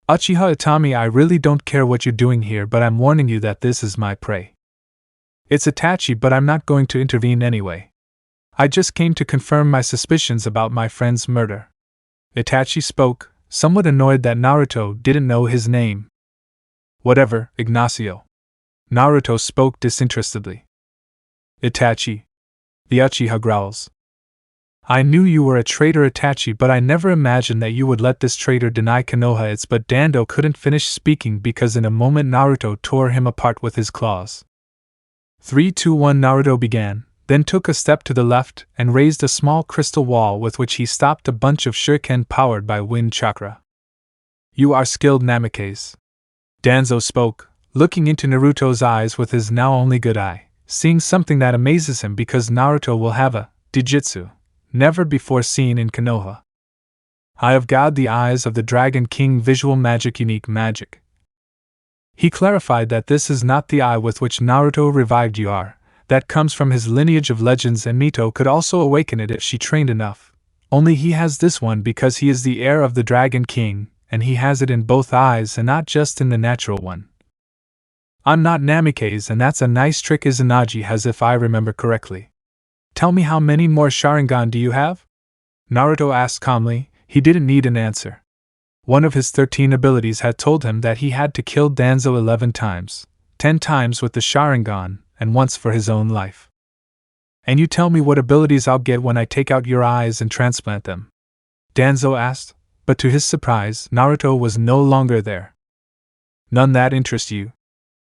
Uchiha Itami, I really don't care what you're doing here, but I'm warning you that this is my prey. It's Itachi, but I'm not going to intervene anyway. I just came to confirm my suspicions about my friend's murder. Itachi spoke, somewhat annoyed that Naruto didn't know his name. Whatever, Ignacio. Naruto spoke disinterestedly. Itachi. The Uchiha growls. I knew you were a traitor, Itachi, but I never imagined that you would let this traitor deny Konoha its. But Dando couldn't finish speaking because in a moment Naruto tore him apart with his claws. 3, 2, 1 Naruto began, then took a step to the left and raised a small crystal wall with which he stopped a bunch of shuriken powered by wind chakra. You are skilled, Namikaze. Danzo spoke, looking into Naruto's eyes with his now only good eye, seeing something that amazes him because Naruto will have a Jujutsu never before seen in Konoha. Eye of God, the eyes of the Dragon King, visual magic, unique magic. He clarified that this is not the eye with which Naruto revived Yar, that comes from his lineage of legends, and Mito could also awaken it if she trained enough. Only he has this one because he is the heir of the Dragon King, and he has it in both eyes and not just in the natural one. I'm not Namikaze, and that's a nice trick Izanagi has if I remember correctly. Tell me, how many more Sharingan do you have? Naruto asked calmly. He didn't need an answer. One of his 13 abilities had told him that he had to kill Danzo 11 times, 10 times with the Sharingan, and once for his own life. And you tell me what abilities I'll get when I take out your eyes and transplant them? Danzo asked, but to his surprise, Naruto was no longer there. None that interest you?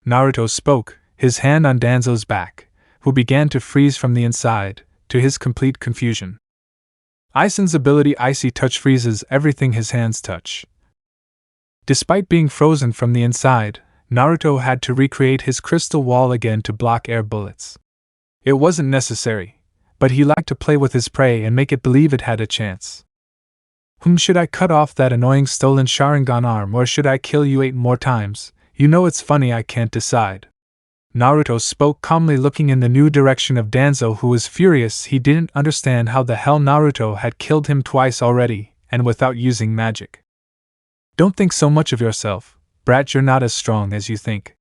Naruto spoke, his hand on Danzo's back, who began to freeze from the inside, to his complete confusion. Aisen's ability Icy Touch freezes everything his hands touch. Despite being frozen from the inside, Naruto had to recreate his crystal wall again to block air bullets. It wasn't necessary, but he liked to play with his prey and make it believe it had a chance. Should I cut off that annoying stolen Sharingan arm or should I kill you 8 more times? You know it's funny I can't decide. Naruto spoke calmly, looking in the new direction of Danzo, who was furious. He didn't understand how the hell Naruto had killed him twice already, and without using magic. Don't think so much of yourself, brat, you're not as strong as you think.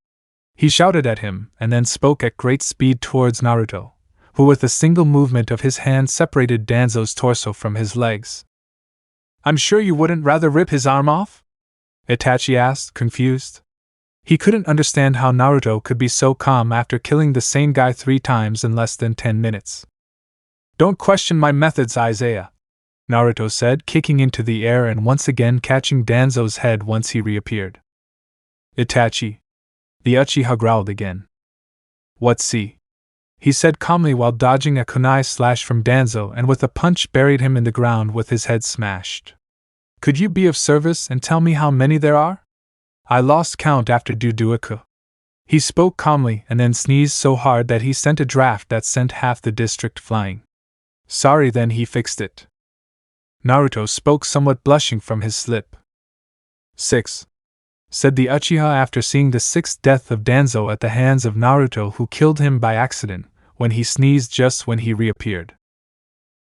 He shouted at him, and then spoke at great speed towards Naruto, who with a single movement of his hand separated Danzo's torso from his legs. I'm sure you wouldn't rather rip his arm off? Itachi asked, confused. He couldn't understand how Naruto could be so calm after killing the same guy 3 times in less than 10 minutes. Don't question my methods, Isaiah, Naruto said, kicking into the air and once again catching Danzo's head once he reappeared. Itachi. The Uchiha growled again. What see? He said calmly while dodging a kunai slash from Danzo and with a punch buried him in the ground with his head smashed. Could you be of service and tell me how many there are? I lost count after Duduaku. He spoke calmly and then sneezed so hard that he sent a draft that sent half the district flying. Sorry, then he fixed it. Naruto spoke, somewhat blushing from his slip. 6. Said the Uchiha after seeing the 6th death of Danzo at the hands of Naruto, who killed him by accident when he sneezed just when he reappeared.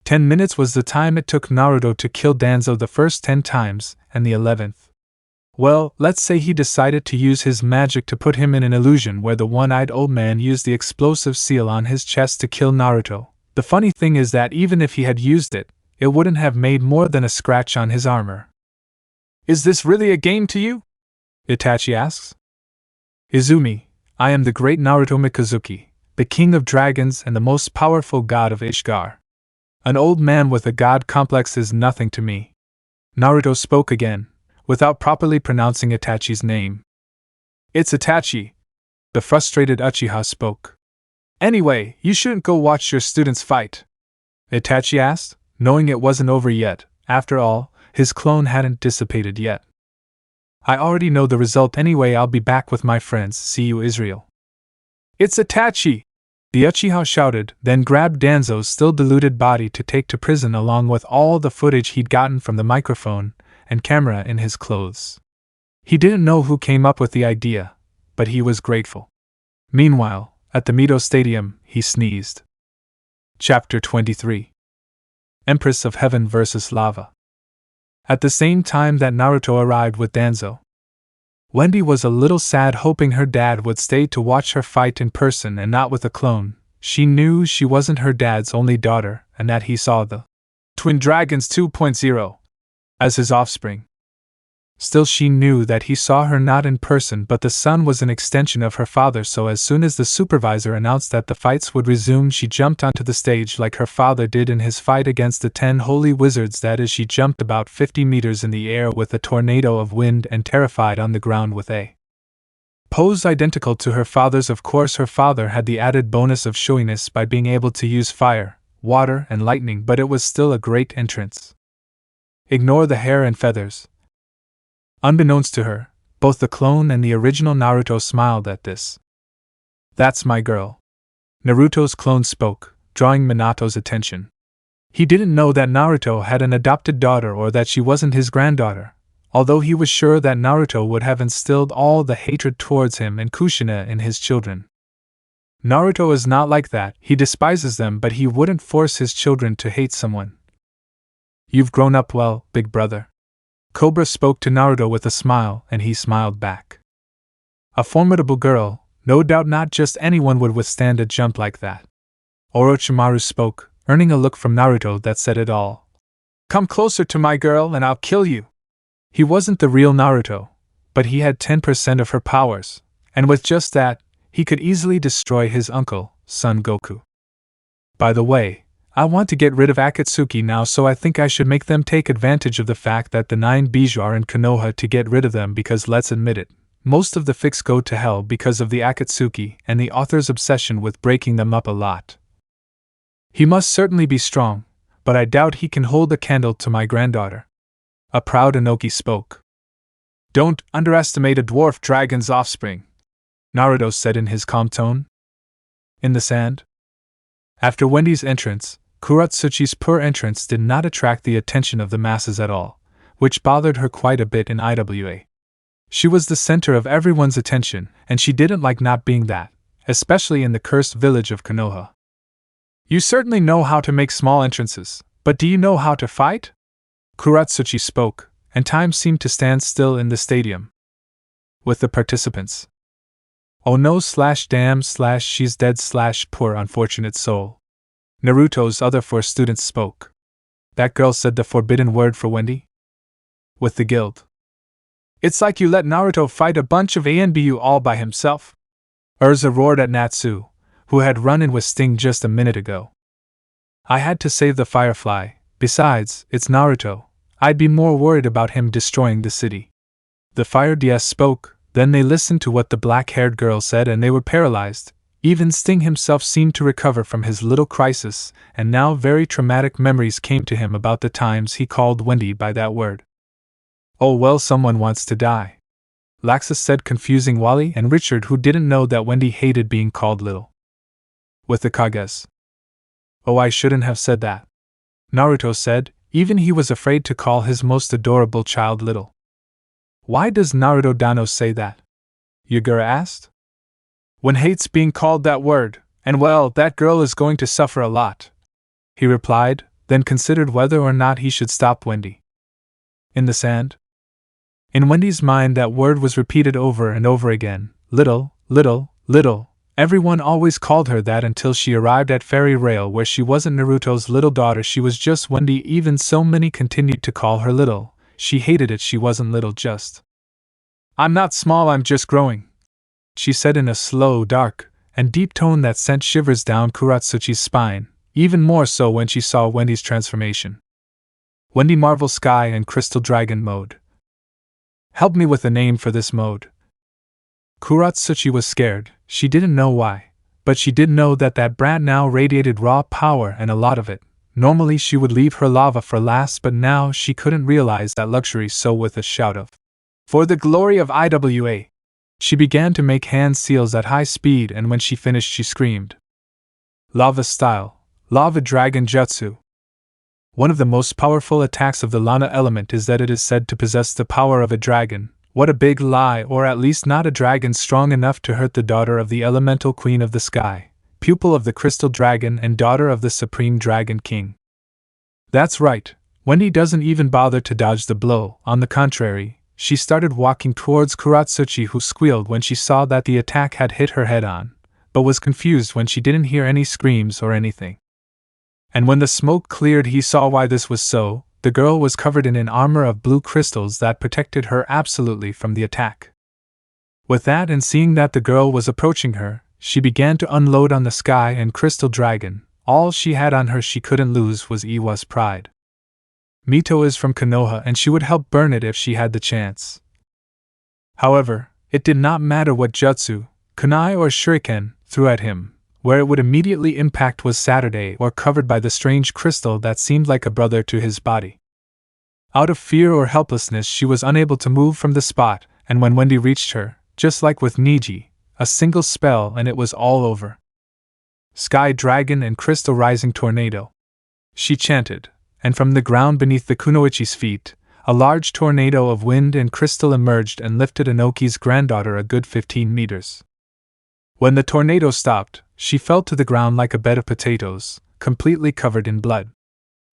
10 minutes was the time it took Naruto to kill Danzo the first 10 times, and the 11th. Well, let's say he decided to use his magic to put him in an illusion where the one-eyed old man used the explosive seal on his chest to kill Naruto. The funny thing is that even if he had used it, it wouldn't have made more than a scratch on his armor. Is this really a game to you? Itachi asks. Izumi, I am the great Naruto Mikazuki, the king of dragons and the most powerful god of Ishgar. An old man with a god complex is nothing to me. Naruto spoke again, without properly pronouncing Itachi's name. It's Itachi. The frustrated Uchiha spoke. Anyway, you shouldn't go watch your students fight. Itachi asked, knowing it wasn't over yet. After all, his clone hadn't dissipated yet. I already know the result anyway. I'll be back with my friends. See you, Israel. It's Itachi! The Uchiha shouted, then grabbed Danzo's still deluded body to take to prison along with all the footage he'd gotten from the microphone and camera in his clothes. He didn't know who came up with the idea, but he was grateful. Meanwhile, at the Mito Stadium, he sneezed. Chapter 23. Empress of Heaven vs. Lava. At the same time that Naruto arrived with Danzo, Wendy was a little sad, hoping her dad would stay to watch her fight in person and not with a clone. She knew she wasn't her dad's only daughter and that he saw the Twin Dragons 2.0 as his offspring. Still, she knew that he saw her not in person, but the son was an extension of her father, so as soon as the supervisor announced that the fights would resume, she jumped onto the stage like her father did in his fight against the 10 holy wizards. That is, she jumped about 50 meters in the air with a tornado of wind and terrified on the ground with a pose identical to her father's. Of course, her father had the added bonus of showiness by being able to use fire, water, and lightning, but it was still a great entrance. Ignore the hair and feathers. Unbeknownst to her, both the clone and the original Naruto smiled at this. That's my girl. Naruto's clone spoke, drawing Minato's attention. He didn't know that Naruto had an adopted daughter or that she wasn't his granddaughter, although he was sure that Naruto would have instilled all the hatred towards him and Kushina in his children. Naruto is not like that. He despises them, but he wouldn't force his children to hate someone. You've grown up well, big brother. Cobra spoke to Naruto with a smile, and he smiled back. A formidable girl, no doubt. Not just anyone would withstand a jump like that. Orochimaru spoke, earning a look from Naruto that said it all. Come closer to my girl and I'll kill you. He wasn't the real Naruto, but he had 10% of her powers, and with just that, he could easily destroy his uncle, Son Goku. By the way, I want to get rid of Akatsuki now, so I think I should make them take advantage of the fact that the 9 Bijou are in Konoha to get rid of them, because let's admit it, most of the fics go to hell because of the Akatsuki and the author's obsession with breaking them up a lot. He must certainly be strong, but I doubt he can hold a candle to my granddaughter. A proud Inoki spoke. Don't underestimate a dwarf dragon's offspring, Naruto said in his calm tone. In the sand? After Wendy's entrance, Kuratsuchi's poor entrance did not attract the attention of the masses at all, which bothered her quite a bit in IWA. She was the center of everyone's attention, and she didn't like not being that, especially in the cursed village of Konoha. You certainly know how to make small entrances, but do you know how to fight? Kuratsuchi spoke, and time seemed to stand still in the stadium. With the participants. Oh no / damn / she's dead / poor unfortunate soul. Naruto's other 4 students spoke. That girl said the forbidden word for Wendy? With the guild. It's like you let Naruto fight a bunch of ANBU all by himself. Urza roared at Natsu, who had run in with Sting just a minute ago. I had to save the Firefly. Besides, it's Naruto. I'd be more worried about him destroying the city. The Fire DS spoke, then they listened to what the black-haired girl said and they were paralyzed. Even Sting himself seemed to recover from his little crisis, and now very traumatic memories came to him about the times he called Wendy by that word. Oh well, someone wants to die, Laxus said, confusing Wally and Richard, who didn't know that Wendy hated being called little. With the Kages. Oh, I shouldn't have said that, Naruto said, even he was afraid to call his most adorable child little. Why does Naruto Dano say that? Yagura asked. When hates being called that word, and well, that girl is going to suffer a lot, he replied, then considered whether or not he should stop Wendy. In the sand? In Wendy's mind that word was repeated over and over again, little, little, little. Everyone always called her that until she arrived at Fairy Rail, where she wasn't Naruto's little daughter, she was just Wendy. Even so many continued to call her little. She hated it, she wasn't little just. I'm not small, I'm just growing, she said in a slow, dark, and deep tone that sent shivers down Kuratsuchi's spine, even more so when she saw Wendy's transformation. Wendy Marvel Sky and Crystal Dragon mode. Help me with a name for this mode. Kuratsuchi was scared. She didn't know why, but she did know that that brat now radiated raw power, and a lot of it. Normally she would leave her lava for last, but now she couldn't realize that luxury, so with a shout of, "For the glory of IWA!" she began to make hand seals at high speed, and when she finished she screamed. Lava style, Lava Dragon Jutsu. One of the most powerful attacks of the Lana element is that it is said to possess the power of a dragon. What a big lie, or at least not a dragon strong enough to hurt the daughter of the elemental queen of the sky, pupil of the crystal dragon and daughter of the supreme dragon king. That's right, Wendy doesn't even bother to dodge the blow. On the contrary, she started walking towards Kuratsuchi, who squealed when she saw that the attack had hit her head on, but was confused when she didn't hear any screams or anything. And when the smoke cleared, he saw why this was so. The girl was covered in an armor of blue crystals that protected her absolutely from the attack. With that, and seeing that the girl was approaching her, she began to unload on the sky and crystal dragon. All she had on her she couldn't lose was Iwa's pride. Mito is from Konoha and she would help burn it if she had the chance. However, it did not matter what jutsu, kunai or shuriken, threw at him. Where it would immediately impact was Saturday, or covered by the strange crystal that seemed like a brother to his body. Out of fear or helplessness she was unable to move from the spot, and when Wendy reached her, just like with Niji, a single spell and it was all over. Sky Dragon and Crystal Rising Tornado, she chanted, and from the ground beneath the kunoichi's feet, a large tornado of wind and crystal emerged and lifted Inoki's granddaughter a good 15 meters. When the tornado stopped, she fell to the ground like a bed of potatoes, completely covered in blood.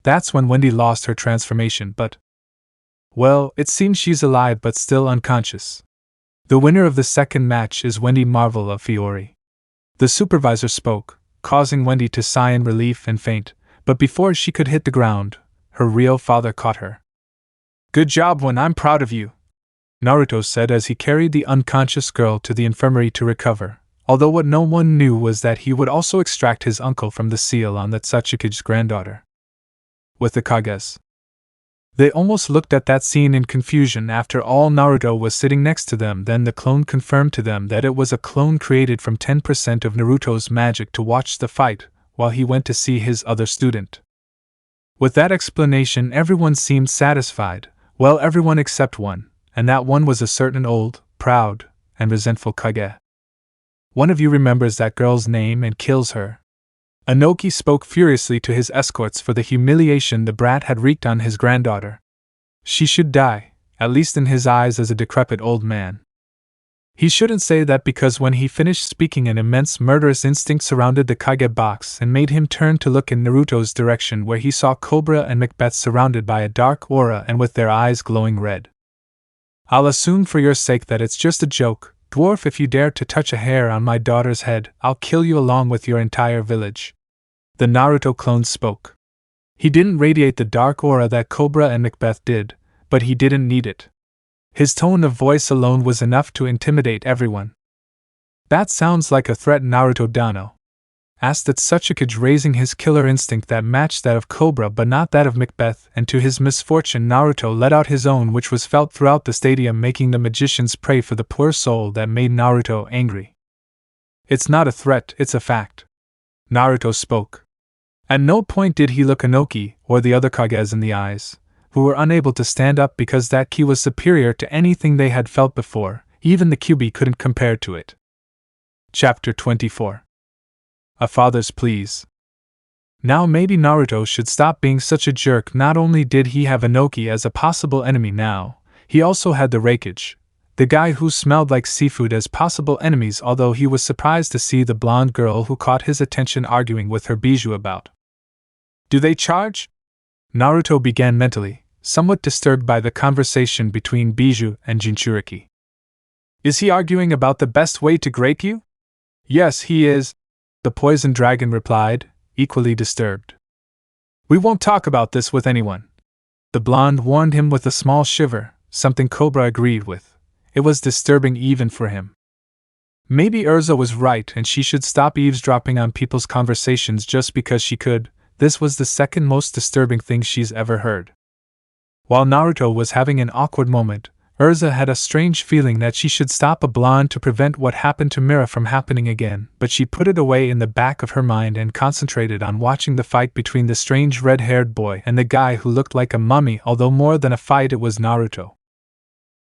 That's when Wendy lost her transformation, but... well, it seems she's alive but still unconscious. The winner of the second match is Wendy Marvel of Fiore. The supervisor spoke, causing Wendy to sigh in relief and faint, but before she could hit the ground, her real father caught her. Good job, Wen, I'm proud of you, Naruto said as he carried the unconscious girl to the infirmary to recover. Although what no one knew was that he would also extract his uncle from the seal on the Tsuchiki's granddaughter. With the Kages. They almost looked at that scene in confusion. After all, Naruto was sitting next to them. Then the clone confirmed to them that it was a clone created from 10% of Naruto's magic to watch the fight while he went to see his other student. With that explanation, everyone seemed satisfied. Well, everyone except one, and that one was a certain old, proud, and resentful Kage. One of you remembers that girl's name and kills her. Inoki spoke furiously to his escorts for the humiliation the brat had wreaked on his granddaughter. She should die, at least in his eyes, as a decrepit old man. He shouldn't say that, because when he finished speaking, an immense murderous instinct surrounded the Kage box and made him turn to look in Naruto's direction, where he saw Cobra and Macbeth surrounded by a dark aura and with their eyes glowing red. I'll assume for your sake that it's just a joke, dwarf. If you dare to touch a hair on my daughter's head, I'll kill you along with your entire village. The Naruto clone spoke. He didn't radiate the dark aura that Cobra and Macbeth did, but he didn't need it. His tone of voice alone was enough to intimidate everyone. That sounds like a threat, Naruto Dano asked Otsutsuki, raising his killer instinct that matched that of Cobra but not that of Macbeth, and to his misfortune Naruto let out his own, which was felt throughout the stadium, making the magicians pray for the poor soul. That made Naruto angry. It's not a threat, it's a fact. Naruto spoke. At no point did he look Inoki or the other Kages in the eyes, who were unable to stand up because that ki was superior to anything they had felt before. Even the Kyuubi couldn't compare to it. Chapter 24. A father's pleas. Now maybe Naruto should stop being such a jerk. Not only did he have Inoki as a possible enemy now, he also had the Raikage, the guy who smelled like seafood, as possible enemies, although he was surprised to see the blonde girl who caught his attention arguing with her Bijou about. Do they charge? Naruto began mentally, somewhat disturbed by the conversation between Bijou and Jinchuriki. Is he arguing about the best way to grate you? Yes, he is, the poison dragon replied, equally disturbed. We won't talk about this with anyone. The blonde warned him with a small shiver, something Cobra agreed with. It was disturbing even for him. Maybe Urza was right and she should stop eavesdropping on people's conversations just because she could. This was the second most disturbing thing she's ever heard. While Naruto was having an awkward moment, Urza had a strange feeling that she should stop a blonde to prevent what happened to Mira from happening again, but she put it away in the back of her mind and concentrated on watching the fight between the strange red-haired boy and the guy who looked like a mummy. Although more than a fight, it was Naruto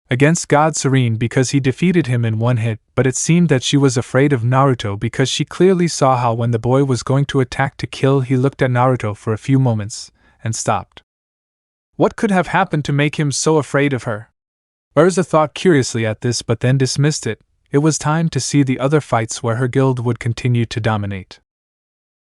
against God Serene, because he defeated him in one hit, but it seemed that she was afraid of Naruto because she clearly saw how when the boy was going to attack to kill, he looked at Naruto for a few moments and stopped. What could have happened to make him so afraid of her? Urza thought curiously at this but then dismissed it. It was time to see the other fights where her guild would continue to dominate.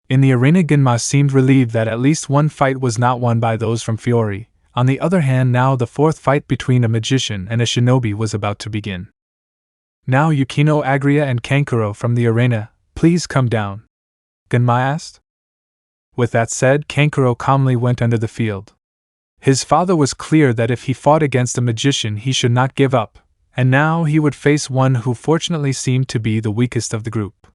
In the arena, Genma seemed relieved that at least one fight was not won by those from Fiori. On the other hand, now the fourth fight between a magician and a shinobi was about to begin. Now Yukino, Agria and Kankuro from the arena, please come down, Genma asked. With that said, Kankuro calmly went under the field. His father was clear that if he fought against a magician he should not give up, and now he would face one who fortunately seemed to be the weakest of the group.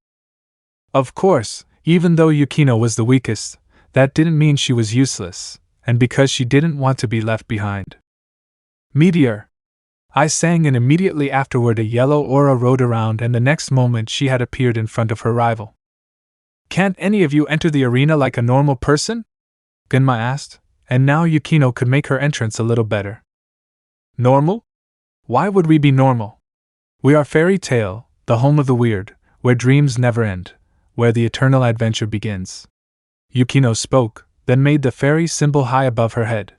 Of course, even though Yukino was the weakest, that didn't mean she was useless, and because she didn't want to be left behind. Meteor! I sang, and immediately afterward a yellow aura rode around, and the next moment she had appeared in front of her rival. Can't any of you enter the arena like a normal person? Genma asked, and now Yukino could make her entrance a little better. Normal? Why would we be normal? We are Fairy Tale, the home of the weird, where dreams never end, where the eternal adventure begins. Yukino spoke, then made the fairy symbol high above her head.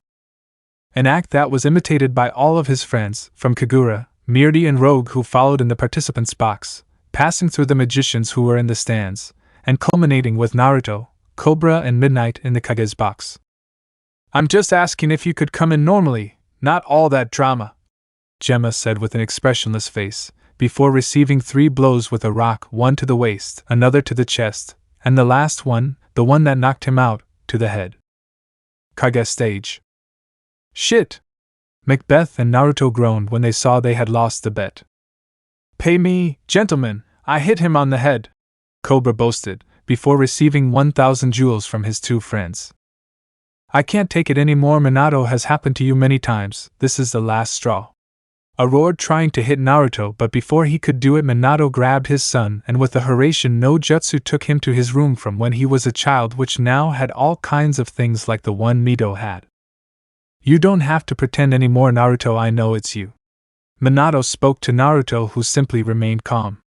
An act that was imitated by all of his friends, from Kagura, Mirdi and Rogue, who followed in the participants' box, passing through the magicians who were in the stands, and culminating with Naruto, Cobra and Midnight in the Kage's box. I'm just asking if you could come in normally, not all that drama, Gemma said with an expressionless face, before receiving 3 blows with a rock, one to the waist, another to the chest, and the last one, the one that knocked him out, to the head. Kage stage. Shit! Macbeth and Naruto groaned when they saw they had lost the bet. Pay me, gentlemen, I hit him on the head, Cobra boasted, before receiving 1,000 jewels from his 2 friends. I can't take it anymore. Minato has happened to you many times, this is the last straw. I roared, trying to hit Naruto, but before he could do it, Minato grabbed his son and with the Harashin no Jutsu took him to his room from when he was a child, which now had all kinds of things like the one Mito had. You don't have to pretend anymore, Naruto, I know it's you. Minato spoke to Naruto, who simply remained calm.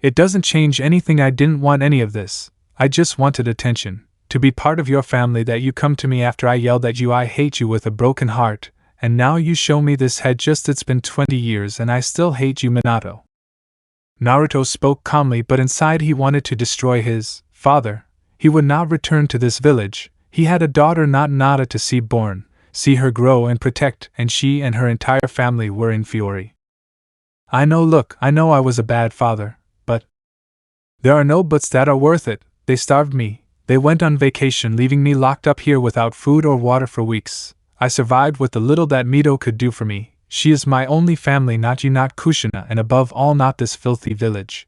It doesn't change anything. I didn't want any of this. I just wanted attention, to be part of your family. That you come to me after I yelled at you I hate you with a broken heart, and now you show me this head. Just it's been 20 years and I still hate you, Minato. Naruto spoke calmly, but inside he wanted to destroy his father. He would not return to this village. He had a daughter, not Nada, to see born, see her grow and protect, and she and her entire family were in fury. I know, look, I know I was a bad father, but there are no buts that are worth it. They starved me. They went on vacation, leaving me locked up here without food or water for weeks. I survived with the little that Mito could do for me. She is my only family, not you, not Kushina, and above all not this filthy village.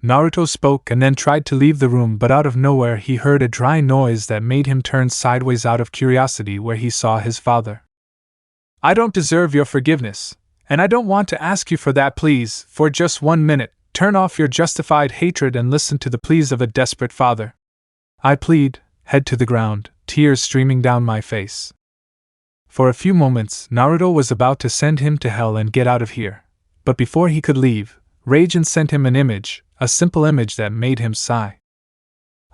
Naruto spoke and then tried to leave the room, but out of nowhere he heard a dry noise that made him turn sideways out of curiosity, where he saw his father. I don't deserve your forgiveness, and I don't want to ask you for that. Please, for just 1 minute, turn off your justified hatred and listen to the pleas of a desperate father. I plead, head to the ground, tears streaming down my face. For a few moments, Naruto was about to send him to hell and get out of here, but before he could leave, Raijin sent him an image, a simple image that made him sigh.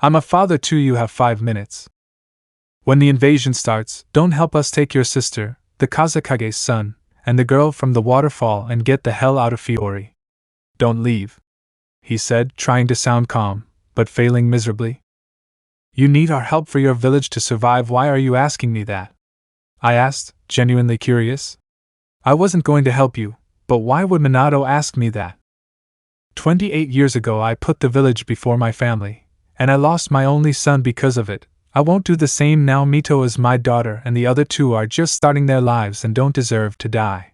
I'm a father too. You have 5 minutes. When the invasion starts, don't help us take your sister, the Kazekage's son, and the girl from the waterfall and get the hell out of Fiori. Don't leave, he said, trying to sound calm, but failing miserably. You need our help for your village to survive. Why are you asking me that? I asked, genuinely curious. I wasn't going to help you, but why would Minato ask me that? 28 years ago I put the village before my family, and I lost my only son because of it. I won't do the same now. Mito is my daughter and the other two are just starting their lives and don't deserve to die.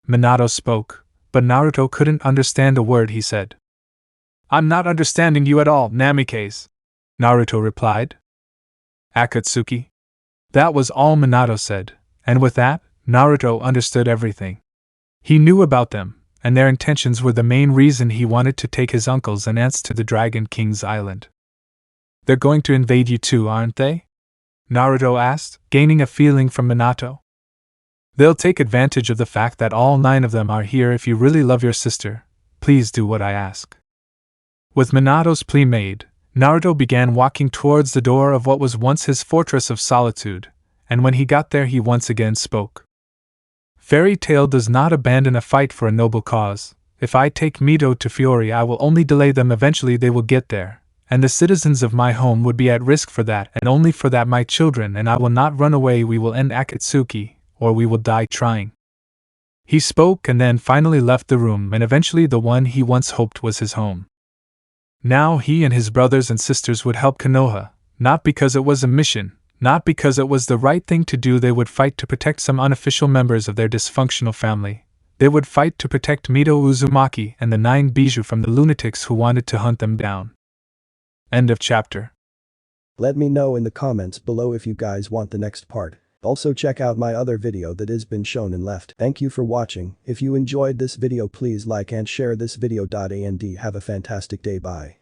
Minato spoke, but Naruto couldn't understand a word he said. I'm not understanding you at all, Namikaze, Naruto replied. Akatsuki? That was all Minato said, and with that, Naruto understood everything. He knew about them, and their intentions were the main reason he wanted to take his uncles and aunts to the Dragon King's island. They're going to invade you too, aren't they? Naruto asked, gaining a feeling from Minato. They'll take advantage of the fact that all 9 of them are here. If you really love your sister, please do what I ask. With Minato's plea made, Naruto began walking towards the door of what was once his fortress of solitude, and when he got there he once again spoke. Fairy Tail does not abandon a fight for a noble cause. If I take Mito to Fiori, I will only delay them. Eventually they will get there, and the citizens of my home would be at risk for that, and only for that my children, and I will not run away. We will end Akatsuki, or we will die trying. He spoke and then finally left the room, and eventually the one he once hoped was his home. Now he and his brothers and sisters would help Konoha, not because it was a mission, not because it was the right thing to do. They would fight to protect some unofficial members of their dysfunctional family. They would fight to protect Mito Uzumaki and the 9 Bijou from the lunatics who wanted to hunt them down. End of chapter. Let me know in the comments below if you guys want the next part. Also check out my other video that has been shown in left. Thank you for watching. If you enjoyed this video, please like and share this video. And have a fantastic day. Bye.